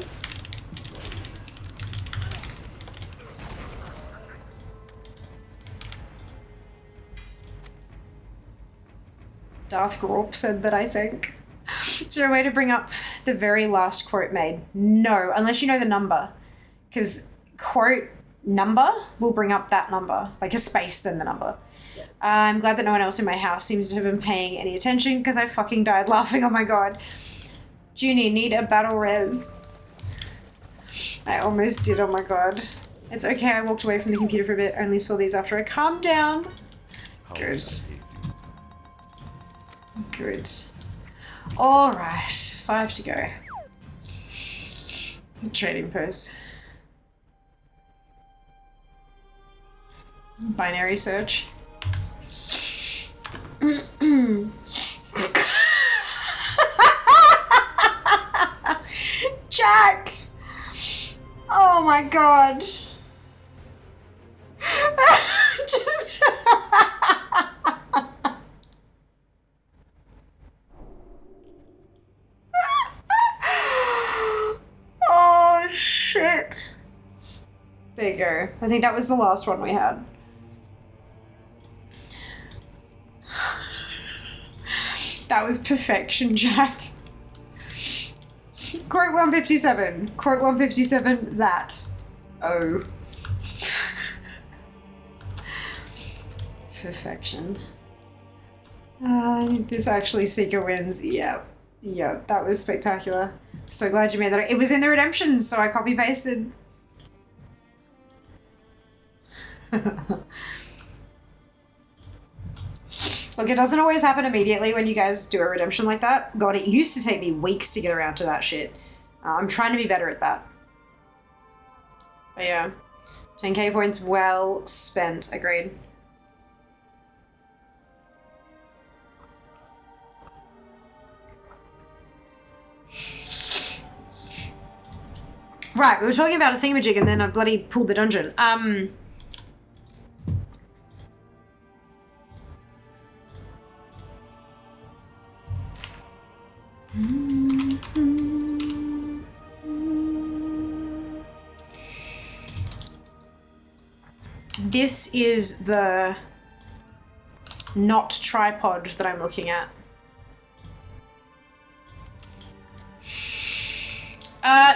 Darth Gorp said that, I think. Is there a way to bring up the very last quote made? No, unless you know the number. Because quote number will bring up that number, like a space then the number. I'm glad that no one else in my house seems to have been paying any attention because I fucking died laughing. Oh my god. Junie, need a battle res. I almost did, oh my god. It's okay, I walked away from the computer for a bit, only saw these after I calmed down. Good. Good. Alright, 5 to go. Trading pose. Binary search. Jack! Oh my god. Just oh shit. There you go. I think that was the last one we had. That was perfection, Jack. Quote 157. Quote 157, that. Oh. Perfection. This actually Seeker wins. Yep. Yep, that was spectacular. So glad you made that. It was in the redemptions, so I copy pasted. Look, it doesn't always happen immediately when you guys do a redemption like that. God, it used to take me weeks to get around to that shit. I'm trying to be better at that. But yeah, 10k points well spent. Agreed. Right, we were talking about a thingamajig and then I bloody pulled the dungeon. This is the not tripod that I'm looking at.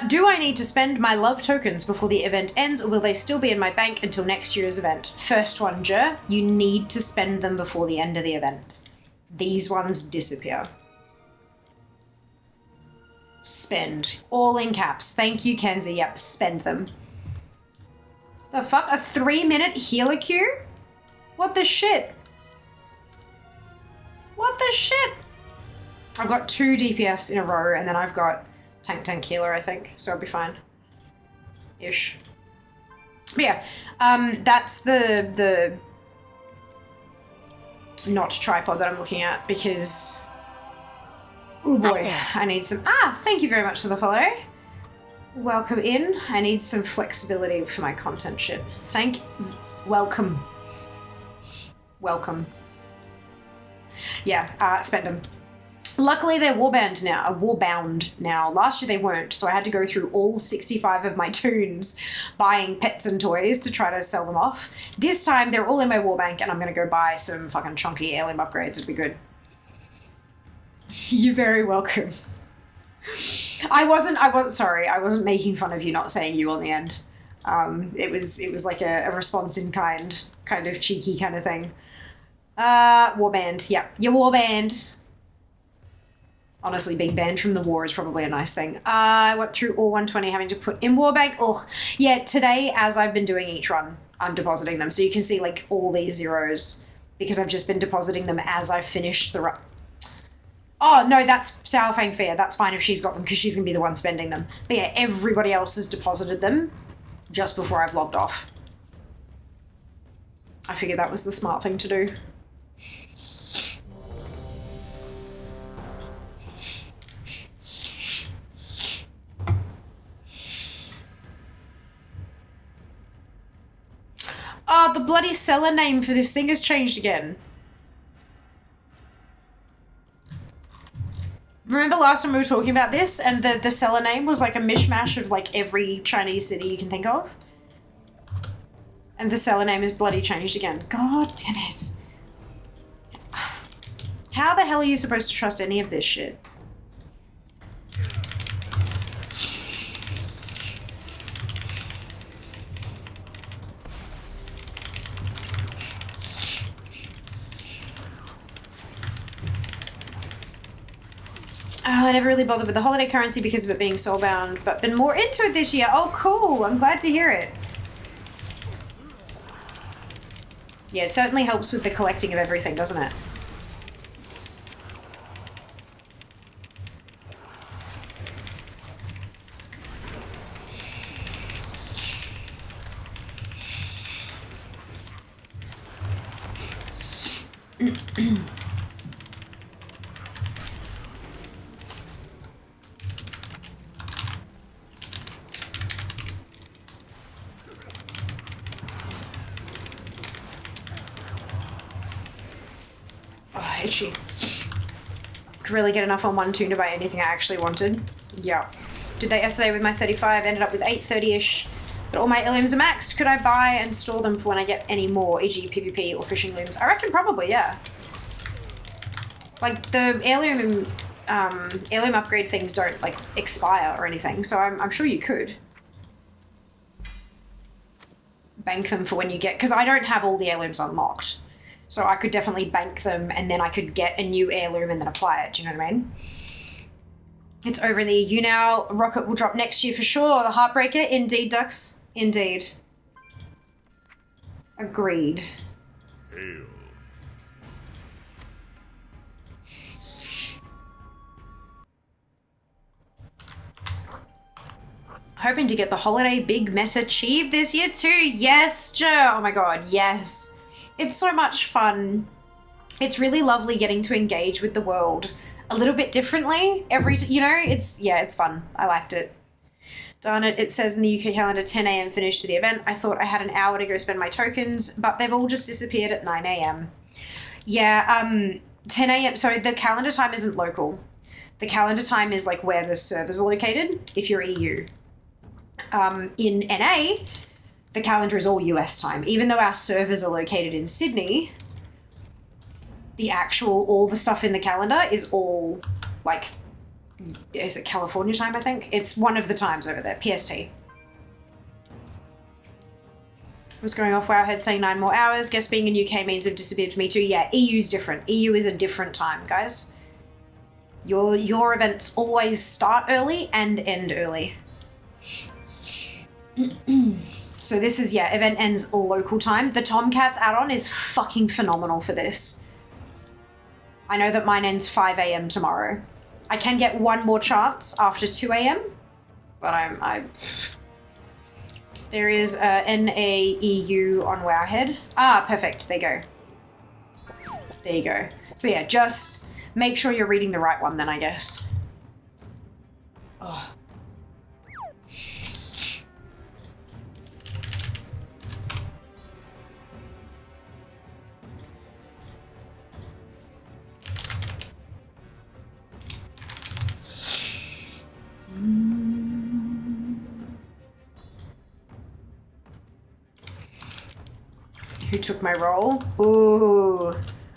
Do I need to spend my love tokens before the event ends, or will they still be in my bank until next year's event? First one, Jer, you need to spend them before the end of the event. These ones disappear. Spend. All in caps. Thank you, Kenzie. Yep, spend them. The fuck? A 3-minute healer queue? What the shit? What the shit? I've got 2 DPS in a row, and then I've got tank healer, I think, so I'll be fine. Ish. But yeah, that's the not tripod that I'm looking at because, oh boy, I need some, thank you very much for the follow. Welcome in. I need some flexibility for my content shit. Welcome. Welcome. Yeah, spend them. Luckily, they're warbound now. Last year they weren't, so I had to go through all 65 of my toons buying pets and toys to try to sell them off. This time, they're all in my warbank, and I'm going to go buy some fucking chunky heirloom upgrades. It'd be good. You're very welcome. I wasn't making fun of you not saying you on the end. It was like a response in kind of cheeky kind of thing. Warband. Yeah, you're warband. Honestly, being banned from the war is probably a nice thing. I went through all 120 having to put in Warbank. Oh, yeah, today, as I've been doing each run, I'm depositing them. So you can see, like, all these zeros because I've just been depositing them as I've finished the run. Oh, no, that's Sour Fang Fair. That's fine if she's got them because she's going to be the one spending them. But yeah, everybody else has deposited them just before I've logged off. I figured that was the smart thing to do. Oh, the bloody seller name for this thing has changed again. Remember last time we were talking about this and the seller name was like a mishmash of like every Chinese city you can think of? And the seller name is bloody changed again. God damn it. How the hell are you supposed to trust any of this shit? Oh, I never really bothered with the holiday currency because of it being soulbound, but been more into it this year. Oh, cool. I'm glad to hear it. Yeah, it certainly helps with the collecting of everything, doesn't it? Itchy. Could really get enough on one toon to buy anything I actually wanted. Yeah. Did that yesterday with my 35, ended up with 830-ish. But all my heirlooms are maxed. Could I buy and store them for when I get any more, e.g. PvP or fishing looms? I reckon probably, yeah. Like, the heirloom heirloom upgrade things don't like expire or anything, so I'm sure you could bank them for when you get, because I don't have all the heirlooms unlocked, so I could definitely bank them and then I could get a new heirloom and then apply it. Do you know what I mean? It's over in the EU now. Rocket will drop next year for sure. The Heartbreaker, indeed, Ducks, indeed. Agreed. Hail. Hoping to get the holiday big meta achieved this year too. Yes, Joe. Oh my god, yes. It's so much fun. It's really lovely getting to engage with the world a little bit differently it's fun. I liked it. Darn it, it says in the UK calendar 10 a.m. finish to the event. I thought I had an hour to go spend my tokens, but they've all just disappeared at 9 a.m. Yeah, 10 a.m. So the calendar time isn't local. The calendar time is like where the servers are located if you're EU. In NA, the calendar is all US time. Even though our servers are located in Sydney, all the stuff in the calendar is all like, is it California time, I think? It's one of the times over there, PST. I was going off Wowhead saying 9 more hours. Guess being in UK means they've disappeared for me too. Yeah, EU's different. EU is a different time, guys. Your events always start early and end early. So this is, event ends local time. The Tomcats add-on is fucking phenomenal for this. I know that mine ends 5 a.m. tomorrow. I can get one more chance after 2 a.m. But there is NAEU on Wowhead. Ah, perfect. There you go. There you go. So yeah, just make sure you're reading the right one then, I guess. Oh. Who took my roll? Ooh,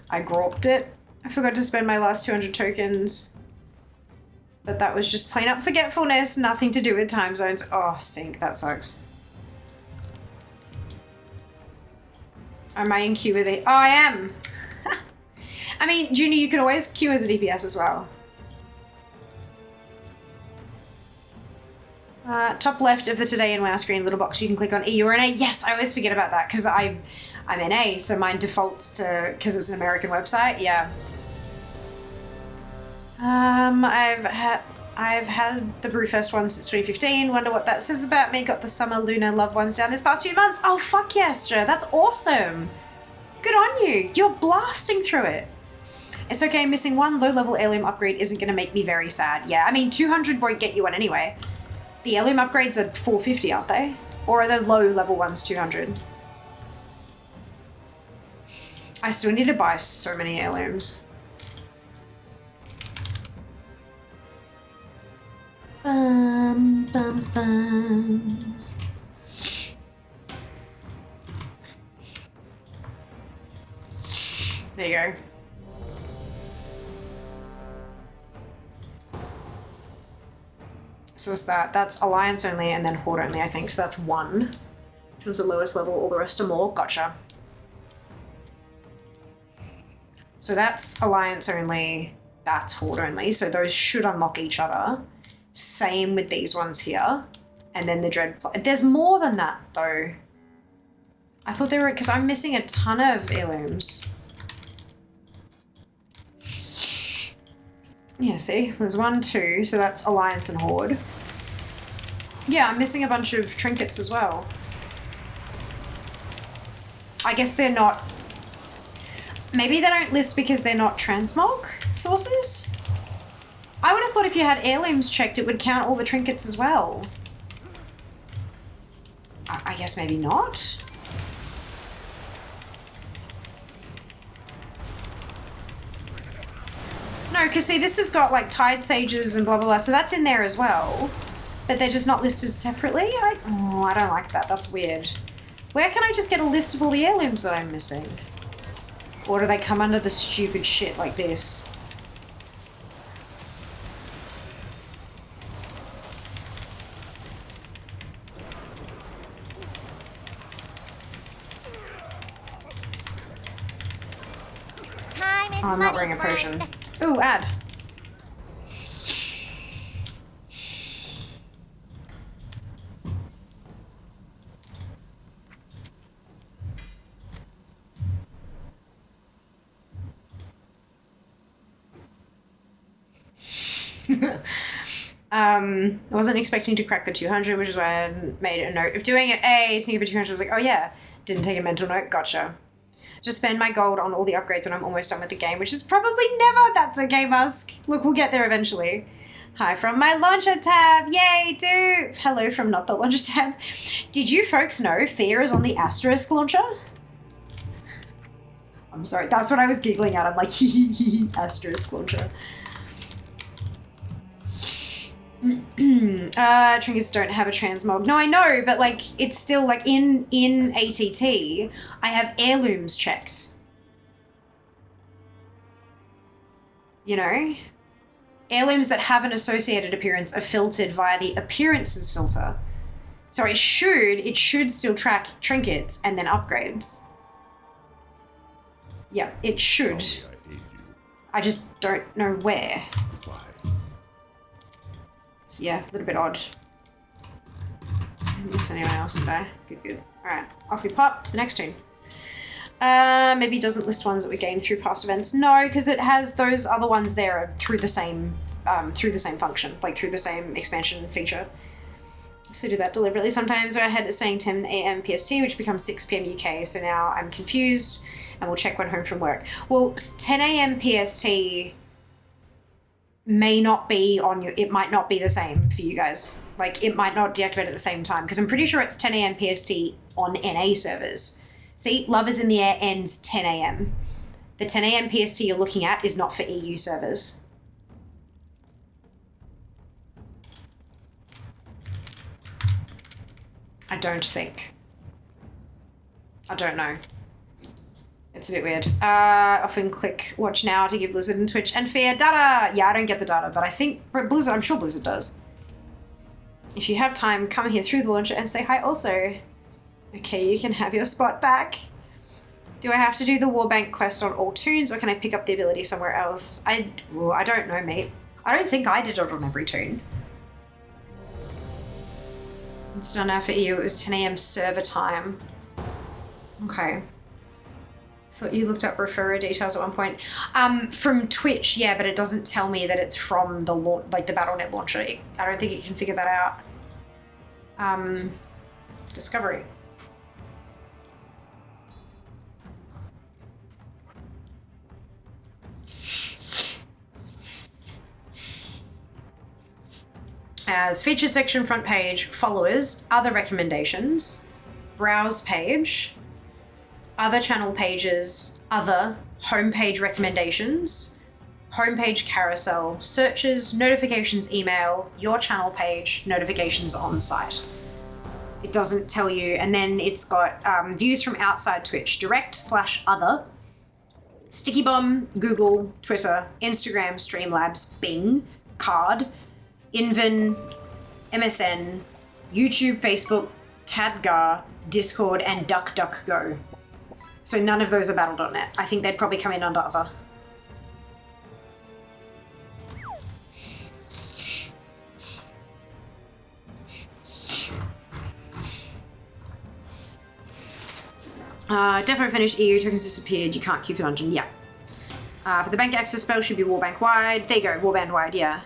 I groped it. I forgot to spend my last 200 tokens. But that was just plain up forgetfulness, nothing to do with time zones. Oh, sink, that sucks. Am I in queue with it? Oh, I am. I mean, Junior, you could always queue as a DPS as well. Top left of the Today in WoW screen, little box you can click on EU or NA. Yes, I always forget about that because I'm NA, so mine defaults to, because it's an American website, yeah. I've had the Brewfest one since 2015. Wonder what that says about me. Got the Summer Lunar loved ones down this past few months. Oh, fuck yes, Joe. That's awesome. Good on you. You're blasting through it. It's okay, missing one low-level heirloom upgrade isn't going to make me very sad. Yeah, I mean, 200 won't get you one anyway. The heirloom upgrades are 450, aren't they? Or are the low-level ones 200? I still need to buy so many heirlooms. Bum, bum, bum. There you go. So what's that? That's Alliance only and then Horde only, I think. So that's 1. Which one's the lowest level? All the rest are more. Gotcha. So that's Alliance only. That's Horde only. So those should unlock each other. Same with these ones here. And then the Dread... There's more than that, though. I thought there were... Because I'm missing a ton of heirlooms. Yeah, see? There's 1, 2, so that's Alliance and Horde. Yeah, I'm missing a bunch of trinkets as well. I guess they're not... Maybe they don't list because they're not transmog sources? I would have thought if you had heirlooms checked, it would count all the trinkets as well. I guess maybe not. No, because see, this has got like Tide Sages and blah, blah, blah, so that's in there as well. But they're just not listed separately? I don't like that. That's weird. Where can I just get a list of all the heirlooms that I'm missing? Or do they come under the stupid shit like this? name is Oh, I'm not wearing a potion. Ooh, ad. I wasn't expecting to crack the 200, which is why I made a note of doing it. Sneaking for 200, I was like, oh yeah. Didn't take a mental note, gotcha. Just spend my gold on all the upgrades and I'm almost done with the game, which is probably never. That's okay, Musk. Look, we'll get there eventually. Hi from my launcher tab. Yay, dude. Hello from not the launcher tab. Did you folks know Fear is on the Asterisk launcher? I'm sorry, that's what I was giggling at. I'm like, Asterisk launcher. Trinkets don't have a transmog. No, I know, but like it's still like in ATT, I have heirlooms checked. You know? Heirlooms that have an associated appearance are filtered via the appearances filter. So it should still track trinkets and then upgrades. Yeah, it should. I just don't know where. Yeah, a little bit odd. Didn't miss anyone else today. Good. Alright, off we pop to the next tune. Maybe it doesn't list ones that we gained through past events. No, because it has those other ones there through the same function, like through the same expansion feature. So I do that deliberately sometimes where I had it saying 10 a.m. PST, which becomes 6 p.m. UK, so now I'm confused and we'll check when home from work. Well, 10 a.m. PST may not be on your, it might not be the same for you guys. Like it might not deactivate at the same time because I'm pretty sure it's 10 a.m. PST on NA servers. See, Love is in the Air ends 10 a.m. The 10 a.m. PST you're looking at is not for EU servers. I don't think. I don't know. It's a bit weird. Often click watch now to give Blizzard and Twitch and Fear data. Yeah, I don't get the data, but I think Blizzard, I'm sure Blizzard does. If you have time, come here through the launcher and say hi also. Okay, you can have your spot back. Do I have to do the Warbank quest on all toons or can I pick up the ability somewhere else? I don't know, mate. I don't think I did it on every toon. It's done now for EU. It was 10 a.m. server time. Okay. Thought you looked up referrer details at one point. From Twitch, yeah, but it doesn't tell me that it's from the the Battle.net launcher. I don't think it can figure that out. Discovery. As feature section, front page, followers, other recommendations, browse page, other channel pages, other, homepage recommendations, homepage carousel, searches, notifications email, your channel page, notifications on site. It doesn't tell you, and then it's got views from outside Twitch, direct/other, Sticky Bomb, Google, Twitter, Instagram, Streamlabs, Bing, Card, Inven, MSN, YouTube, Facebook, Khadgar, Discord, and DuckDuckGo. So none of those are Battle.net. I think they'd probably come in under other. Defo finished, EU tokens disappeared, you can't queue for dungeon, yeah. For the bank access spell should be Warbank wide. There you go, Warband wide, yeah.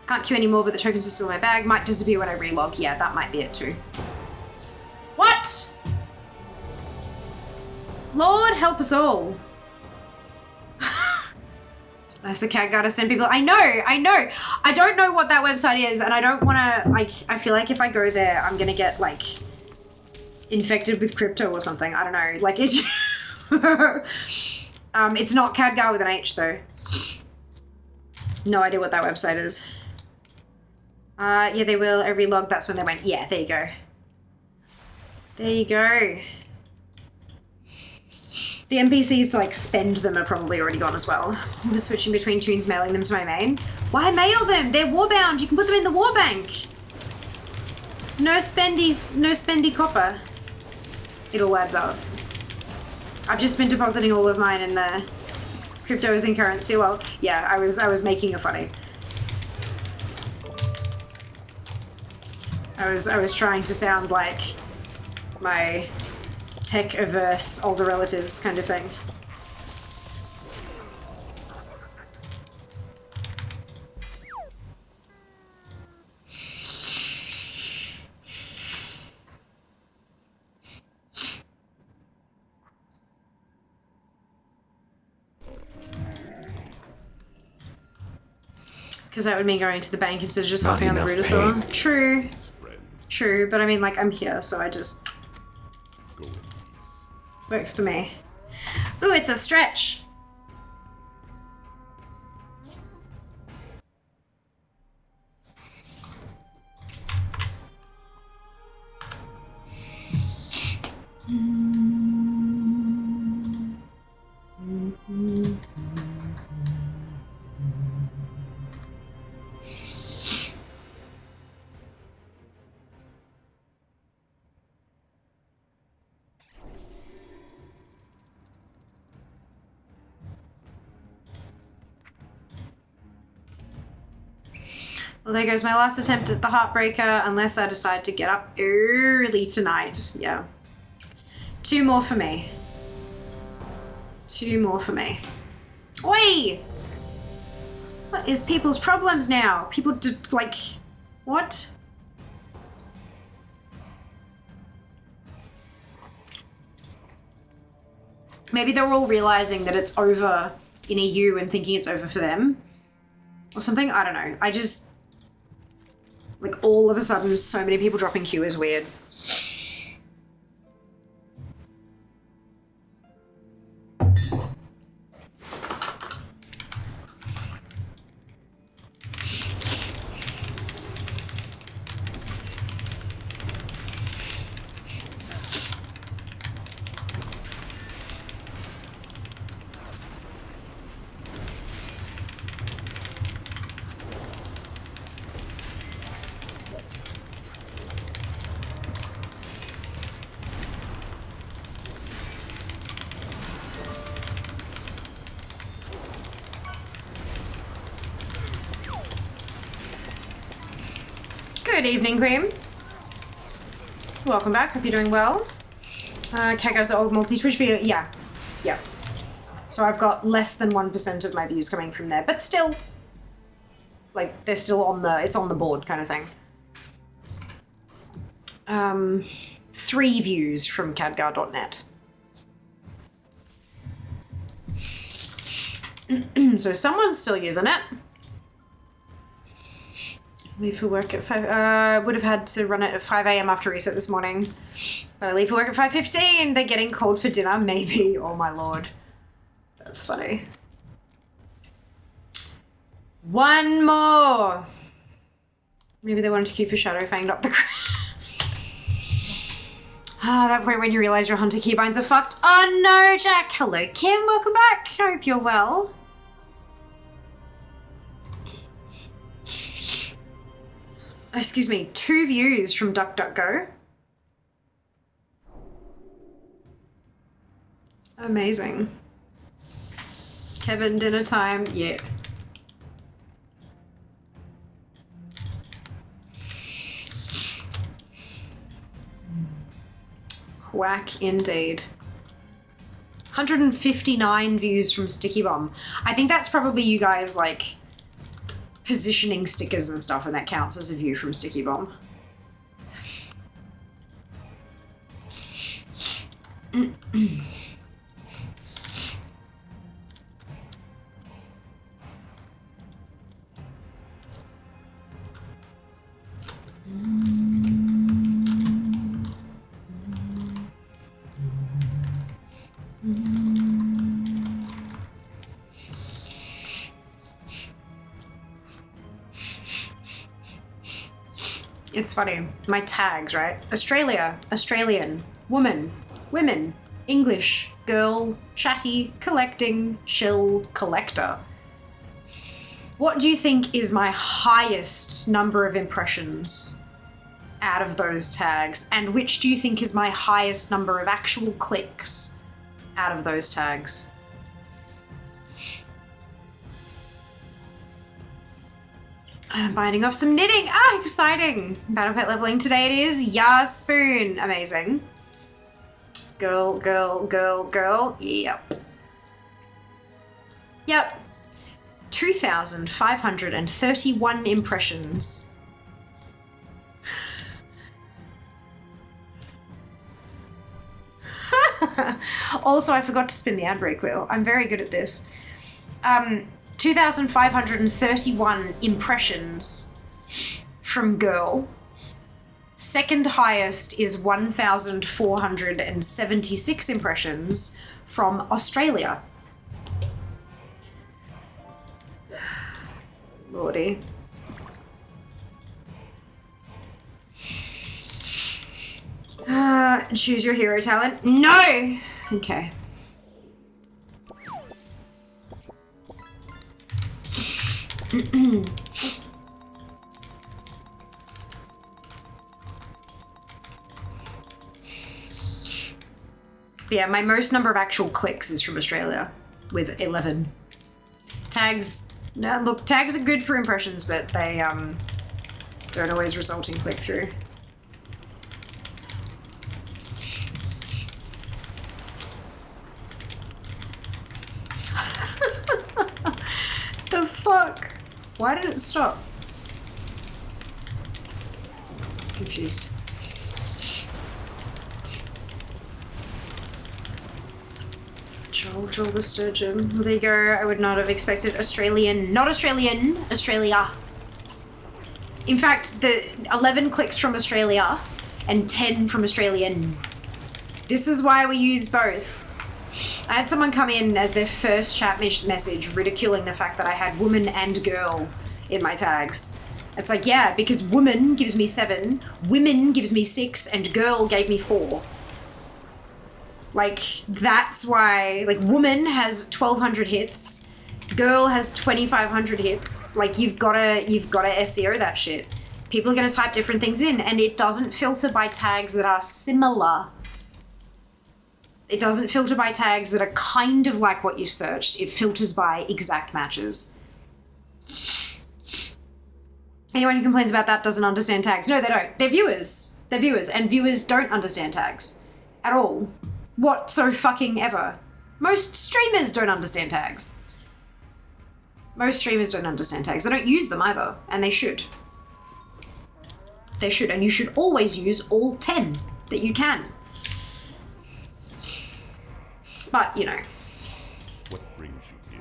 Can't queue anymore, but the tokens are still in my bag. Might disappear when I relog. Yeah, that might be it too. What? Lord help us all. That's a cat gotta send people. I know. I don't know what that website is, and I don't want to, like, I feel like if I go there, I'm gonna get, like, infected with crypto or something. I don't know. Like, it's... it's not Khadgar with an H, though. No idea what that website is. Yeah, they will. I relog, that's when they went. Yeah, there you go. There you go. The NPCs to, like, spend them are probably already gone as well. I'm just switching between tunes, mailing them to my main. Why mail them? They're warbound. You can put them in the warbank. No spendy copper. It all adds up. I've just been depositing all of mine in the Crypto isn't currency. Well, yeah, I was making a funny. I was trying to sound like my tech-averse older relatives kind of thing. Because that would mean going to the bank instead of just hopping on the Brutus store. True. True, but I mean, like, I'm here, so I just... Works for me. Ooh, it's a stretch! Well, there goes my last attempt at the Heartbreaker, unless I decide to get up early tonight. Yeah. 2 more for me. 2 more for me. Oi! What is people's problems now? People like... What? Maybe they're all realizing that it's over in EU and thinking it's over for them. Or something, I don't know. I just... Like, all of a sudden, so many people dropping Q is weird. Good evening, Cream. Welcome back. Hope you're doing well. Kago's old multi-switch video. Yeah. Yeah. So I've got less than 1% of my views coming from there, but still, like, they're still on the, it's on the board kind of thing. 3 views from cadgar.net. So someone's still using it. Leave for work at 5, would have had to run it at 5 a.m. after reset this morning. But I leave for work at 5:15. They're getting cold for dinner, maybe. Oh my lord. That's funny. 1 more. Maybe they wanted to queue for Shadow Fanged up the that point when you realize your hunter keybinds are fucked. Oh no, Jack. Hello, Kim. Welcome back. Hope you're well. Excuse me, 2 views from DuckDuckGo. Amazing. Kevin, dinner time? Yeah. Quack indeed. 159 views from Sticky Bomb. I think that's probably you guys, like, positioning stickers and stuff, and that counts as a view from Sticky Bomb. It's funny, my tags, right? Australia, Australian, woman, women, English, girl, chatty, collecting, chill, collector. What do you think is my highest number of impressions out of those tags? And which do you think is my highest number of actual clicks out of those tags? Biting off some knitting. Ah, exciting. Battle pet leveling today it is. Yas spoon. Amazing. Girl, girl, girl, girl. Yep. Yep. 2,531 impressions. Also, I forgot to spin the ad break wheel. I'm very good at this. 2,531 impressions from girl. Second highest is 1,476 impressions from Australia. Lordy. Choose your hero talent. No! Okay. Yeah, my most number of actual clicks is from Australia with 11. Tags, no, look, tags are good for impressions, but they don't always result in click-through. The fuck? Why did it stop? Confused. Joel the sturgeon. Well, there you go. I would not have expected Australian. Not Australian. Australia. In fact, the 11 clicks from Australia and 10 from Australian. This is why we use both. I had someone come in as their first chat message ridiculing the fact that I had woman and girl in my tags. It's like, yeah, because woman gives me 7, women gives me 6, and girl gave me 4. Like, that's why, like, woman has 1,200 hits, girl has 2,500 hits. Like, you've gotta SEO that shit. People are gonna type different things in, and it doesn't filter by tags that are similar. It doesn't filter by tags that are kind of like what you searched. It filters by exact matches. Anyone who complains about that doesn't understand tags. No, they don't. They're viewers. They're viewers, and viewers don't understand tags at all. Whatsoever. Most streamers don't understand tags. Most streamers don't understand tags. They don't use them either, and they should. They should, and you should always use all 10 that you can. But, you know. What brings you here?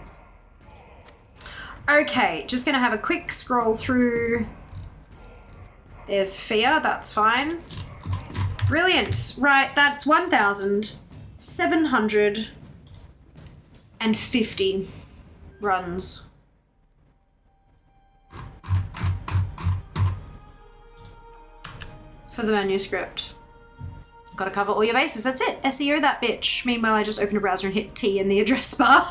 Okay, just gonna have a quick scroll through. There's fear, that's fine. Brilliant. Right, that's 1,750 runs. For the manuscript. Gotta cover all your bases, that's it. SEO that bitch. Meanwhile, I just opened a browser and hit T in the address bar.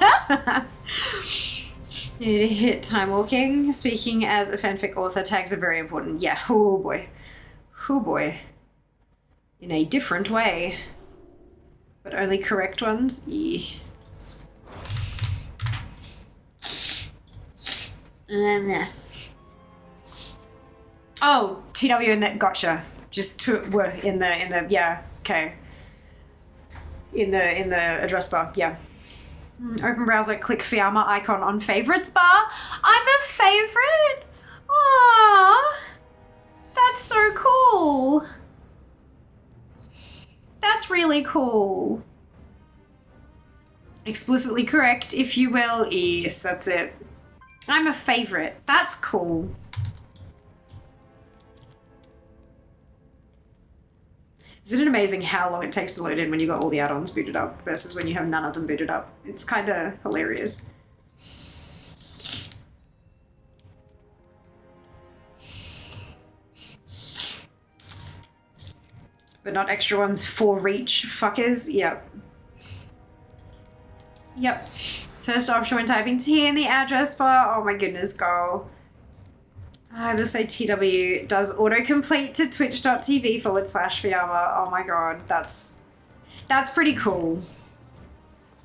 You need to hit time walking. Speaking as a fanfic author, tags are very important. Yeah, oh boy. Oh boy. In a different way. But only correct ones? Yeah. Oh, TW in that, gotcha. Just were in the, yeah, okay. In the address bar, yeah. Open browser, click Fiamma icon on favorites bar. I'm a favorite! Aww! That's so cool! That's really cool. Explicitly correct, if you will. Yes, that's it. I'm a favorite. That's cool. Isn't it amazing how long it takes to load in when you've got all the add-ons booted up versus when you have none of them booted up? It's kind of hilarious. But not extra ones for reach, fuckers. Yep. Yep. First option when typing T in the address bar. Oh my goodness, go. I will say TW does autocomplete to twitch.tv/Fiamma. Oh my god, that's pretty cool.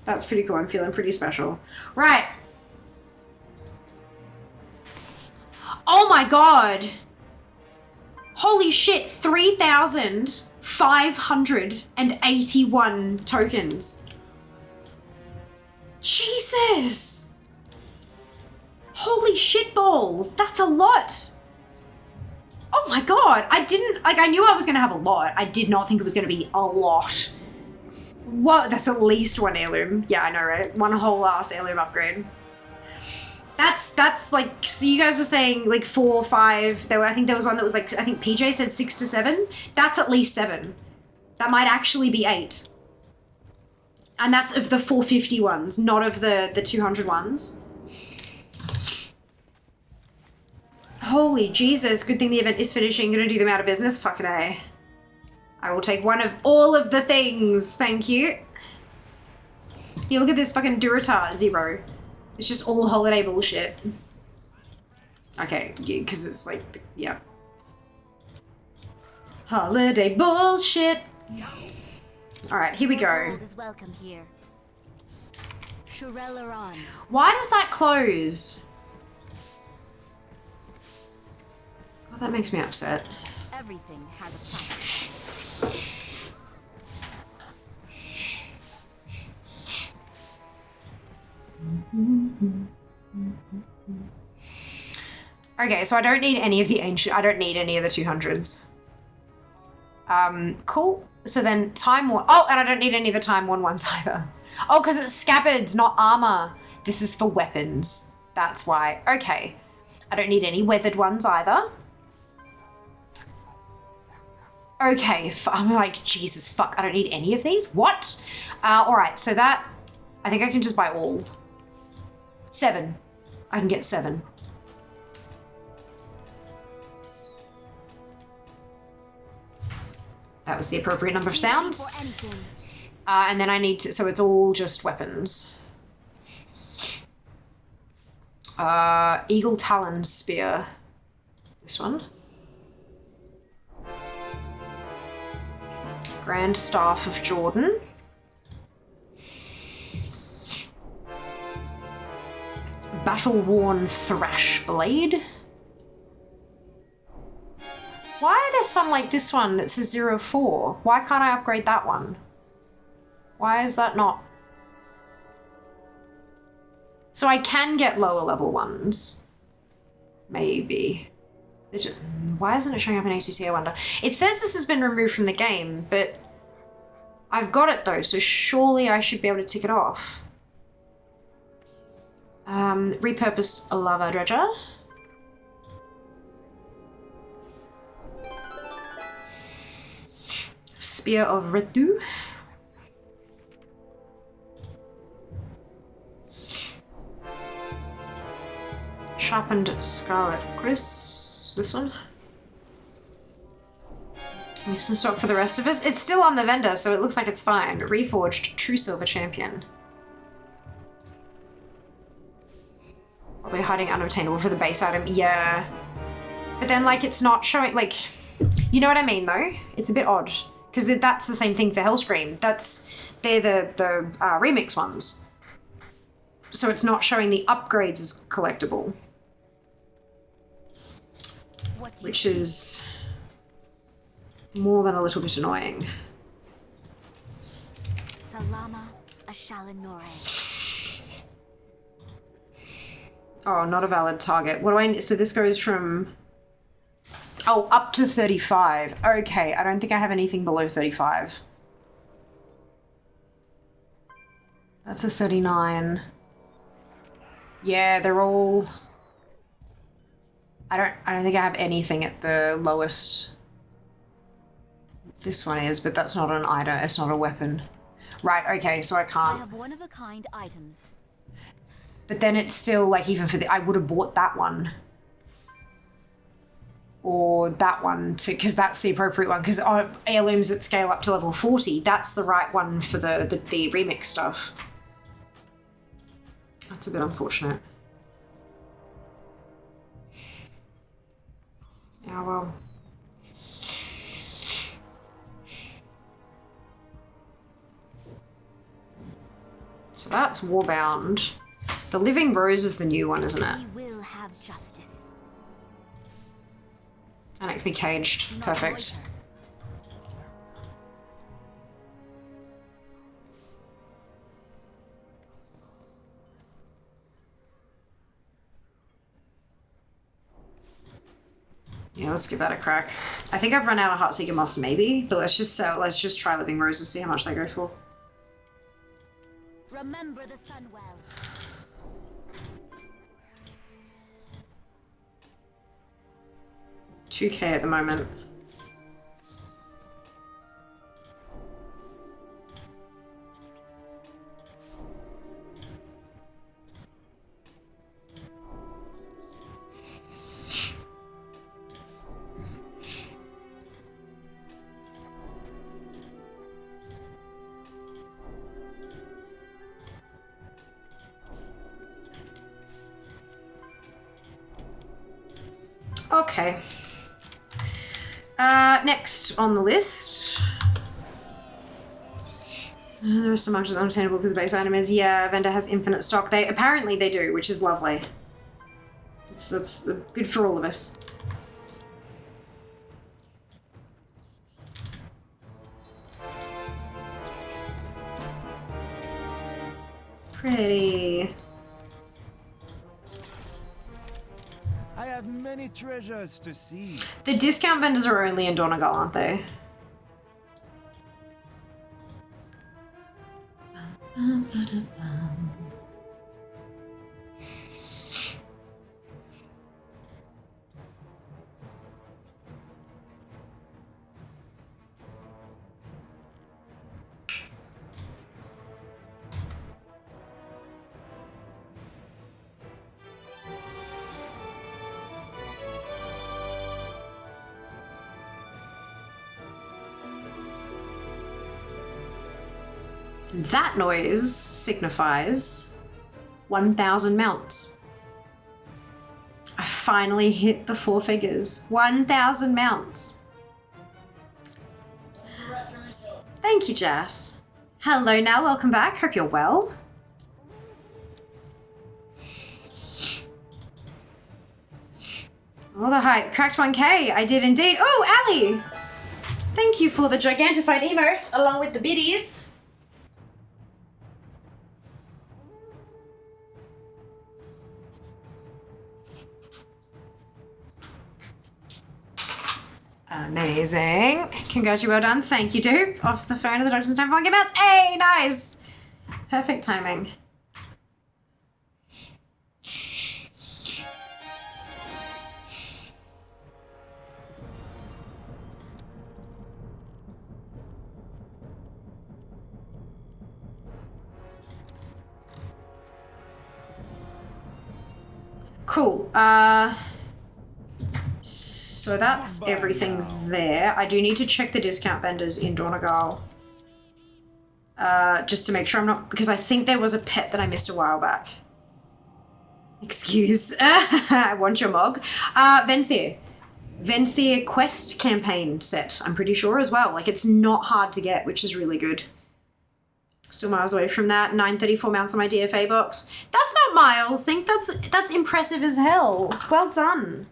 That's pretty cool. I'm feeling pretty special. Right. Oh my god. Holy shit, 3,581 tokens. Jesus. Holy shit balls. That's a lot. Oh my god. I knew I was going to have a lot. I did not think it was going to be a lot. What? That's at least one heirloom. Yeah, I know, right? One whole ass heirloom upgrade. That's like, so you guys were saying like 4 or 5. I think there was one that was like, I think PJ said 6 to 7. That's at least 7. That might actually be 8. And that's of the 450 ones, not of the 200 ones. Holy Jesus, good thing the event is finishing. Gonna do them out of business? Fucking A. I will take one of all of the things, thank you. Yeah, look at this fucking Durata 0. It's just all holiday bullshit. Okay, yeah, because it's like, yeah. Holiday bullshit. Alright, here we go. Is welcome here. Shurelaran. Why does that close? Oh, that makes me upset. Everything has a price. Okay, so I don't need any of the ancient, I don't need any of the 200s. Cool. So then time one, oh, and I don't need any of the time one ones either. Oh, because it's scabbards, not armor. This is for weapons. That's why. Okay. I don't need any weathered ones either. Okay, I'm like, Jesus, fuck, I don't need any of these? What? All right, so that, I think I can just buy all. 7. I can get 7. That was the appropriate number of sounds. And then I need to, so it's all just weapons. Eagle Talon Spear. This one. Grand Staff of Jordan. Battle-worn Thrash Blade. Why are there some like this one that says 04? Why can't I upgrade that one? Why is that not? So I can get lower level ones. Maybe. Why isn't it showing up in ATT, I wonder? It says this has been removed from the game, but I've got it though, so surely I should be able to tick it off. Repurposed lava dredger. Spear of Ritu. Sharpened Scarlet Chris. This one. We have some stock for the rest of us. It's still on the vendor, so it looks like it's fine. Reforged True Silver Champion. Probably hiding unobtainable for the base item. Yeah. But then, like, it's not showing, like... You know what I mean, though? It's a bit odd. Because that's the same thing for Hellscream. They're the remix ones. So it's not showing the upgrades as collectible. Which is more than a little bit annoying. Salama Ashalanore. Oh, not a valid target. What do I... So this goes from... Oh, up to 35. Okay, I don't think I have anything below 35. That's a 39. Yeah, they're all... I don't think I have anything at the lowest. This one is, but that's not an item. It's not a weapon. Right, okay, so I can't. I have one-of-a-kind items. But then it's still, like, even for the... I would have bought that one. Or that one, because that's the appropriate one. Because heirlooms that scale up to level 40, that's the right one for the remix stuff. That's a bit unfortunate. Yeah, well. So that's Warbound. The Living Rose is the new one, isn't it? We will have justice. And it can be caged. Perfect. Yeah, let's give that a crack. I think I've run out of Heartseeker moths maybe, but let's just try Living Roses, see how much they go for. Remember the sun well. 2k at the moment. Okay. Next on the list. There are some items unobtainable because the base item is, yeah, vendor has infinite stock. Apparently they do, which is lovely. That's good for all of us. Pretty. I have many treasures to see. The discount vendors are only in Donegal, aren't they? That noise signifies 1,000 mounts. I finally hit the 4 figures. 1,000 mounts. Thank you, Jess. Hello now, welcome back. Hope you're well. All the hype. Cracked 1k. I did indeed. Oh, Ali! Thank you for the gigantified emote along with the biddies. Amazing. Congrats, well done. Thank you, dude. Off the phone of the doctors in time for 1 game outs. Hey, nice. Perfect timing. Cool. So that's everything there. I do need to check the discount vendors in Donegal. Just to make sure I'm not... Because I think there was a pet that I missed a while back. Excuse. I want your mog. Venthir. Venthir quest campaign set, I'm pretty sure as well. Like, it's not hard to get, which is really good. Still miles away from that. 934 mounts on my DFA box. That's not miles, Sync. That's impressive as hell. Well done.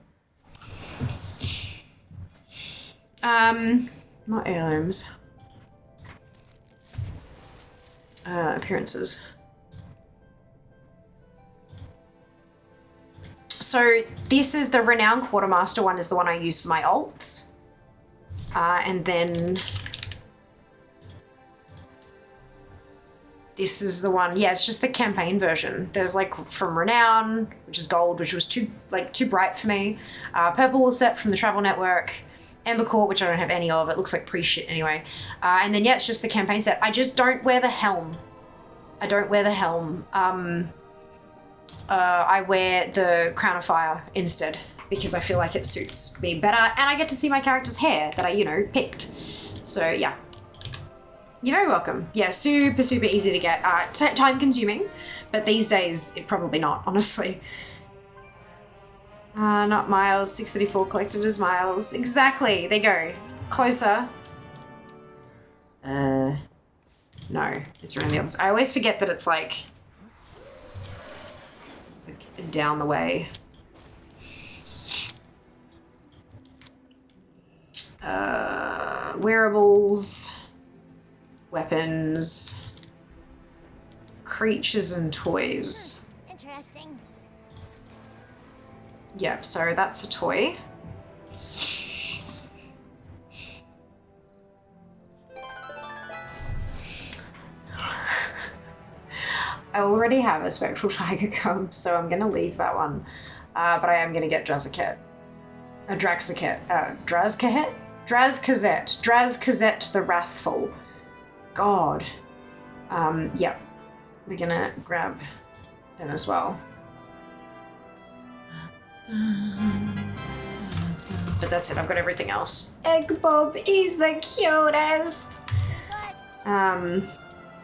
Not heirlooms. Appearances. So this is the Renowned Quartermaster one, is the one I use for my alts. And then this is the one, yeah, it's just the campaign version. There's like from Renown, which is gold, which was too bright for me. Purple wool set from the Travel Network. Ember Court, which I don't have any of. It looks like pre-shit anyway. And then, yeah, it's just the campaign set. I just don't wear the helm. I don't wear the helm. I wear the Crown of Fire instead because I feel like it suits me better. And I get to see my character's hair that I, you know, picked. So, yeah. You're very welcome. Yeah, super, super easy to get. Time consuming, but these days, it probably not, honestly. Not miles. 634 collected as miles. Exactly. They go. Closer. No. It's around the other side. I always forget that it's like down the way. Wearables, weapons, creatures and toys. Interesting. Yep, so that's a toy. I already have a spectral tiger cub, so I'm gonna leave that one. But I am gonna get Drazkazet, Drazkazet the Wrathful. God. Yep. We're gonna grab them as well. But that's it, I've got everything else. Egg Bob is the cutest. And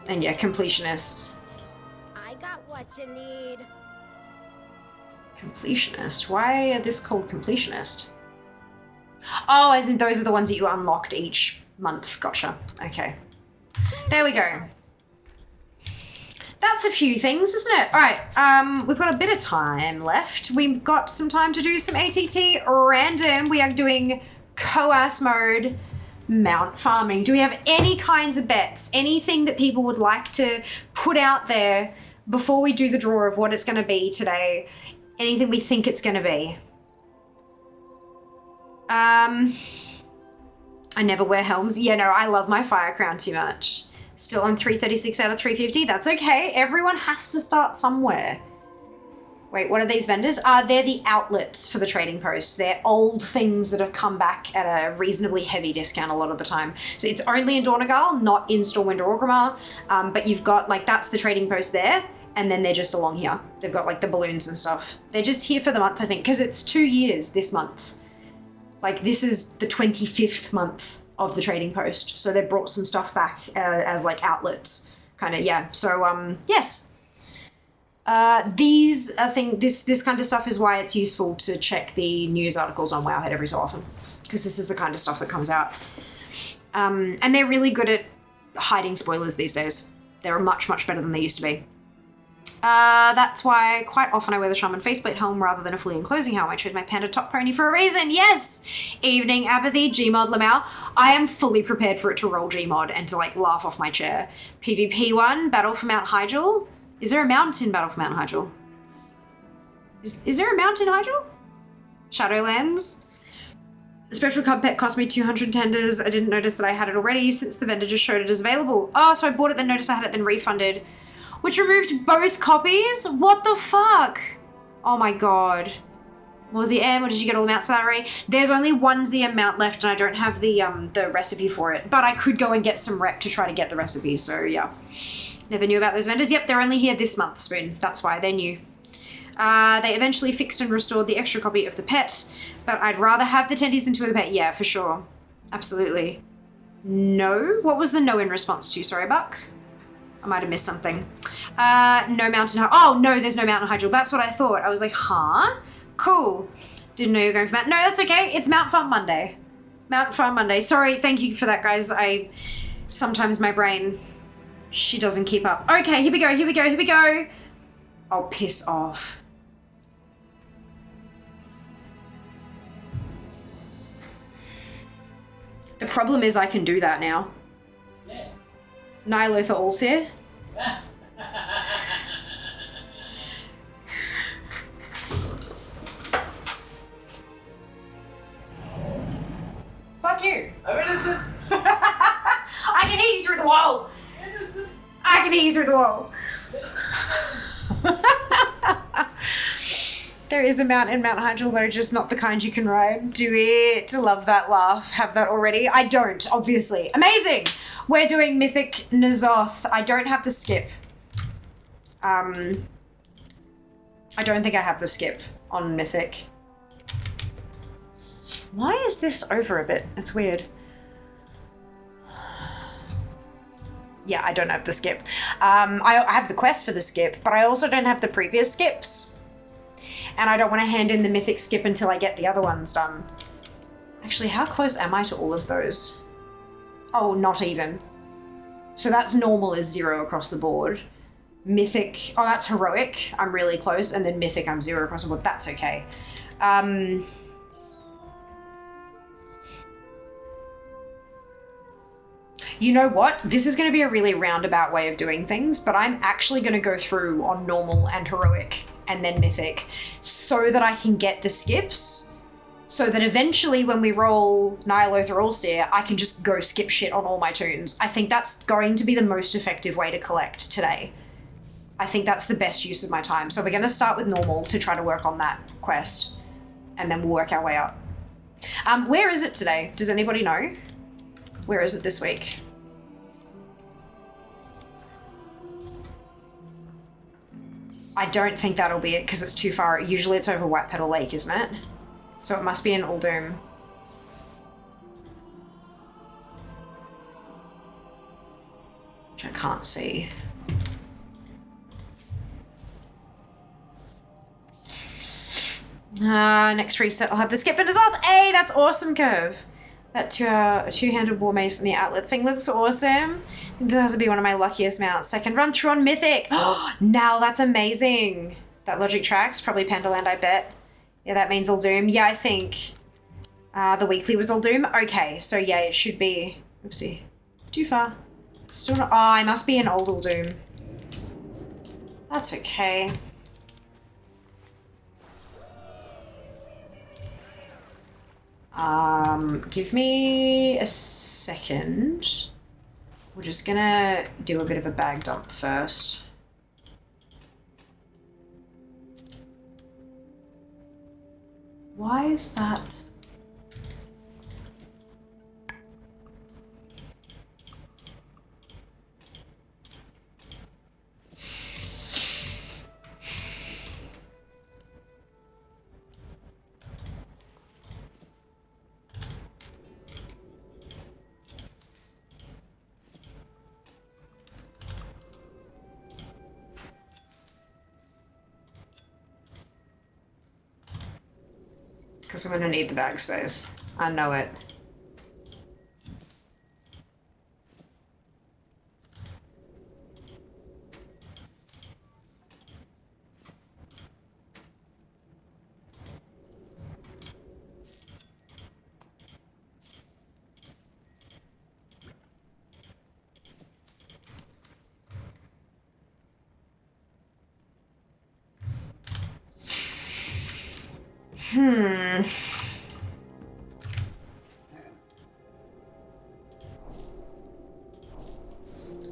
yeah, completionist. I got what you need. Completionist? Why are this called completionist? Oh, as in those are the ones that you unlocked each month. Gotcha. Okay. There we go. That's a few things, isn't it? All right, we've got a bit of time left. We've got some time to do some ATT random. We are doing COAS mode, mount farming. Do we have any kinds of bets? Anything that people would like to put out there before we do the draw of what it's going to be today? Anything we think it's going to be? I never wear helms. Yeah, no, I love my fire crown too much. Still on 336 out of 350. That's okay. Everyone has to start somewhere. Wait, what are these vendors? They're the outlets for the trading post. They're old things that have come back at a reasonably heavy discount a lot of the time. So it's only in Dornagal, not in Stormwind or Orgrimmar. But you've got, like, that's the trading post there. And then they're just along here. They've got, like, the balloons and stuff. They're just here for the month, I think, because it's 2 years this month. Like, this is the 25th month of the trading post. So they brought some stuff back as like outlets, kind of, yeah. So, yes. These, I think, this kind of stuff is why it's useful to check the news articles on Wowhead every so often, because this is the kind of stuff that comes out. And they're really good at hiding spoilers these days. They're much, much better than they used to be. That's why quite often I wear the Shaman faceplate helm rather than a fully enclosing helm. I chose my Panda top pony for a reason. Yes! Evening Apathy, Gmod Lamau. I am fully prepared for it to roll Gmod and to like laugh off my chair. PvP 1, Battle for Mount Hyjal. Is there a mount in Battle for Mount Hyjal? Is there a mount in Hyjal? Shadowlands. The special cub pet cost me 200 tenders. I didn't notice that I had it already since the vendor just showed it as available. Oh, so I bought it, then noticed I had it, then refunded. Which removed both copies? What the fuck? Oh my god. What was the M, or did you get all the mounts for that already? There's only one ZM mount left and I don't have the recipe for it. But I could go and get some rep to try to get the recipe, so yeah. Never knew about those vendors. Yep, they're only here this month, Spoon. That's why, they're new. They eventually fixed and restored the extra copy of the pet, but I'd rather have the tendies than two of the pet. Yeah, for sure. Absolutely. No? What was the no in response to? Sorry, Buck? I might have missed something. No mountain high. Oh, no, there's no mountain Hyjal. That's what I thought. I was like, huh? Cool. Didn't know you were going for Mount. No, that's okay. It's Mount Farm Monday. Mount Farm Monday. Sorry, thank you for that, guys. Sometimes my brain, she doesn't keep up. Okay, here we go, here we go, here we go. Oh, piss off. The problem is I can do that now. Yeah. Nihilotha all's here. Fuck you. I'm innocent. I can hear you through the wall. I can hear you through the wall. There is a mount in Mount Hyjal though, just not the kind you can ride. Do it. Love that laugh. Have that already. I don't, obviously. Amazing. We're doing Mythic N'Zoth. I don't have the skip. I don't think I have the skip on Mythic. Why is this over a bit? It's weird. Yeah, I don't have the skip. I have the quest for the skip, but I also don't have the previous skips. And I don't want to hand in the Mythic skip until I get the other ones done. Actually, how close am I to all of those? Oh, not even. So that's normal is 0 across the board. Mythic, oh, that's heroic. I'm really close. And then Mythic, I'm 0 across the board. That's okay. You know what? This is going to be a really roundabout way of doing things, but I'm actually going to go through on normal and heroic and then mythic so that I can get the skips, so that eventually when we roll Nyloth or Allseer, I can just go skip shit on all my toons. I think that's going to be the most effective way to collect today. I think that's the best use of my time. So we're going to start with normal to try to work on that quest, and then we'll work our way up. Where is it today? Does anybody know? Where is it this week? I don't think that'll be it because it's too far. Usually it's over White Petal Lake, isn't it? So it must be in Uldum. Which I can't see. Next reset, I'll have the skip finders off. Hey, that's awesome, Curve. That two-handed war mace and the outlet thing looks awesome. That has to be one of my luckiest mounts. Second run through on Mythic. Oh, now that's amazing. That logic tracks, probably Pandaland, I bet. Yeah, that means Uldum. Yeah, I think the weekly was Uldum. Okay, so yeah, it should be... Oopsie. Too far. Still not... Oh, I must be in old Uldum. That's okay. Give me a second. We're just gonna do a bit of a bag dump first. Why is that? Because I'm going to need the bag space. I know it.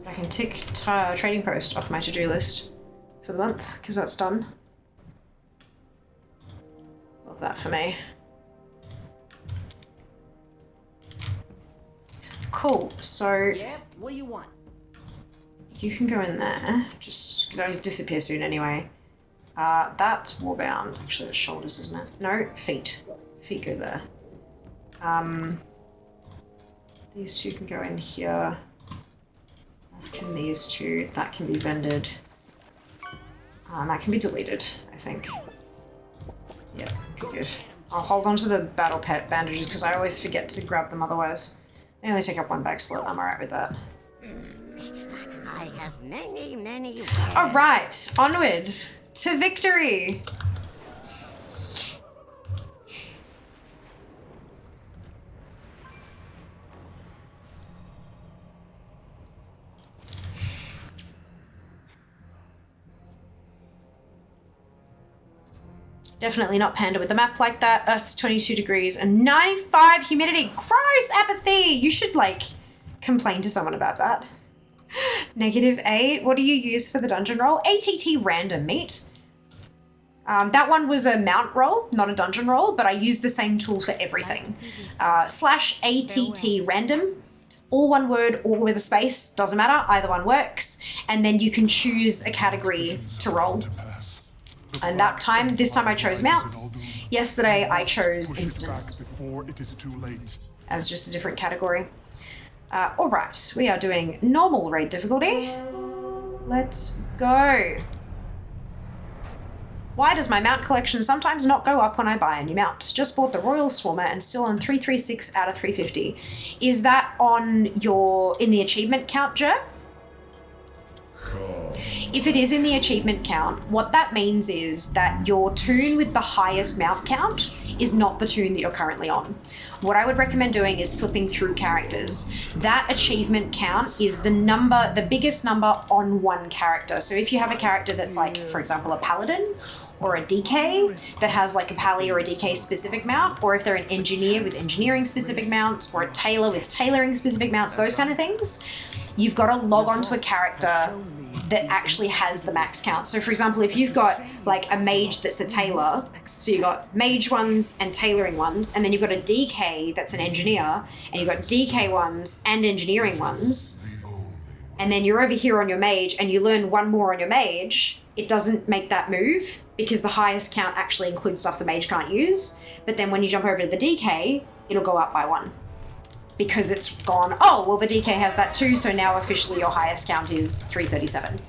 I can tick trading post off my to-do list for the month because that's done. Love that for me. Cool. So Yep, what do you want? you can go in there. Just don't disappear soon anyway. That's Warbound. Actually, that's shoulders, isn't it? No, feet. Feet go there. These two can go in here. As can these two. That can be vended. And that can be deleted, I think. Yeah, good. I'll hold on to the battle pet bandages because I always forget to grab them otherwise. They only take up one bag slot. I'm alright with that. I have many Alright, onward to victory. Definitely not Panda with a map like that. Earth's 22 degrees and 95 humidity. Gross apathy. You should, like, complain to someone about that. -8. What do you use for the dungeon roll? ATT random, meat. That one was a mount roll, not a dungeon roll, but I use the same tool for everything. /ATT random. All one word, all with a space. Doesn't matter. Either one works. And then you can choose a category to roll. And this time I chose mounts. Yesterday I chose instants as just a different category. All right, we are doing normal raid difficulty. Let's go. Why does my mount collection sometimes not go up when I buy a new mount? Just bought the Royal Swarmer and still on 336 out of 350. Is that on in the achievement count, Jer? If it is in the achievement count, what that means is that your toon with the highest mount count is not the toon that you're currently on. What I would recommend doing is flipping through characters. That achievement count is the biggest number on one character. So if you have a character that's like, for example, a paladin or a DK that has like a pally or a DK specific mount, or if they're an engineer with engineering specific mounts, or a tailor with tailoring specific mounts, those kind of things, you've got to log on to a character that actually has the max count. So for example, if you've got like a mage that's a tailor, so you've got mage ones and tailoring ones, and then you've got a DK that's an engineer, and you've got DK ones and engineering ones, and then you're over here on your mage and you learn one more on your mage, it doesn't make that move because the highest count actually includes stuff the mage can't use. But then when you jump over to the DK, it'll go up by 1. Because it's gone, oh, well, the DK has that too, so now officially your highest count is 337.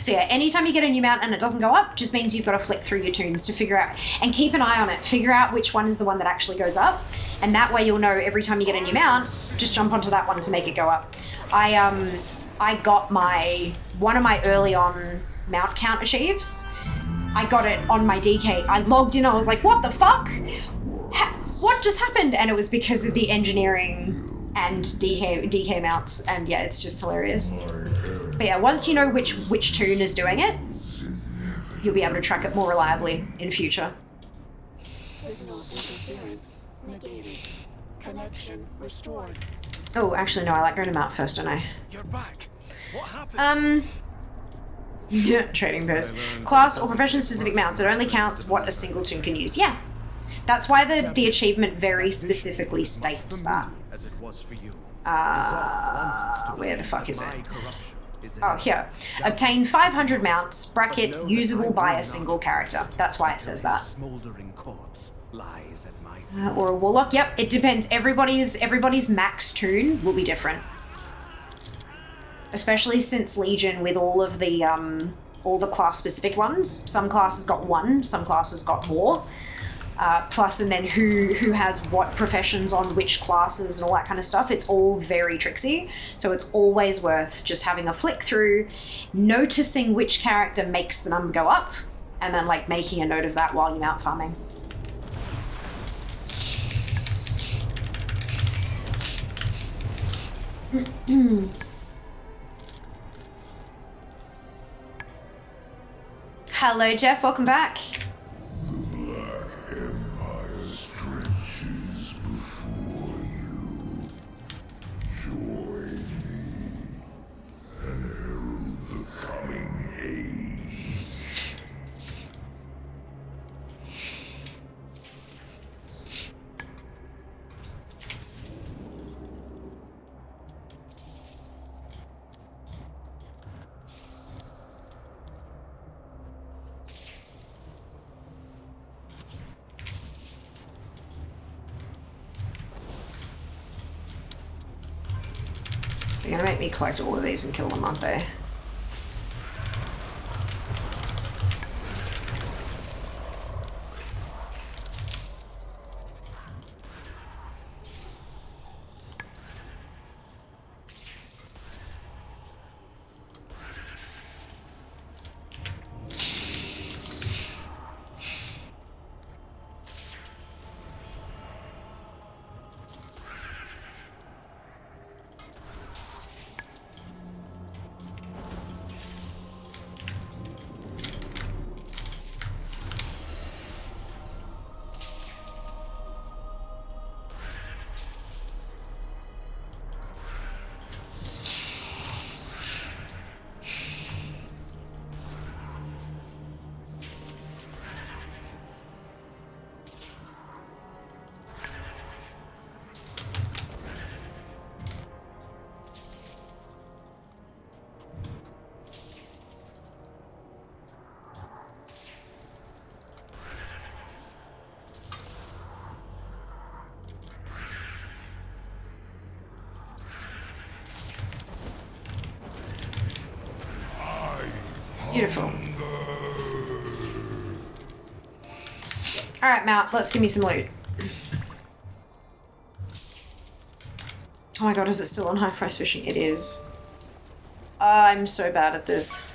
So yeah, anytime you get a new mount and it doesn't go up, just means you've got to flick through your toons to figure out, and keep an eye on it, figure out which one is the one that actually goes up, and that way you'll know every time you get a new mount, just jump onto that one to make it go up. I got one of my early on mount count achieves. I got it on my DK. I logged in, I was like, what the fuck? What just happened? And it was because of the engineering and DK mounts, and yeah, it's just hilarious. But yeah, once you know which toon is doing it, you'll be able to track it more reliably in future. Signal interference negated. Connection restored. Oh, actually no, I like going to mount first, don't I? You're back. What happened? Yeah, trading post. Class or profession specific mounts. It only counts what a single toon can use. Yeah. That's why the achievement very specifically states that. As it was for you. Where the fuck is it? Oh, here. Obtain 500 mounts, bracket, usable by a single character. That's why it says that. Smoldering corpse lies at my Or a warlock. Yep, it depends. Everybody's max toon will be different. Especially since Legion with all the class specific ones. Some classes got 1, some classes got more. Plus, and then who has what professions on which classes and all that kind of stuff. It's all very tricksy. So it's always worth just having a flick through, noticing which character makes the number go up, and then like making a note of that while you're mount farming. Hello, Jeff. Welcome back. They're gonna make me collect all of these and kill them, aren't they? Beautiful. Alright, Mount, let's give me some loot. Oh my god, is it still on high price fishing? It is. I'm so bad at this.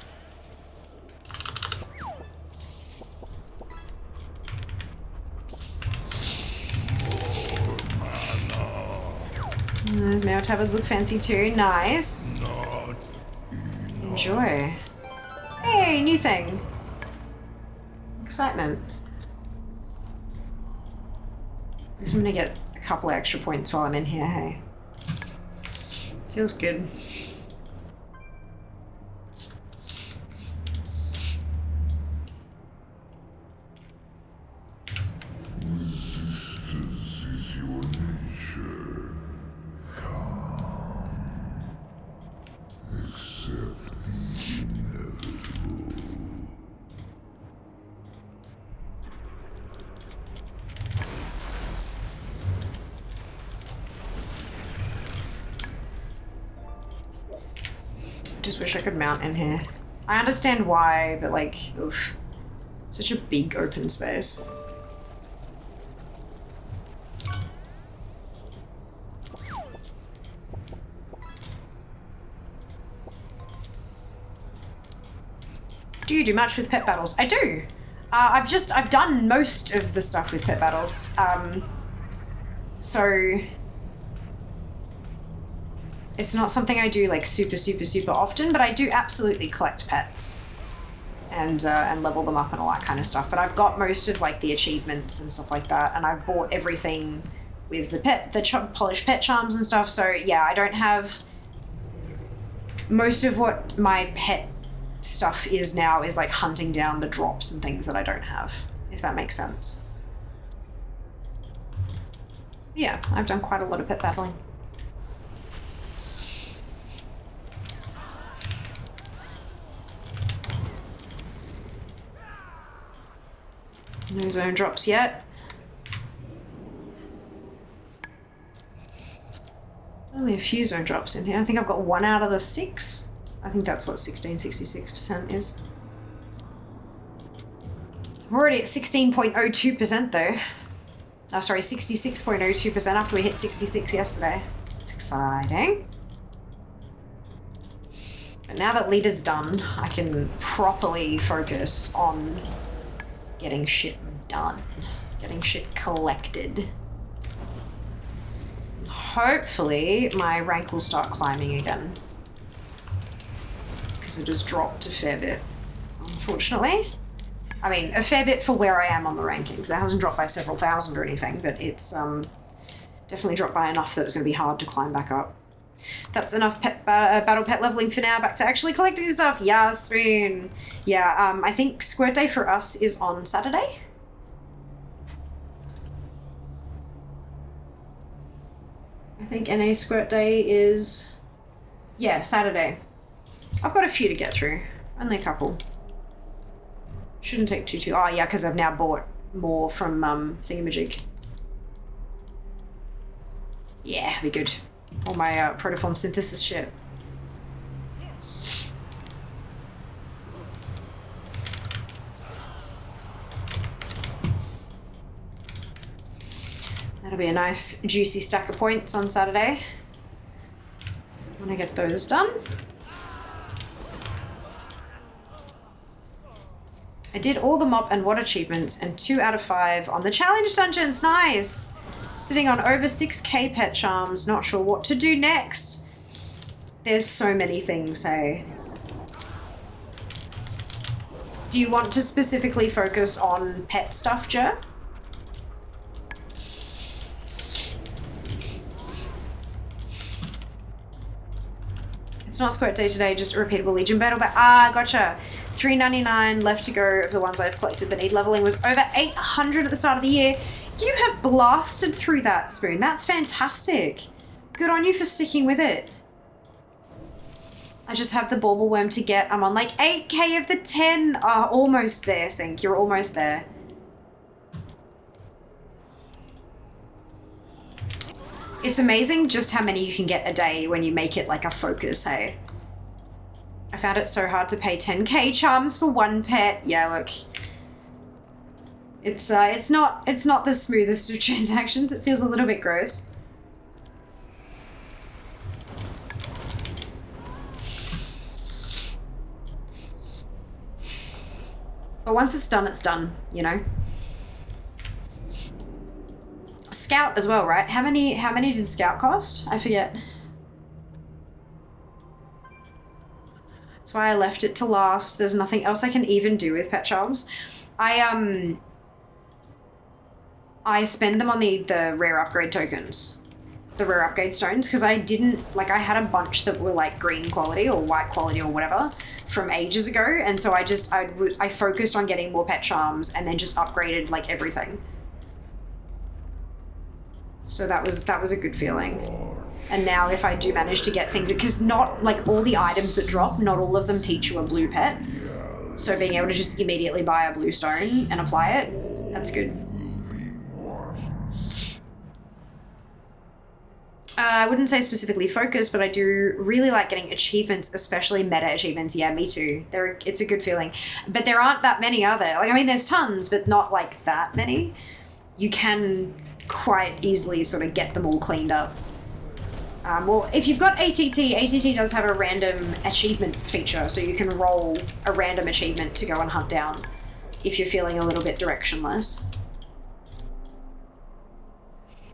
Mail tabards look fancy too. Nice. Enjoy. Hey, new thing. Excitement. I guess I'm gonna get a couple extra points while I'm in here, hey. Feels good. Just wish I could mount in here. I understand why, but like, oof. Such a big open space. Do you do much with pet battles? I do. I've done most of the stuff with pet battles. So it's not something I do like super often, but I do absolutely collect pets and level them up and all that kind of stuff. But I've got most of like the achievements and stuff like that, and I've bought everything with the polished pet charms and stuff. So yeah, I don't have most of what my pet stuff is now is like hunting down the drops and things that I don't have, if that makes sense. Yeah, I've done quite a lot of pet battling. No zone drops yet. Only a few zone drops in here. I think I've got 1 out of the 6. I think that's what 1666% is. We're already at 16.02% though. Oh, sorry, 66.02% after we hit 66 yesterday. It's exciting. But now that LIITA's done, I can properly focus on getting shit done. Getting shit collected. Hopefully my rank will start climbing again. Because it has dropped a fair bit, unfortunately. I mean, a fair bit for where I am on the rankings. It hasn't dropped by several thousand or anything, but it's definitely dropped by enough that it's going to be hard to climb back up. That's enough battle pet leveling for now. Back to actually collecting stuff. Yasmin. Yeah, I think Squirt Day for us is on Saturday. I think NA Squirt Day is, yeah, Saturday. I've got a few to get through. Only a couple. Shouldn't take too. Oh yeah, because I've now bought more from Thingamajig. Yeah, be good. All my protoform synthesis shit. That'll be a nice juicy stack of points on Saturday when I get those done. I did all the mop and WOD achievements and 2 out of 5 on the challenge dungeons. Nice! Sitting on over 6k pet charms, not sure what to do next. There's so many things, hey. Do you want to specifically focus on pet stuff, Jer? It's not Squirt Day today, just a repeatable Legion battle. But gotcha. 399 left to go of the ones I've collected that need leveling. Was over 800 at the start of the year. You have blasted through that, Spoon. That's fantastic. Good on you for sticking with it. I just have the bauble worm to get. I'm on like 8k of the 10. Almost there, Sink. You're almost there. It's amazing just how many you can get a day when you make it like a focus, hey? I found it so hard to pay 10k charms for one pet. Yeah, look. It's not the smoothest of transactions. It feels a little bit gross. But once it's done, you know? Scout as well, right? How many did Scout cost? I forget. That's why I left it to last. There's nothing else I can even do with pet charms. I spend them on the rare upgrade tokens. The rare upgrade stones, because I didn't, like, I had a bunch that were like green quality or white quality or whatever from ages ago, and so I focused on getting more pet charms and then just upgraded like everything. So that was a good feeling. And now if I do manage to get things, because not like all the items that drop, not all of them teach you a blue pet. So being able to just immediately buy a blue stone and apply it, that's good. I wouldn't say specifically focus, but I do really like getting achievements, especially meta achievements. Yeah, me too. It's a good feeling. But there aren't that many, are there? Like, I mean, there's tons, but not like that many. You can quite easily sort of get them all cleaned up. Well, if you've got ATT does have a random achievement feature, so you can roll a random achievement to go and hunt down if you're feeling a little bit directionless.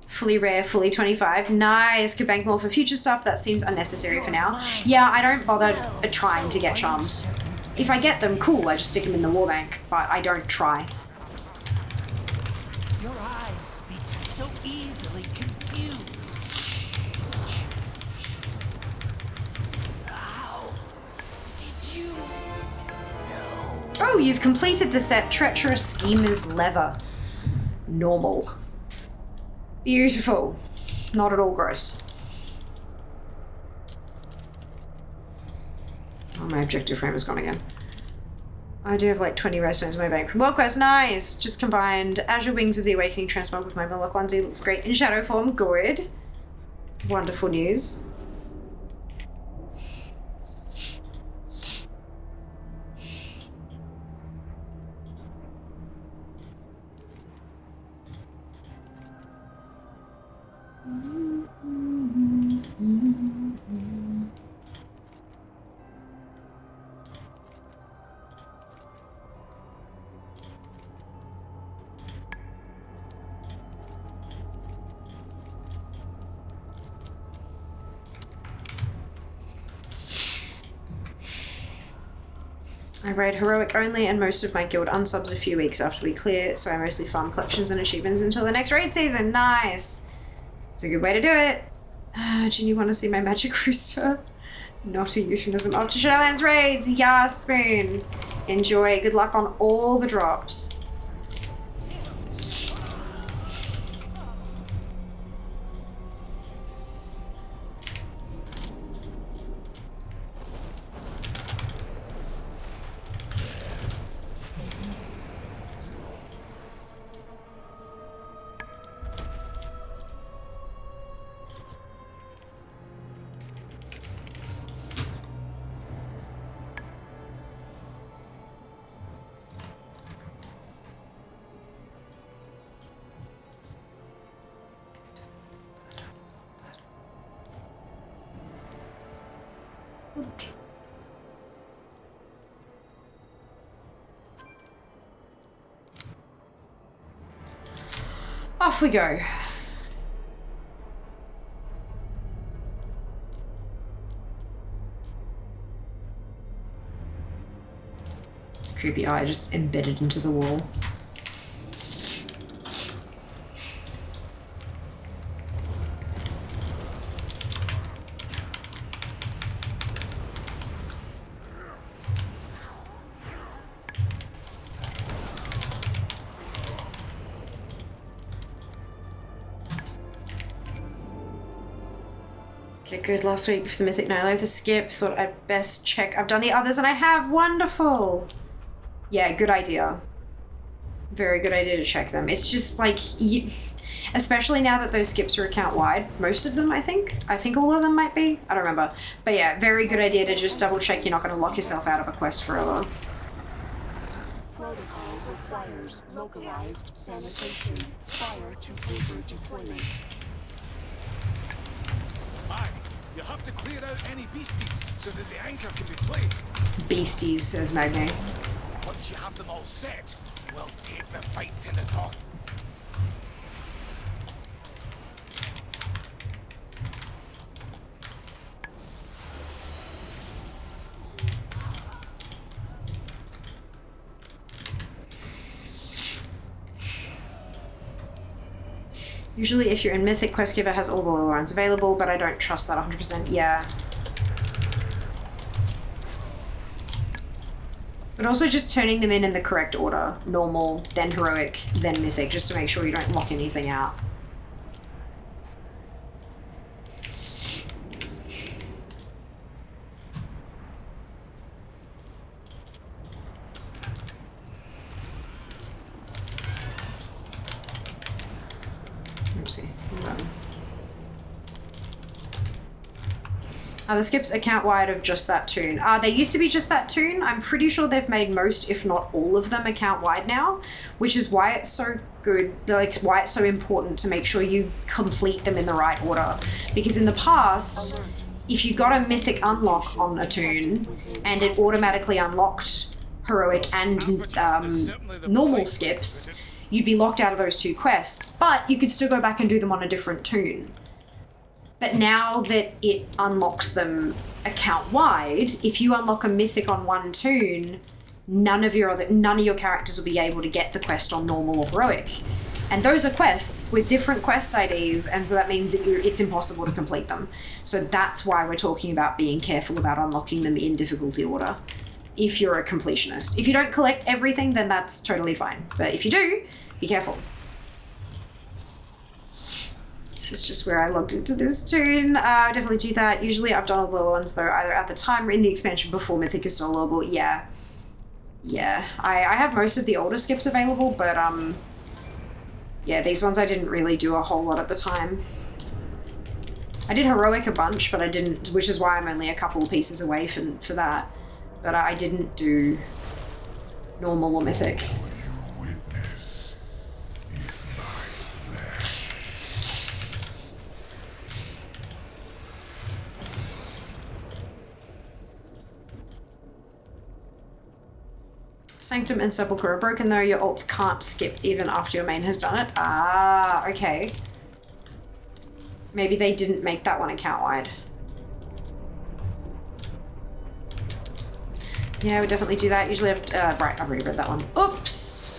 Fully rare, fully 25. Nice. Could bank more for future stuff. That seems unnecessary for now. Yeah, I don't bother trying to get charms. If I get them, cool. I just stick them in the war bank, but I don't try. Your eyes be so easily confused. How did you know? Oh, you've completed the set Treacherous Schemer's Leather. Normal. Beautiful. Not at all gross. Oh, my objective frame has gone again. I do have like 20 redstones in my bank from Warcraft. Nice! Just combined Azure Wings of the Awakening transmog with my Murloc onesie. Looks great in shadow form. Good. Wonderful news. I raid heroic only, and most of my guild unsubs a few weeks after we clear, so I mostly farm collections and achievements until the next raid season. Nice! It's a good way to do it. Do you want to see my magic rooster? Not a euphemism. Off to Shadowlands raids! Yes, Spoon! Enjoy. Good luck on all the drops. Off we go. Creepy eye just embedded into the wall. Okay, good. Last week for the Mythic Nihilotha skip, thought I'd best check. I've done the others and I have. Wonderful. Yeah, good idea. Very good idea to check them. It's just like, especially now that those skips are account wide, most of them, I think all of them might be. I don't remember. But yeah, very good idea to just double check you're not going to lock yourself out of a quest forever. Protocol requires localized sanitation prior to paper deployment. Aye, you have to clear out any beasties so that the anchor can be placed. Beasties, says Magne. Once you have them all set, we'll take the fight to the top. Usually if you're in Mythic, Quest Giver has all the lower ones available, but I don't trust that 100%. Yeah. But also just turning them in the correct order. Normal, then Heroic, then Mythic, just to make sure you don't lock anything out. Oopsie. The skips account wide of just that toon. They used to be just that toon. I'm pretty sure they've made most, if not all of them, account wide now, which is why it's so good, like why it's so important to make sure you complete them in the right order. Because in the past, if you got a Mythic unlock on a toon and it automatically unlocked Heroic and normal skips, you'd be locked out of those two quests, but you could still go back and do them on a different toon. But now that it unlocks them account-wide, if you unlock a Mythic on one toon, none of your characters will be able to get the quest on normal or heroic. And those are quests with different quest IDs, and so that means that it's impossible to complete them. So that's why we're talking about being careful about unlocking them in difficulty order, if you're a completionist. If you don't collect everything, then that's totally fine. But if you do, be careful. This is just where I logged into this toon. Definitely do that. Usually I've done all the lower ones though, either at the time or in the expansion before Mythic is still loweable. Yeah. Yeah. I have most of the older skips available, but yeah, these ones I didn't really do a whole lot at the time. I did Heroic a bunch, but I didn't, which is why I'm only a couple pieces away for that. But I didn't do normal or Mythic. Sanctum and Sepulchre are broken though. Your ults can't skip even after your main has done it. Ah, okay. Maybe they didn't make that one account wide. Yeah, I would definitely do that. Usually I've, right, I've already read that one. Oops!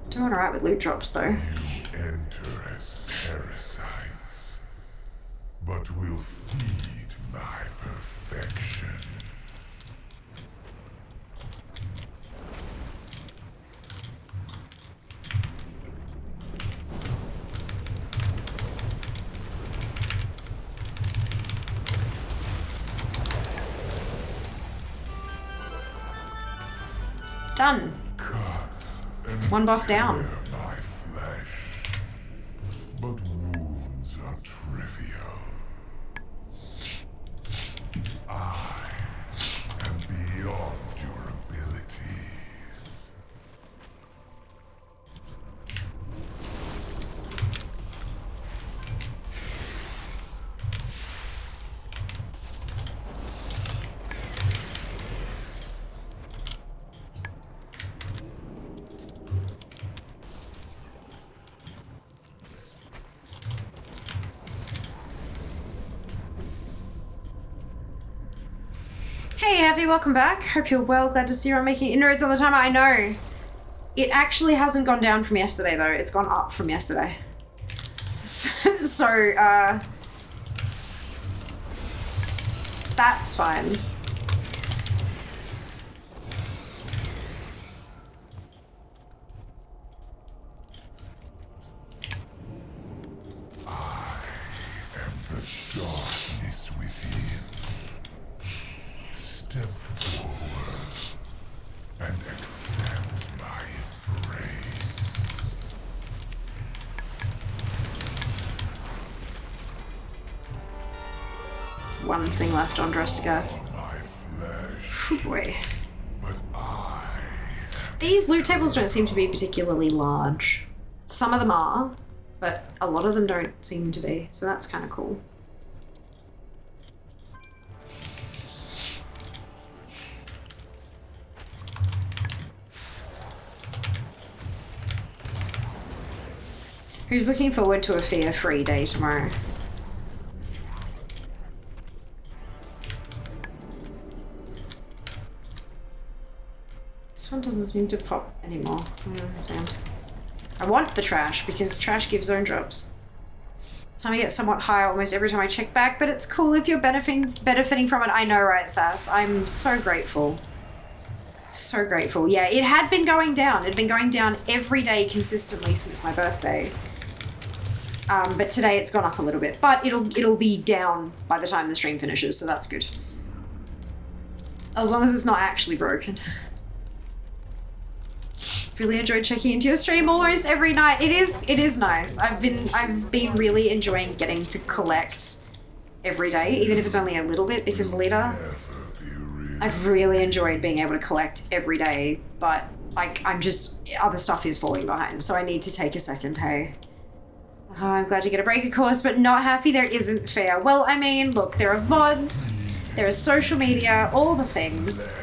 Doing alright with loot drops though. You enter as parasites, but will feed my perfection. Done. One boss down. My flesh, but wounds are trivial. I am beyond your abilities. Hey Heavy, welcome back. Hope you're well. Glad to see you. I'm making inroads on the timer. I know. It actually hasn't gone down from yesterday though. It's gone up from yesterday. So that's fine. I am the darkness within. Step forward and accept my embrace. One thing left on Dressgath. My flesh, Boy. but I These loot tables don't seem to be particularly large. Some of them are, but a lot of them don't seem to be, so that's kind of cool. Who's looking forward to a fear-free day tomorrow? This one doesn't seem to pop anymore. I don't understand. I want the trash because trash gives zone drops. Time I get somewhat high almost every time I check back, but it's cool if you're benefiting from it. I know, right, Sass? I'm so grateful. So grateful. Yeah, it had been going down. It had been going down every day consistently since my birthday. But today it's gone up a little bit. But it'll be down by the time the stream finishes, so that's good. As long as it's not actually broken. Really enjoyed checking into your stream almost every night. It is nice. I've been really enjoying getting to collect every day, even if it's only a little bit, because LIITA, I've really enjoyed being able to collect every day, but like other stuff is falling behind, so I need to take a second, hey. Oh, I'm glad you get a break, of course, but not happy there isn't fair. Well, I mean, look, there are VODs, there is social media, all the things.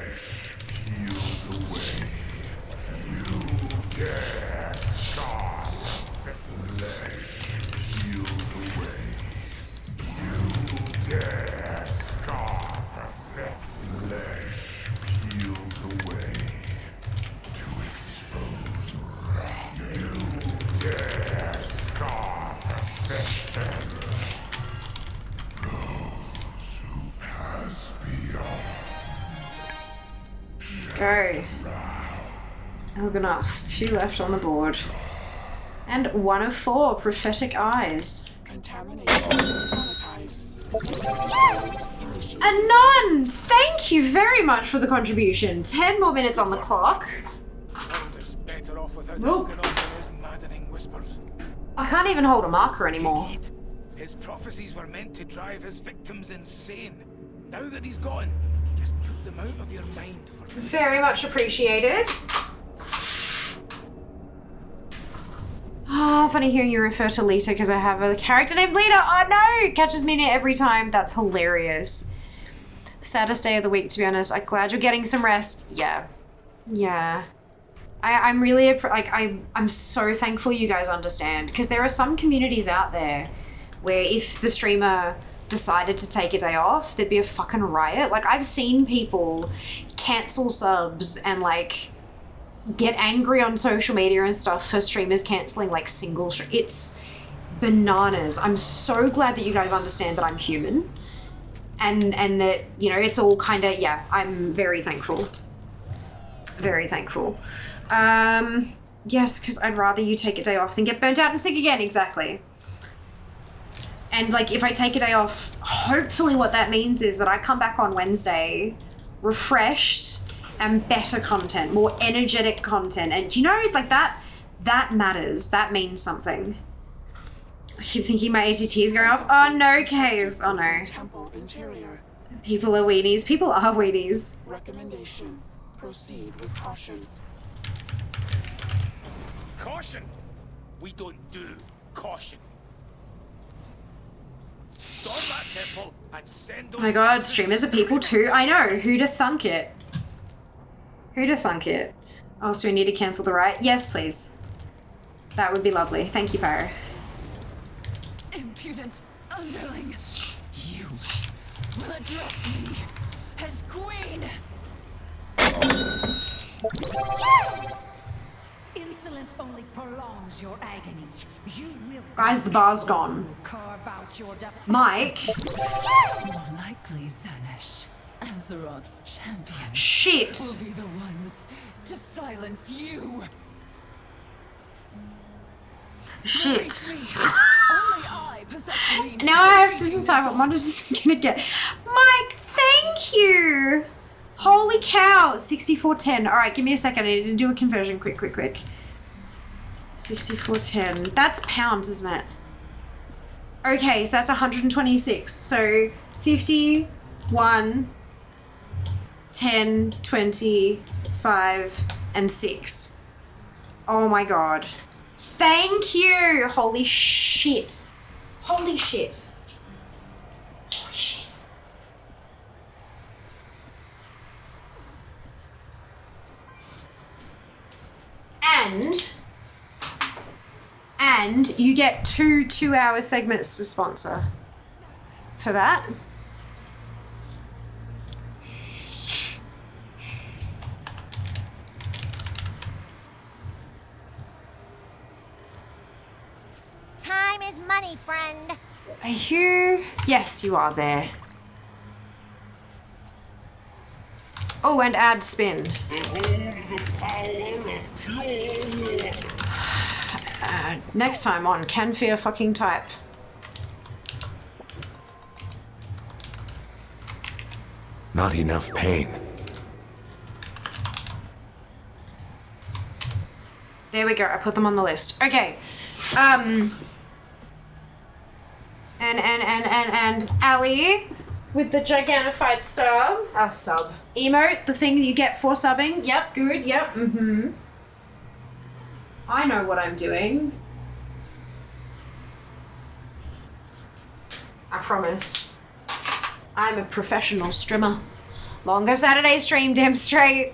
Go. Elganath, 2 left on the board. And 1 of 4, prophetic eyes. Anon! Thank you very much for the contribution. 10 more minutes on the clock. Ooh. I can't even hold a marker anymore. His prophecies were meant to drive his victims insane. Now that he's gone, just put them out of your mind for a minute. Very much appreciated. Ah, funny hearing you refer to LIITA because I have a character named LIITA. Oh no! Catches me in it every time. That's hilarious. Saddest day of the week, to be honest. I'm glad you're getting some rest. Yeah. Yeah. I'm really, like, I'm so thankful you guys understand, because there are some communities out there where if the streamer decided to take a day off, there'd be a fucking riot. Like, I've seen people cancel subs and, like, get angry on social media and stuff for streamers canceling, like, it's bananas. I'm so glad that you guys understand that I'm human and that, you know, it's all kind of, yeah, I'm very thankful. Very thankful. Yes, because I'd rather you take a day off than get burnt out and sick again. Exactly. And, like, if I take a day off, hopefully what that means is that I come back on Wednesday refreshed and better content, more energetic content. And, you know, like, that matters. That means something. I keep thinking my ATT is going off. Oh, no, Kays. Oh, no. People are weenies. People are weenies. Recommendation. Proceed with caution. Caution? We don't do caution. Storm that temple and send those. Oh my god, streamers are people too. I know. Who'da thunk it? Who'da thunk it? Oh, so we need to cancel the riot? Yes, please. That would be lovely. Thank you, Pyro. Impudent underling. You will address me as queen. Insolence only prolongs your agony. You will. Guys, the bar's gone. Carve out your Mike. More likely, Zanish. Azeroth's champions Shit. will be the ones to silence you. Shit. Only I possess the means. Now I have to decide what monitors I'm gonna get. Mike, thank you. Holy cow, 6410. All right, give me a second. I need to do a conversion quick. 6410. That's pounds, isn't it? Okay, so that's 126. So 51, 10, 20, 5, and 6. Oh my god. Thank you. Holy shit. Holy shit. Holy shit. And you get 2 2-hour segments to sponsor for that. is money, friend. Are you? Yes, you are there. Oh, and add spin. Next time on Can Fear fucking type. Not enough pain. There we go. I put them on the list. Okay. And Ali with the gigantified sub. Sub. Emote, the thing that you get for subbing. Yep, good. Yep. Mm-hmm. I know what I'm doing. I promise. I'm a professional streamer. Longer Saturday stream, damn straight.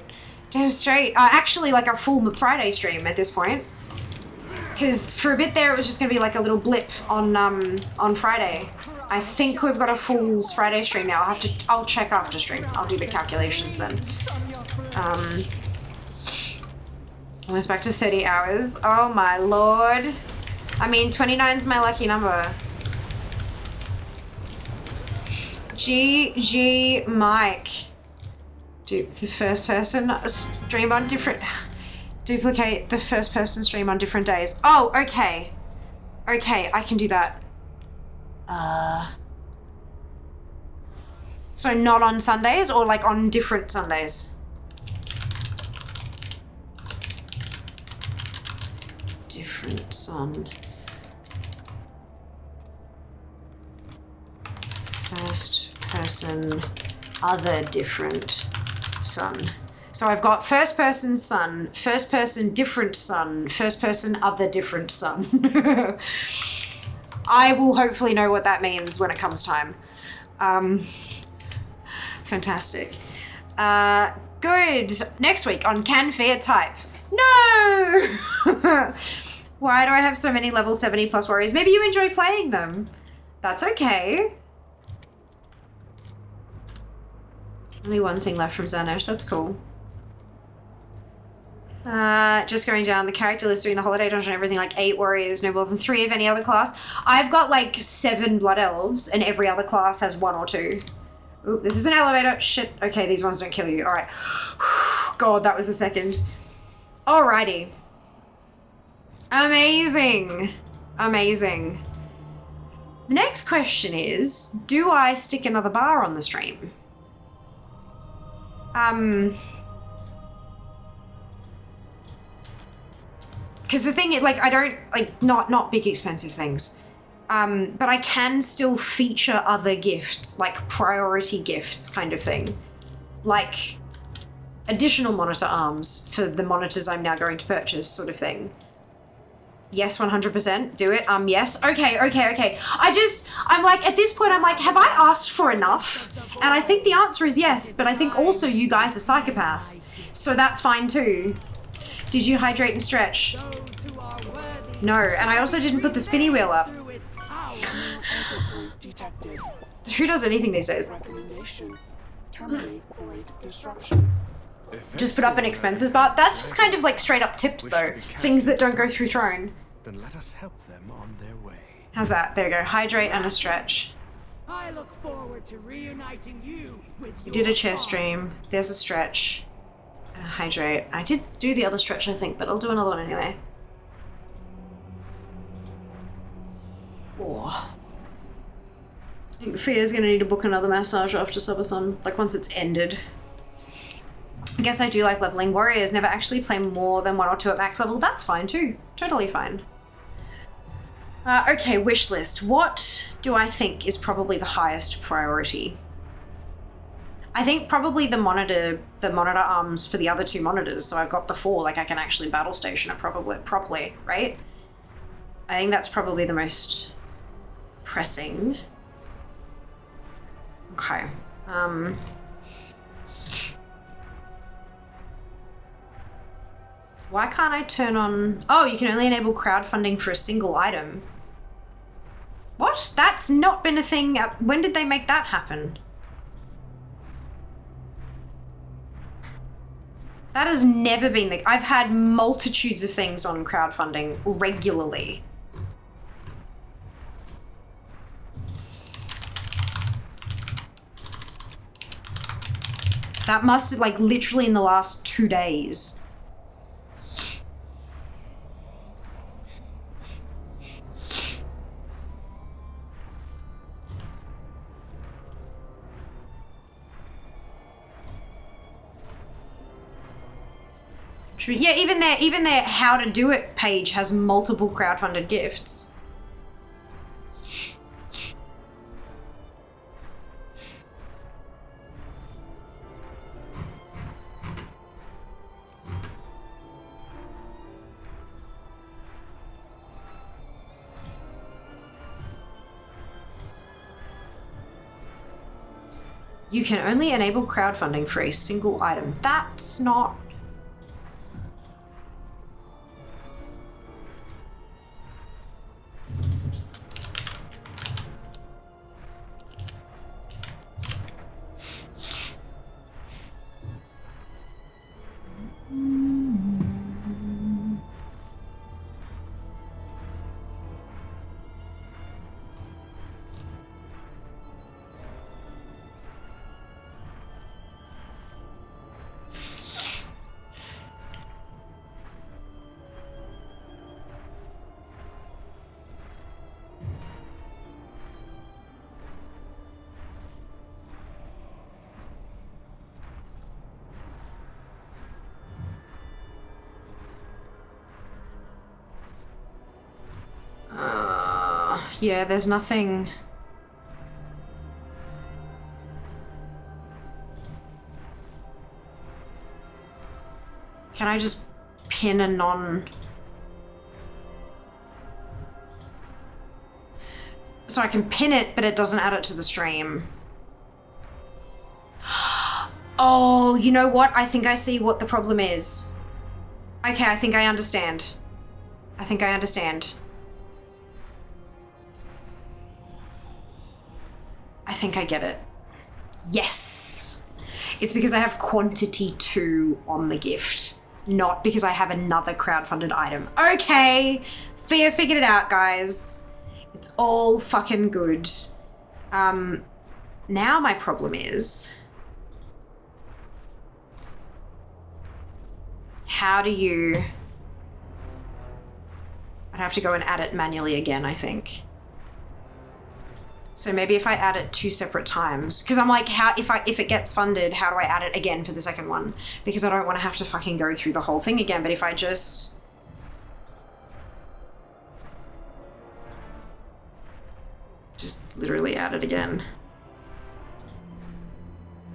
Damn straight. Actually, like a full Friday stream at this point. Because for a bit there, it was just going to be like a little blip on Friday. I think we've got a full Friday stream now. I'll check after stream. I'll do the calculations then. Almost back to 30 hours. Oh my lord. I mean, 29's my lucky number. GG Mike. The first person stream on different... Duplicate the first person stream on different days. Oh, okay. Okay, I can do that. So not on Sundays or like on different Sundays? Different sun. First person, other different sun. So I've got first person sun, first person different sun, first person other different sun. I will hopefully know what that means when it comes time. Fantastic. Good. Next week on Can Fear Type. No! Why do I have so many level 70 plus warriors? Maybe you enjoy playing them. That's okay. Only one thing left from Xanash. That's cool. Just going down the character list, doing the holiday dungeon, everything, like 8 warriors, no more than 3 of any other class. I've got like 7 blood elves and every other class has 1 or 2. Oop, this is an elevator. Shit. Okay, these ones don't kill you. All right. God, that was a second. Alrighty. Amazing. Amazing. The next question is, do I stick another bar on the stream? Because the thing is, like, I don't, like, not big expensive things. But I can still feature other gifts, like priority gifts kind of thing. Like additional monitor arms for the monitors I'm now going to purchase sort of thing. Yes, 100%. Do it. Yes. Okay. I'm like, at this point, I'm like, have I asked for enough? And I think the answer is yes, but I think also you guys are psychopaths. So that's fine too. Did you hydrate and stretch? No, and I also didn't put the spinny wheel up. Who does anything these days? Just put up an expenses bar. That's just kind of like straight up tips though. Things that don't go through Throne. Then let us help them on their way. How's that? There you go. Hydrate and a stretch. I look forward to reuniting you with We did a chair stream. There's a stretch. And a hydrate. I did do the other stretch, I think, but I'll do another one anyway. Oh. I think Fia's gonna need to book another massage after subathon, like once it's ended. I guess I do like leveling warriors, never actually play more than 1 or 2 at max level. That's fine too, totally fine. Okay, wish list. What do I think is probably the highest priority? I think probably the monitor arms for the other 2 monitors, so I've got the 4, like I can actually battle station it properly, right? I think that's probably the most pressing. Okay. Why can't I turn on... Oh, you can only enable crowdfunding for a single item. What? That's not been a thing. When did they make that happen? That has never been the... I've had multitudes of things on crowdfunding regularly. That must have, like, literally in the last 2 days. Yeah, even their how to do it page has multiple crowdfunded gifts. You can only enable crowdfunding for a single item. That's not... yeah, there's nothing... Can I just pin a non... So I can pin it, but it doesn't add it to the stream. Oh, you know what? I think I see what the problem is. Okay, I think I understand. I think I understand. I think I get it. Yes! It's because I have quantity 2 on the gift, not because I have another crowdfunded item. Okay! Fia figured it out, guys. It's all fucking good. Now my problem is... How do you... I'd have to go and add it manually again, I think. So maybe if I add it 2 separate times, because I'm like, how if it gets funded, how do I add it again for the second one? Because I don't want to have to fucking go through the whole thing again. But if I just literally add it again.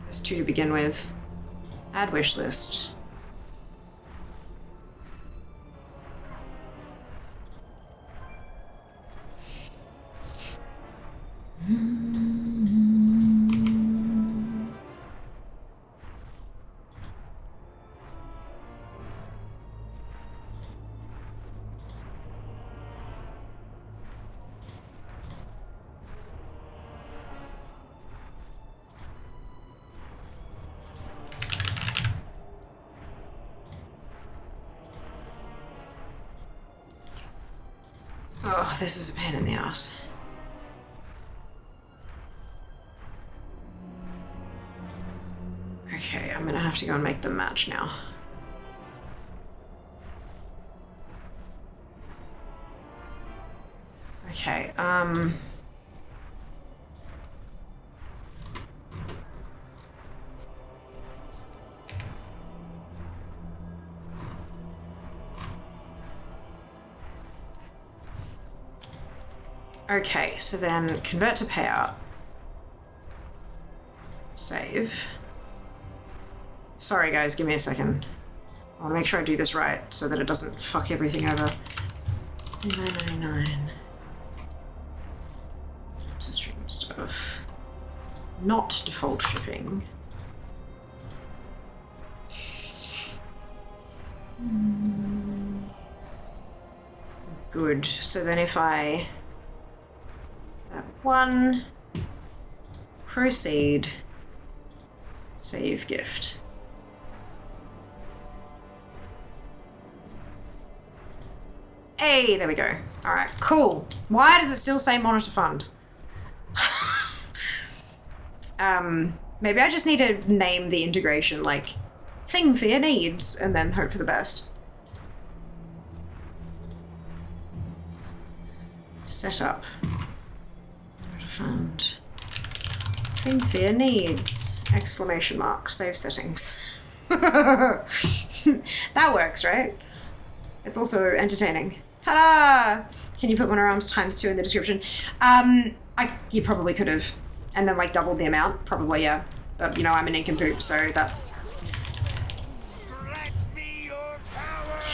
There's 2 to begin with. Add wish list. Oh, this is a pain in the ass. Okay, I'm gonna have to go and make them match now. Okay, okay, so then convert to payout. Save. Sorry guys, give me a second. I want to make sure I do this right so that it doesn't fuck everything over. 999. To stream stuff. Not default shipping. Good. So then if I... that one... proceed... save gift. Hey, there we go. All right, cool. Why does it still say monitor fund? Maybe I just need to name the integration like thing for your needs and then hope for the best. Setup. Fund. Thing for your needs. Exclamation mark. Save settings. That works, right? It's also entertaining. Ta-da! Can you put one arms ×2 in the description? You probably could have. And then like doubled the amount. Probably, yeah. But you know, I'm an nincompoop, so that's...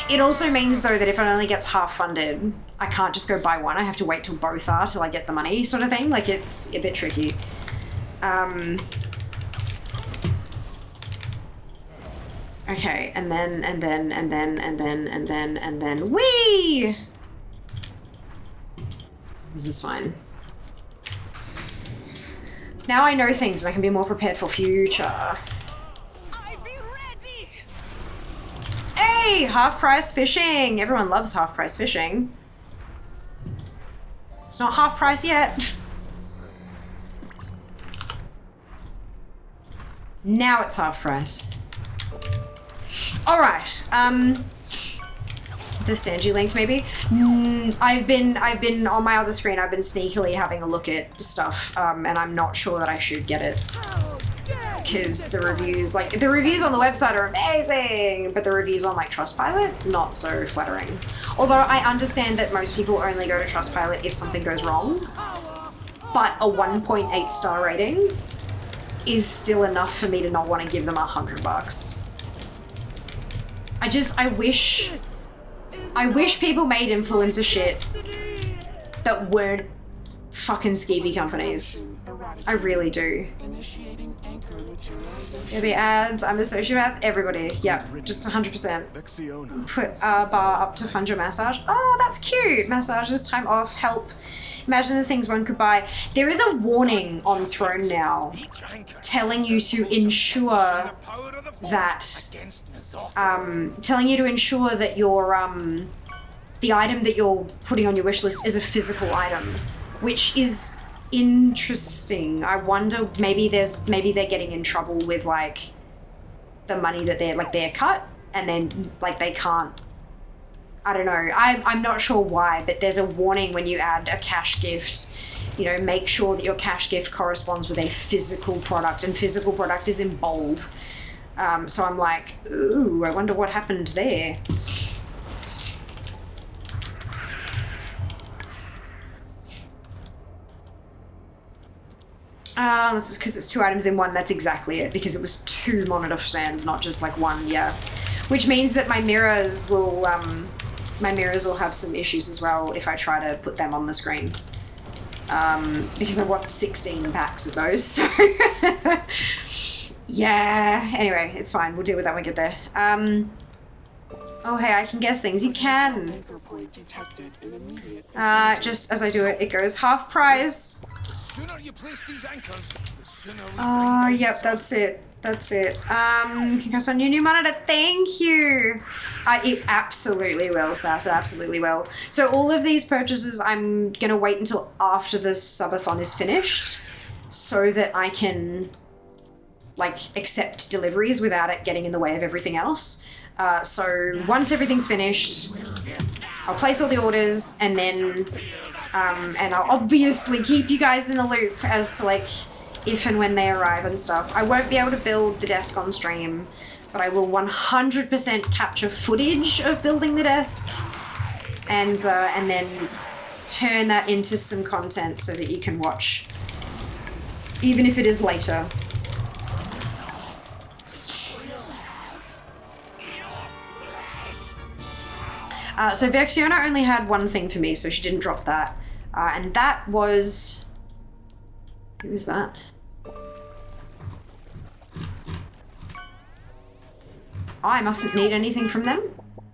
It also means though that if it only gets half funded, I can't just go buy one. I have to wait till both are till I get the money sort of thing. Like it's a bit tricky. Okay, and then whee! This is fine. Now I know things and I can be more prepared for future. Hey, half price fishing. Everyone loves half price fishing. It's not half price yet. Now it's half price. All right. The stand you linked, maybe. I've been on my other screen. I've been sneakily having a look at stuff, and I'm not sure that I should get it because the reviews on the website are amazing, but the reviews on like Trustpilot not so flattering. Although I understand that most people only go to Trustpilot if something goes wrong, but a 1.8 star rating is still enough for me to not want to give them $100. I wish people made influencer shit that weren't fucking skeevy companies. I really do. Maybe ads, I'm a sociopath, everybody. Yeah, just 100%. Put a bar up to fund your massage. Oh, that's cute. Massages, time off, help. Imagine the things one could buy. There is a warning on Throne now telling you to ensure that your the item that you're putting on your wish list is a physical item, which is interesting. I wonder, maybe they're getting in trouble with like the money that they're cut, and then like they can't. I don't know. I'm not sure why, but there's a warning when you add a cash gift. You know, make sure that your cash gift corresponds with a physical product, and physical product is in bold. So I'm like, ooh, I wonder what happened there. This is because it's 2 items in one. That's exactly it, because it was 2 monitor stands, not just like 1, yeah. Which means that my mirrors will have some issues as well if I try to put them on the screen. Because I want 16 packs of those, so... Yeah, anyway, it's fine. We'll deal with that when we get there. Oh, hey, I can guess things. You can. Just as I do it, it goes half price. Oh, yep, that's it. That's it. Congrats on your new monitor. Thank you. It absolutely will, Sass. It absolutely will. So all of these purchases, I'm going to wait until after the subathon is finished so that I can like accept deliveries without it getting in the way of everything else. So once everything's finished, I'll place all the orders, and then and I'll obviously keep you guys in the loop as to like if and when they arrive and stuff. I won't be able to build the desk on stream, but I will 100% capture footage of building the desk and then turn that into some content so that you can watch, even if it is later. So Vexiona only had one thing for me, so she didn't drop that. And that was... Who was that? I mustn't need anything from them.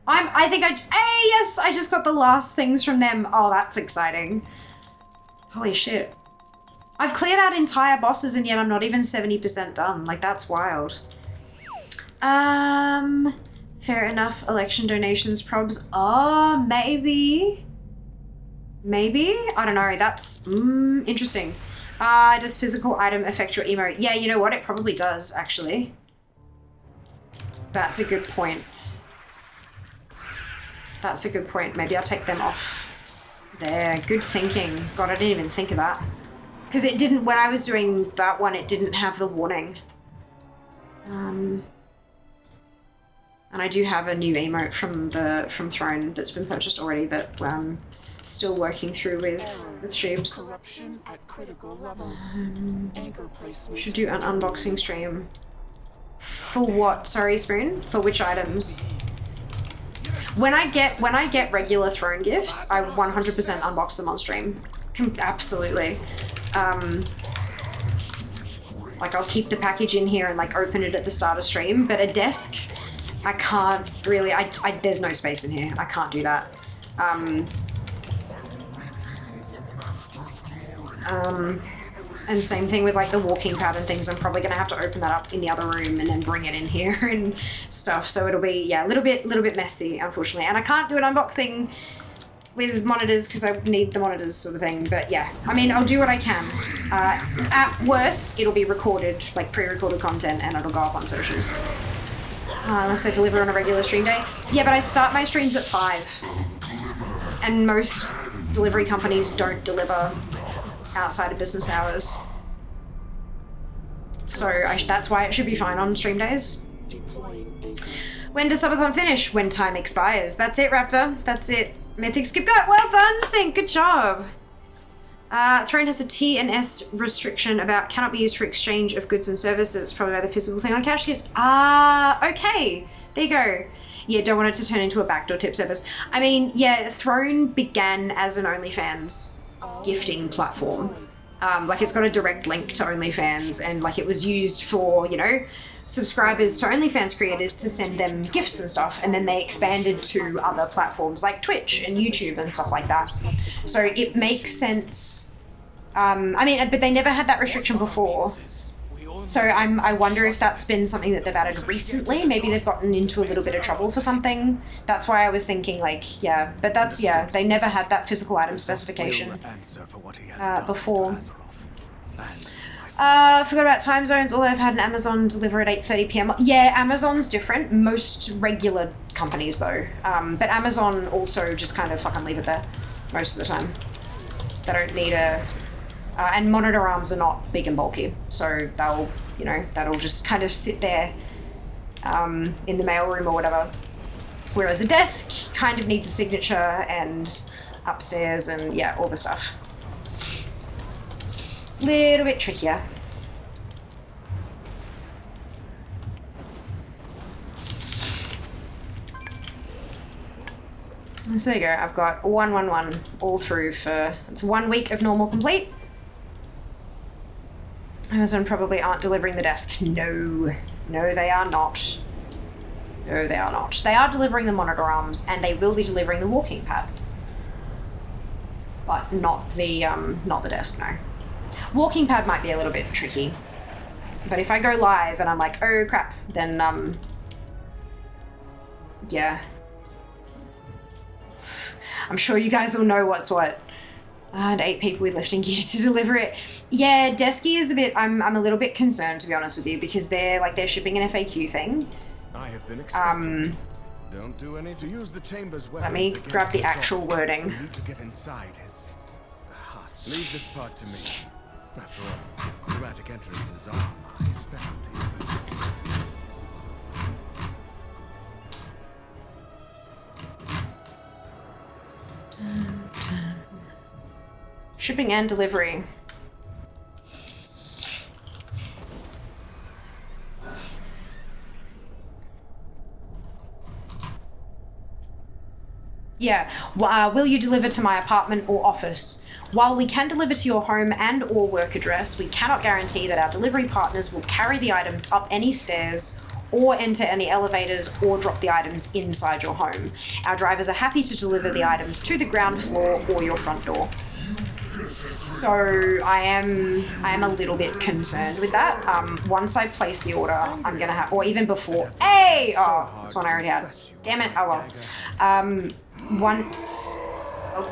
Hey, yes, I just got the last things from them. Oh, that's exciting. Holy shit. I've cleared out entire bosses and yet I'm not even 70% done. Like, that's wild. Fair enough. Election donations probs. Oh, maybe. Maybe? I don't know. That's interesting. Does physical item affect your emote? Yeah, you know what? It probably does, actually. That's a good point. That's a good point. Maybe I'll take them off there. Good thinking. God, I didn't even think of that. Because it didn't, when I was doing that one, it didn't have the warning. And I do have a new emote from Throne that's been purchased already that I'm still working through with Sheebs. Corruption at critical levels. Anchor placement. Should do an unboxing stream. For what? Sorry, Spoon? For which items? When I get regular Throne gifts, I 100% unbox them on stream. Absolutely. Like I'll keep the package in here and like open it at the start of stream, but a desk, I can't really, there's no space in here. I can't do that. And same thing with like the walking pad and things. I'm probably gonna have to open that up in the other room and then bring it in here and stuff. So it'll be, yeah, a little bit messy, unfortunately. And I can't do an unboxing with monitors because I need the monitors sort of thing. But yeah, I mean, I'll do what I can. At worst, it'll be recorded, like pre-recorded content, and it'll go up on socials. Unless I deliver on a regular stream day. Yeah, but I start my streams at 5. And most delivery companies don't deliver outside of business hours. So that's why it should be fine on stream days. When does Subathon finish? When time expires. That's it, Raptor. That's it. Mythic Skip Gut. Well done, Sync. Good job. Throne has a T and S restriction about cannot be used for exchange of goods and services. It's probably about the physical thing on cash. Yes. Okay. There you go. Yeah, don't want it to turn into a backdoor tip service. I mean, yeah, Throne began as an OnlyFans gifting platform. Like it's got a direct link to OnlyFans, and like it was used for, you know, subscribers to OnlyFans creators to send them gifts and stuff, and then they expanded to other platforms like Twitch and YouTube and stuff like that. So it makes sense. I mean, but they never had that restriction before. So I wonder if that's been something that they've added recently. Maybe they've gotten into a little bit of trouble for something. That's why I was thinking like, yeah, but that's, yeah, they never had that physical item specification before. Forgot about time zones, although I've had an Amazon deliver at 8:30 p.m. Yeah, Amazon's different. Most regular companies though. But Amazon also just kind of fucking leave it there most of the time. They don't need a... and monitor arms are not big and bulky, so they'll, you know, that'll just kind of sit there in the mailroom or whatever. Whereas a desk kind of needs a signature and upstairs and yeah, all the stuff. Little bit trickier. So there you go, I've got 111 all through for, it's 1 week of normal complete. Amazon probably aren't delivering the desk. No, they are not. No, they are not. They are delivering the monitor arms, and they will be delivering the walking pad. But not the desk, no. Walking pad might be a little bit tricky. But if I go live and I'm like, oh crap, then, yeah. I'm sure you guys will know what's what. And 8 people with lifting gear to deliver it. Yeah, Desky is a bit, I'm a little bit concerned, to be honest with you, because they're shipping an FAQ thing. I have been expecting. Don't do any to use the chamber's let me grab the actual wording. Need to get inside his hut. Leave this part to me. After all, dramatic entrances are my specialty. Shipping and delivery. Yeah. Will you deliver to my apartment or office? While we can deliver to your home and or work address, we cannot guarantee that our delivery partners will carry the items up any stairs or enter any elevators or drop the items inside your home. Our drivers are happy to deliver the items to the ground floor or your front door. So I am a little bit concerned with that. Once I place the order, I'm gonna have, or even before, hey! Oh, that's one I already had. Damn it, oh well. Once,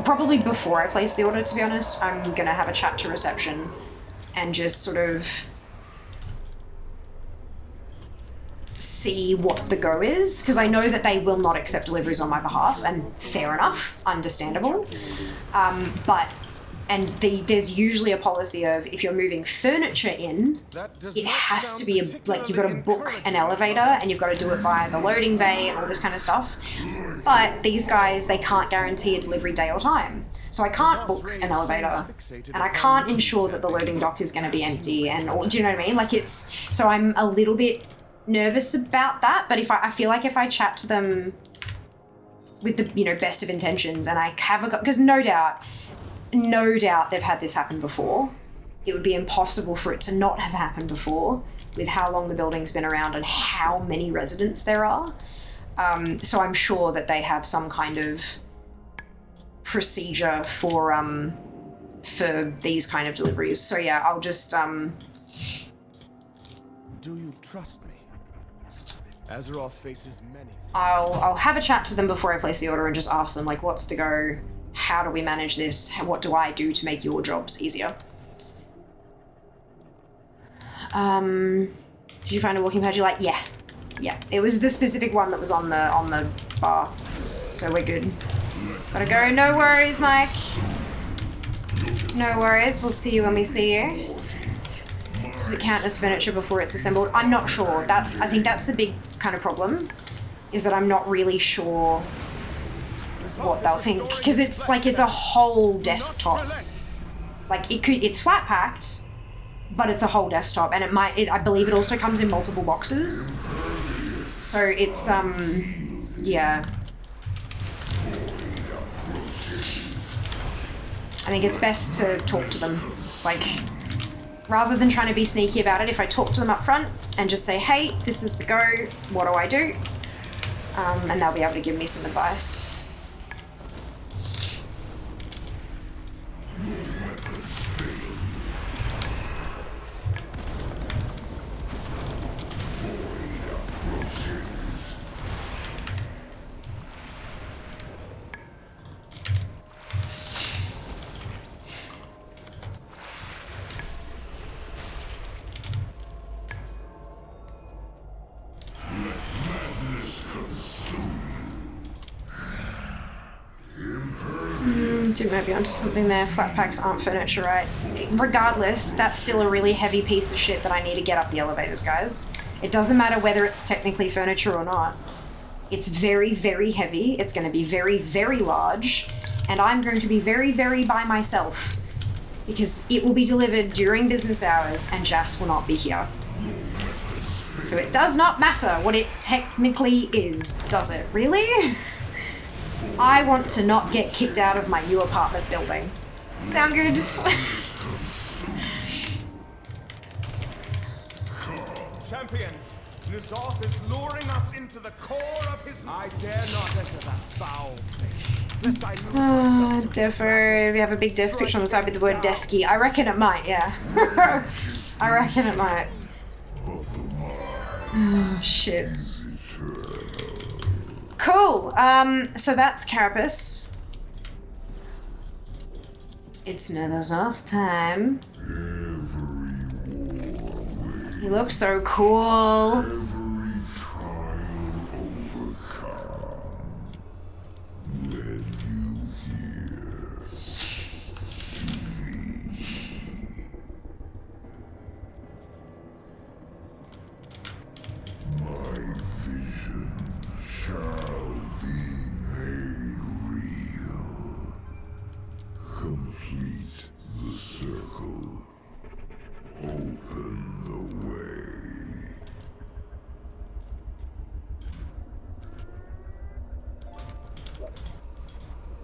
probably before I place the order, to be honest, I'm gonna have a chat to reception and just sort of see what the go is, because I know that they will not accept deliveries on my behalf, and fair enough, understandable. There's usually a policy of, if you're moving furniture in, it has to be like you've got to book an elevator and you've got to do it via the loading bay and all this kind of stuff. But these guys, they can't guarantee a delivery day or time. So I can't book an elevator, and I can't ensure that the loading dock is going to be empty, and all, do you know what I mean? Like, it's, so I'm a little bit nervous about that, but I feel like if I chat to them with the, you know, best of intentions, and I have a, because no doubt they've had this happen before. It would be impossible for it to not have happened before, with how long the building's been around and how many residents there are. So I'm sure that they have some kind of procedure for these kind of deliveries. So yeah, I'll just Do you trust me? Azeroth faces many. I'll have a chat to them before I place the order and just ask them, like, what's the go? How do we manage this? What do I do to make your jobs easier? Did you find a walking pad you like? Yeah. It was the specific one that was on the bar. So we're good. Gotta go. No worries, Mike. No worries. We'll see you when we see you. Does it count as furniture before it's assembled? I'm not sure. I think that's the big kind of problem, is that I'm not really sure what they'll think, because it's like, it's a whole desktop. Like, it's flat packed, but it's a whole desktop, and I believe it also comes in multiple boxes. So it's yeah. I think it's best to talk to them, like, rather than trying to be sneaky about it. If I talk to them up front and just say, hey, this is the go, what do I do? And they'll be able to give me some advice. Dude might be onto something there. Flat packs aren't furniture, right? Regardless, that's still a really heavy piece of shit that I need to get up the elevators, guys. It doesn't matter whether it's technically furniture or not. It's very, very heavy. It's going to be very, very large. And I'm going to be very, very by myself, because it will be delivered during business hours and Jas will not be here. So it does not matter what it technically is, does it? Really? I want to not get kicked out of my new apartment building. Sound good? Champions, N'Zoth is luring us into the core of his... I dare not enter that foul place. Defo. We have a big desk picture on the side with the word desky. I reckon it might, yeah. I reckon it might. Oh, shit. Cool. So that's Carapace. It's N'Zoth time. He looks so cool. Complete the circle. Open the way.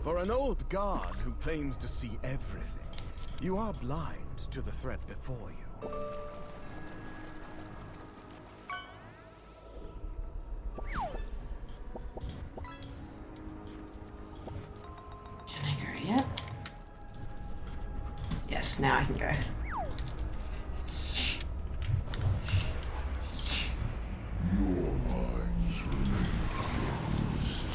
For an old guard who claims to see everything, you are blind to the threat before you. Can I go yet? Yes, now I can go. Your minds remain closed.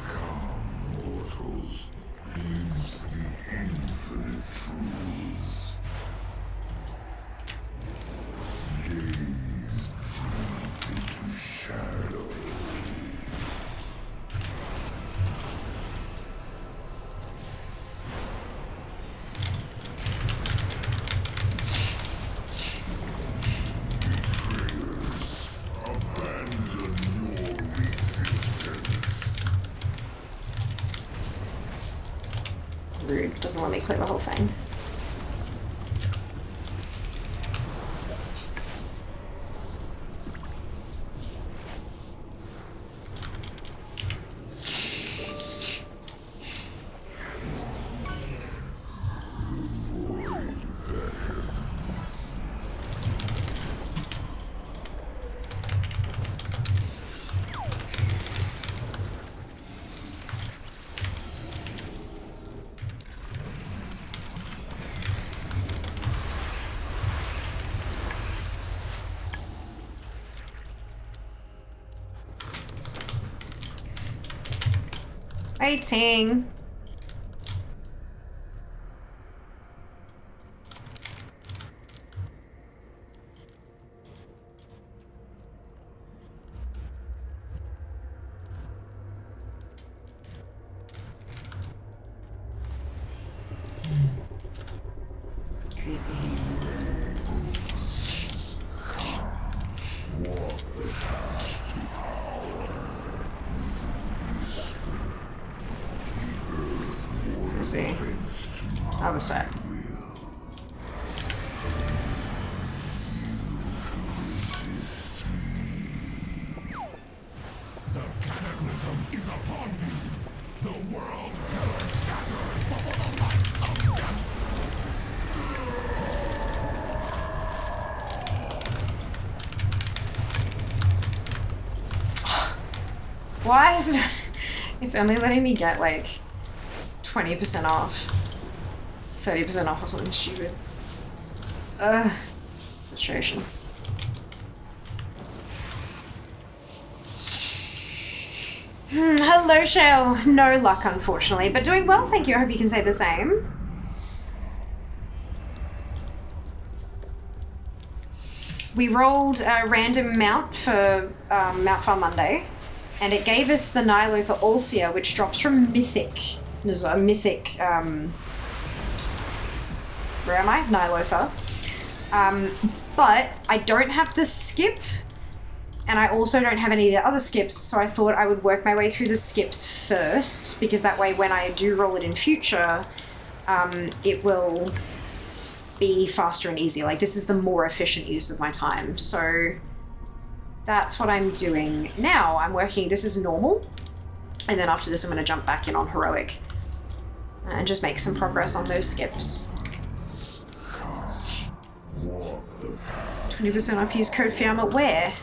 Come, mortals, glimpse the infinite truths. doesn't let me clear the whole thing. Waiting. See. Other side. The cataclysm is upon you. The world never shatters before the light of death. Why is it? It's only letting me get like 20% off. 30% off or something stupid. Frustration. Hello, Shell. No luck, unfortunately, but doing well, thank you. I hope you can say the same. We rolled a random mount for Mount Farm Monday, and it gave us the LIITA Allseer, which drops from Mythic. There's a Mythic, where am I? LIITA. But I don't have the skip, and I also don't have any of the other skips, so I thought I would work my way through the skips first, because that way when I do roll it in future, it will be faster and easier. Like, this is the more efficient use of my time. So that's what I'm doing now. I'm working, this is normal, and then after this I'm going to jump back in on heroic and just make some progress on those skips. 20% off, use code FIAMA where?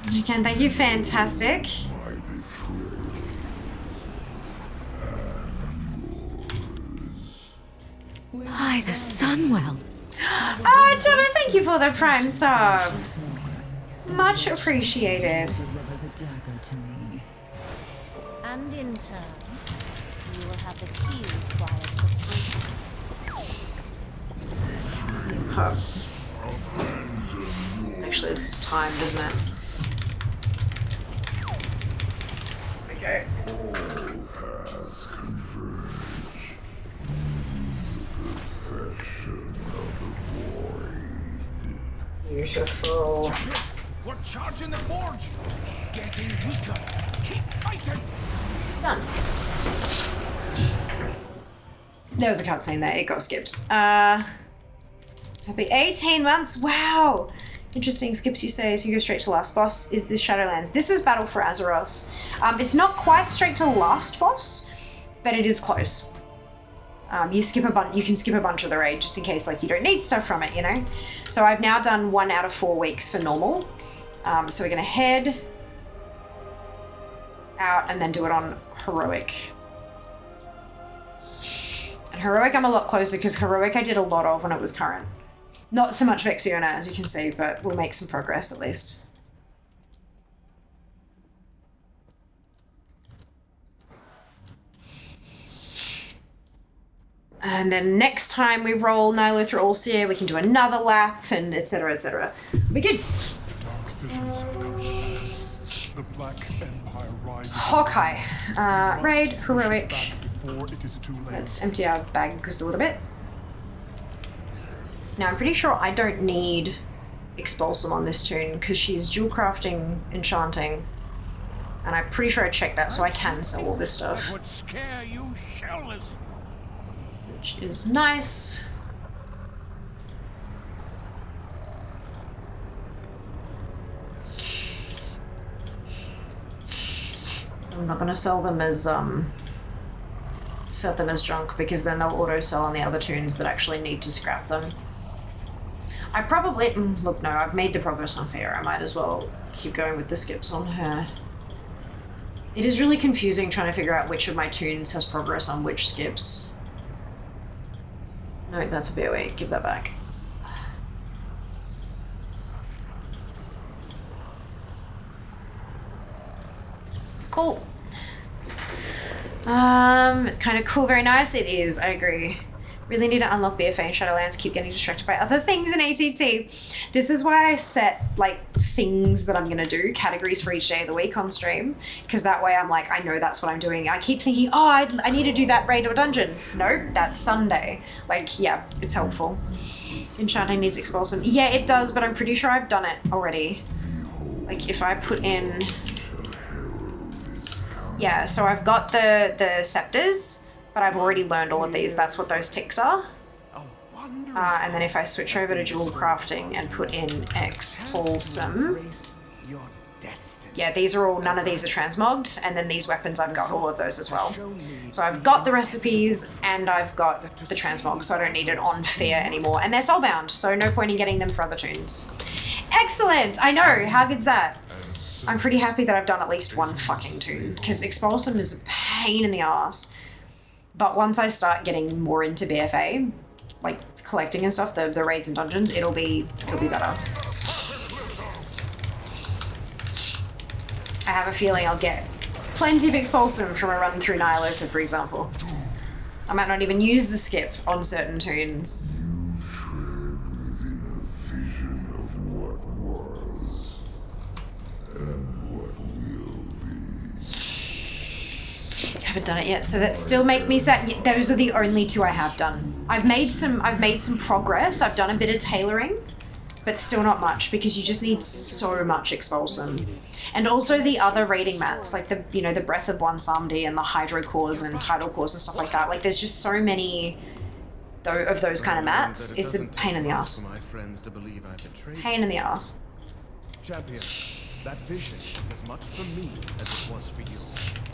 Again, thank you, fantastic. By the Sunwell. Gemma, thank you for the Prime sub. Much appreciated. Deliver the dagger to me. And in turn, you will have the key required for Actually, this is timed, isn't it? Okay. All paths converge. The perfection of the void. Beautiful. We're charging the forge. Getting weaker. Keep fighting. Done. There was a cutscene there, it got skipped. Happy 18 months, wow! Interesting, skips you say, so you go straight to last boss. Is this Shadowlands? This is Battle for Azeroth. It's not quite straight to last boss, but it is close. You can skip a bunch of the raid just in case like you don't need stuff from it, you know? So I've now done 1 out of 4 weeks for normal. So we're gonna head out and then do it on heroic. And heroic I'm a lot closer because heroic I did a lot of when it was current. Not so much Vexiona as you can see, but we'll make some progress at least. And then next time we roll LIITA Allseer, we can do another lap and etc, etc. It'll be good. The Black Empire rises. Hawkeye. Raid, heroic. Before it is too late. Let's empty our bag just a little bit. Now I'm pretty sure I don't need Expulsum on this tune because she's dual crafting enchanting. And I'm pretty sure I checked that, so I can sell all this stuff. That would scare you shellless. Which is nice. I'm not gonna sell them as set them as junk because then they'll auto sell on the other tunes that actually need to scrap them. I probably look, no, I've made the progress on Fair. I might as well keep going with the skips on her. It is really confusing trying to figure out which of my tunes has progress on which skips. No, that's a BOE. Give that back. Cool. It's kind of cool, very nice. It is, I agree. Really need to unlock BFA and Shadowlands, keep getting distracted by other things in ATT. This is why I set like things that I'm gonna do, categories for each day of the week on stream, because that way I'm like, I know that's what I'm doing. I keep thinking, oh, I need to do that raid or dungeon. No, that's Sunday. Like, yeah, it's helpful. Enchanting needs expulsion. Yeah, it does, but I'm pretty sure I've done it already. Like if I put in, yeah, so I've got the scepters, but I've already learned all of these. That's what those ticks are. And then if I switch over to dual crafting and put in X-Wholesome, yeah, these are all, none of these are transmogged, and then these weapons, I've got all of those as well. So I've got the recipes and I've got the transmog, so I don't need it on Fair anymore. And they're soulbound, so no point in getting them for other tunes. Excellent! I know, how good's that? I'm pretty happy that I've done at least one fucking tune, because Expulsum is a pain in the ass. But once I start getting more into BFA, like collecting and stuff, the raids and dungeons, it'll be better. I have a feeling I'll get plenty of Expulsum from a run through Nihilotha, for example. I might not even use the skip on certain tunes. Haven't done it yet, so that still make me sad. Those are the only two I have done. I've made some progress. I've done a bit of tailoring, but still not much because you just need so much Expulsum. And also the other raiding mats, like the the Breath of Bwansamdi and the Hydro cores and Tidal cores and stuff like that. Like there's just so many of those kind of mats. It's a pain in the ass. Pain in the ass. Champion, that vision is as much for me as it was for you.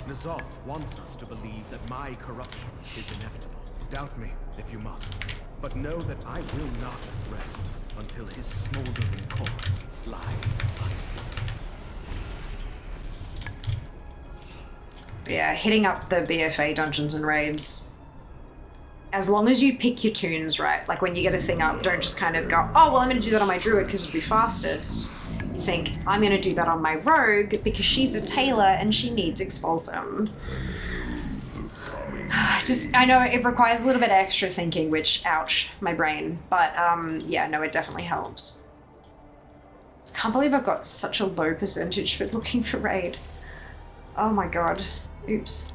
N'Zoth wants us to believe that my corruption is inevitable. Doubt me if you must, but know that I will not rest until his smoldering corpse lies uneaten. Yeah, hitting up the BFA dungeons and raids. As long as you pick your tunes right, like when you get a thing up, don't just kind of go, oh, well, I'm going to do that on my druid because it'll be fastest. You think, I'm going to do that on my rogue because she's a tailor and she needs Expulsum. I know it requires a little bit of extra thinking, which, ouch, my brain. But, yeah, no, it definitely helps. Can't believe I've got such a low percentage for looking for raid. Oh my god. Oops.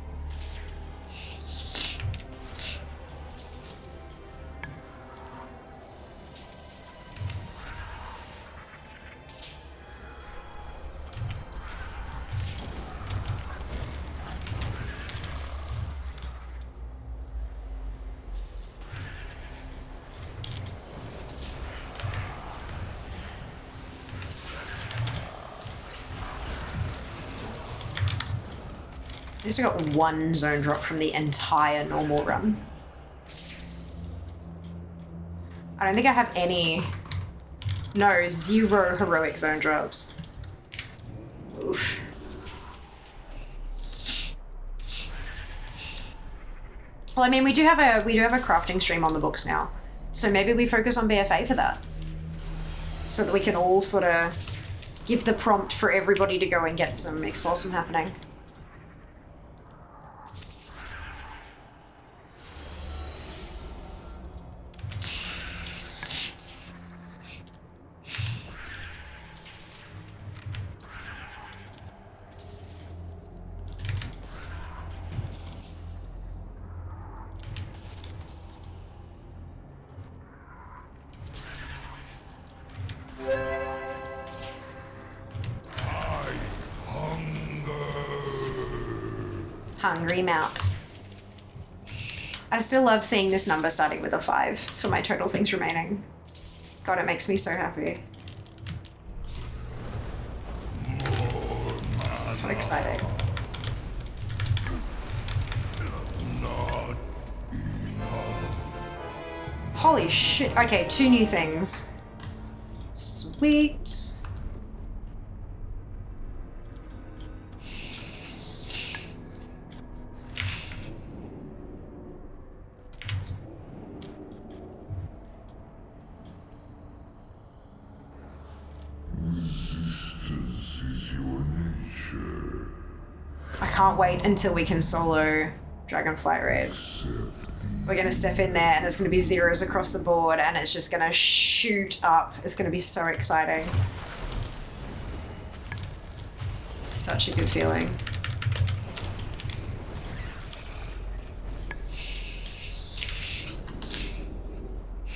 At least I got one zone drop from the entire normal run. I don't think I have any... No, 0 heroic zone drops. Oof. Well, I mean, we do have a crafting stream on the books now. So maybe we focus on BFA for that. So that we can all sort of give the prompt for everybody to go and get some Expulsum happening. I hunger Hungry mount. I still love seeing this number starting with a 5 for my total things remaining. God, it makes me so happy. So exciting. Holy shit. Okay, 2 new things. Sweet. I can't wait until we can solo Dragonflight raids. We're gonna step in there and it's gonna be zeros across the board and it's just gonna shoot up. It's gonna be so exciting. Such a good feeling.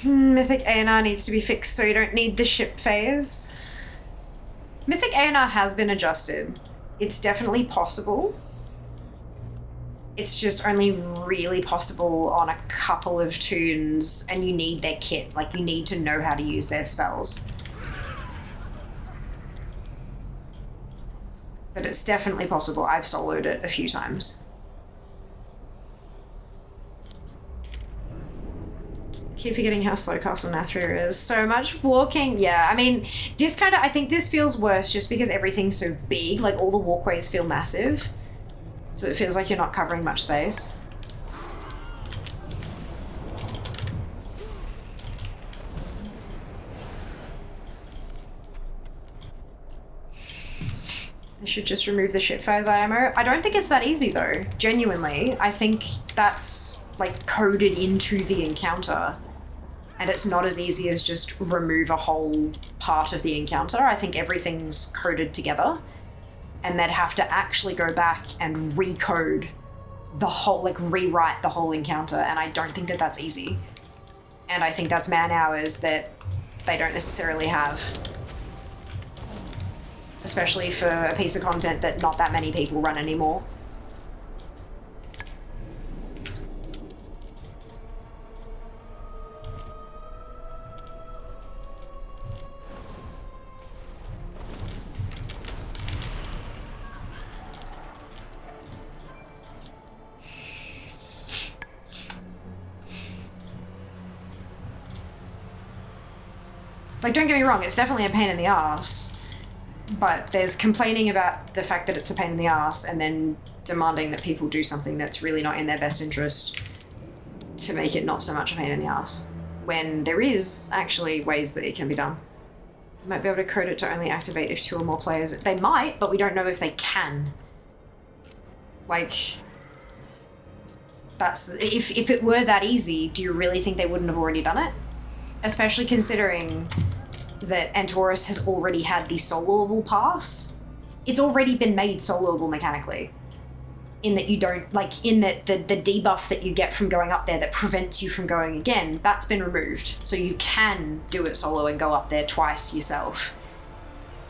Mythic ANR needs to be fixed so you don't need the ship phase. Mythic ANR has been adjusted. It's definitely possible. It's just only really possible on a couple of toons and you need their kit. Like, you need to know how to use their spells. But it's definitely possible. I've soloed it a few times. Keep forgetting how slow Castle Nathria is. So much walking. Yeah, I mean, this kind of, I think this feels worse just because everything's so big. Like, all the walkways feel massive. So it feels like you're not covering much space. They should just remove the ship phase IMO. I don't think it's that easy though, genuinely. I think that's like coded into the encounter. And it's not as easy as just remove a whole part of the encounter. I think everything's coded together. And they'd have to actually go back and recode the whole, like rewrite the whole encounter. And I don't think that that's easy. And I think that's man hours that they don't necessarily have. Especially for a piece of content that not that many people run anymore. Like, don't get me wrong, it's definitely a pain in the ass, but there's complaining about the fact that it's a pain in the ass and then demanding that people do something that's really not in their best interest to make it not so much a pain in the ass, when there is actually ways that it can be done. You might be able to code it to only activate if 2 or more players. They might, but we don't know if they can. Like, that's, if it were that easy, do you really think they wouldn't have already done it? Especially considering that Antorus has already had the soloable pass. It's already been made soloable mechanically. In that you don't, like, in that the debuff that you get from going up there that prevents you from going again, that's been removed. So you can do it solo and go up there twice yourself.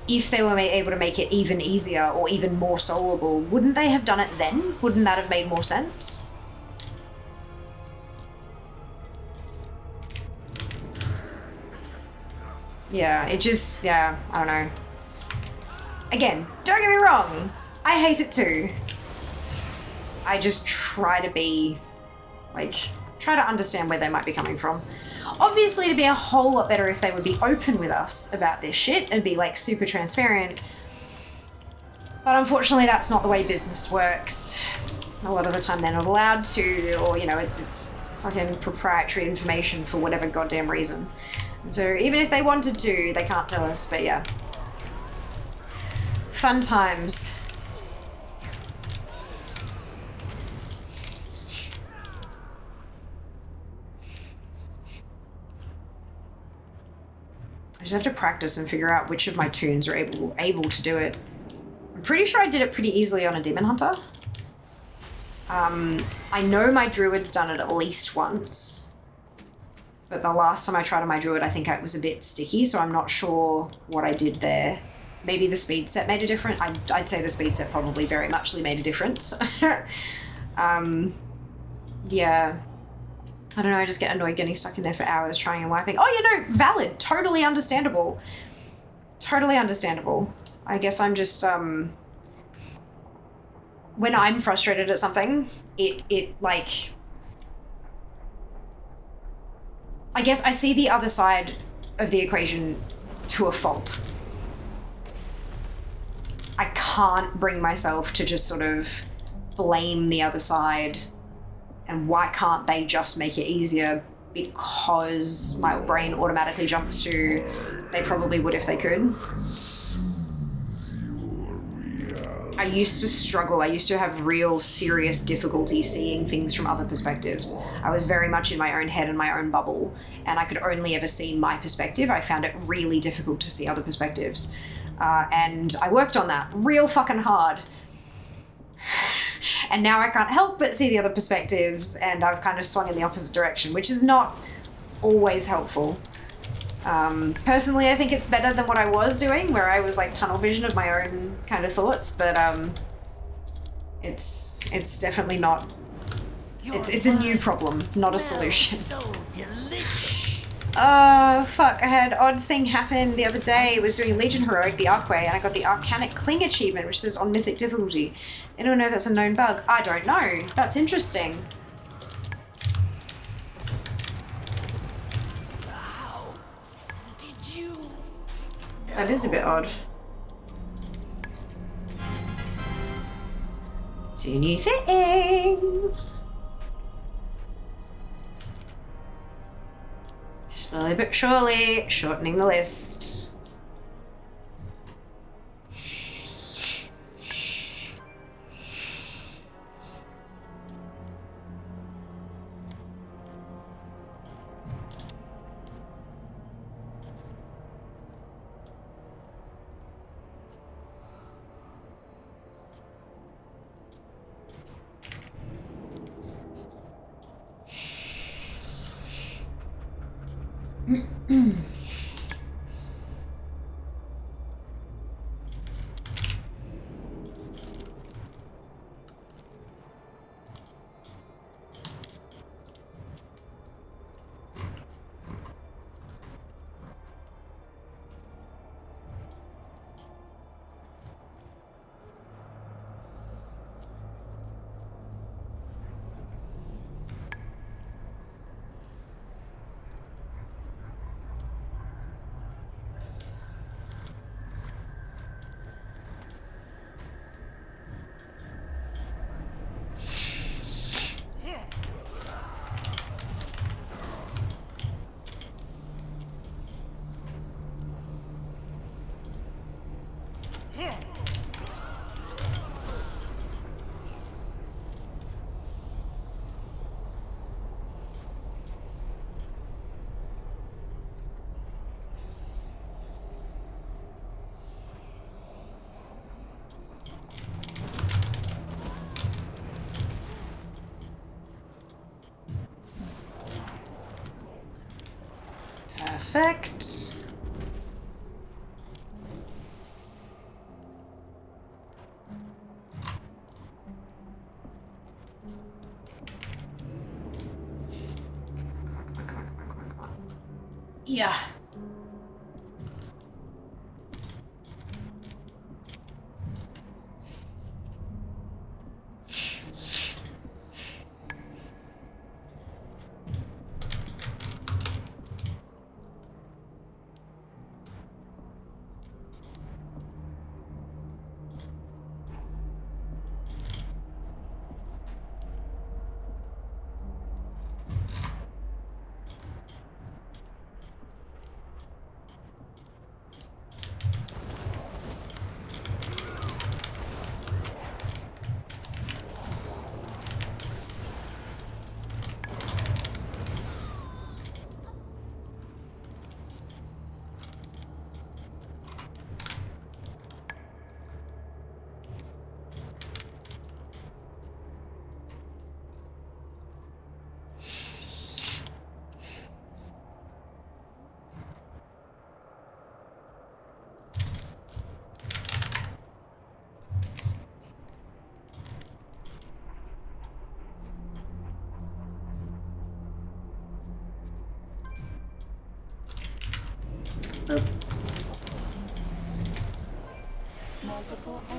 If they were able to make it even easier or even more soloable, wouldn't they have done it then? Wouldn't that have made more sense? Yeah, it just, yeah, I don't know. Again, don't get me wrong, I hate it too. I just try to be, like, try to understand where they might be coming from. Obviously, it'd be a whole lot better if they would be open with us about this shit and be, like, super transparent. But unfortunately, that's not the way business works. A lot of the time they're not allowed to, or, you know, it's fucking proprietary information for whatever goddamn reason. So even if they wanted to, they can't tell us, but yeah. Fun times. I just have to practice and figure out which of my toons are able to do it. I'm pretty sure I did it pretty easily on a Demon Hunter. I know my Druid's done it at least once. But the last time I tried on my Druid, I think it was a bit sticky, so I'm not sure what I did there. Maybe the speed set made a difference. I'd say the speed set probably very muchly made a difference. Yeah. I don't know, I just get annoyed getting stuck in there for hours trying and wiping. Oh, you know, valid. Totally understandable. Totally understandable. I guess I'm just, when I'm frustrated at something, it like... I guess I see the other side of the equation to a fault. I can't bring myself to just sort of blame the other side and why can't they just make it easier, because my brain automatically jumps to they probably would if they could. I used to struggle. I used to have real serious difficulty seeing things from other perspectives. I was very much in my own head and my own bubble, and I could only ever see my perspective. I found it really difficult to see other perspectives. And I worked on that real fucking hard. And now I can't help but see the other perspectives, and I've kind of swung in the opposite direction, which is not always helpful. Personally, I think it's better than what I was doing, where I was like tunnel vision of my own kind of thoughts, but it's definitely not. It's a new problem, not a solution. Fuck, I had an odd thing happen the other day. I was doing Legion Heroic, the Arcway, and I got the Arcanic Cling achievement, which says on Mythic difficulty. I don't know if that's a known bug. I don't know. That's interesting. How did you... That is a bit odd. Two new things. Slowly but surely, shortening the list. Perfect. Yeah.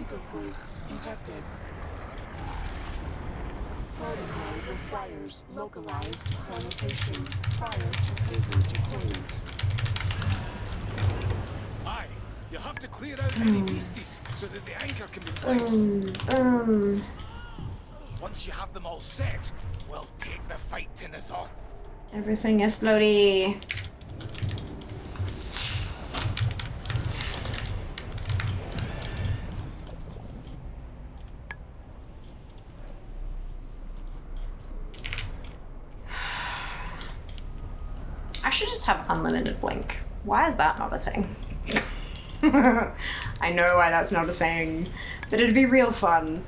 anchor points detected. Protocol requires localized sanitation prior to paper deployment. Aye, you'll have to clear out any beasties so that the anchor can be placed. Once you have them all set, we'll take the fight to Nazoth. Everything is bloody. I should just have unlimited blink. Why is that not a thing? I know why that's not a thing, but it'd be real fun.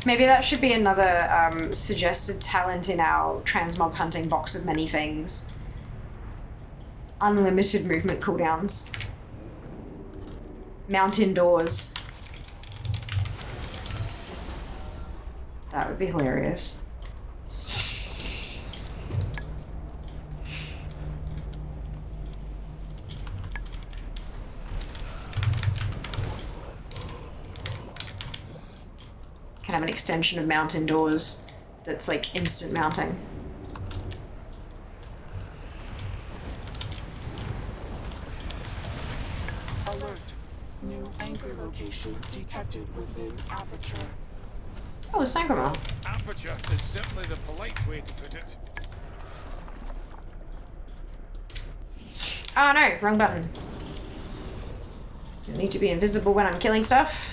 Maybe that should be another suggested talent in our transmob hunting box of many things. Unlimited movement cooldowns. Mount indoors. That would be hilarious. Can have an extension of mount indoors that's like instant mounting. Alert. New anchor location detected within aperture. Oh, Sangrama. Aperture is simply the polite way to put it. Oh no, wrong button. Don't need to be invisible when I'm killing stuff.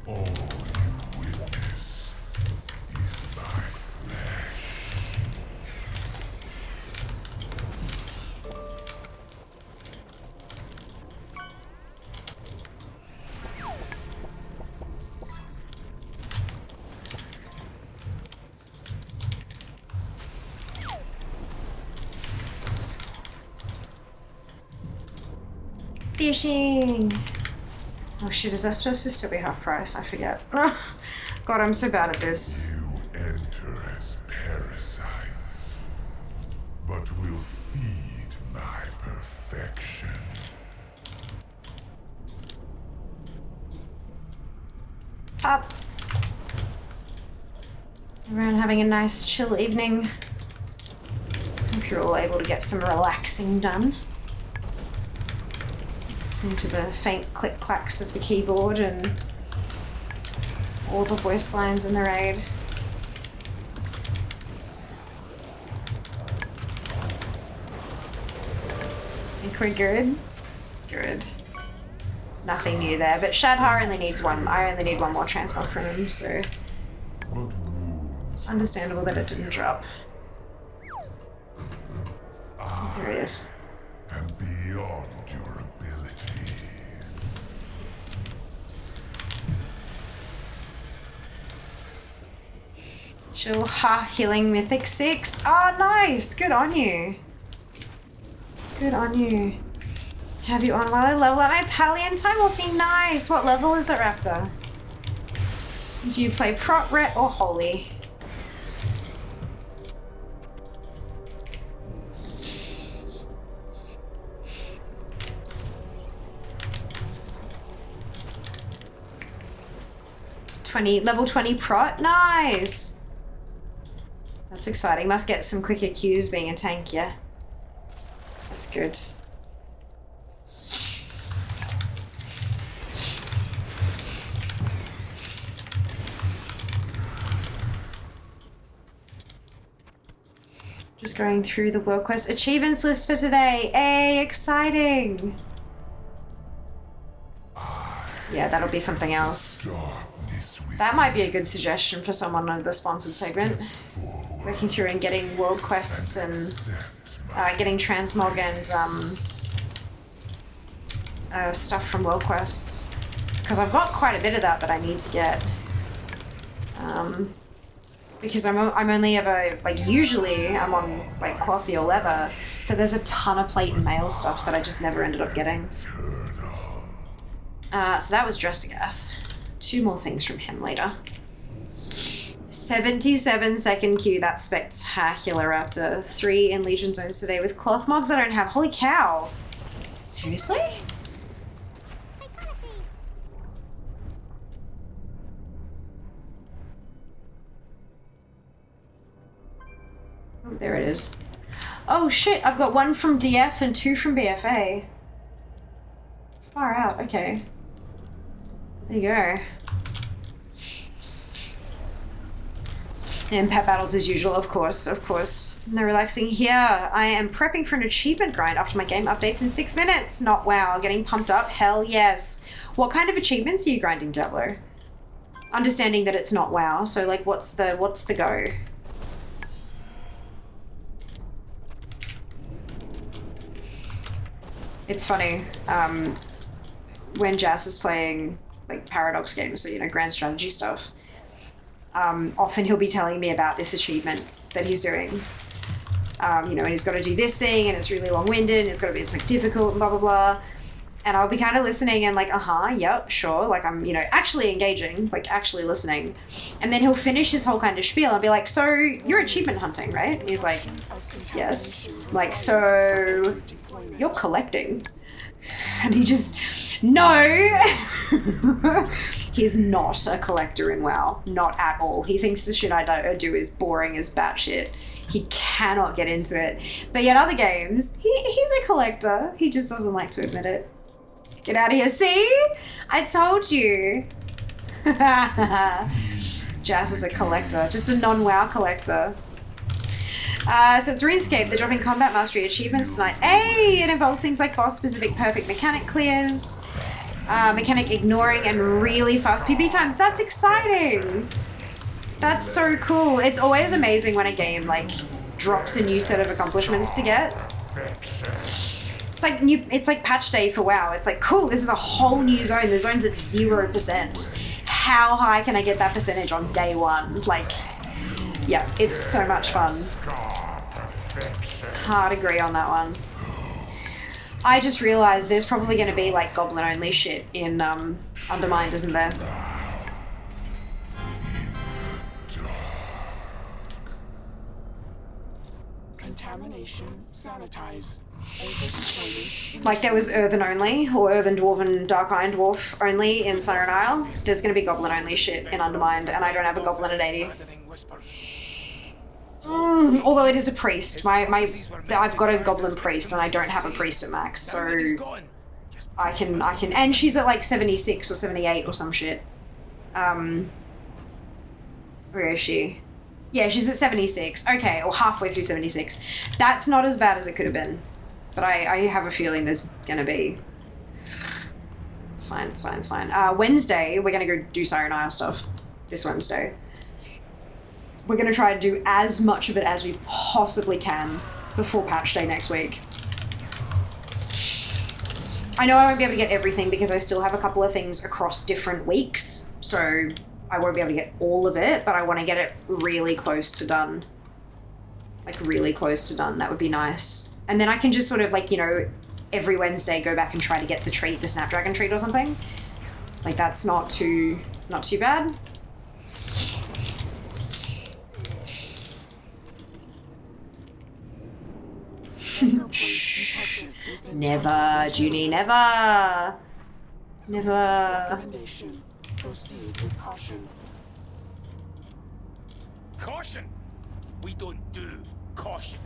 All you witness is my flesh. Fishing! Oh shit, is that supposed to still be half price? I forget. God, I'm so bad at this. You enter as parasites, but will feed my perfection. Up. Everyone having a nice chill evening. Hope you're all able to get some relaxing done. Listening to the faint click-clacks of the keyboard and all the voice lines in the raid. Think we're good? Good. Nothing new there, but Shadhar only needs one. I only need one more transmog from him, so understandable that it didn't drop. There he is. And beyond your abilities. Chill, ha, healing mythic 6. Oh, nice. Good on you. Good on you. Have you on while I level up my Pallion time walking? Nice. What level is it, Raptor? Do you play Prot, Ret, or Holy? Level 20 Prot? Nice. That's exciting. Must get some quicker Qs being a tank, yeah. That's good. Just going through the world quest achievements list for today. Hey, exciting! Yeah, that'll be something else. That might be a good suggestion for someone on the sponsored segment. Working through and getting world quests and getting transmog and stuff from world quests. Because I've got quite a bit of that I need to get. Because I'm only ever, like, usually I'm on, like, clothy or leather, so there's a ton of plate and mail stuff that I just never ended up getting. So that was Dressigath. 2 more things from him later. 77-second queue, that's spectacular after 3 in Legion zones today with cloth mogs I don't have. Holy cow! Seriously? Oh, there it is. Oh shit, I've got 1 from DF and 2 from BFA. Far out, okay. There you go. And pet battles as usual, of course, of course. No relaxing here. I am prepping for an achievement grind after my game updates in 6 minutes. Not wow, getting pumped up, hell yes. What kind of achievements are you grinding, Diablo? Understanding that it's not WoW, so like what's the go? It's funny, when Jas is playing like Paradox games, so you know, grand strategy stuff, often he'll be telling me about this achievement that he's doing. You know, and he's got to do this thing and it's really long-winded and it's like difficult and blah blah blah. And I'll be kind of listening and like, yep, sure. Like I'm, you know, actually engaging, like actually listening. And then he'll finish his whole kind of spiel. I'll be like, so you're achievement hunting, right? And he's like, yes. I'm like, so you're collecting. And he just, no. He's not a collector in WoW. Not at all. He thinks the shit I do is boring as batshit. He cannot get into it. But yet other games, he's a collector. He just doesn't like to admit it. Get out of here. See? I told you. Jas is a collector. Just a non-WoW collector. So it's RuneScape. They're dropping combat mastery achievements tonight. Hey! It involves things like boss-specific perfect mechanic clears, mechanic ignoring, and really fast PB times. That's exciting! That's so cool. It's always amazing when a game, like, drops a new set of accomplishments to get. It's like patch day for WoW. It's like, cool, this is a whole new zone. The zone's at 0%. How high can I get that percentage on day 1? Like, yeah, it's so much fun. Hard agree on that one. I just realized there's probably going to be, like, goblin-only shit in Undermined, isn't there? Contamination sanitized. Like there was Earthen only, or Earthen Dwarven Dark Iron Dwarf only in Siren Isle. There's going to be goblin only shit in Undermined, and I don't have a goblin at 80. Although it is a priest. I've got a goblin priest, and I don't have a priest at max, so I can, and she's at like 76 or 78 or some shit. Where is she? Yeah, she's at 76. Okay, or halfway through 76. That's not as bad as it could have been. But I have a feeling there's gonna be. It's fine, it's fine, it's fine. Wednesday, we're gonna go do Siren Isle stuff. This Wednesday. We're gonna try to do as much of it as we possibly can before patch day next week. I know I won't be able to get everything because I still have a couple of things across different weeks. So I won't be able to get all of it, but I want to get it really close to done. Like really close to done. That would be nice. And then I can just sort of like, you know, every Wednesday go back and try to get the treat, the Snapdragon treat or something. Like that's not too bad. Shh. Never, Junie, never. Never. Proceed with caution. Caution? We don't do caution.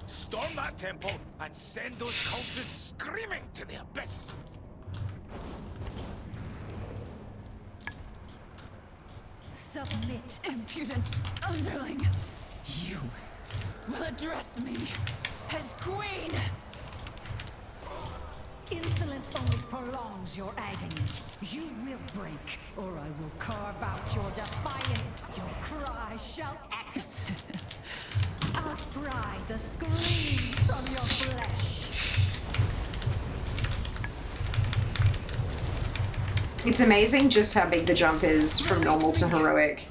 Storm that temple and send those cultists screaming to the abyss. Submit, impudent underling. You will address me as queen. Insolence only prolongs your agony. You will break, or I will carve out your defiant. Your cry shall echo. I'll pry the screams from your flesh. It's amazing just how big the jump is from normal to heroic.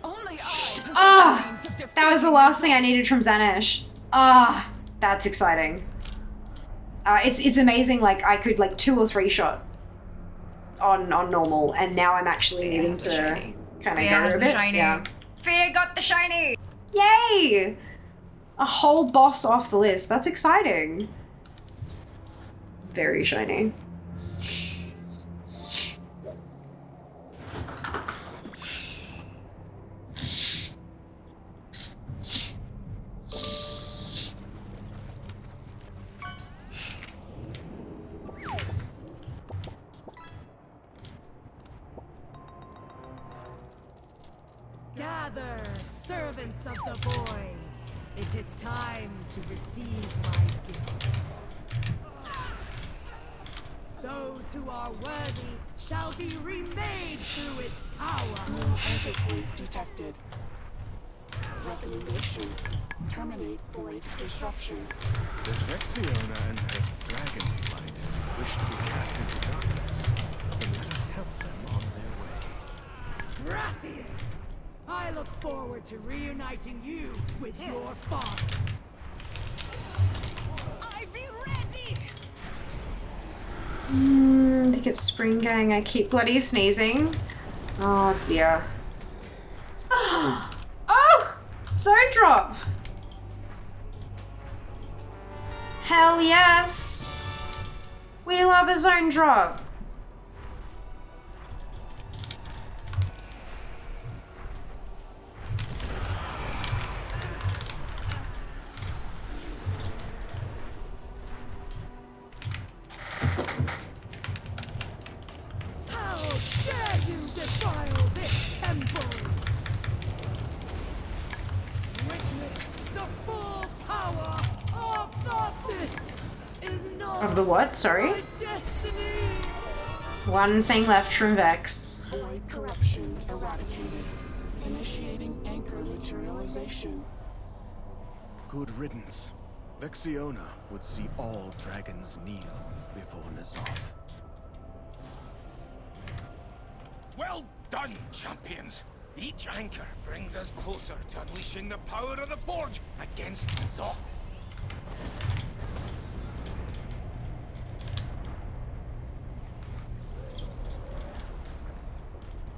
Ah! That was the last thing I needed from Xanish. Ah! That's exciting. It's amazing, like, I could, like, 2 or 3 shot on normal, and now I'm actually needing to kind of go a bit. Shiny. Yeah. Fear got the shiny! Yay! A whole boss off the list. That's exciting. Very shiny. Gather, servants of the void. It is time to receive my gift. Those who are worthy shall be remade through its power. New anchor point detected. Recommendation: terminate void disruption. The Vexiona and her dragon flight wish to be cast into darkness. Then let us help them on their way. Rathian! I look forward to reuniting you with your father. I be ready! I think it's Spring Gang. I keep bloody sneezing. Oh dear. Oh! Zone drop! Hell yes! We love a zone drop. How dare you defile this temple! Witness the full power of this is not Of the what? Sorry? my destiny! One thing left from Vex. Void corruption eradicated. Initiating anchor materialization. Good riddance. Vexiona would see all dragons kneel before N'Zoth. Well done, champions. Each anchor brings us closer to unleashing the power of the Forge against N'Zoth.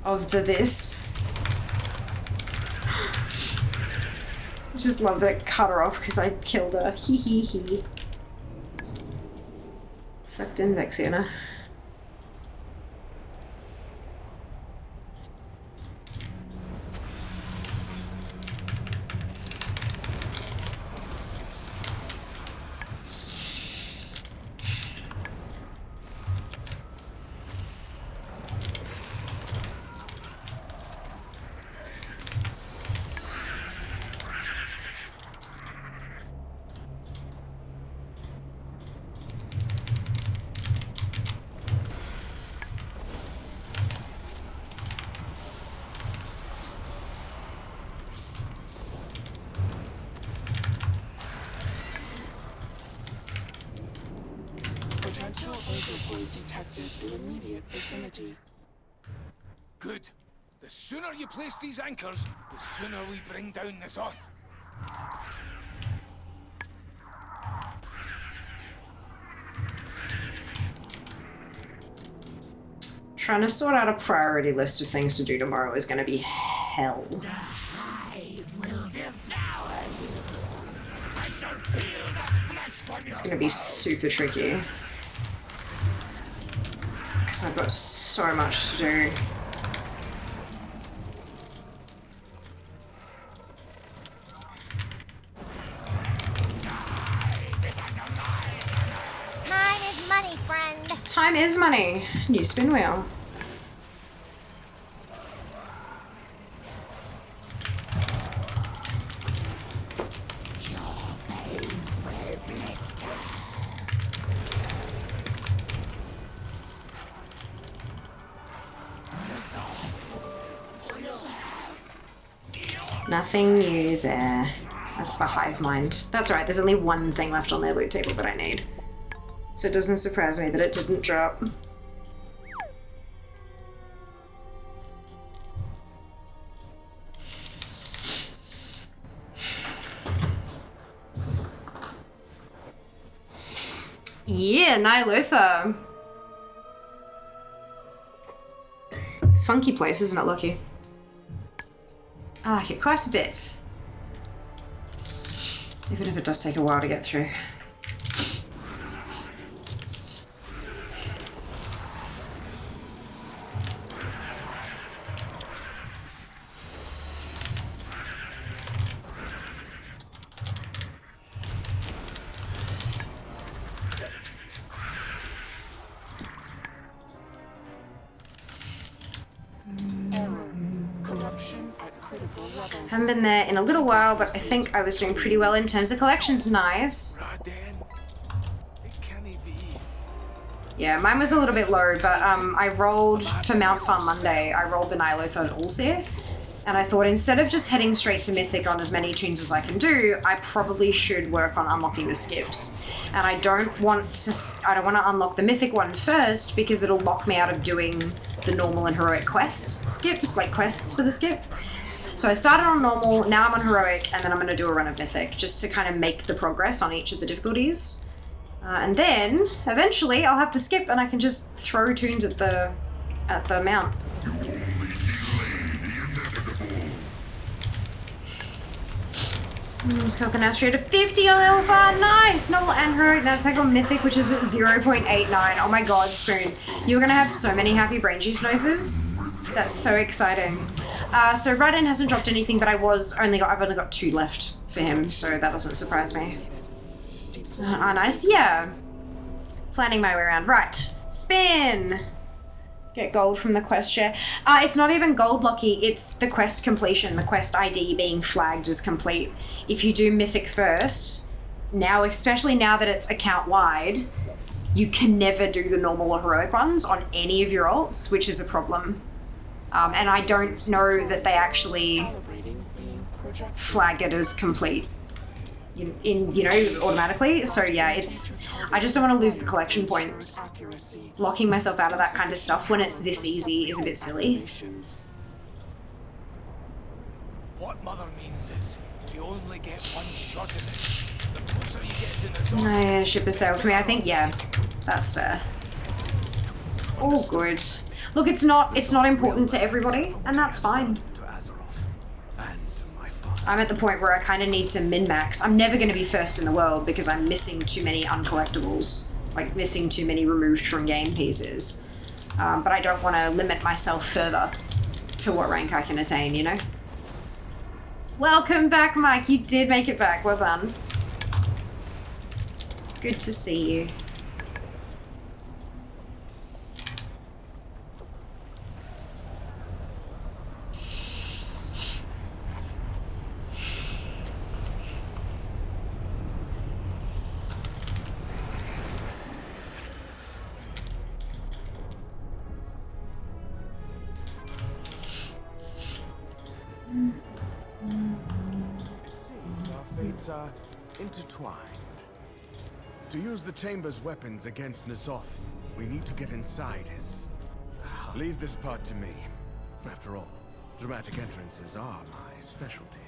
Of this. Just love that it cut her off because I killed her. Hee hee hee. Sucked in Vexiona. Potential anchor point detected in immediate vicinity. Good. The sooner you place these anchors, the sooner we bring down N'Zoth. Trying to sort out a priority list of things to do tomorrow is going to be hell. It's going to be super tricky. Because I've got so much to do. Time is money, friend. Time is money. New spin wheel. Nothing new there. That's the hive mind. That's right, there's only one thing left on their loot table that I need. So it doesn't surprise me that it didn't drop. Yeah, LIITA. Funky place, isn't it, Lucky? I like it quite a bit. Even if it does take a while to get through. Haven't been there in a little while, but I think I was doing pretty well in terms of collections. Nice. Yeah, mine was a little bit low, but I rolled for Mount Farm Monday. I rolled the LIITA and Allseer, and I thought instead of just heading straight to Mythic on as many tunes as I can do, I probably should work on unlocking the skips. And I don't want to unlock the Mythic one first because it'll lock me out of doing the normal and heroic quest skips, like quests for the skip. So I started on normal, now I'm on heroic, and then I'm going to do a run of mythic just to kind of make the progress on each of the difficulties. And then eventually I'll have the skip and I can just throw tunes at the mount. Let's go for an Astro to 50 on Alpha. Nice! Normal and heroic. Now take on mythic, which is at 0.89. Oh my god, Spoon. You're gonna have so many happy brain juice noises. That's so exciting. So Raiden hasn't dropped anything, but I've only got 2 left for him, so that doesn't surprise me. Nice. Yeah. Planning my way around. Right. Spin! Get gold from the quest share. It's not even gold, Lockie. It's the quest completion, the quest ID being flagged as complete. If you do mythic first, now, especially now that it's account-wide, you can never do the normal or heroic ones on any of your ults, which is a problem. And I don't know that they actually flag it as complete, automatically. So yeah, I just don't want to lose the collection points. Locking myself out of that kind of stuff when it's this easy is a bit silly. What Mother means is you only get one shot at it. The closer you get to the zone. Yeah, ship has sailed for me. I think, yeah, that's fair. All good. Look, it's not important to everybody, and that's fine. I'm at the point where I kind of need to min-max. I'm never going to be first in the world because I'm missing too many uncollectibles, like missing too many removed from game pieces. But I don't want to limit myself further to what rank I can attain, you know? Welcome back, Mike. You did make it back. Well done. Good to see you. Are intertwined. To use the chamber's weapons against N'Zoth, we need to get inside his... Leave this part to me. After all, dramatic entrances are my specialty.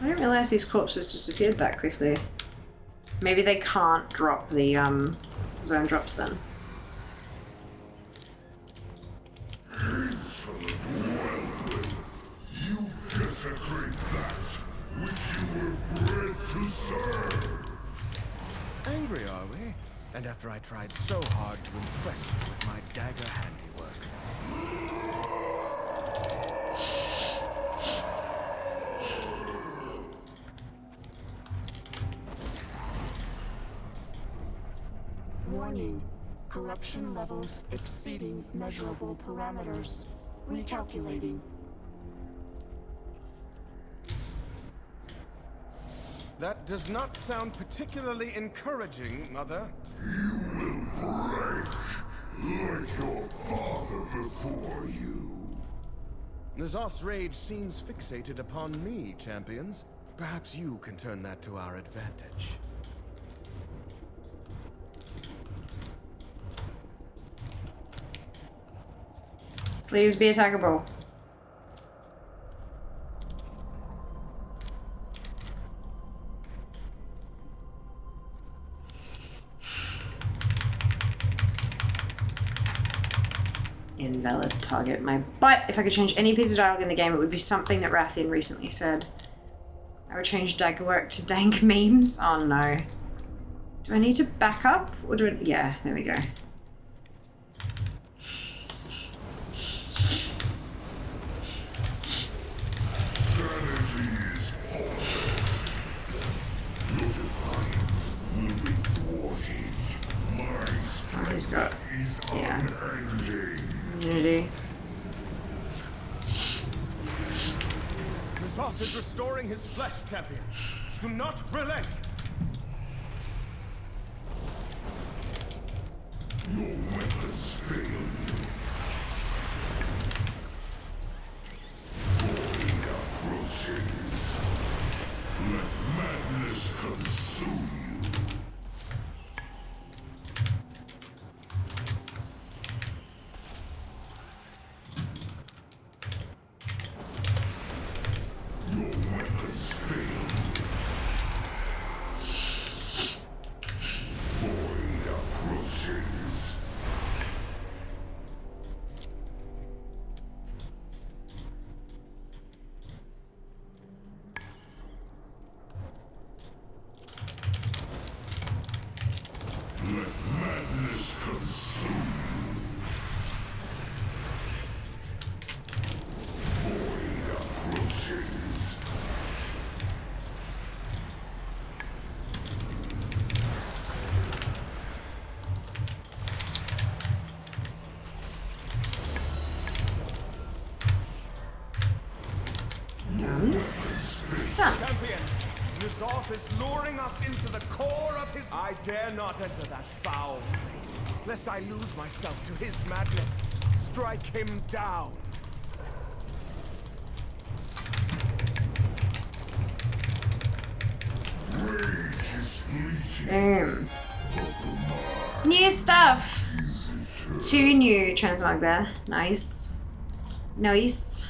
I didn't realize these corpses disappeared that quickly. Maybe they can't drop the zone drops then. You desecrate that which you were bred to serve. Angry, are we? And after I tried so hard to impress you with my dagger handiwork. Corruption levels exceeding measurable parameters. Recalculating. That does not sound particularly encouraging, Mother. You will break like your father before you. N'Zoth's rage seems fixated upon me, champions. Perhaps you can turn that to our advantage. Please be attackable. Invalid target. My butt. If I could change any piece of dialogue in the game, it would be something that Rathian recently said. I would change dagger work to dank memes. Oh no. Do I need to back up? Or do I... Yeah, there we go. Oh, he's got... Yeah. Immunity. N'Zoth is restoring his flesh, champions. Do not relent. Your weapons fail you. Void approaches. Let madness consume you. Your weapons fail you. Void approaches. Let madness consume you. Void approaches. Done. Done. Champions, N'Zoth is luring us into the core of his... I dare not enter that foul place, lest I lose myself to his madness. Strike him down. Rage is fleeting. Boom. But the mind New stuff. is eternal. 2 new transmog there. Nice. Nice.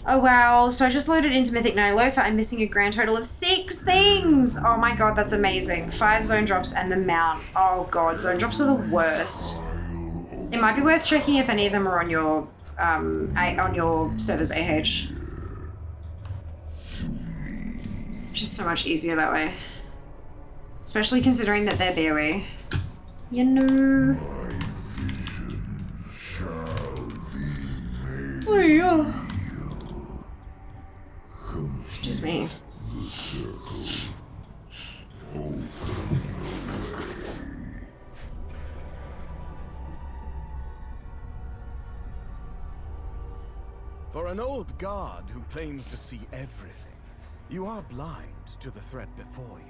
Oh wow, so I just loaded into Mythic 9 LIITA. I'm missing a grand total of 6 things. Oh my god, that's amazing. 5 zone drops and the mount. Oh god, zone drops are the worst. It might be worth checking if any of them are on your server's AH. Just so much easier that way. Especially considering that they're BOE. You know. Oh yeah. Excuse me. For an old god who claims to see everything, you are blind to the threat before you.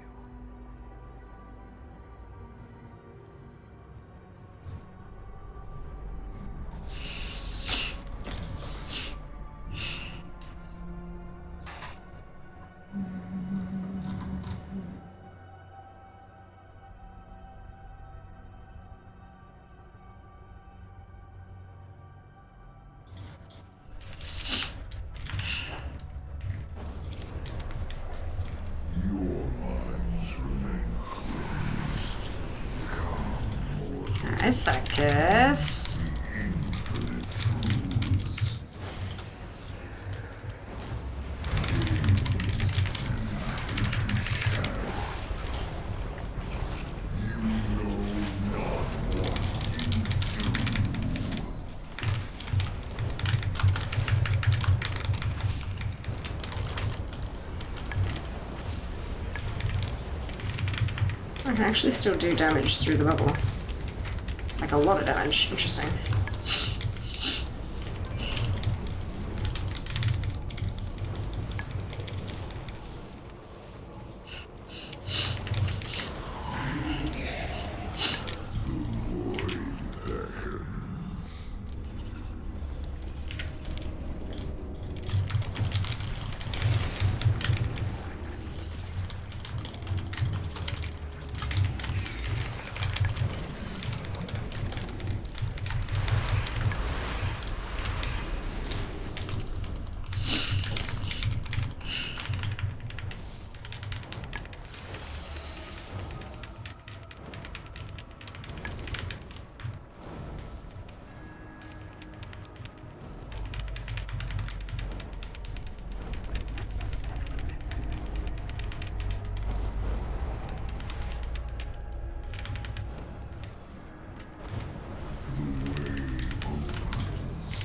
Nice, I guess. I can actually still do damage through the bubble. Like a lot of damage. Interesting.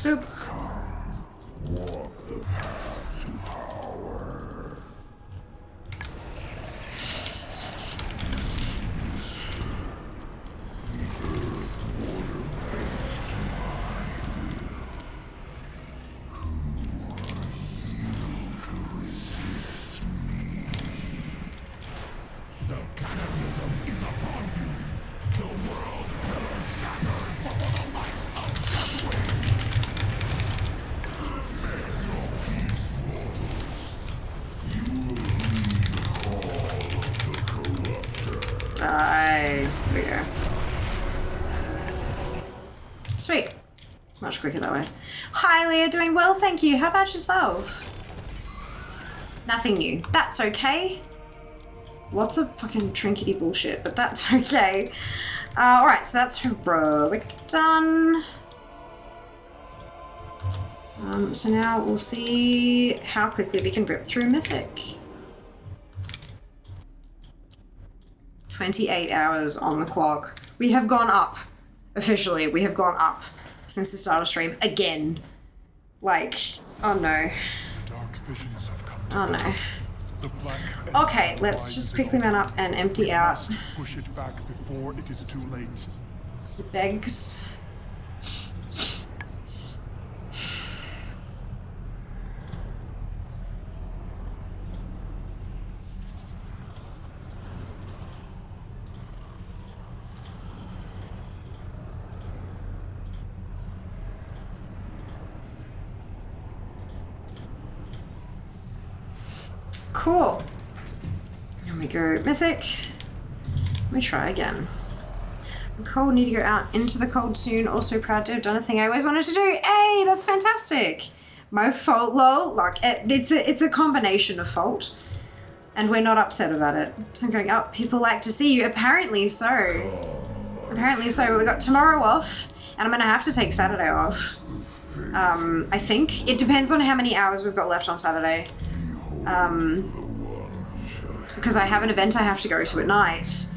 Boop. Walk the path to power. The cataclysm is upon you. The world pillar shatters before the light of Deathwing. Make your peace, mortals. You will heed the call of the corruptor. Die. There we go. Sweet. Much quicker that way. Hi, Leah. Doing well, thank you. How about yourself? Nothing new. That's okay. Lots of fucking trinkety bullshit, but that's okay. Alright, so that's heroic done. So now we'll see how quickly we can rip through mythic. 28 hours on the clock. We have gone up. Officially, we have gone up since the start of stream again. Like, oh no. Dark visions have come to Oh no. pass. The black Okay, let's just quickly man up and empty out must push it back before it is too late. Spegs. Cool. And we go mythic. Let me try again. I'm cold, need to go out into the cold soon. Also proud to have done a thing I always wanted to do. Hey, that's fantastic. My fault, lol. Like, it's a combination of fault. And we're not upset about it. I'm going up. People like to see you. Apparently so. Apparently so. We got tomorrow off. And I'm going to have to take Saturday off. I think. It depends on how many hours we've got left on Saturday. Because I have an event I have to go to at night.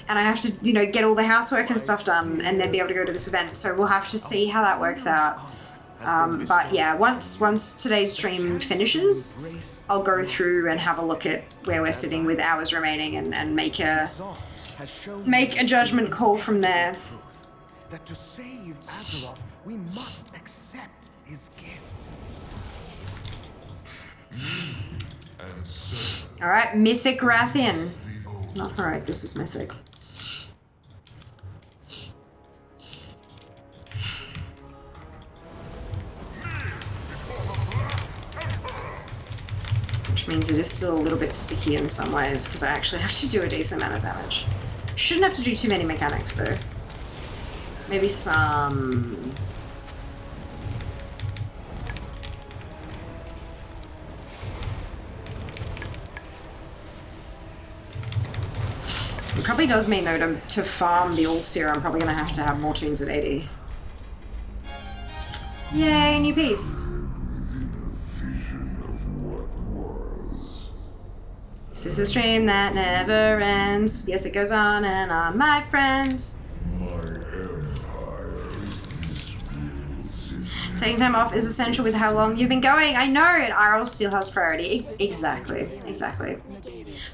And I have to, you know, get all the housework and stuff done and then be able to go to this event. So we'll have to see how that works out. But yeah, once today's stream finishes, I'll go through and have a look at where we're sitting with hours remaining and make a judgment call from there. That to save Azeroth, we must accept his gift. Alright, Mythic Rathian. Not alright, this is Mythic. Which means it is still a little bit sticky in some ways, because I actually have to do a decent amount of damage. Shouldn't have to do too many mechanics though. Maybe some... It probably does mean though to farm the All-Seer, I'm probably going to have more tunes at 80. Yay, new piece. This is a stream that never ends. Yes, it goes on and on, my friends. Taking time off is essential with how long you've been going. I know, and Iroh still has priority. Exactly.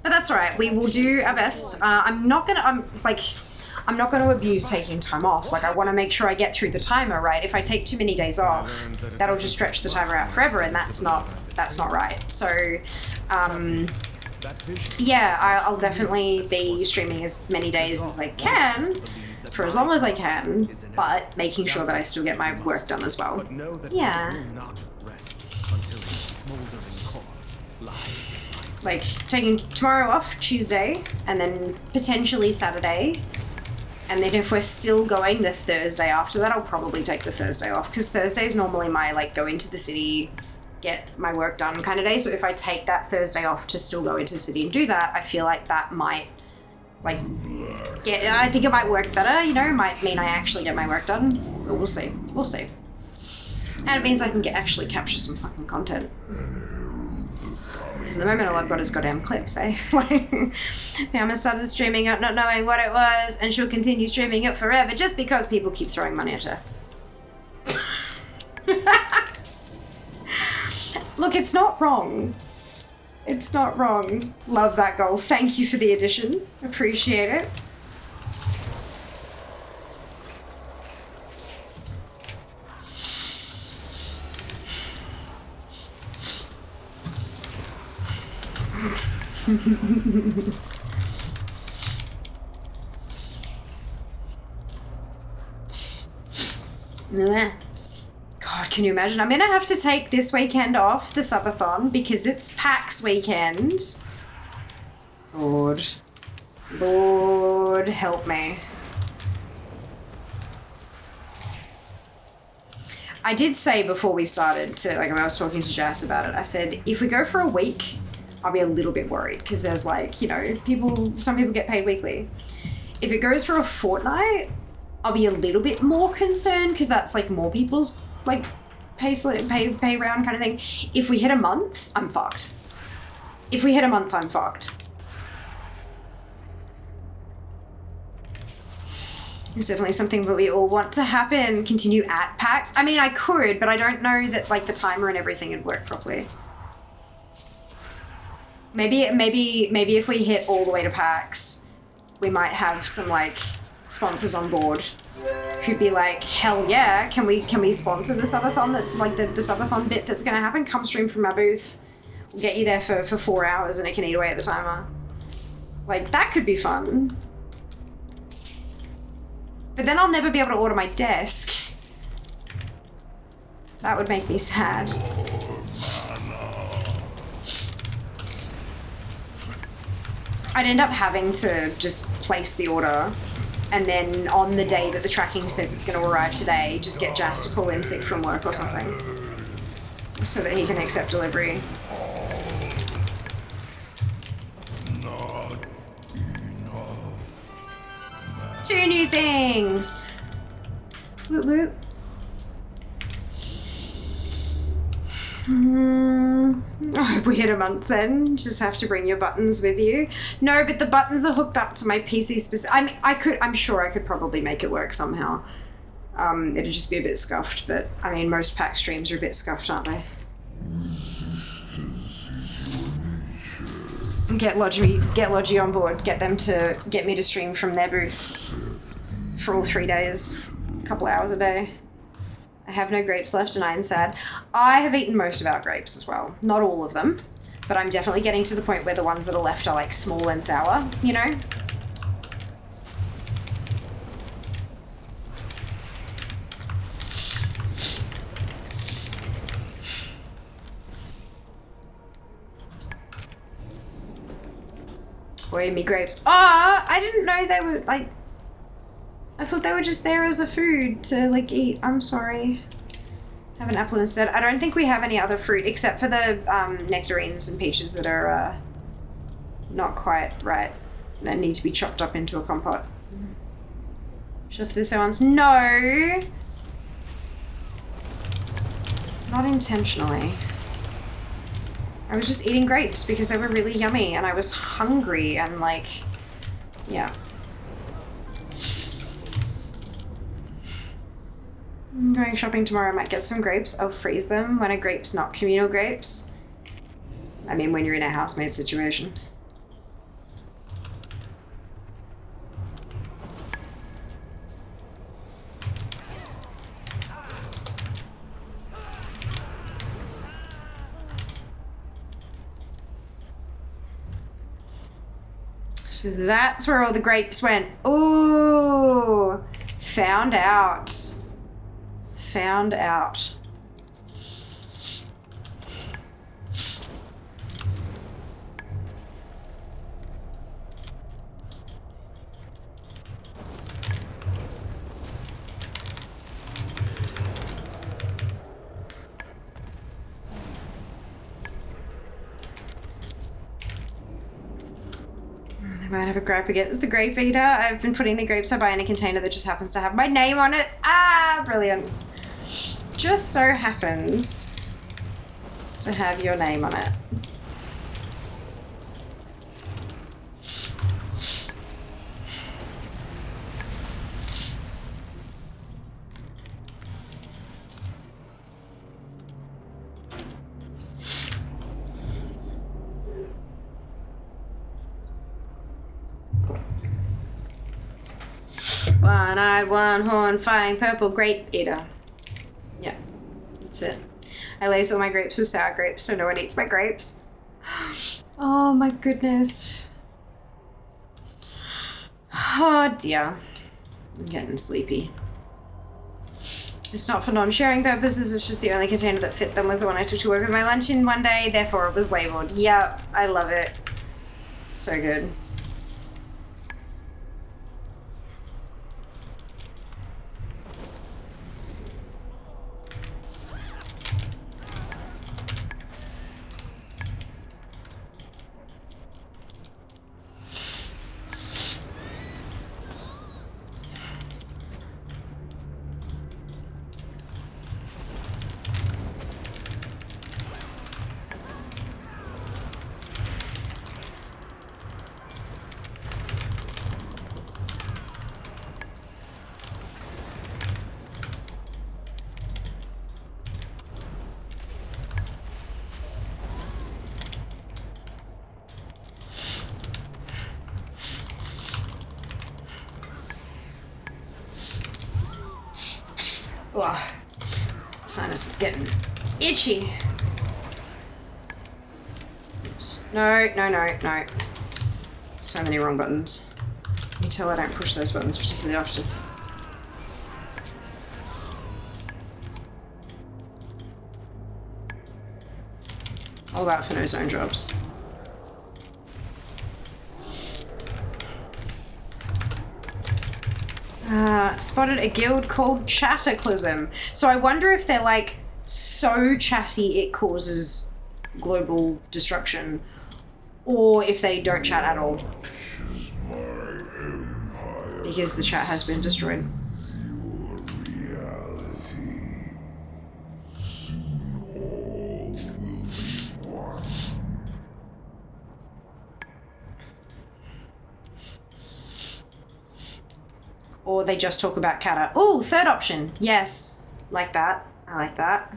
But that's all right. We will do our best. I'm I'm not going to abuse taking time off. Like, I want to make sure I get through the timer, right? If I take too many days off, that'll just stretch the timer out forever, and that's not right. So, yeah, I'll definitely be streaming as many days as I can, for as long as I can, but making sure that I still get my work done as well. Yeah. Like, taking tomorrow off, Tuesday, and then potentially Saturday. And then if we're still going the Thursday after that, I'll probably take the Thursday off, because Thursday is normally my, like, go into the city, get my work done kind of day. So if I take that Thursday off to still go into the city and do that, I feel like that might, like, I think it might work better, you know, might mean I actually get my work done. But we'll see. We'll see. And it means I can actually capture some fucking content. Because at the moment all I've got is goddamn clips, eh? Like, Fiamma started streaming it not knowing what it was, and she'll continue streaming it forever just because people keep throwing money at her. Look, it's not wrong. It's not wrong. Love that goal. Thank you for the addition. Appreciate it. God, can you imagine? I'm gonna have to take this weekend off, the subathon, because it's PAX weekend. Lord. Lord, help me. I did say before we started to, like, when I was talking to Jess about it, I said, if we go for a week, I'll be a little bit worried, because there's, like, you know, some people get paid weekly. If it goes for a fortnight, I'll be a little bit more concerned, because that's, like, more people's, like, pay round kind of thing. If we hit a month, I'm fucked. If we hit a month, I'm fucked. It's definitely something that we all want to happen. Continue at PAX. I mean, I could, but I don't know that, like, the timer and everything would work properly. Maybe if we hit all the way to PAX, we might have some, like, sponsors on board who'd be like, hell yeah, can we sponsor the subathon? That's like the subathon bit that's gonna happen. Come stream from our booth. We'll get you there for 4 hours and it can eat away at the timer. Like, that could be fun. But then I'll never be able to order my desk. That would make me sad. I'd end up having to just place the order, and then on the day that the tracking says it's going to arrive today, just get Jas to call in sick from work or something, so that he can accept delivery. Two new things! Woot woot. I hope we hit a month then. Just have to bring your buttons with you. No, but the buttons are hooked up to my PC specific. I'm sure I could probably make it work somehow. It'd just be a bit scuffed, but I mean, most PAX streams are a bit scuffed, aren't they? Get Logi on board. Get them to get me to stream from their booth for all 3 days, a couple hours a day. I have no grapes left and I am sad. I have eaten most of our grapes as well. Not all of them, but I'm definitely getting to the point where the ones that are left are like small and sour, you know? Boy, me grapes. Ah, I didn't know they were like, I thought they were just there as a food to, like, eat. I'm sorry. Have an apple instead. I don't think we have any other fruit except for the nectarines and peaches that are not quite right. That need to be chopped up into a compote. Shift this ones. No! Not intentionally. I was just eating grapes because they were really yummy and I was hungry and, like, yeah. I'm going shopping tomorrow. I might get some grapes. I'll freeze them when a grape's not communal grapes. I mean, when you're in a housemaid situation. So that's where all the grapes went. Ooh, found out. Found out. I might have a grape again. It's the grape eater. I've been putting the grapes I buy in a container that just happens to have my name on it. Ah, brilliant. Just so happens to have your name on it. One-eyed, one-horn, flying purple grape eater. Yeah, that's it. I lace all my grapes with sour grapes so no one eats my grapes. Oh my goodness. Oh dear. I'm getting sleepy. It's not for non-sharing purposes, it's just the only container that fit them was the one I took to work with my lunch in one day, therefore it was labeled. Yep, I love it. So good. Oh, sinus is getting itchy. Oops. No. So many wrong buttons. You can tell I don't push those buttons particularly often. All that for no zone drops. Spotted a guild called Chataclysm. So I wonder if they're like so chatty it causes global destruction, or if they don't chat at all. Because the chat has been destroyed. Or they just talk about Kata. Oh, third option. Yes. Like that. I like that.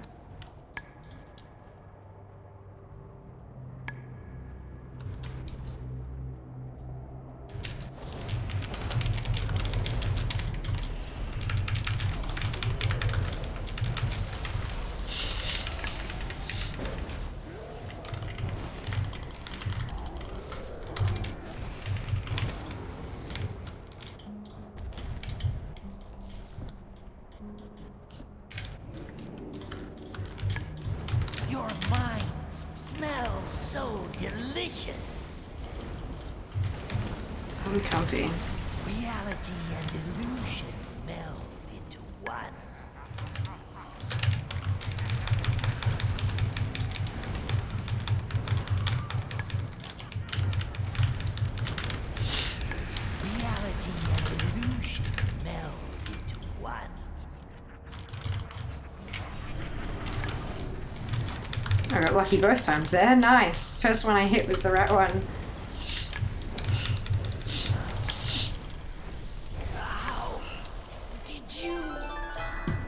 I'm comfy. Reality and illusion meld into one. Reality and illusion meld into one. I got lucky both times there. Nice. First one I hit was the right one.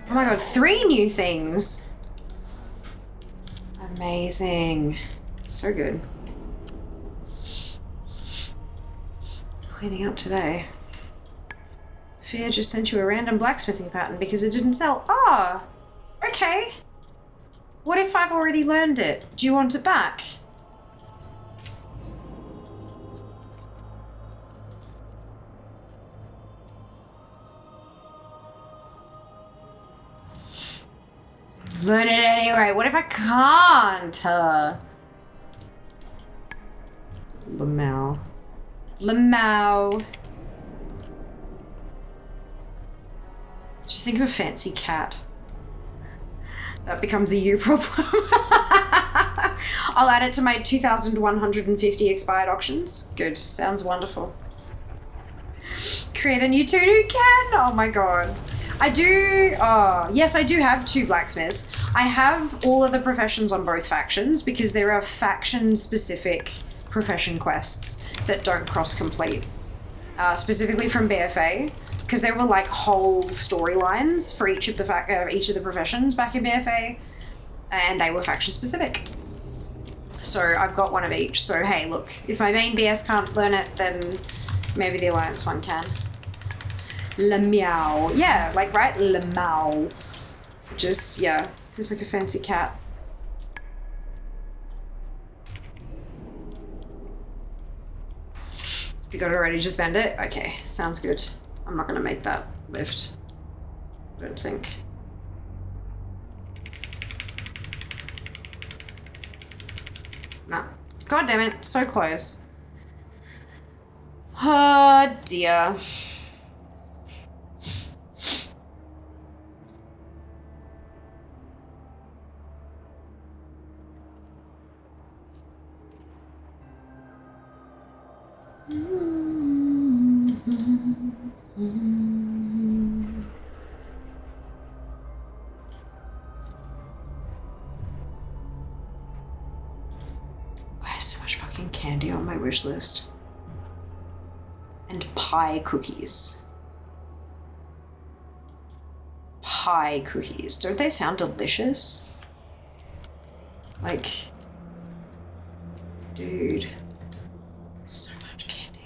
Oh my god, 3 new things. Amazing. So good. Cleaning up today. Fear just sent you a random blacksmithing pattern because it didn't sell. Oh, okay. What if I've already learned it? Do you want it back? learn it anyway. What if I can't? Lamau. Lamau. Just think of a fancy cat. That becomes a you problem. I'll add it to my 2,150 expired auctions. Good. Sounds wonderful. Create a new toon who can. Oh my god. I do. Oh, yes, I do have 2 blacksmiths. I have all of the professions on both factions because there are faction-specific profession quests that don't cross-complete. Specifically from BFA, because there were like whole storylines for each of the professions back in BFA, and they were faction-specific. So I've got one of each. So hey, look, if my main BS can't learn it, then maybe the Alliance one can. Lamau. Yeah, like, right? Lamau. Just, yeah, feels like a fancy cat. If you got it already, just vend it? Okay, sounds good. I'm not gonna make that lift. I don't think. Nah. God damn it, so close. Oh dear. I have so much fucking candy on my wish list. And pie cookies. Pie cookies. Don't they sound delicious? Like, dude. So much candy.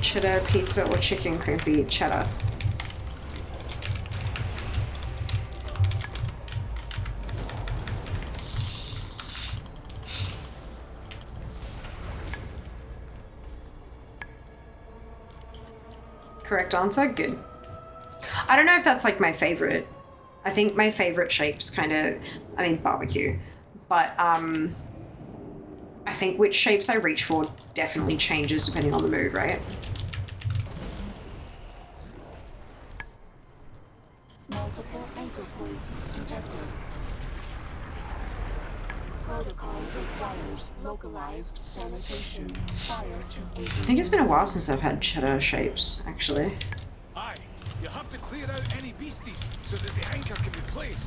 Cheddar pizza or chicken crimpy? Cheddar. Correct answer? Good. I don't know if that's like my favorite. I think my favorite shape's kind of, I mean, barbecue. But I think which shapes I reach for definitely changes depending on the mood, right? Multiple anchor points detected. Protocol requires localized sanitation. Fire to I think it's been a while since I've had cheddar shapes, actually. Aye, you have to clear out any beasties so that the anchor can be placed.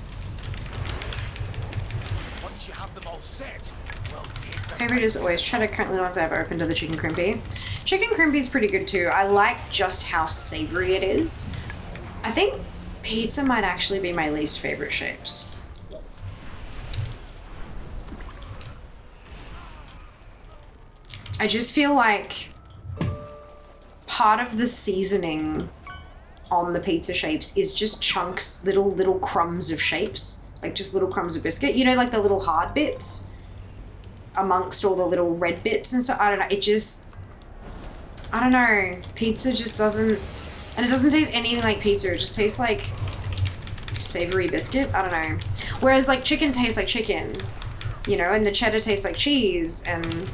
Once you have them all set, well, take the Favorite is always cheddar. Currently the ones I've opened are the chicken crimpy. Chicken crimpy is pretty good too. I like just how savory it is. I think pizza might actually be my least favorite shapes. I just feel like part of the seasoning on the pizza shapes is just chunks, little crumbs of shapes, like just little crumbs of biscuit. You know, like the little hard bits amongst all the little red bits and stuff. I don't know. It just, I don't know. Pizza just doesn't, and it doesn't taste anything like pizza. It just tastes like savory biscuit. I don't know. Whereas like chicken tastes like chicken, you know, and the cheddar tastes like cheese, and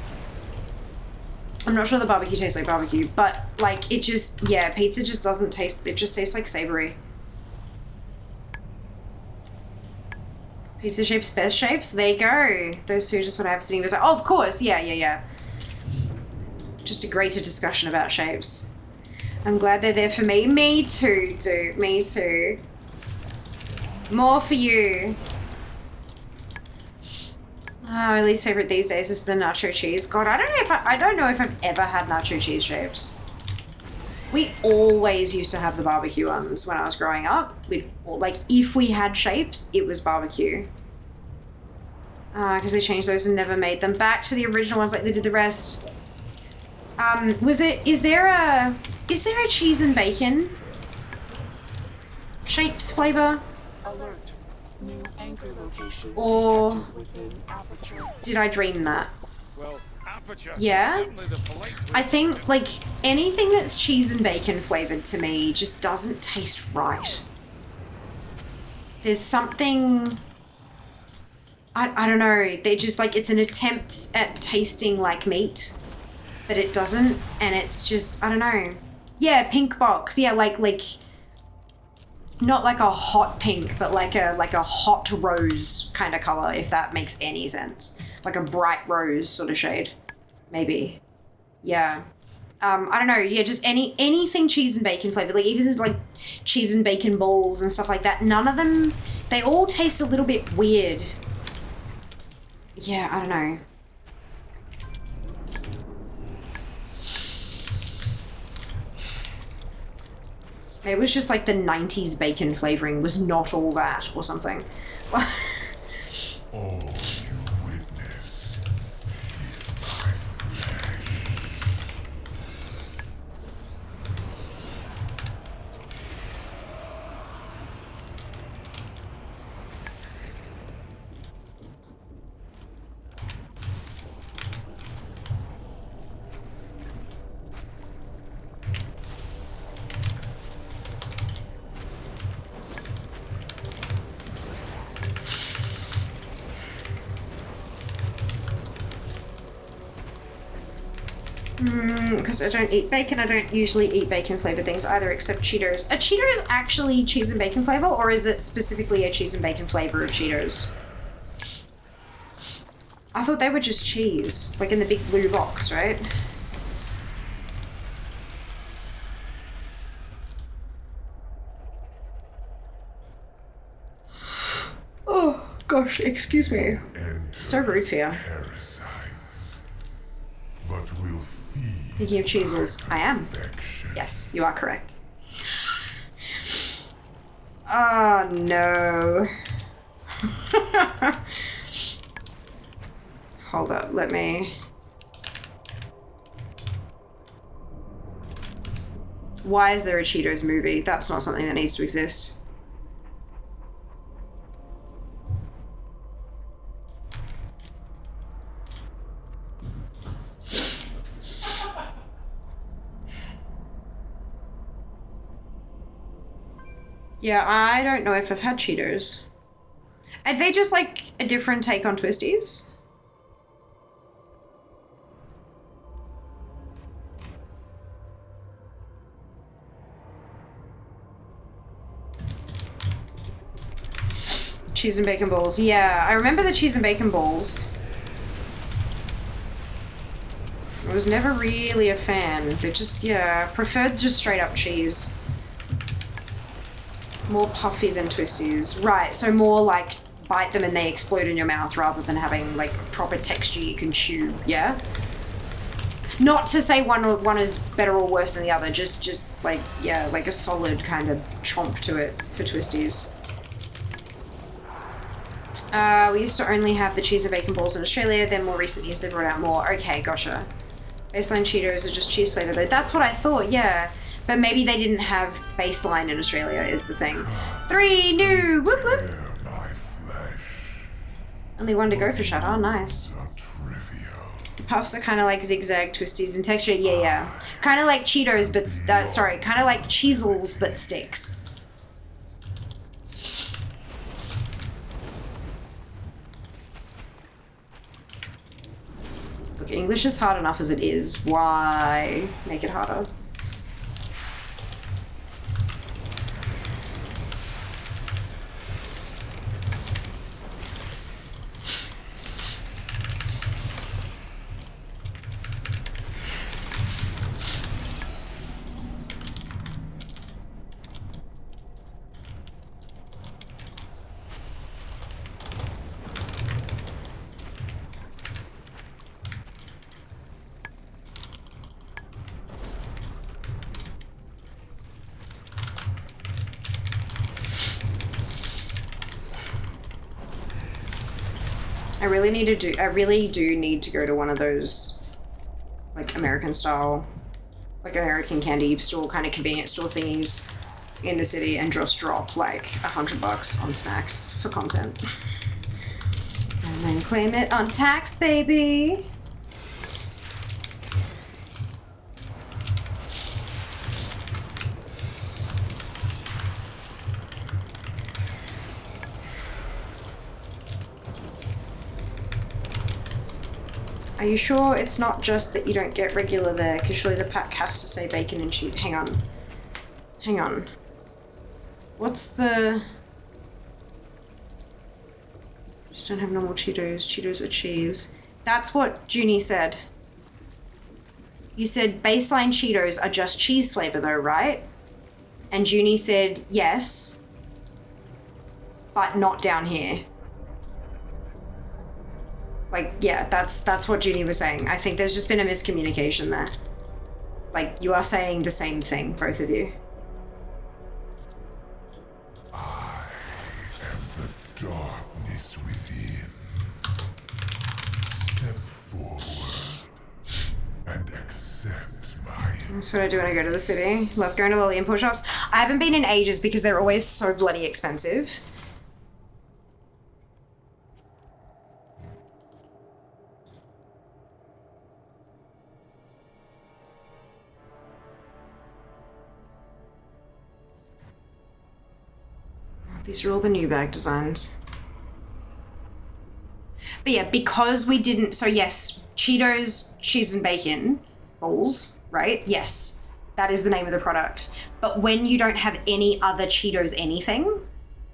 I'm not sure the barbecue tastes like barbecue, but like it just, yeah, pizza just doesn't taste, it just tastes like savory. Pizza shapes, best shapes, there you go. Those two are just what I have sitting beside. Oh, of course, yeah. Just a greater discussion about shapes. I'm glad they're there for me. Me too, dude, me too. More for you. My least favorite these days is the nacho cheese. God, I don't know if I've ever had nacho cheese shapes. We always used to have the barbecue ones when I was growing up. Like if we had shapes, it was barbecue. Because they changed those and never made them back to the original ones like they did the rest. Is there a cheese and bacon shapes flavor? Alert. New anchor location Or within aperture. did I dream that? Well, aperture is Yeah. certainly the polite way I to think, like, anything that's cheese and bacon flavored to me just doesn't taste right. There's something... I don't know. They just, like, it's an attempt at tasting like meat, but it doesn't, and it's just, I don't know. Yeah, pink box. Yeah, like, not like a hot pink, but like a hot rose kind of color, if that makes any sense. Like a bright rose sort of shade, maybe. Yeah. I don't know. Yeah, just anything cheese and bacon flavored, like even like cheese and bacon balls and stuff like that. None of them, they all taste a little bit weird. Yeah, I don't know. It was just like the 90s bacon flavoring was not all that or something. All you witness is my flesh. Because I don't eat bacon, I don't usually eat bacon flavored things either, except Cheetos. Are Cheetos actually cheese and bacon flavor, or is it specifically a cheese and bacon flavor of Cheetos? I thought they were just cheese, like in the big blue box, right? Oh, gosh, excuse me. So rude, Fia. Parasites, but will feed. Thinking of cheeses, I am. Yes, you are correct. Oh, no. Hold up, let me... Why is there a Cheetos movie? That's not something that needs to exist. Yeah, I don't know if I've had Cheetos. Are they just like a different take on Twisties? Cheese and bacon balls. Yeah, I remember the cheese and bacon balls. I was never really a fan. They're just, yeah, preferred just straight up cheese. More puffy than Twisties. Right, so more like bite them and they explode in your mouth rather than having like proper texture you can chew, yeah? Not to say one is better or worse than the other, just like, yeah, like a solid kind of chomp to it for Twisties. We used to only have the cheese and bacon balls in Australia, then more recent years they brought out more. Okay, gotcha. Baseline Cheetos are just cheese flavor though. That's what I thought, yeah. But maybe they didn't have baseline in Australia is the thing. 3 new! Whoop whoop! Only one to go for shot. Oh, nice. The puffs are kind of like zigzag twisties in texture. Yeah, yeah. Kind of like Cheetos, but... sorry, kind of like Cheezels, but sticks. Look, English is hard enough as it is. Why make it harder? I really do need to go to one of those, like, American style, like, American candy store, kind of convenience store thingies in the city and just drop, like, $100 on snacks for content. And then claim it on tax, baby! Are you sure it's not just that you don't get regular there? Because surely the pack has to say bacon and cheese. Hang on. Hang on. What's the... Just don't have normal Cheetos. Cheetos are cheese. That's what Junie said. You said baseline Cheetos are just cheese flavor though, right? And Junie said yes, but not down here. Like, yeah, that's what Junie was saying. I think there's just been a miscommunication there. Like, you are saying the same thing, both of you. I am the darkness within. Step forward and accept my... That's what I do when I go to the city. Love going to all the import shops. I haven't been in ages because they're always so bloody expensive. These are all the new bag designs. But yeah, because we didn't... So yes, Cheetos, cheese and bacon balls, right? Yes, that is the name of the product. But when you don't have any other Cheetos anything,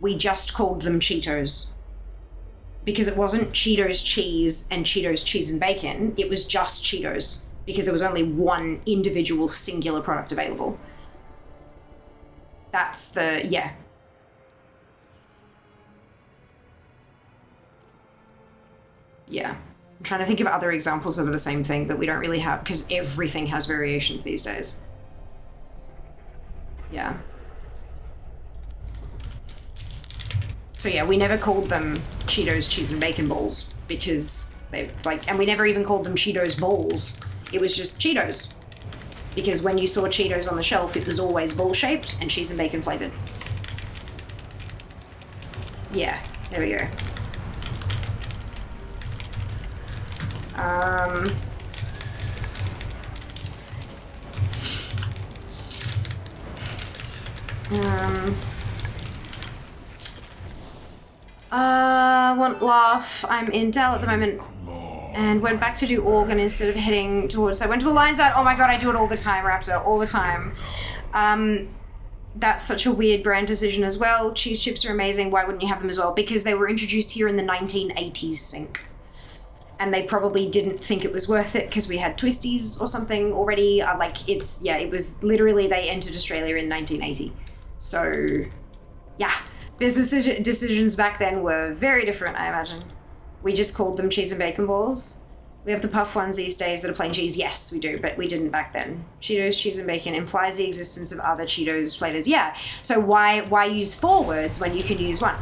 we just called them Cheetos. Because it wasn't Cheetos cheese and Cheetos cheese and bacon. It was just Cheetos. Because there was only one individual singular product available. That's the... yeah. Yeah. I'm trying to think of other examples of the same thing, but we don't really have, because everything has variations these days. Yeah. So yeah, we never called them Cheetos cheese and bacon balls because they like, and we never even called them Cheetos balls. It was just Cheetos. Because when you saw Cheetos on the shelf, it was always ball shaped and cheese and bacon flavored. Yeah, there we go. Want laugh. I'm in Dell at the moment and went back to do organ instead of heading towards... I went to a line side. Oh my god, I do it all the time, Raptor, all the time. That's such a weird brand decision as well. Cheese chips are amazing. Why wouldn't you have them as well? Because they were introduced here in the 1980s sync. And they probably didn't think it was worth it because we had Twisties or something already. It was literally, they entered Australia in 1980. So, yeah. Business decisions back then were very different, I imagine. We just called them cheese and bacon balls. We have the puff ones these days that are plain cheese. Yes, we do, but we didn't back then. Cheetos, cheese and bacon implies the existence of other Cheetos flavors. Yeah, so why use 4 words when you can use 1?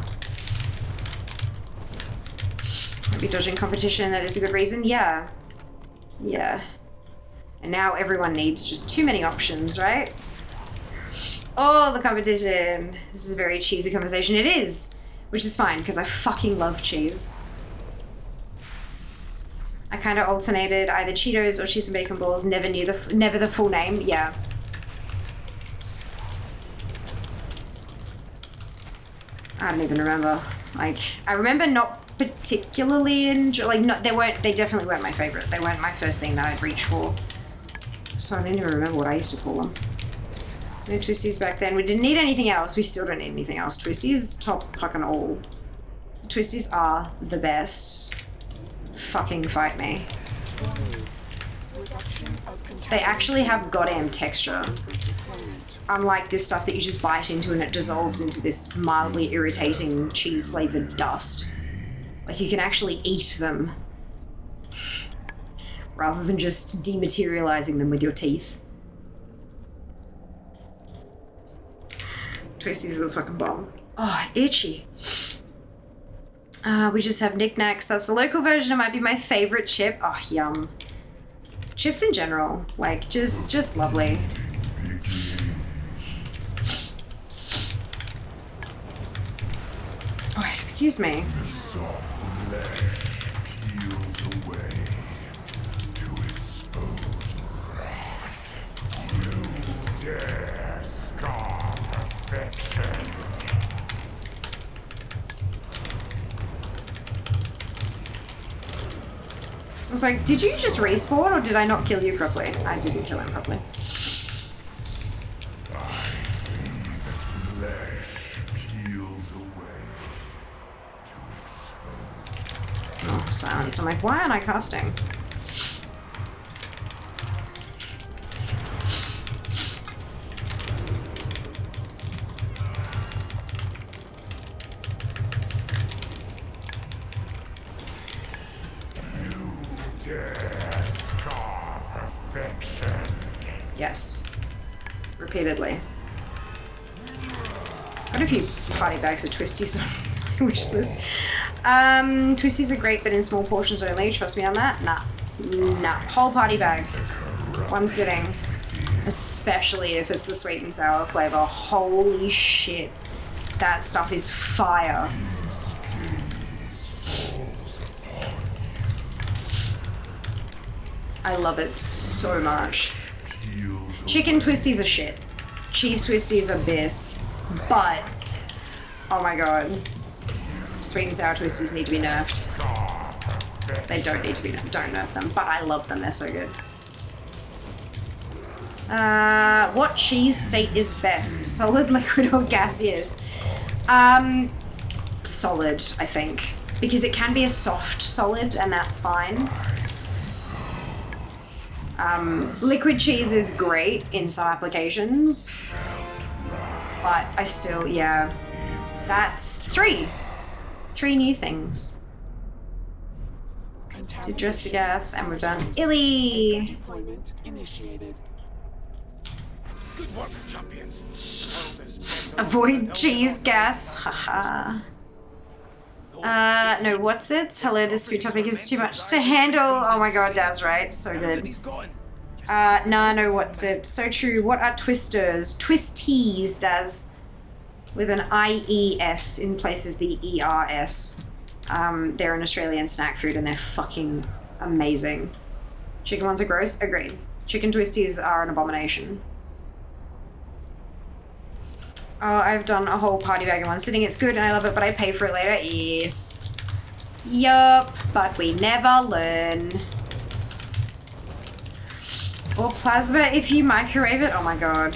Maybe dodging competition, that is a good reason. Yeah. Yeah. And now everyone needs just too many options, right? Oh, the competition. This is a very cheesy conversation. It is, which is fine because I fucking love cheese. I kind of alternated either Cheetos or cheese and bacon balls. Never the full name. Yeah. I don't even remember. Like, I remember not particularly they definitely weren't my favorite. They weren't my first thing that I'd reach for. So I don't even remember what I used to call them. No Twisties back then. We didn't need anything else. We still don't need anything else. Twisties top fucking all. Twisties are the best. Fucking fight me. They actually have goddamn texture. Unlike this stuff that you just bite into and it dissolves into this mildly irritating cheese-flavored dust. Like, you can actually eat them rather than just dematerializing them with your teeth. Twisties are the fucking bomb. Oh, itchy. We just have knickknacks. That's the local version. It might be my favorite chip. Oh, yum. Chips in general, like, just lovely. Oh, excuse me. I was like, did you just respawn or did I not kill you properly? I didn't kill him properly. Oh, silence. I'm like, why aren't I casting? Yes. Repeatedly. Got a few party bags of twisties on wish list. Twisties are great, but in small portions only. Trust me on that. Nah. Nah. Whole party bag. One sitting. Especially if it's the sweet and sour flavor. Holy shit. That stuff is fire. I love it so much. Chicken twisties are shit. Cheese twisties are bis. But, oh my god. Sweet and sour twisties need to be nerfed. They don't need to be nerfed. Don't nerf them. But I love them. They're so good. What cheese state is best? Solid, liquid, or gaseous? Solid, I think. Because it can be a soft solid, and that's fine. Liquid cheese is great in some applications. But I still, yeah. That's 3. 3 new things. To dress to death, and we've done Illy. Good work, champions. Avoid cheese gas. Haha. No, what's it? Hello, this food topic is too much to handle. Oh my god, Dad's right. So good. No, what's it? So true. What are twisters? Twisties, Daz. With an IES in place of the ERS. They're an Australian snack food and they're fucking amazing. Chicken ones are gross? Agreed. Chicken twisties are an abomination. Oh, I've done a whole party bag in one sitting. It's good and I love it, but I pay for it later. Yes. Yup, but we never learn. Or plasma if you microwave it. Oh my god.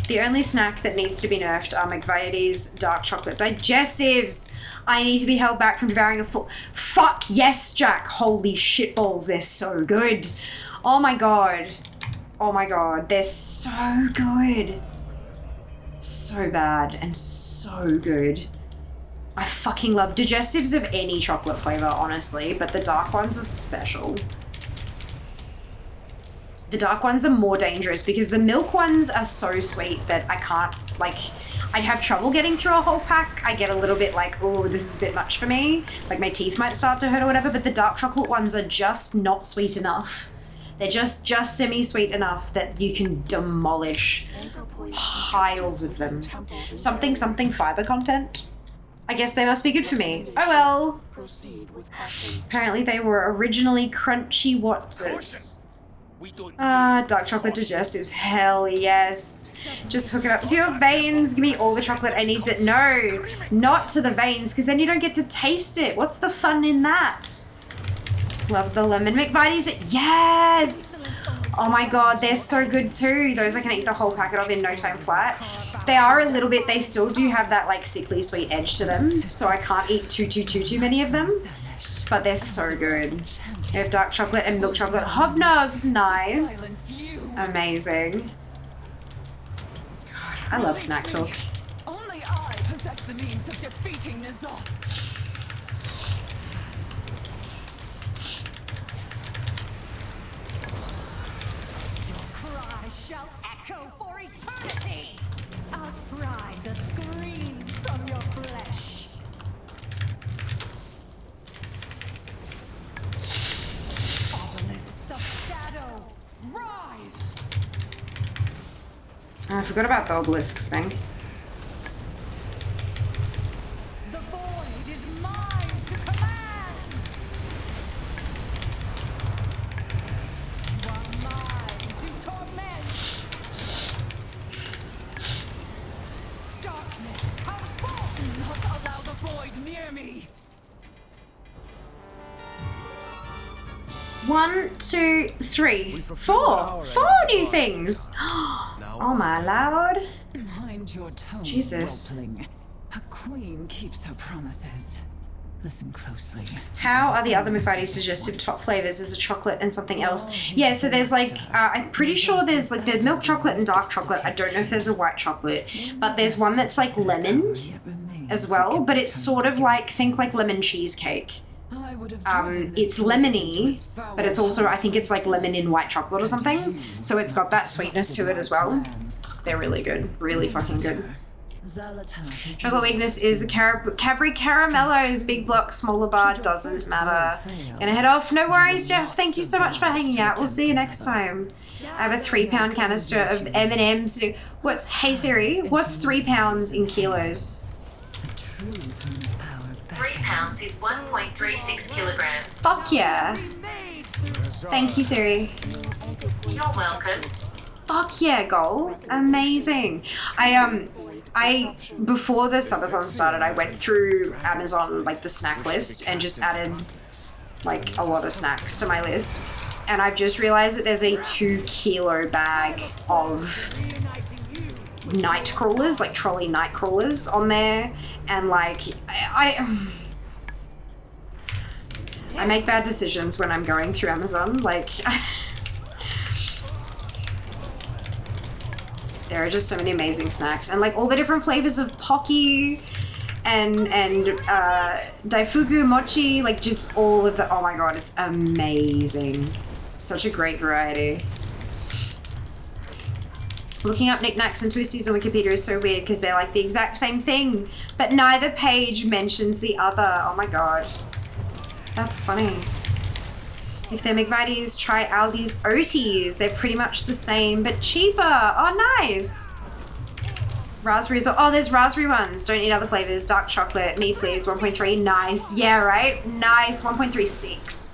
The only snack that needs to be nerfed are McVitie's dark chocolate digestives. I need to be held back from devouring a full... Fuck yes, Jack. Holy shitballs, they're so good. Oh my god. Oh my god, they're so good. So bad and so good. I fucking love digestives of any chocolate flavor, honestly, but the dark ones are special. The dark ones are more dangerous because the milk ones are so sweet that I can't, like, I'd have trouble getting through a whole pack. I get a little bit like, oh, this is a bit much for me. Like my teeth might start to hurt or whatever, but the dark chocolate ones are just not sweet enough. They're just semi-sweet enough that you can demolish piles of them. Something fiber content. I guess they must be good for me. Oh well. Apparently they were originally crunchy Watsits. Dark chocolate digestives. Hell yes. Just hook it up to your veins. Give me all the chocolate I need to. No, not to the veins, because then you don't get to taste it. What's the fun in that? Loves the lemon McVitie's. Yes! Oh my god, they're so good too. Those I can eat the whole packet of in no time flat. They are a little bit, they still do have that like sickly sweet edge to them, so I can't eat too many of them. But they're so good. We have dark chocolate and milk chocolate hobnobs. Nice. Amazing. God, I love snack talk. Only I possess the means of defeating Nizar. Shall echo for eternity! Outcry the screams from your flesh! Obelisks of shadow, rise! I forgot about the obelisks thing. The void is mine to command! You are mine to torment! Darkness, come forth! Do not allow the void near me! 1, 2, 3, 4 new things. Oh my lord. Mind your tone, Jesus. whelpling. A queen keeps her promises. Listen closely. How are the other McVitie's digestive top flavors? There's a chocolate and something else. Yeah, so there's like, I'm pretty sure there's like the milk chocolate and dark chocolate. I don't know if there's a white chocolate, but there's one that's like lemon as well, but it's sort of like, think like lemon cheesecake. It's lemony, but it's also, I think it's like lemon in white chocolate or something. So it's got that sweetness to it as well. They're really good, really fucking good. Chocolate weakness is the Cadbury Caramellos. Big block, smaller bar, doesn't matter. Gonna head off. No worries, Jeff. Thank you so much for hanging out. We'll see you next time. I have a 3-pound canister of M&M's. Hey Siri, what's 3 pounds in kilos? 3 pounds is 1.36 kilograms. Fuck yeah. Thank you, Siri. You're welcome. Fuck yeah, goal. Amazing. I before the subathon started, I went through Amazon, like the snack list, and just added like a lot of snacks to my list. And I've just realized that there's a 2-kilo bag of night crawlers, like trolley night crawlers on there. And like, I make bad decisions when I'm going through Amazon. Like, there are just so many amazing snacks, and like all the different flavors of Pocky and Daifuku mochi, like just all of the, oh my god, it's amazing. Such a great variety. Looking up knickknacks and twisties on Wikipedia is so weird because they're like the exact same thing, but neither page mentions the other. Oh my god. That's funny. If they're McVitie's, try Aldi's Oaties. They're pretty much the same, but cheaper. Oh, nice. Raspberries. Oh, there's raspberry ones. Don't eat other flavors. Dark chocolate. Me, please. 1.3. Nice. Yeah, right? Nice. 1.36.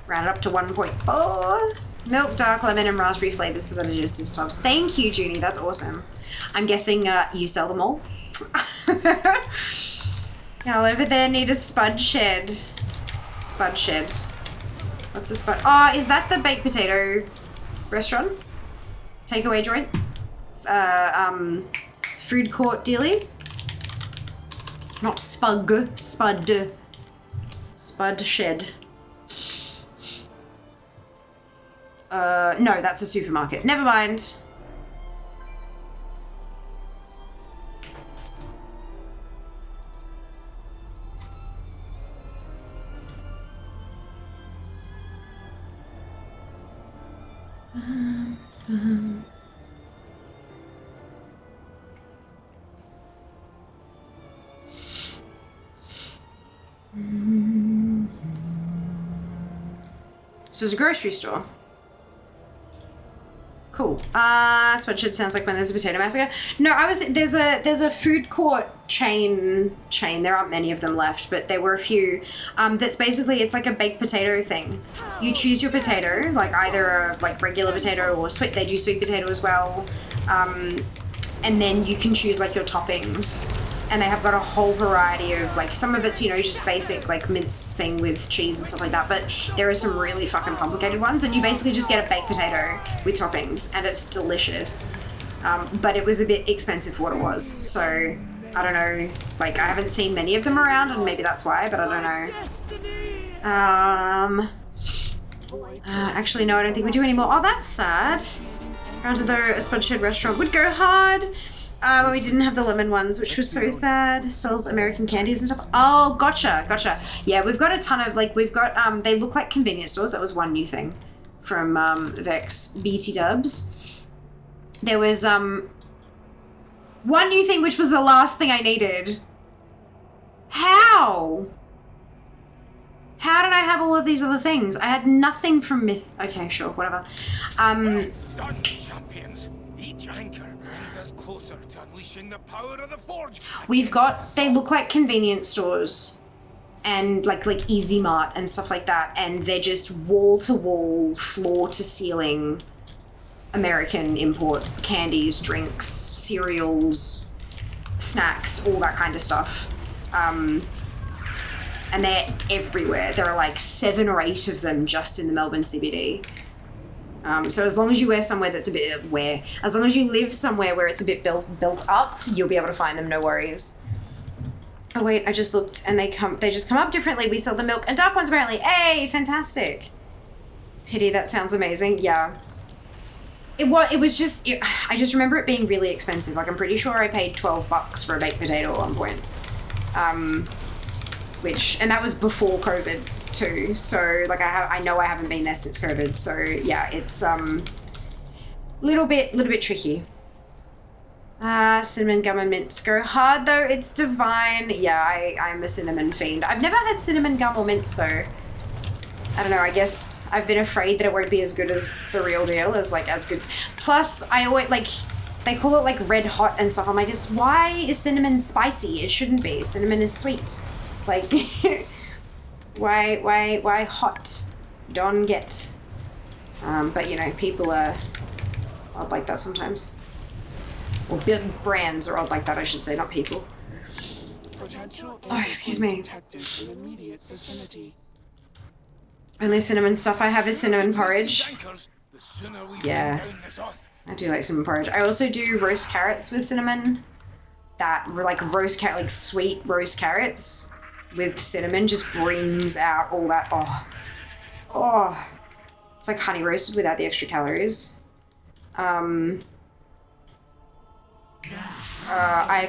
Round it up to 1.4. Milk, dark, lemon, and raspberry flavors for the digestive stops. Thank you, Junie. That's awesome. I'm guessing you sell them all. Y'all over there need a spud shed. Spud shed. What's a spud? Oh, is that the baked potato restaurant? Takeaway joint? Food court dealie? Not spug. Spud. Spud shed. No, that's a supermarket. Never mind. So it's a grocery store. Cool. Spreadsheet sounds like when there's a potato massacre. No, there's a food court chain. There aren't many of them left, but there were a few. That's basically, it's like a baked potato thing. You choose your potato, like either a like regular potato or sweet. They do sweet potato as well. And then you can choose like your toppings. And they have got a whole variety of, like, some of it's, you know, just basic, like, mince thing with cheese and stuff like that, but there are some really fucking complicated ones, and you basically just get a baked potato with toppings, and it's delicious. But it was a bit expensive for what it was, so, I don't know, like, I haven't seen many of them around, and maybe that's why, but I don't know. Actually, no, I don't think we do anymore. Oh, that's sad. Granted, though, a Spudshed restaurant would go hard. But we didn't have the lemon ones, which was so sad. Sells American candies and stuff. Oh, gotcha. Yeah, we've got a ton of, like, we've got, they look like convenience stores. That was one new thing from, Vex. BT Dubs. There was, one new thing, which was the last thing I needed. How? How did I have all of these other things? I had nothing from Myth. Okay, sure, whatever. Done, champions. Each anchor brings us closer to unleashing the power of the forge. We've got, they look like convenience stores and like Easy Mart and stuff like that, and they're just wall to wall, floor to ceiling American import candies, drinks, cereals, snacks, all that kind of stuff. and they're everywhere. There are like 7 or 8 of them just in the Melbourne CBD. So as long as you wear somewhere that's a bit as long as you live somewhere where it's a bit built up, you'll be able to find them, no worries. Oh wait, I just looked and they just come up differently. We sell the milk and dark ones apparently. Hey, fantastic. Pity, that sounds amazing. Yeah. I just remember it being really expensive. Like I'm pretty sure I paid $12 for a baked potato at one point. And that was before COVID too. So like I know I haven't been there since COVID. So yeah, it's little bit tricky. Cinnamon gum and mints go hard though. It's divine. Yeah, I'm a cinnamon fiend. I've never had cinnamon gum or mints though. I don't know, I guess I've been afraid that it won't be as good as the real deal, as good. Plus, I always, like, they call it, like, red hot and stuff. I'm like, why is cinnamon spicy? It shouldn't be. Cinnamon is sweet. Like, why hot? Don't get. But, you know, people are odd like that sometimes. Or brands are odd like that, I should say, not people. Oh, excuse me. Only cinnamon stuff I have is cinnamon porridge. Yeah, I do like cinnamon porridge. I also do roast carrots with cinnamon. That, like, sweet roast carrots with cinnamon just brings out all that, oh. It's like honey roasted without the extra calories. I've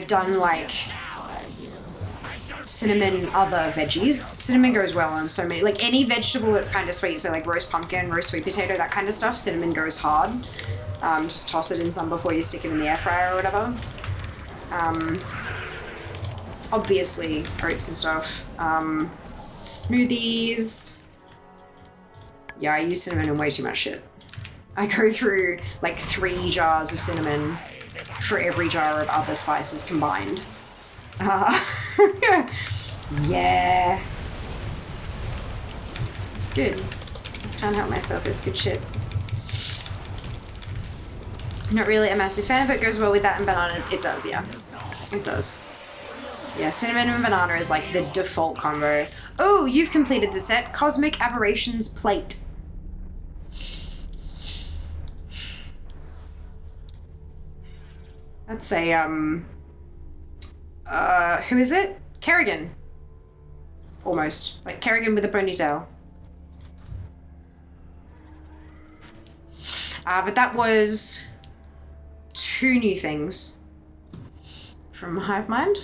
done, like, cinnamon other veggies. Cinnamon goes well on so many, like any vegetable that's kind of sweet, so like roast pumpkin, roast sweet potato, that kind of stuff, cinnamon goes hard. Just toss it in some before you stick it in the air fryer or whatever. Obviously oats and stuff. Smoothies. Yeah, I use cinnamon in way too much shit. I go through like 3 jars of cinnamon for every jar of other spices combined. Yeah. It's good. Can't help myself, it's good shit. Not really a massive fan of it. Goes well with that and bananas. It does, yeah. It does. Yeah, cinnamon and banana is like the default combo. Oh, you've completed the set. Cosmic Aberrations Plate. That's a, who is it? Kerrigan. Almost. Like Kerrigan with a ponytail. But that was 2 new things from Hive Mind.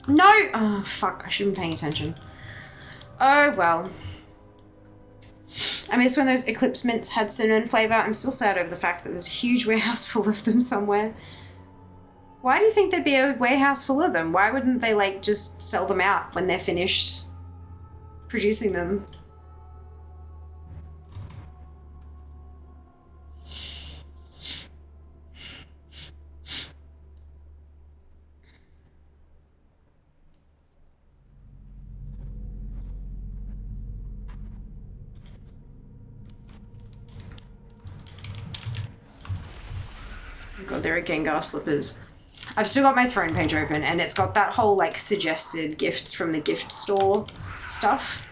No! Oh, fuck. I shouldn't be paying attention. Oh, well. I miss when those Eclipse Mints had cinnamon flavor. I'm still sad over the fact that there's a huge warehouse full of them somewhere. Why do you think there'd be a warehouse full of them? Why wouldn't they, like, just sell them out when they're finished producing them? Oh God, there are Gengar slippers. I've still got my Throne page open and it's got that whole like suggested gifts from the gift store stuff.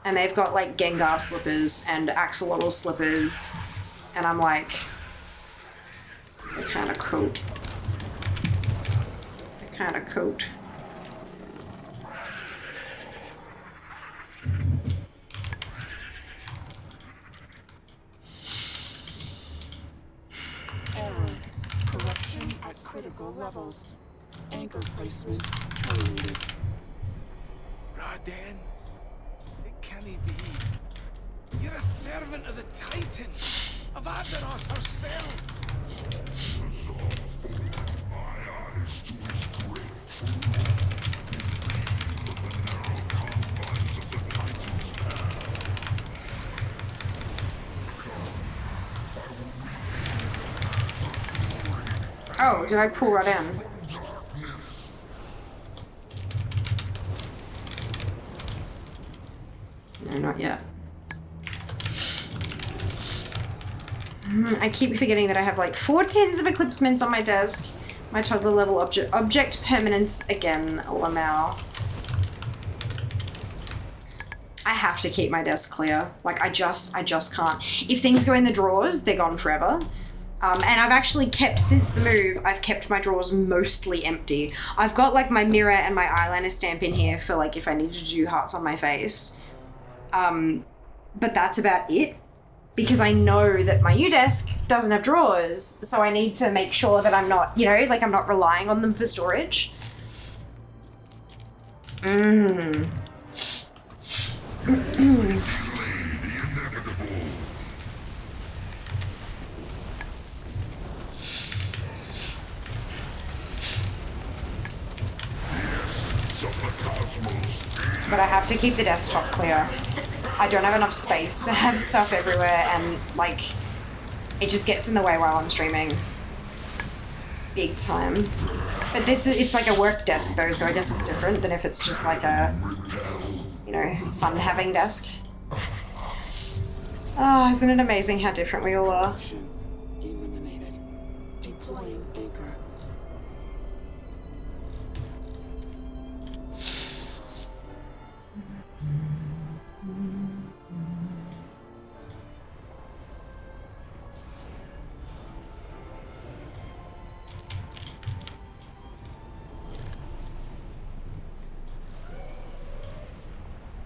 And they've got like Gengar slippers and axolotl slippers. And I'm like, they're kind of cool. They're kind of cool. Critical levels. Anchor placement terminated. Raden, it can't be. You're a servant of the Titan, of Azeroth herself. Oh, did I pull right in? No, not yet. I keep forgetting that I have like 4 tins of Eclipse Mints on my desk. My toddler level object permanence again, Lamau. I have to keep my desk clear. Like, I just can't. If things go in the drawers, they're gone forever. And I've actually kept, since the move, I've kept my drawers mostly empty. I've got like my mirror and my eyeliner stamp in here for like if I need to do hearts on my face. But that's about it, because I know that my new desk doesn't have drawers, so I need to make sure that I'm not, you know, like I'm not relying on them for storage. But I have to keep the desktop clear. I don't have enough space to have stuff everywhere, and like it just gets in the way while I'm streaming. Big time. But this is, it's like a work desk though, so I guess it's different than if it's just like a, you know, fun having desk. Oh, isn't it amazing how different we all are? Eliminated. Deploying anchor.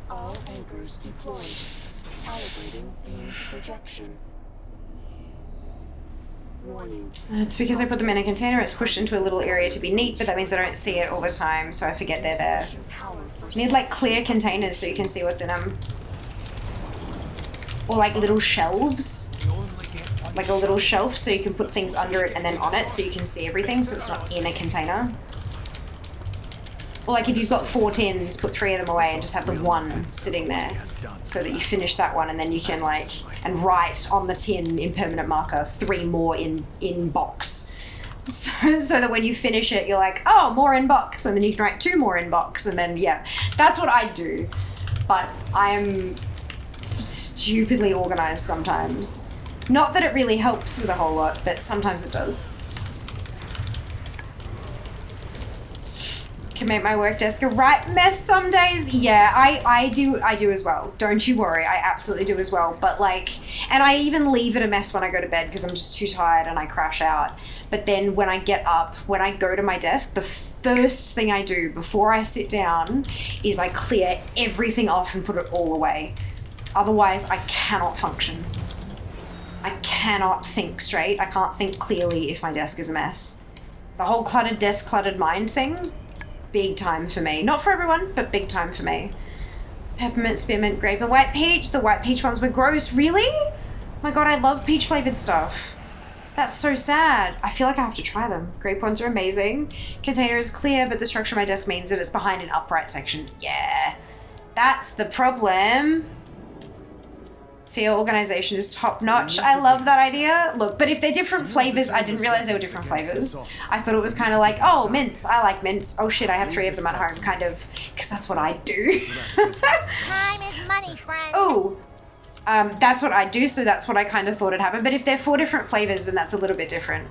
All anchors deployed. Calibrating beam projection. Warning. It's because I put them in a container, it's pushed into a little area to be neat, but that means I don't see it all the time, so I forget they're there. You need like clear containers so you can see what's in them. Or like little shelves. Like a little shelf so you can put things under it and then on it so you can see everything, so it's not in a container. Or like if you've got 4 tins, put 3 of them away and just have the one sitting there so that you finish that one, and then you can like, and write on the tin in permanent marker 3 more in box. So that when you finish it, you're like, oh, more in box, and then you can write 2 more in box, and then yeah, that's what I do. But I'm stupidly organized sometimes. Not that it really helps with a whole lot, but sometimes it does. Can make my work desk a right mess some days. Yeah, I do as well. Don't you worry, I absolutely do as well. But like, and I even leave it a mess when I go to bed because I'm just too tired and I crash out. But then when I get up, when I go to my desk, the first thing I do before I sit down is I clear everything off and put it all away. Otherwise, I cannot function. I cannot think straight. I can't think clearly if my desk is a mess. The whole cluttered desk, cluttered mind thing, big time for me. Not for everyone, but big time for me. Peppermint, spearmint, grape, and white peach. The white peach ones were gross. Really? Oh my god, I love peach flavored stuff. That's so sad. I feel like I have to try them. Grape ones are amazing. Container is clear, but the structure of my desk means that it's behind an upright section. Yeah, that's the problem. Fear organization is top notch. I love that idea. Look, but if they're different flavors, I didn't realize they were different flavors. I thought it was kind of like, oh, mints. I like mints. Oh shit, I have 3 of them at home, kind of, because that's what I do. Time is money, friend. Oh, that's what I do, so that's what I kind of thought had happened. But if they're 4 different flavors, then that's a little bit different.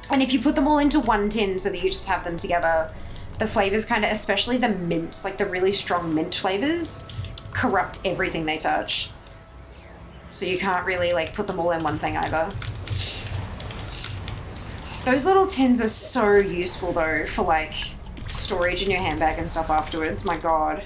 And if you put them all into one tin so that you just have them together, the flavors kind of, especially the mints, like the really strong mint flavors, corrupt everything they touch. So you can't really like put them all in one thing either. Those little tins are so useful though for like storage in your handbag and stuff afterwards. My god.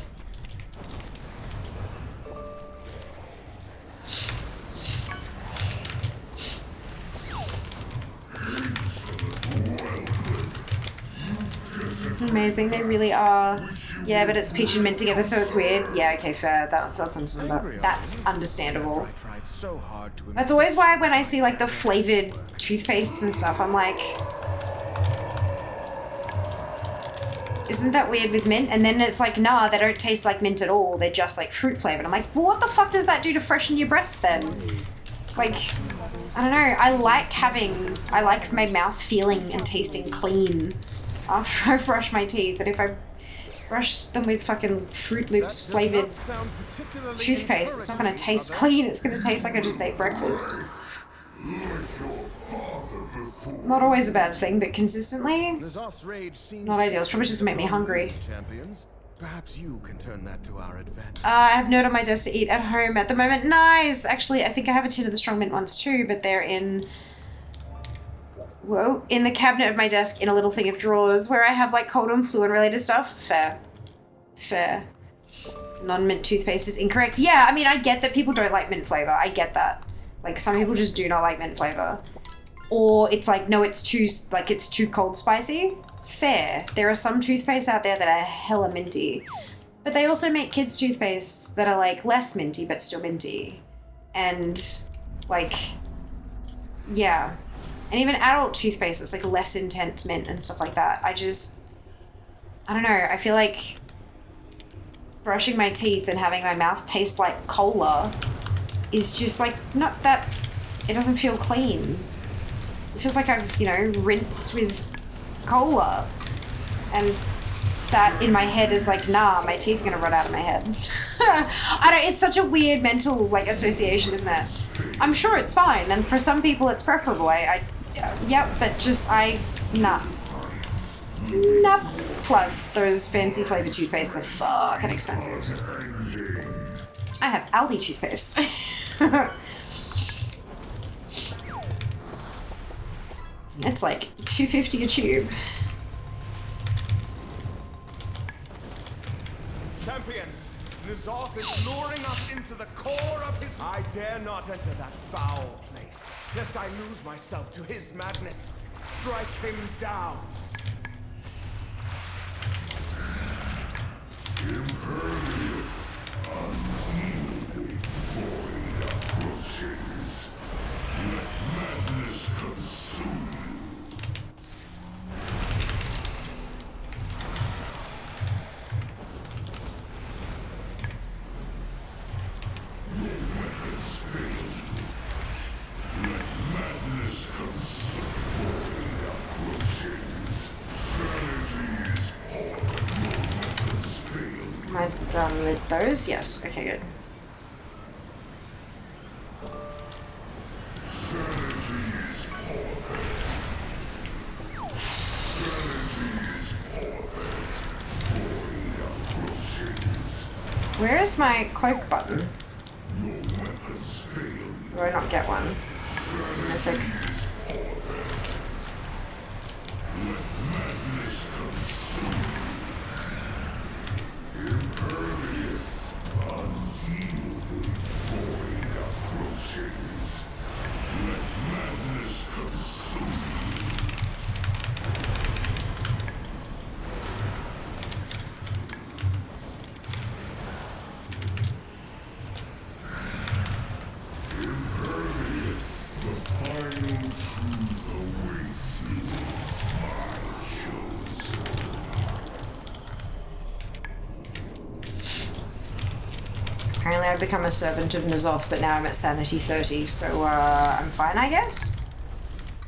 Amazing, they really are. Yeah, but it's peach and mint together, so it's weird. Yeah, okay, fair. That's understandable. That's always why when I see like the flavored toothpastes and stuff, I'm like, isn't that weird with mint? And then it's like, nah, they don't taste like mint at all. They're just like fruit flavored. I'm like, well, what the fuck does that do to freshen your breath then? Like, I don't know. I like my mouth feeling and tasting clean after I brush my teeth. And if I brush them with fucking Fruit Loops flavored toothpaste, it's not going to taste clean. It's going to taste like I just ate breakfast. Not always a bad thing, but consistently, not ideal. It's probably just going to make me hungry. Perhaps you can turn that to our advantage. I have note on my desk to eat at home at the moment. Nice! Actually, I think I have a tin of the strong mint ones too, but they're in... Whoa. In the cabinet of my desk in a little thing of drawers where I have like cold and flu and related stuff. Fair. Fair. Non-mint toothpaste is incorrect. Yeah, I mean, I get that people don't like mint flavor. I get that. Like, some people just do not like mint flavor. Or it's like, no, it's too cold spicy. Fair. There are some toothpaste out there that are hella minty. But they also make kids' toothpastes that are like less minty but still minty. And like, yeah. And even adult toothpaste that's like less intense mint and stuff like that. I don't know. I feel like brushing my teeth and having my mouth taste like cola is just like not that, it doesn't feel clean. It feels like I've, you know, rinsed with cola. And that in my head is like, nah, my teeth are gonna run out of my head. It's such a weird mental like association, isn't it? I'm sure it's fine, and for some people it's preferable. Nah. Plus, those fancy flavored toothpastes are fucking expensive. I have Aldi toothpaste. It's like $2.50 a tube. Champions, N'Zoth is luring us into the core of his... I dare not enter that foul place, lest I lose myself to his madness. Strike him down. Impervious, unyielding, void approaches. Let madness consume you. Your weapons fail you. Let madness consume. Void approaches. Strategies halted. Your weapons fail you. Am I done with those? Yes. Okay, good. Strategies halted. Strategies halted. Void approaches. Where is my cloak button? Your weapons fail you. Do I not get one? It's like, Let madness consume you. Impervious, unyielding, void approaches. Let madness consume you. Impervious, the final truth awaits you. My chosen. apparently I've become a servant of N'Zoth, but now I'm at sanity 30, so I'm fine, I guess?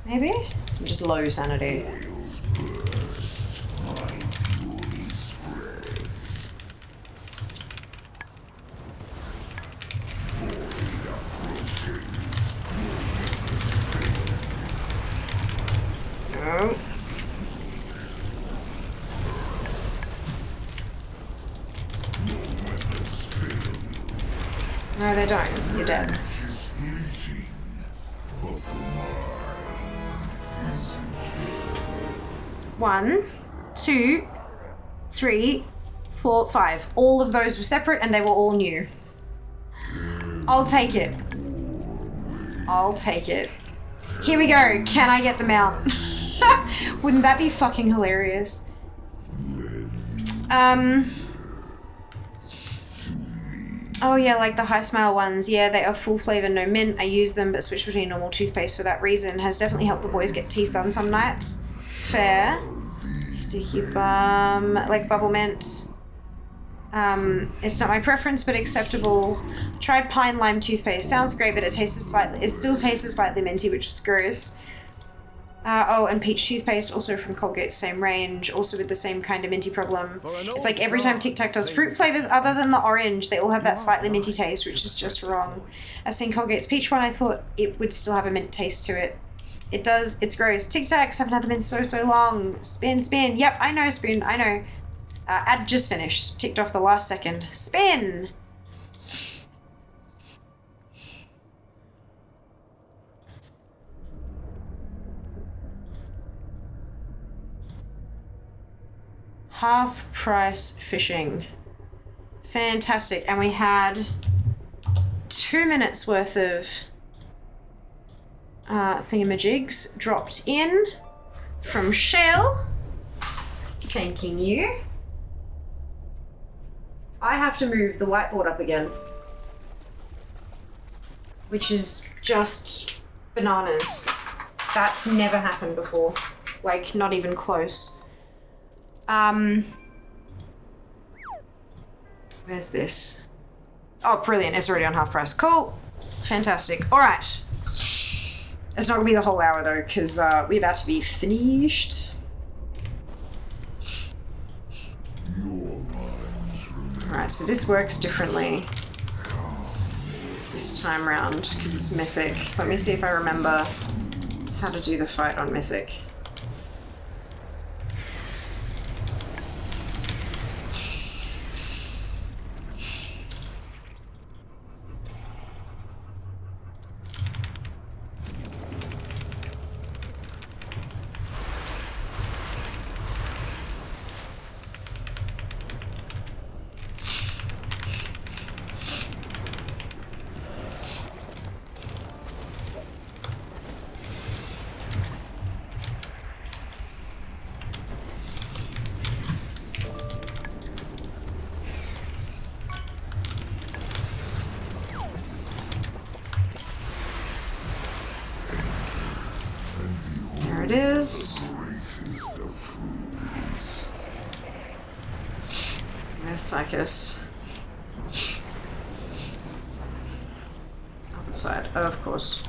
Maybe? I'm just low sanity. No. No, they don't. You're dead. One, two, three, four, five. All of those were separate and they were all new. I'll take it. I'll take it. Here we go. Can I get them out? Wouldn't that be fucking hilarious? Oh yeah, like the high smile ones. Yeah, they are full flavor, no mint. I use them, but switch between normal toothpaste for that reason. Has definitely helped the boys get teeth done some nights. Fair. Sticky bum, like bubble mint. It's not my preference, but acceptable. Tried pine lime toothpaste. Sounds great, but it still tastes slightly minty, which is gross. Oh, and peach toothpaste, also from Colgate, same range, also with the same kind of minty problem. It's like every time Tic Tac does fruit flavors other than the orange, they all have that slightly minty taste, which is just wrong. I've seen Colgate's peach one, I thought it would still have a mint taste to it. It does, it's gross. Tic Tacs haven't had them in so long. Spin, spin. Yep, I know, Spoon, I know. Ad just finished. Ticked off the last second. Spin! Half price fishing. Fantastic. And we had 2 minutes worth of thingamajigs dropped in from Shell. Thanking you. I have to move the whiteboard up again, which is just bananas. That's never happened before. Like, not even close. Where's this? Oh, brilliant. It's already on half price. Cool. Fantastic. All right. It's not going to be the whole hour, though, because we're about to be finished. Alright, so this works differently this time round, because it's Mythic. Let me see if I remember how to do the fight on Mythic. There it is. Where's Psychus? Other side. Oh, of course.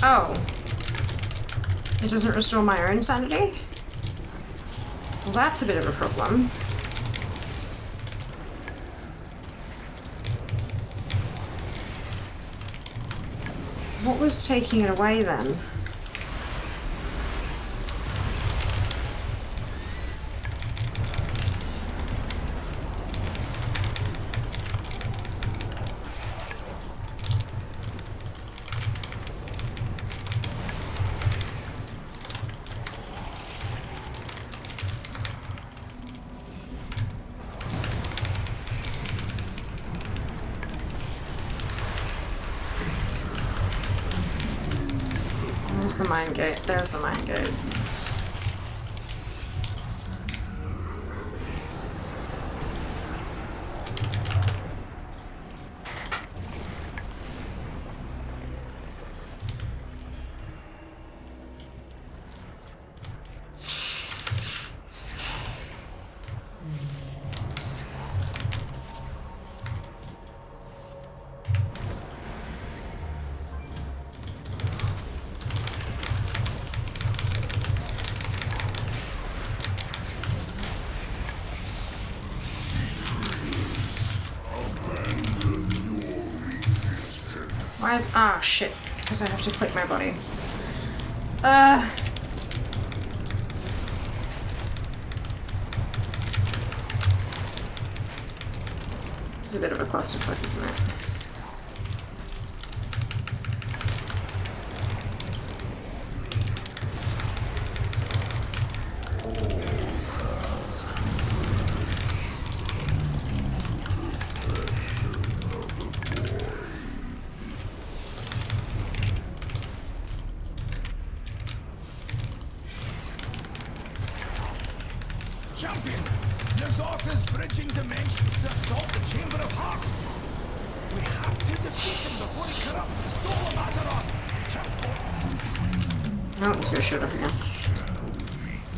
Oh. It doesn't restore my own sanity? Well, that's a bit of a problem. What was taking it away then? There's the mine gate. There's the mine gate. Why is... Ah, shit. Because I have to click my body. This is a bit of a clusterfuck, isn't it? Azeroth is bridging dimensions to assault the Chamber of Hearts. We have to defeat him before he corrupts the soul of Azeroth. Oh, let's go shoot over here.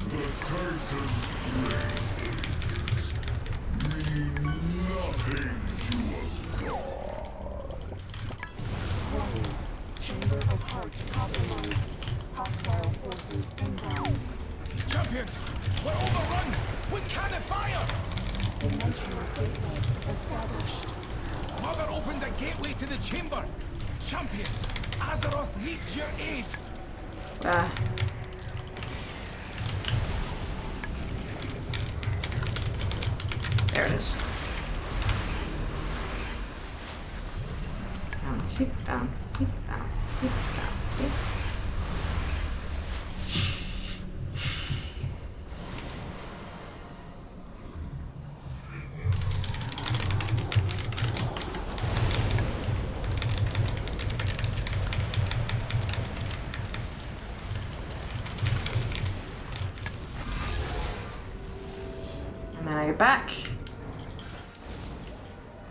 The curtains mean nothing to a god. Chamber of Heart compromised. Hostile forces inbound. Champions, we're overrun. We can't fire. Dimensional gateway established. Mother opened a gateway to the chamber. Champions, Azeroth needs your aid. There it is. Bouncy, bouncy, bouncy, bouncy. Now you're back.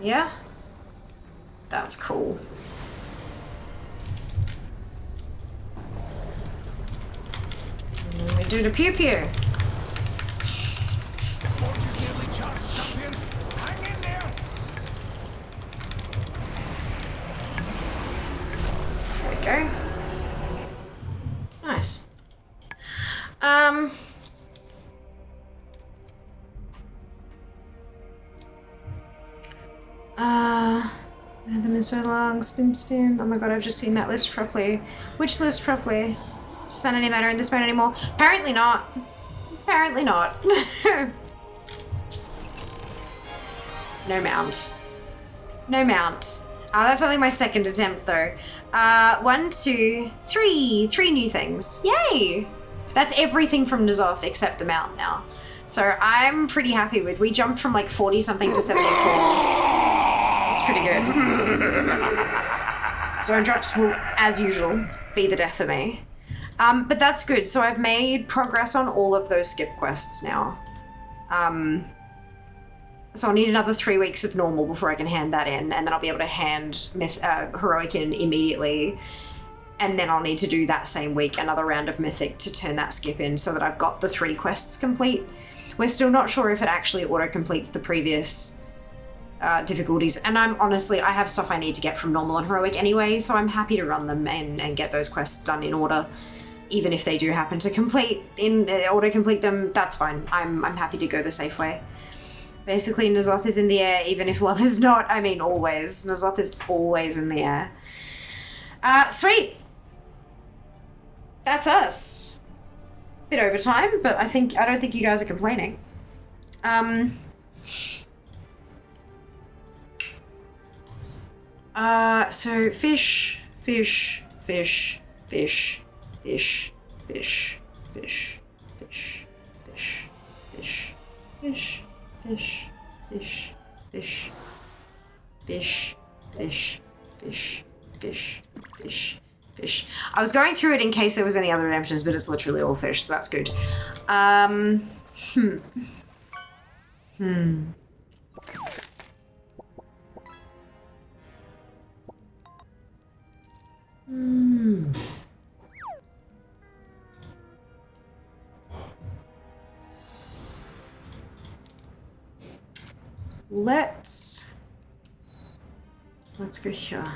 Yeah? That's cool. And then we do the pew pew. The forge is nearly charged, champions. Hang in there. There we go. Nice. I've been so long. Spin. Oh my god, I've just seen that list properly. Which list properly? Does that any matter in this mode anymore? Apparently not. Apparently not. No mount. No mount. That's only my second attempt though. 1, 2, 3. 3 new things. Yay! That's everything from N'Zoth except the mount now. So I'm pretty happy with. We jumped from like 40 something to 74. It's pretty good. Zone drops will, as usual, be the death of me. But that's good. So I've made progress on all of those skip quests now. So I'll need another 3 weeks of normal before I can hand that in, and then I'll be able to hand Heroic in immediately. And then I'll need to do that same week another round of Mythic to turn that skip in so that I've got the 3 quests complete. We're still not sure if it actually auto-completes the previous difficulties, and I have stuff I need to get from normal and heroic anyway, so I'm happy to run them and get those quests done in order. Even if they do happen to auto-complete them, that's fine. I'm happy to go the safe way. Basically, N'Zoth is in the air, even if love is not. I mean, always. N'Zoth is always in the air. Sweet. That's us. Bit over time, but I don't think you guys are complaining. So fish, fish, fish, fish, fish, fish, fish, fish, fish, fish, fish, fish, fish, fish, fish, fish, fish, fish, fish, fish. I was going through it in case there was any other redemptions, but it's literally all fish, so that's good. Let's go here.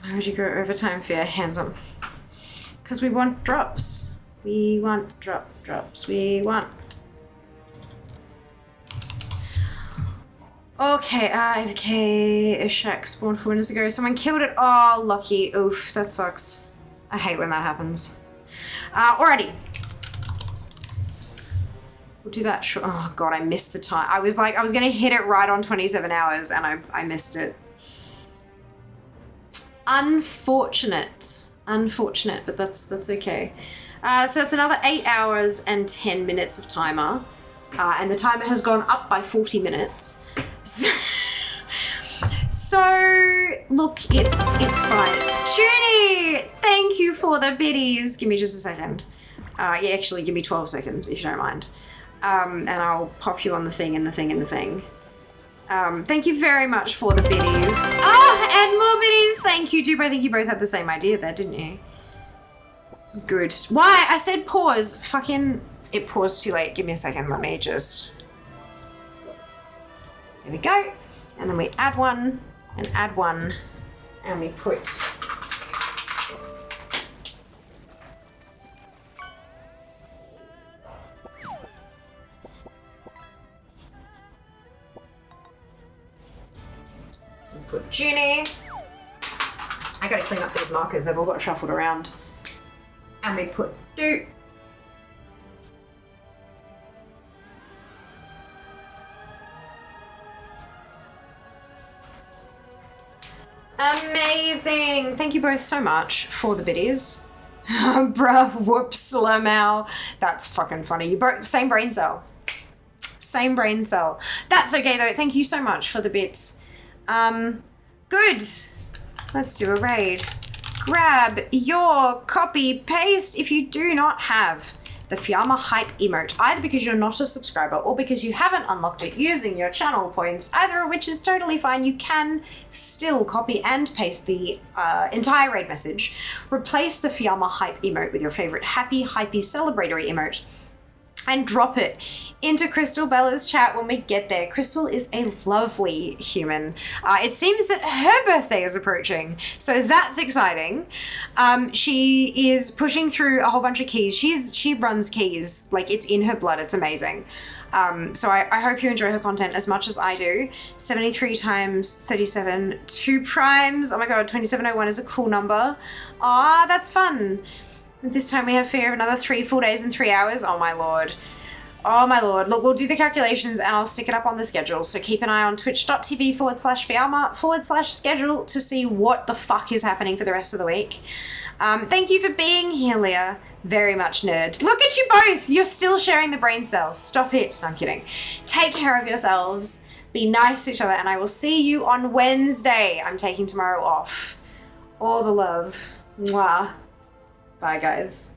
Why would you go overtime fear? Hands on. Because we want drops. We want drops. We want. Okay, AFK Ishak spawned 4 minutes ago. Someone killed it. Oh, lucky. Oof, that sucks. I hate when that happens. Alrighty. We'll do that. Sure. Oh god, I missed the time. I was gonna hit it right on 27 hours and I missed it. Unfortunate, but that's okay. So that's another 8 hours and 10 minutes of timer, and the timer has gone up by 40 minutes. So look, it's fine. Junie, thank you for the biddies. Give me just a second. Yeah, actually, give me 12 seconds if you don't mind. And I'll pop you on the thing and the thing and the thing. Thank you very much for the biddies. Oh, and more biddies. Thank you, Dupe. I think you both had the same idea there, didn't you? Good. Why? I said pause. Fucking, it paused too late. Give me a second. Let me just... There we go. And then we add one and add one. And we put... Put Junie. I gotta clean up these markers, they've all got shuffled around. And we put Dupe. Amazing! Thank you both so much for the biddies. Bruh, whoops, Lamau. That's fucking funny. You both, same brain cell. Same brain cell. That's okay though, thank you so much for the bits. Good. Let's do a raid. Grab your copy paste if you do not have the Fiamma hype emote, either because you're not a subscriber or because you haven't unlocked it using your channel points, either of which is totally fine. You can still copy and paste the entire raid message, replace the Fiamma hype emote with your favorite happy, hypey, celebratory emote, and drop it into Crystal Bella's chat when we get there. Crystal is a lovely human. It seems that her birthday is approaching, so that's exciting. She is pushing through a whole bunch of keys. She runs keys, like it's in her blood, it's amazing. So I hope you enjoy her content as much as I do. 73 times 37, 2 primes. Oh my god, 2701 is a cool number. Ah, that's fun. This time we have fear of another 3 full days and 3 hours. Oh my lord. Oh my lord. Look, we'll do the calculations and I'll stick it up on the schedule. So keep an eye on twitch.tv/Fiamma/schedule to see what the fuck is happening for the rest of the week. Thank you for being here, Leah. Very much nerd. Look at you both. You're still sharing the brain cells. Stop it. No, I'm kidding. Take care of yourselves. Be nice to each other and I will see you on Wednesday. I'm taking tomorrow off. All the love. Mwah. Bye, guys.